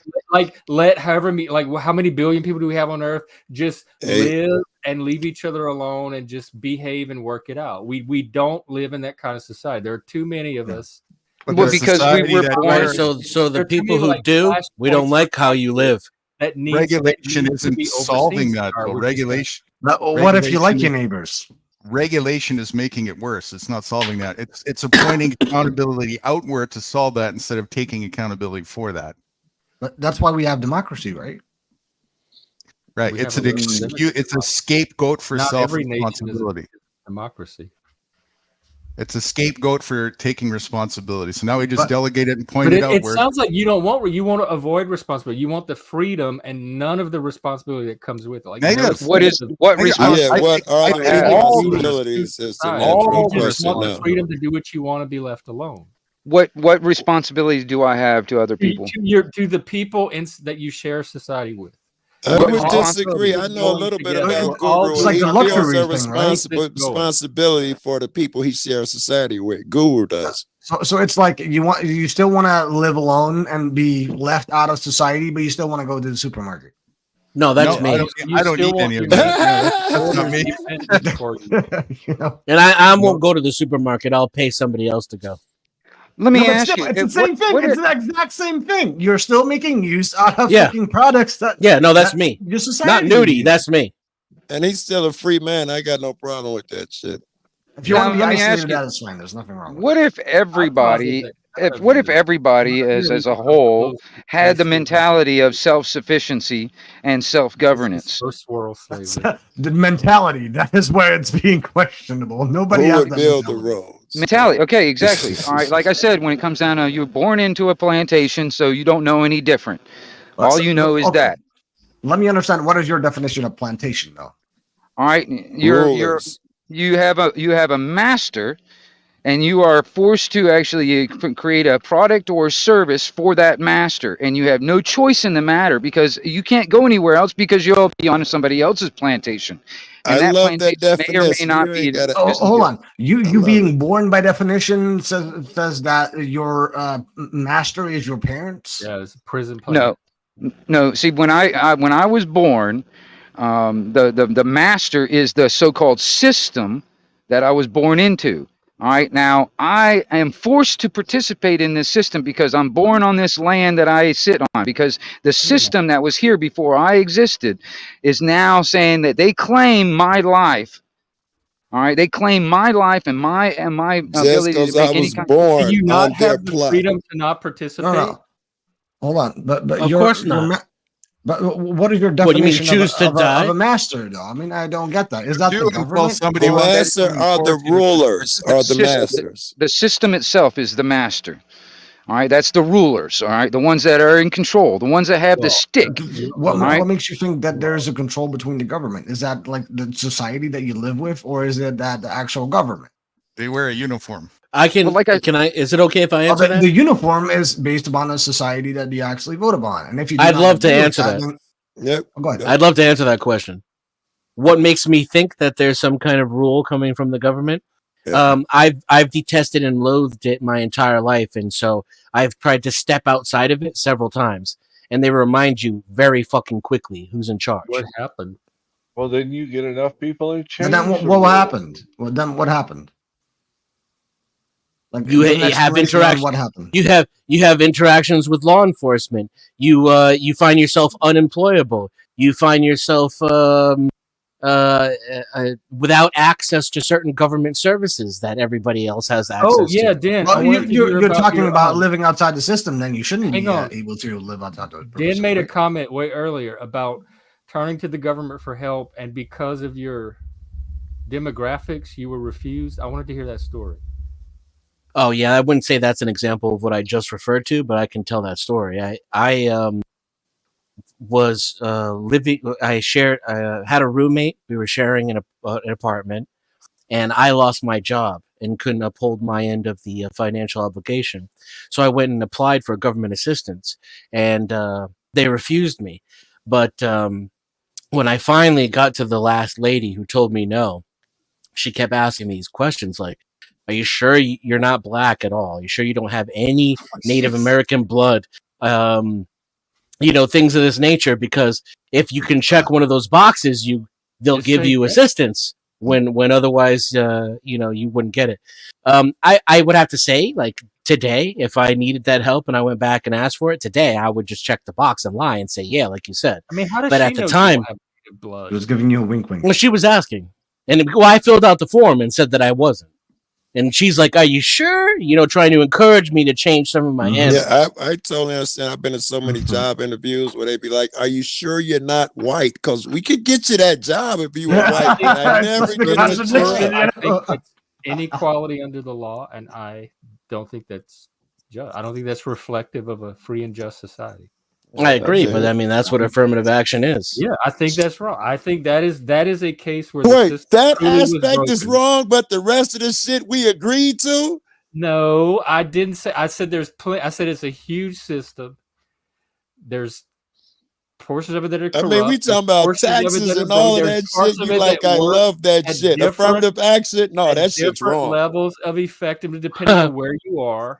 Speaker 1: let how many billion people do we have on Earth just live and leave each other alone and just behave and work it out. We don't live in that kind of society. There are too many of us.
Speaker 10: Well, because we were born.
Speaker 7: So the people who do, we don't like how you live.
Speaker 5: Regulation isn't solving that, though. Regulation.
Speaker 11: What if you like your neighbors?
Speaker 5: Regulation is making it worse. It's not solving that. It's appointing accountability outward to solve that instead of taking accountability for that.
Speaker 11: But that's why we have democracy, right?
Speaker 5: Right. It's an excuse. It's a scapegoat for self-responsibility.
Speaker 1: Democracy.
Speaker 5: It's a scapegoat for taking responsibility. So now we just delegate it and point it out.
Speaker 1: It sounds like you don't want. You want to avoid responsibility. You want the freedom and none of the responsibility that comes with it. Like
Speaker 10: what responsibility?
Speaker 8: What are the responsibilities?
Speaker 1: You just want the freedom to do what you want to be left alone.
Speaker 10: What responsibilities do I have to other people?
Speaker 1: To the people that you share society with.
Speaker 8: I would disagree. I know a little bit about Guru. He feels a responsibility for the people he shares society with. Guru does.
Speaker 11: So it's like you still want to live alone and be left out of society, but you still want to go to the supermarket.
Speaker 7: No, that's me.
Speaker 5: I don't need any of that. That's not me.
Speaker 7: And I won't go to the supermarket. I'll pay somebody else to go.
Speaker 10: Let me ask you.
Speaker 11: It's the same thing. It's the exact same thing. You're still making use out of fucking products.
Speaker 7: That's me. Not Nudie. That's me.
Speaker 8: And he's still a free man. I got no problem with that shit.
Speaker 11: If you want to be isolated, that is fine. There's nothing wrong with
Speaker 10: what if everybody, what if everybody as a whole had the mentality of self-sufficiency and self-governance?
Speaker 1: First world slavery.
Speaker 11: The mentality, that is where it's being questionable. Nobody
Speaker 8: Who
Speaker 11: has
Speaker 8: would build the roads?
Speaker 10: Mentality. Okay, exactly. All right. Like I said, when it comes down to you're born into a plantation, so you don't know any different. All you know is that.
Speaker 11: Let me understand. What is your definition of plantation, though?
Speaker 10: All right. You have a master, and you are forced to actually create a product or service for that master, and you have no choice in the matter because you can't go anywhere else because you'll be on somebody else's plantation. And
Speaker 8: I love that definition.
Speaker 10: May or may not be.
Speaker 11: Hold on. You being born by definition says that your master is your parents.
Speaker 1: Yeah, it's a prison planet.
Speaker 10: No. See, when I was born, the master is the so-called system that I was born into. All right. Now I am forced to participate in this system because I'm born on this land that I sit on, because the system that was here before I existed is now saying that they claim my life. All right. They claim my life and my ability to make any kind
Speaker 8: born.
Speaker 1: Do you not have the freedom to not participate?
Speaker 11: No. Hold on, but
Speaker 7: of course not.
Speaker 11: But what is your definition of a master, though? I mean, I don't get that. Is that the government?
Speaker 4: The master are the rulers, are the masters.
Speaker 10: The system itself is the master. All right, that's the rulers. All right, the ones that are in control, the ones that have the stick.
Speaker 11: What makes you think that there is a control between the government? Is that like the society that you live with, or is it that the actual government?
Speaker 5: They wear a uniform.
Speaker 7: Is it okay if I answer that?
Speaker 11: The uniform is based upon a society that you actually vote upon, and if you,
Speaker 7: I'd love to answer that.
Speaker 11: Go ahead.
Speaker 7: I'd love to answer that question. What makes me think that there's some kind of rule coming from the government? Yeah. I've detested and loathed it my entire life, and so I've tried to step outside of it several times, and they remind you very fucking quickly who's in charge.
Speaker 1: What happened?
Speaker 9: Well, then you get enough people who change.
Speaker 11: And then what happened? Well, then what happened? Like
Speaker 7: you have interactions.
Speaker 11: What happened?
Speaker 7: You have interactions with law enforcement. You find yourself unemployable. You find yourself without access to certain government services that everybody else has access to.
Speaker 1: Oh yeah, Dan.
Speaker 11: Well, you're talking about living outside the system. Then you shouldn't be able to live outside the system.
Speaker 1: Dan made a comment way earlier about turning to the government for help, and because of your demographics, you were refused. I wanted to hear that story.
Speaker 7: Oh yeah, I wouldn't say that's an example of what I just referred to, but I can tell that story. I was living. I had a roommate. We were sharing an apartment, and I lost my job and couldn't uphold my end of the financial obligation. So I went and applied for government assistance, and they refused me. But when I finally got to the last lady who told me no, she kept asking me these questions like, "Are you sure you're not black at all? Are you sure you don't have any Native American blood?" Things of this nature, because if you can check one of those boxes, they'll give you assistance when otherwise, you wouldn't get it. I would have to say, like today, if I needed that help and I went back and asked for it today, I would just check the box and lie and say, yeah, like you said.
Speaker 1: I mean, how does
Speaker 7: but
Speaker 1: she
Speaker 7: at the
Speaker 1: know
Speaker 7: time,
Speaker 11: it was giving you a wink.
Speaker 7: Well, she was asking, and I filled out the form and said that I wasn't. And she's like, "Are you sure?" Trying to encourage me to change some of my answers.
Speaker 4: Yeah, I totally understand. I've been in so many job interviews where they be like, "Are you sure you're not white? Because we could get you that job if you were white." And I never get the job.
Speaker 1: I think it's inequality under the law, and I don't think that's just. I don't think that's reflective of a free and just society.
Speaker 7: I agree, but I mean that's what affirmative action is.
Speaker 1: Yeah, I think that's wrong. I think that is a case where
Speaker 4: that aspect is wrong, but the rest of the shit we agreed to.
Speaker 1: No, I didn't say. I said there's I said it's a huge system. There's portions of it that are corrupt.
Speaker 4: I mean, we talking about taxes and all of that shit. You like, I love that shit. Affirmative action, no, that shit's wrong.
Speaker 1: Levels of effectiveness depending on where you are.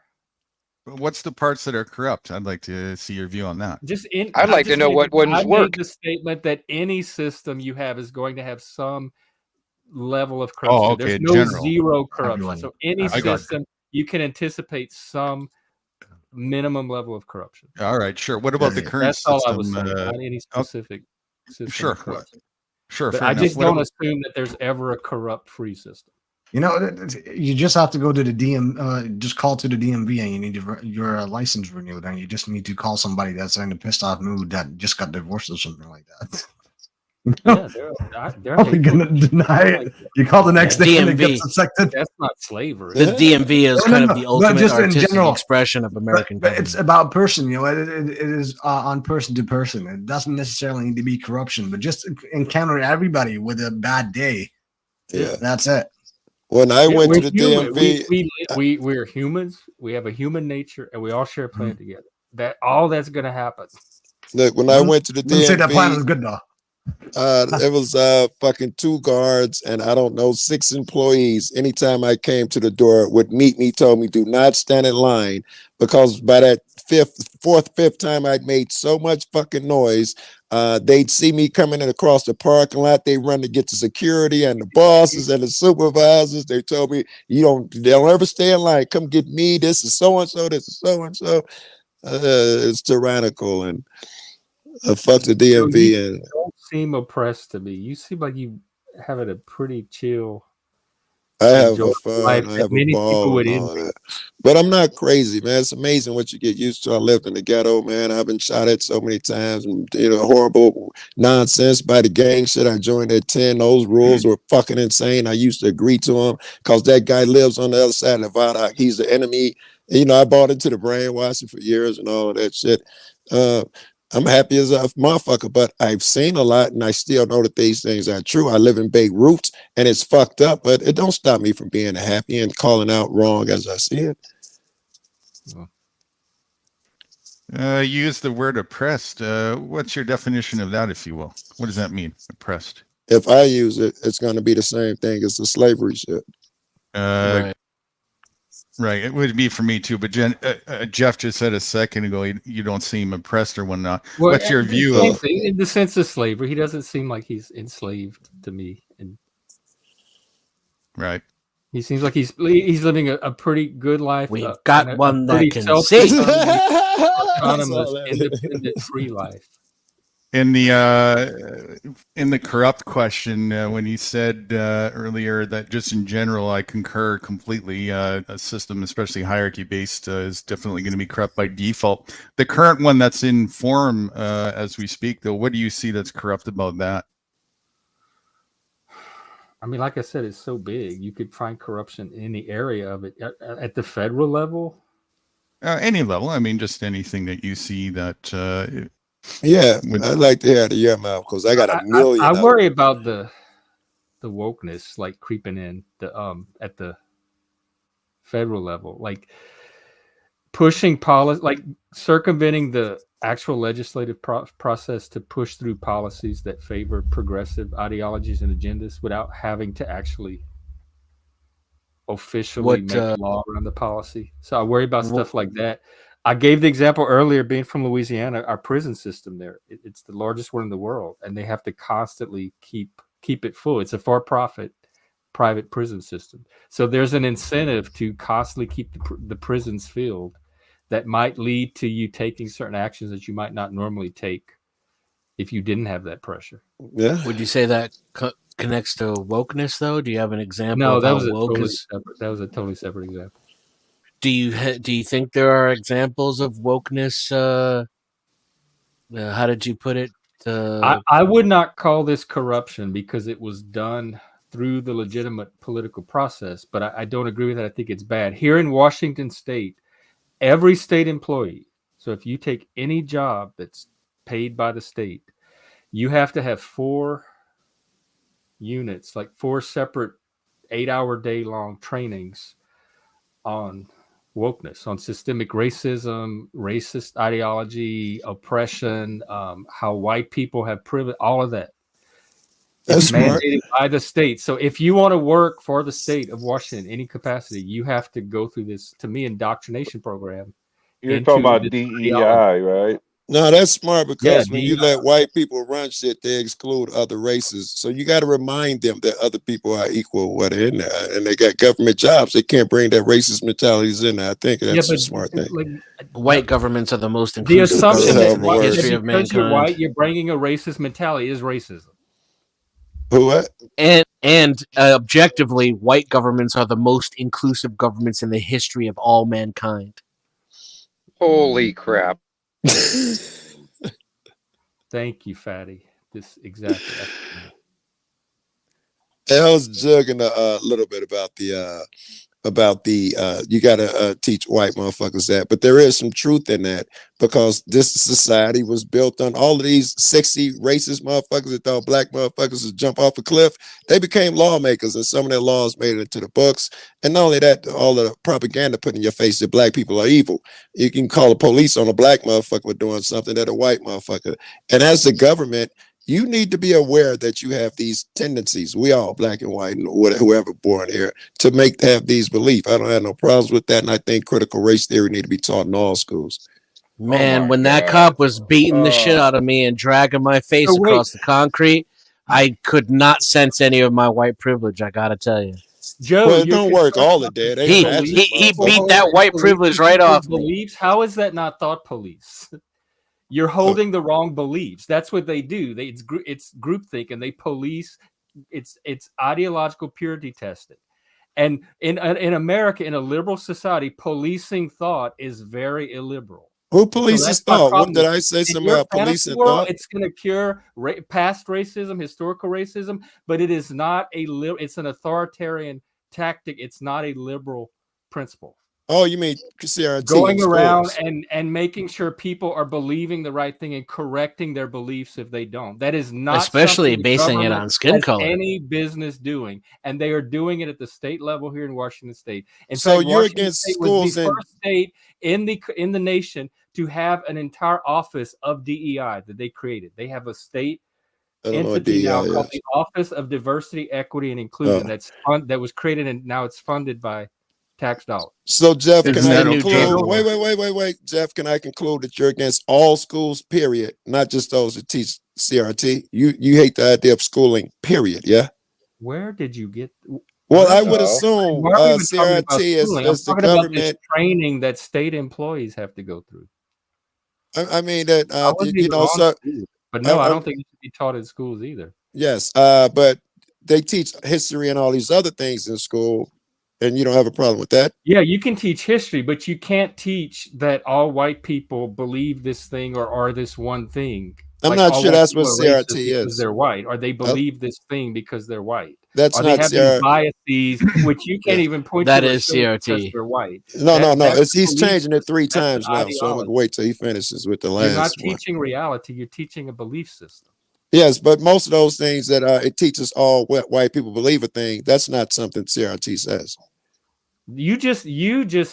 Speaker 5: What's the parts that are corrupt? I'd like to see your view on that.
Speaker 10: I'd like to know what ones work.
Speaker 1: The statement that any system you have is going to have some level of corruption.
Speaker 5: Oh, okay.
Speaker 1: There's no zero corruption. So any system you can anticipate some minimum level of corruption.
Speaker 5: All right, sure. What about the current
Speaker 1: That's
Speaker 5: system?
Speaker 1: all I was saying. Not any specific system.
Speaker 5: Sure.
Speaker 1: But I just don't assume that there's ever a corrupt free system.
Speaker 11: You just have to go to the just call to the DMV and you need your license renewed, and you just need to call somebody that's in a pissed off mood that just got divorced or something like that.
Speaker 1: Yeah, they're
Speaker 11: probably gonna deny it. You call the next day and it gets accepted.
Speaker 1: That's not slavery.
Speaker 7: The DMV is kind of the ultimate artistic expression of American
Speaker 11: but it's about person. It is on person to person. It doesn't necessarily need to be corruption, but just encounter everybody with a bad day.
Speaker 4: Yeah,
Speaker 11: that's it.
Speaker 4: When I went to the DMV,
Speaker 1: we're humans. We have a human nature, and we all share a planet together. That's going to happen.
Speaker 4: Look, when I went to the DMV,
Speaker 11: say that planet is good though.
Speaker 4: It was fucking 2 guards and I don't know 6 employees. Anytime I came to the door, would meet me, told me do not stand in line, because by that 5th time I'd made so much fucking noise. They'd see me coming in across the parking lot. They run to get the security and the bosses and the supervisors. They told me, they'll ever stay in line. Come get me. This is so-and-so. This is so-and-so. It's tyrannical, and fuck the DMV.
Speaker 1: You don't seem oppressed to me. You seem like you having a pretty chill.
Speaker 8: I have a fun, I have a ball and all that. But I'm not crazy, man. It's amazing what you get used to. I lived in the ghetto, man. I've been shot at so many times, and horrible nonsense by the gang shit. I joined at 10. Those rules were fucking insane. I used to agree to them because that guy lives on the other side of the viaduct. He's the enemy. I bought into the brainwashing for years and all of that shit. I'm happy as a motherfucker, but I've seen a lot and I still know that these things are true. I live in Beirut and it's fucked up, but it don't stop me from being happy and calling out wrong as I see it.
Speaker 5: You use the word oppressed. What's your definition of that, if you will? What does that mean, oppressed?
Speaker 8: If I use it, it's going to be the same thing as the slavery shit.
Speaker 5: Right, it would be for me too. But Jeff just said a second ago, you don't seem oppressed or whatnot. Well, what's your view of
Speaker 1: in the sense of slavery? He doesn't seem like he's enslaved to me. And
Speaker 5: right,
Speaker 1: he seems like he's living a pretty good life.
Speaker 7: We've got one that can see.
Speaker 1: Autonomous, independent, free life.
Speaker 5: In the corrupt question, when you said earlier that just in general, I concur completely. A system, especially hierarchy-based, is definitely going to be corrupt by default. The current one that's in form as we speak, though, what do you see that's corrupt about that?
Speaker 1: I mean, like I said, it's so big. You could find corruption in any area of it. At the federal level?
Speaker 5: Any level. I mean, just anything that you see that...
Speaker 8: Yeah, I'd like to hear it in your mouth because I got a million.
Speaker 1: I worry about the wokeness like creeping in at the federal level, like pushing policy, like circumventing the actual legislative process to push through policies that favor progressive ideologies and agendas without having to actually officially make law around the policy. So I worry about stuff like that. I gave the example earlier, being from Louisiana, our prison system there, it's the largest one in the world, and they have to constantly keep it full. It's a for-profit private prison system. So there's an incentive to constantly keep the prisons filled that might lead to you taking certain actions that you might not normally take if you didn't have that pressure.
Speaker 8: Yeah.
Speaker 7: Would you say that connects to wokeness, though? Do you have an example?
Speaker 1: No,
Speaker 7: of
Speaker 1: that
Speaker 7: how
Speaker 1: was
Speaker 7: woke
Speaker 1: that was a totally separate example.
Speaker 7: Do you think there are examples of wokeness? How did you put it?
Speaker 1: I would not call this corruption because it was done through the legitimate political process, but I don't agree with that. I think it's bad. Here in Washington State, every state employee, so if you take any job that's paid by the state, you have to have 4 units, like 4 separate 8-hour day-long trainings on wokeness, on systemic racism, racist ideology, oppression, how white people have privilege, all of that. It's mandated by the state. So if you want to work for the state of Washington in any capacity, you have to go through this, to me, indoctrination program.
Speaker 9: You're talking about DEI, right?
Speaker 8: No, that's smart because when you let white people run shit, they exclude other races. So you got to remind them that other people are equal what in there, and they got government jobs. They can't bring that racist mentalities in there. I think that's a smart thing.
Speaker 7: Like, white governments are the most inclusive.
Speaker 1: The assumption that history of mankind. Because you're white, you're bringing a racist mentality is racism.
Speaker 8: What?
Speaker 7: And objectively, white governments are the most inclusive governments in the history of all mankind.
Speaker 10: Holy crap.
Speaker 1: Thank you, Fatty. This exactly.
Speaker 8: I was joking a little bit about the you gotta teach white motherfuckers that, but there is some truth in that because this society was built on all of these sexy racist motherfuckers that thought black motherfuckers would jump off a cliff. They became lawmakers, and some of their laws made it into the books. And not only that, all of the propaganda put in your face that black people are evil. You can call the police on a black motherfucker for doing something that a white motherfucker. And as the government, you need to be aware that you have these tendencies. We all, black and white, and whoever born here, to have these beliefs. I don't have no problems with that, and I think critical race theory need to be taught in all schools.
Speaker 7: Man, when that cop was beating the shit out of me and dragging my face across the concrete, I could not sense any of my white privilege. I gotta tell you,
Speaker 1: Joe,
Speaker 8: well, it don't work all the day.
Speaker 7: He beat that white privilege right off.
Speaker 1: Beliefs? How is that not thought police? You're holding the wrong beliefs. That's what they do. It's groupthink, and they police. It's ideological purity testing, And in America, in a liberal society, policing thought is very illiberal.
Speaker 8: Who polices thought? What did I say?
Speaker 1: In
Speaker 8: Something
Speaker 1: your
Speaker 8: about
Speaker 1: fantasy
Speaker 8: policing
Speaker 1: world,
Speaker 8: thought?
Speaker 1: it's going to cure past racism, historical racism, but it is not it's an authoritarian tactic. It's not a liberal principle.
Speaker 8: Oh, you mean CRT
Speaker 1: going around and making sure people are believing the right thing and correcting their beliefs if they don't. That is not
Speaker 7: especially basing it on skin color.
Speaker 1: Any business doing, and they are doing it at the state level here in Washington State. In
Speaker 8: so
Speaker 1: fact,
Speaker 8: you're
Speaker 1: Washington
Speaker 8: against
Speaker 1: State
Speaker 8: schools
Speaker 1: was the first state in the nation to have an entire office of DEI that they created. They have a state entity now called the Office of Diversity, Equity, and Inclusion. That was created, and now it's funded by tax dollars.
Speaker 8: So Jeff, can I conclude? Wait, Jeff, can I conclude that you're against all schools, period, not just those that teach CRT? You hate the idea of schooling, period, yeah?
Speaker 1: Where did you get?
Speaker 8: Well, I would assume CRT is the government
Speaker 1: training that state employees have to go through.
Speaker 8: I mean that so.
Speaker 1: But no, I don't think it should be taught in schools either.
Speaker 8: Yes, but they teach history and all these other things in school. And you don't have a problem with that?
Speaker 1: Yeah, you can teach history, but you can't teach that all white people believe this thing or are this one thing.
Speaker 8: I'm not sure that's what CRT is.
Speaker 1: They're white, or they believe this thing because they're white.
Speaker 8: That's not
Speaker 1: CRT. Biases, which you can't even point
Speaker 7: that
Speaker 1: to.
Speaker 7: That is CRT.
Speaker 1: They're white.
Speaker 8: No. He's changing it 3 times now, so I'm gonna wait till he finishes with the last.
Speaker 1: You're not teaching reality. You're teaching a belief system.
Speaker 8: Yes, but most of those things that it teaches all white people believe a thing. That's not something CRT says.
Speaker 1: You just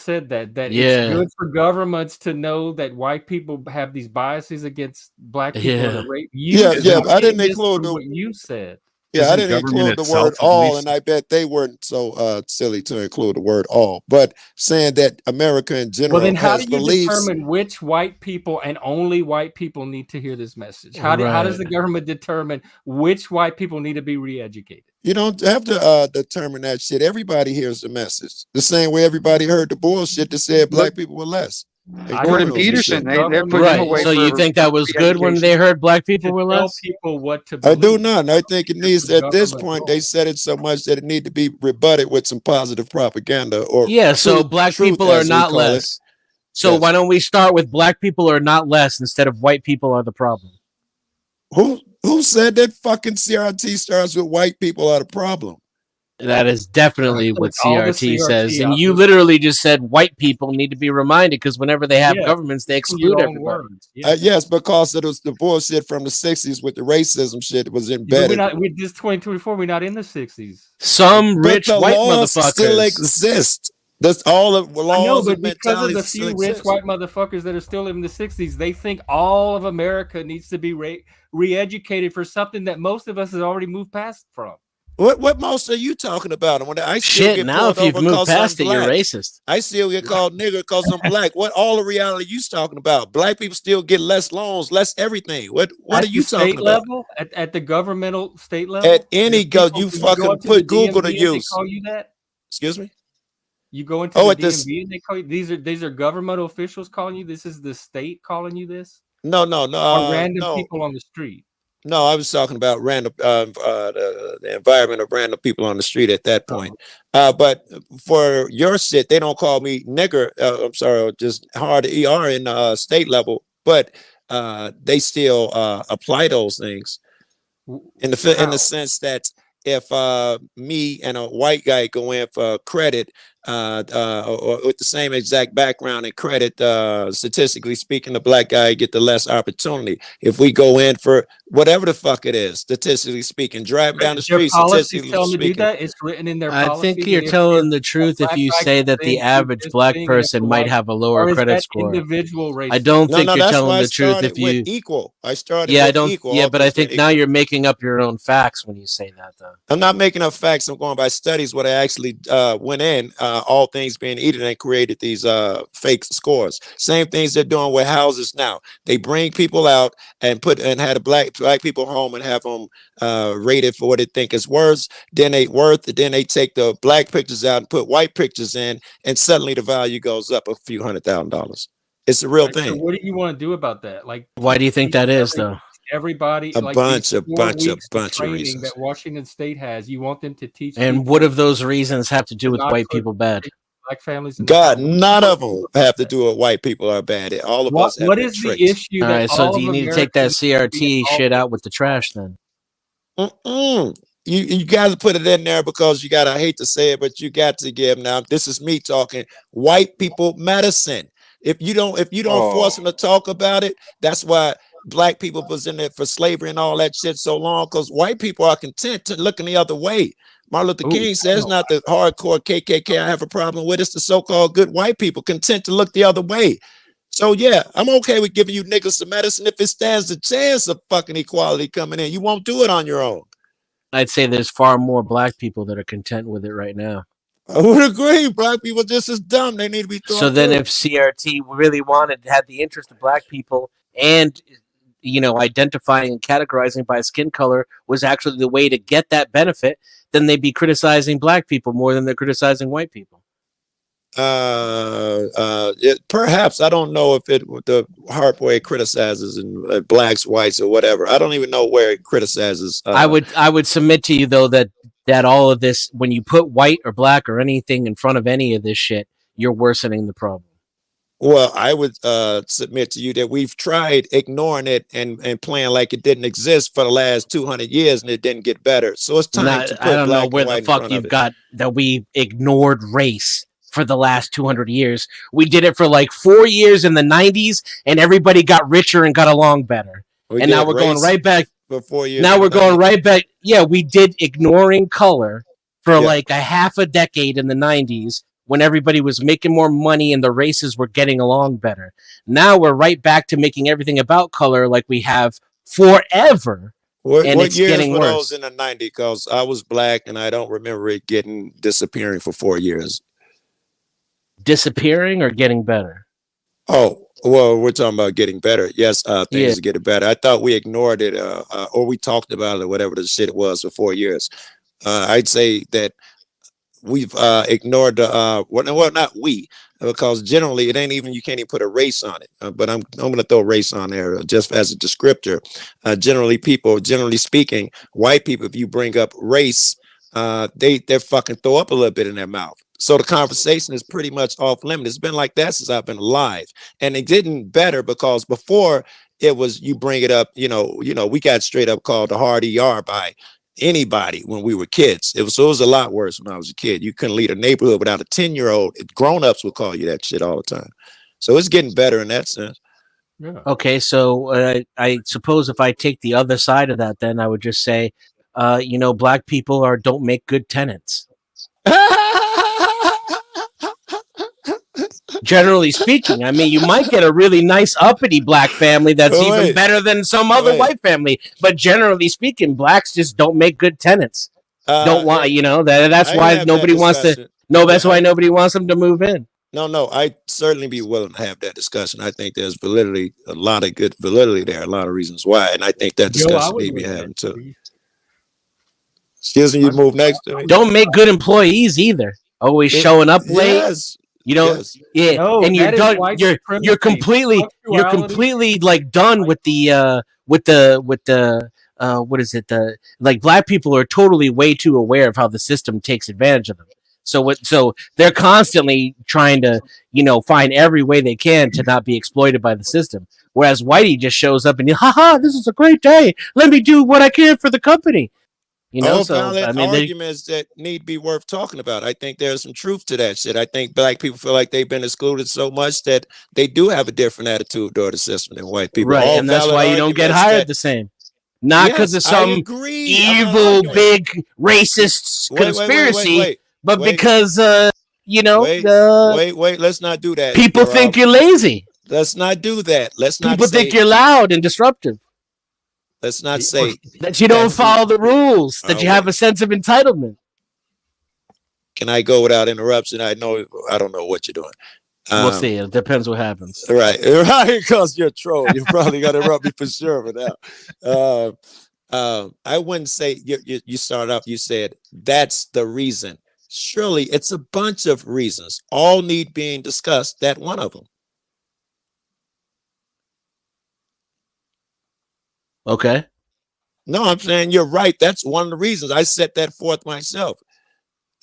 Speaker 1: said that it's good for governments to know that white people have these biases against black people.
Speaker 8: I didn't include
Speaker 1: what you said.
Speaker 8: Yeah, I didn't include the word all, and I bet they weren't so silly to include the word all. But saying that America in general,
Speaker 1: well, then how do you determine which white people and only white people need to hear this message? How does the government determine which white people need to be re-educated?
Speaker 8: You don't have to determine that shit. Everybody hears the message the same way everybody heard the bullshit that said black people were less.
Speaker 10: Gordon Peterson, they're putting him away.
Speaker 7: So you think that was good when they heard black people were less?
Speaker 1: People what to believe.
Speaker 8: I do not. I think it needs, at this point, they said it so much that it need to be rebutted with some positive propaganda. Or
Speaker 7: so black people are not less. So why don't we start with black people are not less instead of white people are the problem?
Speaker 8: Who said that fucking CRT starts with white people are the problem?
Speaker 7: That is definitely what CRT says. And you literally just said white people need to be reminded because whenever they have governments, they exclude everybody.
Speaker 8: Yes, because it was the bullshit from the 60s with the racism shit was embedded.
Speaker 1: With this 2024, we're not in the 60s.
Speaker 7: Some rich white motherfuckers
Speaker 8: still exist. That's all of laws.
Speaker 1: But because of the few rich white motherfuckers that are still in the 60s, they think all of America needs to be re-educated for something that most of us has already moved past from.
Speaker 8: What most are you talking about? When I still get
Speaker 7: now, if you've moved past it, you're racist.
Speaker 8: I still get called nigger because I'm black. What all the reality you talking about? Black people still get less loans, less everything. What are you talking about?
Speaker 1: Level, at the governmental state level?
Speaker 8: At any you fucking put Google to use.
Speaker 1: They call you that?
Speaker 8: Excuse me?
Speaker 1: You go into the DMV and they call you these are governmental officials calling you. This is the state calling you this?
Speaker 8: No.
Speaker 1: Or random people on the street.
Speaker 8: No, I was talking about random the environment of random people on the street at that point. But for your shit, they don't call me nigger. I'm sorry, just hard ER in state level, but they still apply those things in the sense that if me and a white guy go in for credit or with the same exact background and credit, statistically speaking, the black guy get the less opportunity. If we go in for whatever the fuck it is, statistically speaking, driving down the street, statistically speaking,
Speaker 1: that? It's written in their policy.
Speaker 7: I think you're telling the truth if you say that the average black person might have a lower credit score. I don't think you're telling the truth if you
Speaker 8: equal. I started.
Speaker 7: Yeah, I don't. Yeah, but I think now you're making up your own facts when you say that, though.
Speaker 8: I'm not making up facts. I'm going by studies. What I actually went in. All things being eaten and created these fake scores. Same things they're doing with houses now. They bring people out and had a black people home and have them rated for what they think is worth. Then they take the black pictures out and put white pictures in, and suddenly the value goes up a few $100,000. It's a real thing.
Speaker 1: So what do you want to do about that? Like,
Speaker 7: why do you think that is, though?
Speaker 1: everybody,
Speaker 4: a
Speaker 1: like
Speaker 4: bunch
Speaker 1: these 4
Speaker 4: of
Speaker 1: weeks of training
Speaker 4: reasons.
Speaker 1: that Washington State has. You want them to teach.
Speaker 7: And what of those reasons have to do with white people bad?
Speaker 1: Black families.
Speaker 4: God, none of them have to do with white people are bad. All of us have
Speaker 1: what
Speaker 4: been
Speaker 1: is
Speaker 4: tricked.
Speaker 1: the issue?
Speaker 7: All right, so do you need to take that CRT shit out with the trash then?
Speaker 4: You got to put it in there because you got to, I hate to say it, but you got to give, now this is me talking, white people medicine. If you don't force them to talk about it, that's why black people was in there for slavery and all that shit so long, because white people are content to looking the other way. Martin Luther King says not the hardcore KKK I have a problem with, it's the so-called good white people content to look the other way. So yeah, I'm okay with giving you niggas some medicine if it stands a chance of fucking equality coming in. You won't do it on your own.
Speaker 7: I'd say there's far more black people that are content with it right now.
Speaker 4: I would agree. Black people just as dumb. They need to be thought
Speaker 7: So then
Speaker 4: through.
Speaker 7: if CRT really had the interest of black people and, identifying and categorizing by skin color was actually the way to get that benefit, then they'd be criticizing black people more than they're criticizing white people.
Speaker 4: Perhaps. I don't know if the hard way criticizes in blacks, whites, or whatever. I don't even know where it criticizes.
Speaker 7: I would submit to you though that all of this, when you put white or black or anything in front of any of this shit, you're worsening the problem.
Speaker 4: Well, I would submit to you that we've tried ignoring it and playing like it didn't exist for the last 200 years, and it didn't get better. So it's time to put
Speaker 7: I don't know
Speaker 4: black
Speaker 7: where
Speaker 4: and white
Speaker 7: the fuck
Speaker 4: in front
Speaker 7: you've
Speaker 4: of it.
Speaker 7: got that we ignored race for the last 200 years. We did it for like 4 years in the 90s, and everybody got richer and got along better. And now we're going right back.
Speaker 4: For 4 years.
Speaker 7: Now we're going right back. Yeah, we did ignoring color for like a half a decade in the 90s when everybody was making more money and the races were getting along better. Now we're right back to making everything about color like we have forever.
Speaker 4: What
Speaker 7: it's
Speaker 4: years
Speaker 7: getting
Speaker 4: were
Speaker 7: worse.
Speaker 4: those in the 90s? Because I was black and I don't remember it disappearing for 4 years.
Speaker 7: Disappearing or getting better?
Speaker 4: Oh, well, we're talking about getting better. Yes, things are getting better. I thought we ignored it or we talked about it or whatever the shit it was for 4 years. I'd say that we've ignored well, not we, because generally it ain't even, you can't even put a race on it. But I'm going to throw race on there just as a descriptor. Generally speaking, white people, if you bring up race, they fucking throw up a little bit in their mouth. So the conversation is pretty much off limit. It's been like that since I've been alive, and it didn't better because before it was, you bring it up, we got straight up called the hard ER by anybody when we were kids. It was a lot worse when I was a kid. You couldn't leave a neighborhood without a 10-year-old. Grown-ups would call you that shit all the time. So it's getting better in that sense.
Speaker 1: Yeah.
Speaker 7: Okay, so I suppose if I take the other side of that, then I would just say, black people don't make good tenants. Generally speaking, I mean, you might get a really nice uppity black family that's even better than some other white family, but generally speaking, blacks just don't make good tenants. Don't want, that's why nobody wants to. No, that's why nobody wants them to move in.
Speaker 4: No, I'd certainly be willing to have that discussion. I think there's validity, a lot of good validity there, a lot of reasons why, and I think that discussion need to be having too. Excuse me, you move next to me.
Speaker 7: Don't make good employees either. Always showing up late.
Speaker 4: Yes.
Speaker 7: Yeah,
Speaker 1: no,
Speaker 7: and you're done. You're completely like done with the what is it? Like black people are totally way too aware of how the system takes advantage of them. So they're constantly trying to find every way they can to not be exploited by the system. Whereas Whitey just shows up and this is a great day. Let me do what I can for the company.
Speaker 4: Valid arguments that need to be worth talking about. I think there's some truth to that shit. I think black people feel like they've been excluded so much that they do have a different attitude toward the system than white people.
Speaker 7: Right, and that's why you don't get hired the same. Not because of some evil, big racist conspiracy, but because,
Speaker 4: wait, let's not do that.
Speaker 7: People think you're lazy.
Speaker 4: Let's not do that.
Speaker 7: People think you're loud and disruptive.
Speaker 4: Let's not say
Speaker 7: that you don't follow the rules, that you have a sense of entitlement.
Speaker 4: Can I go without interruption? I don't know what you're doing.
Speaker 7: We'll see. It depends what happens.
Speaker 4: Right, because you're a troll. You probably got to interrupt me for sure for now. I wouldn't say you started off, you said that's the reason. Surely it's a bunch of reasons. All need being discussed. That one of them.
Speaker 7: Okay.
Speaker 8: No, I'm saying you're right. That's one of the reasons I set that forth myself.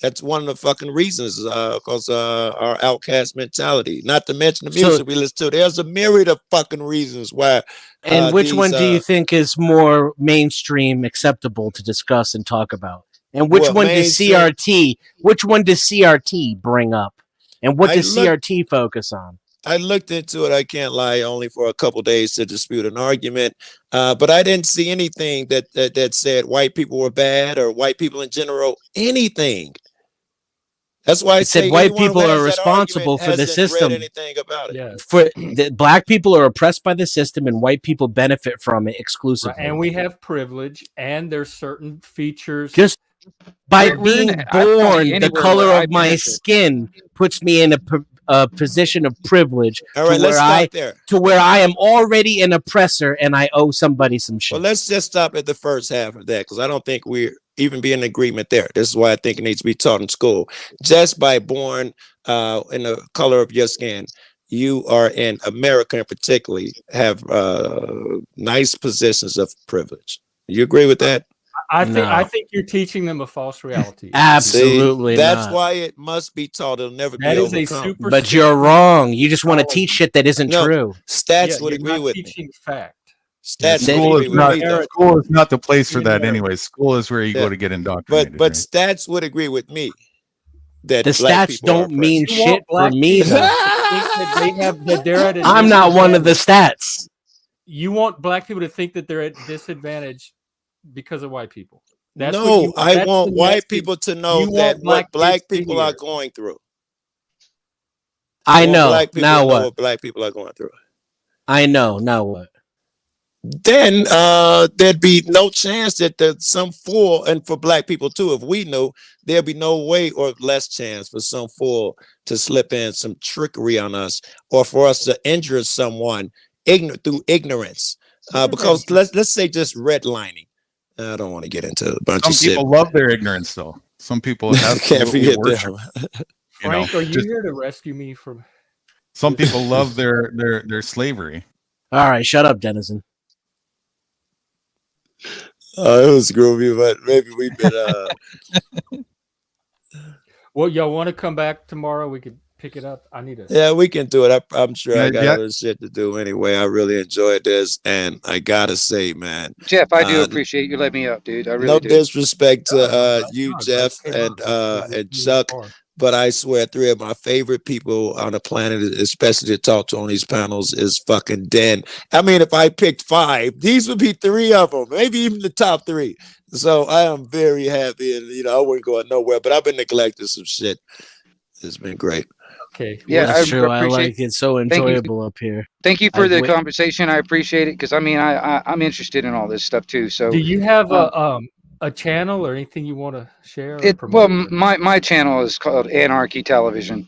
Speaker 8: That's one of the fucking reasons, because our outcast mentality. Not to mention the music we listen to. There's a myriad of fucking reasons why.
Speaker 7: And which one do you think is more mainstream, acceptable to discuss and talk about? And which one does CRT? Which one does CRT bring up? And what does CRT focus on?
Speaker 8: I looked into it. I can't lie, only for a couple of days to dispute an argument. But I didn't see anything that said white people were bad or white people in general. Anything. That's why I say
Speaker 7: white people are responsible for the system.
Speaker 8: Read anything about it.
Speaker 1: Yeah.
Speaker 7: For black people are oppressed by the system, and white people benefit from it exclusively.
Speaker 1: Right. And we have privilege, and there's certain features.
Speaker 7: Just by being born, the color of my skin puts me in a position of privilege.
Speaker 8: All right, let's stop there.
Speaker 7: To where I am already an oppressor, and I owe somebody some shit.
Speaker 8: Well, let's just stop at the first half of that, because I don't think we're even be in agreement there. This is why I think it needs to be taught in school. Just by born in the color of your skin, you are in America, in particularly, have nice positions of privilege. You agree with that?
Speaker 1: I think you're teaching them a false reality.
Speaker 7: Absolutely.
Speaker 8: See, that's why it must be taught. It'll never be overcome.
Speaker 7: But you're wrong. You just want to teach shit that isn't true.
Speaker 8: Stats would agree with
Speaker 1: teaching fact.
Speaker 8: Stats
Speaker 5: school is not the place for that anyway. School is where you go to get indoctrinated.
Speaker 8: But stats would agree with me that
Speaker 7: the stats don't mean shit for me. I'm not one of the stats.
Speaker 1: You want black people to think that they're at disadvantage because of white people.
Speaker 8: I want white people to know that what black people are going through.
Speaker 7: I know. Now what?
Speaker 8: What black people are going through.
Speaker 7: I know. Now what?
Speaker 8: Then there'd be no chance that there's some fool, and for black people too, if we knew, there'd be no way or less chance for some fool to slip in some trickery on us, or for us to injure someone through ignorance. Because let's say just redlining. I don't want to get into a bunch of shit.
Speaker 5: Some people love their ignorance, though. Some people
Speaker 8: can't forget them.
Speaker 1: Frank, are you here to rescue me from?
Speaker 5: Some people love their slavery.
Speaker 7: All right, shut up, Denizen.
Speaker 8: It was groovy, but maybe we've been.
Speaker 1: Well, y'all want to come back tomorrow? We could pick it up. I need it.
Speaker 8: Yeah, we can do it. I'm sure I got other shit to do anyway. I really enjoyed this, and I gotta say, man,
Speaker 10: Jeff, I do appreciate you letting me up, dude. I really
Speaker 8: no
Speaker 10: do.
Speaker 8: Disrespect to you, Jeff, and Chuck. But I swear, 3 of my favorite people on the planet, especially to talk to on these panels, is fucking Den. I mean, if I picked 5, these would be 3 of them, maybe even the top 3. So I am very happy, and I wouldn't go nowhere. But I've been neglecting some shit. It's been great.
Speaker 1: Okay,
Speaker 7: yeah, that's true. I like it. So enjoyable up here.
Speaker 10: Thank you for the conversation. I appreciate it, because I mean, I'm interested in all this stuff too. So,
Speaker 1: do you have a channel or anything you want to share?
Speaker 10: Well, my channel is called AnarchyTelevison.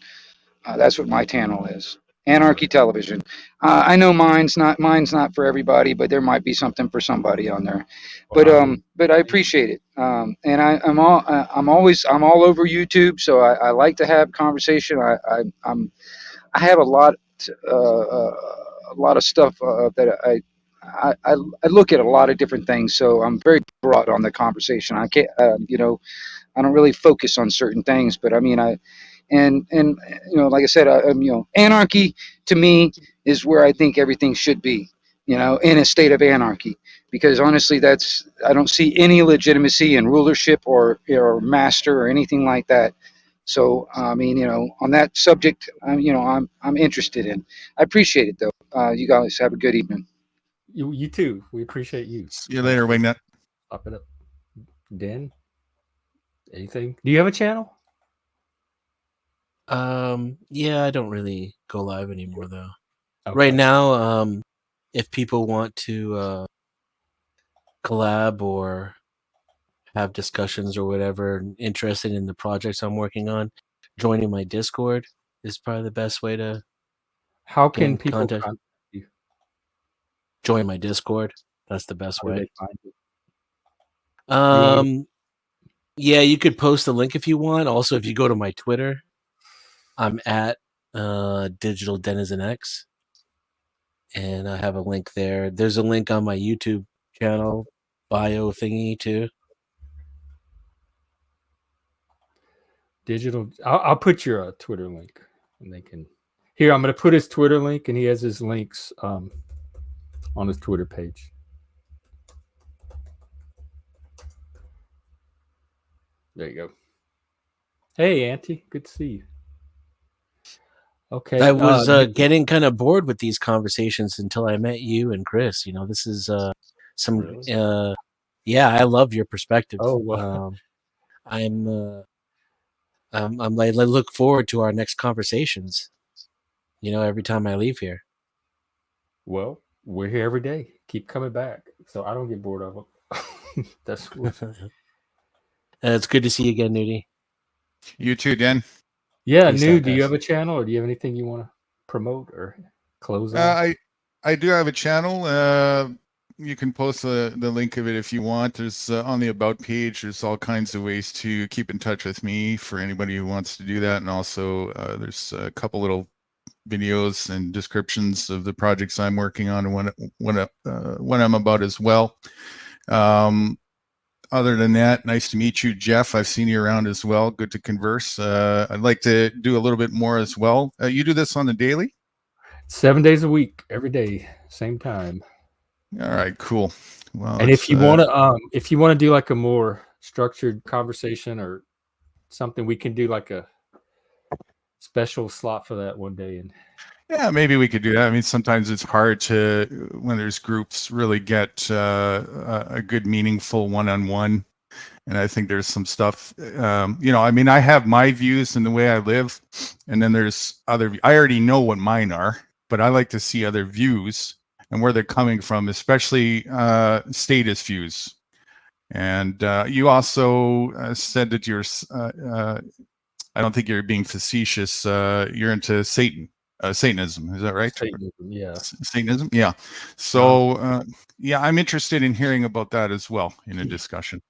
Speaker 10: That's what my channel is. AnarchyTelevison. I know mine's not for everybody, but there might be something for somebody on there. Wow. But I appreciate it. And I'm all over YouTube, so I like to have conversation. I have a lot of stuff that I look at a lot of different things, so I'm very broad on the conversation. I can't, I don't really focus on certain things, but I mean, like I said, anarchy to me is where I think everything should be, in a state of anarchy, because honestly, I don't see any legitimacy in rulership or master or anything like that. So, I mean, on that subject, I'm interested in. I appreciate it though. You guys have a good evening.
Speaker 1: You too. We appreciate you.
Speaker 5: See you later, Wingnut.
Speaker 1: Pop it up. Den? Anything? Do you have a channel?
Speaker 7: Yeah, I don't really go live anymore though. Okay. Right now, if people want to collab or have discussions or whatever, interested in the projects I'm working on, joining my Discord is probably the best way to.
Speaker 1: How can people contact you?
Speaker 7: Join my Discord. That's the best way. Yeah, you could post a link if you want. Also, if you go to my Twitter, I'm at Digital Denizen X, and I have a link there. There's a link on my YouTube channel bio thingy too?
Speaker 1: Digital. I'll put your Twitter link, and they can. Here, I'm going to put his Twitter link, and he has his links on his Twitter page. There you go. Hey, Auntie. Good to see you. Okay.
Speaker 7: I was getting kind of bored with these conversations until I met you and Chris. You know, this is some.
Speaker 1: Really?
Speaker 7: Yeah, I love your perspective.
Speaker 1: Oh, wow.
Speaker 7: I look forward to our next conversations. You know, every time I leave here.
Speaker 1: Well, we're here every day. Keep coming back, so I don't get bored of them. That's cool.
Speaker 7: It's good to see you again, Nudie.
Speaker 5: You too, Den.
Speaker 1: Yeah, Nude, do you have a channel, or do you have anything you want to promote or close on?
Speaker 5: I do have a channel. You can post the link of it if you want. There's on the About page, there's all kinds of ways to keep in touch with me for anybody who wants to do that. And also there's a couple little videos and descriptions of the projects I'm working on and what I'm about as well. Other than that, nice to meet you, Jeff. I've seen you around as well. Good to converse. I'd like to do a little bit more as well. You do this on the daily?
Speaker 1: 7 days a week, every day, same time.
Speaker 5: All right, cool. Well,
Speaker 1: and if you want to do like a more structured conversation or something, we can do like a special slot for that one day. And
Speaker 5: yeah, maybe we could do that. I mean, sometimes it's hard to, when there's groups, really get a good, meaningful one-on-one. And I think there's some stuff, you know, I mean, I have my views and the way I live, and then there's other, I already know what mine are, but I like to see other views and where they're coming from, especially status views. And you also said that you're, I don't think you're being facetious, you're into Satanism, is that right?
Speaker 1: Satanism, yeah.
Speaker 5: Satanism, yeah. So, yeah, I'm interested in hearing about that as well in a discussion.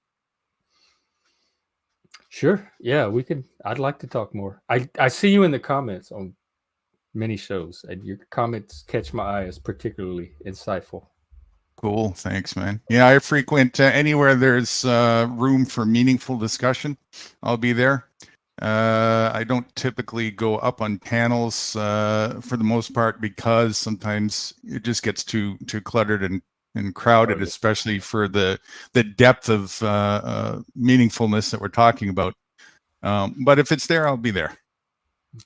Speaker 1: Sure. Yeah, we could. I'd like to talk more. I see you in the comments on many shows, and your comments catch my eye as particularly insightful.
Speaker 5: Cool. Thanks, man. Yeah, I frequent anywhere there's room for meaningful discussion. I'll be there. I don't typically go up on panels for the most part because sometimes it just gets too cluttered and crowded, especially for the depth of meaningfulness that we're talking about. But if it's there, I'll be there.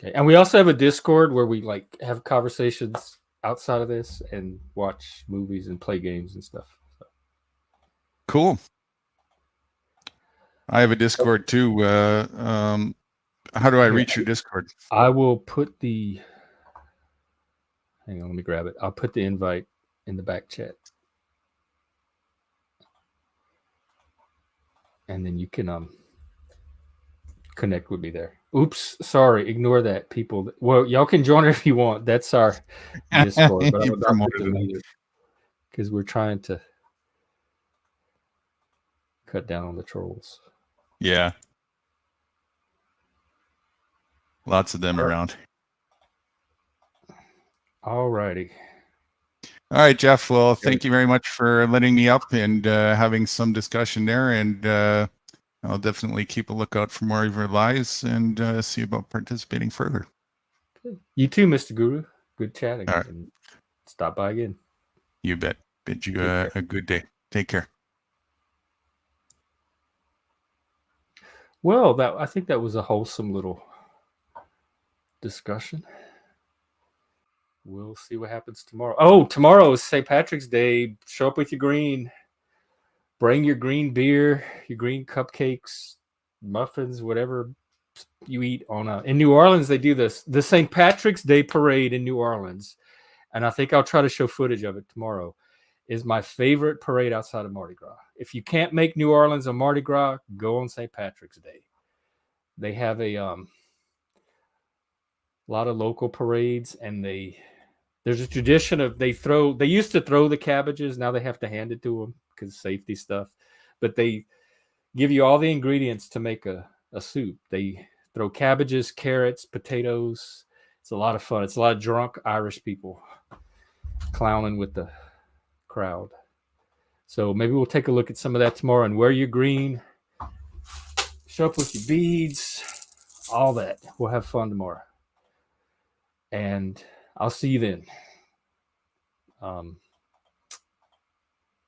Speaker 1: Okay. And we also have a Discord where we like have conversations outside of this and watch movies and play games and stuff. So.
Speaker 5: Cool. I have a Discord too. How do I reach your Discord?
Speaker 1: I will put the, hang on, let me grab it. I'll put the invite in the back chat. And then you can connect with me there. Oops, sorry, ignore that, people. Well, y'all can join it if you want. That's our Discord, but I'm not because we're trying to cut down on the trolls.
Speaker 5: Yeah. Lots of them around.
Speaker 1: All righty.
Speaker 5: All right, Jeff. Well, thank you very much for letting me up and having some discussion there. And I'll definitely keep a lookout for more of your lives and see about participating further.
Speaker 1: You too, Mr. Guru. Good chatting.
Speaker 5: All right.
Speaker 1: And stop by again.
Speaker 5: You bet. Bid you a good day. Take care.
Speaker 1: Well, I think that was a wholesome little discussion. We'll see what happens tomorrow. Oh, tomorrow is St. Patrick's Day. Show up with your green. Bring your green beer, your green cupcakes, muffins, whatever you eat on in New Orleans. They do this, the St. Patrick's Day parade in New Orleans. And I think I'll try to show footage of it tomorrow. Is my favorite parade outside of Mardi Gras. If you can't make New Orleans on Mardi Gras, go on St. Patrick's Day. They have a lot of local parades, and there's a tradition of they used to throw the cabbages, now they have to hand it to them because safety stuff. But they give you all the ingredients to make a soup. They throw cabbages, carrots, potatoes. It's a lot of fun. It's a lot of drunk Irish people clowning with the crowd. So maybe we'll take a look at some of that tomorrow and wear your green, show up with your beads, all that. We'll have fun tomorrow. And I'll see you then.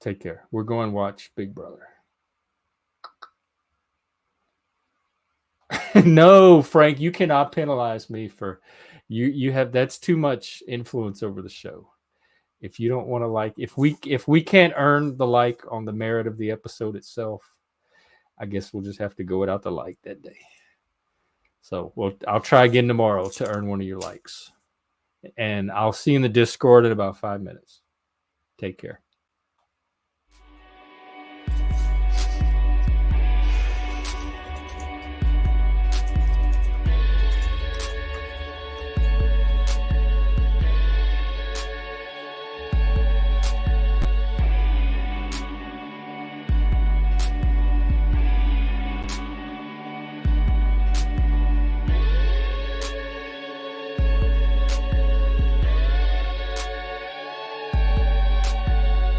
Speaker 1: Take care. We're going to watch Big Brother. No, Frank, you cannot penalize me for you have that's too much influence over the show. If you don't want to like, if we can't earn the like on the merit of the episode itself, I guess we'll just have to go without the like that day. So I'll try again tomorrow to earn one of your likes. And I'll see you in the Discord in about 5 minutes. Take care.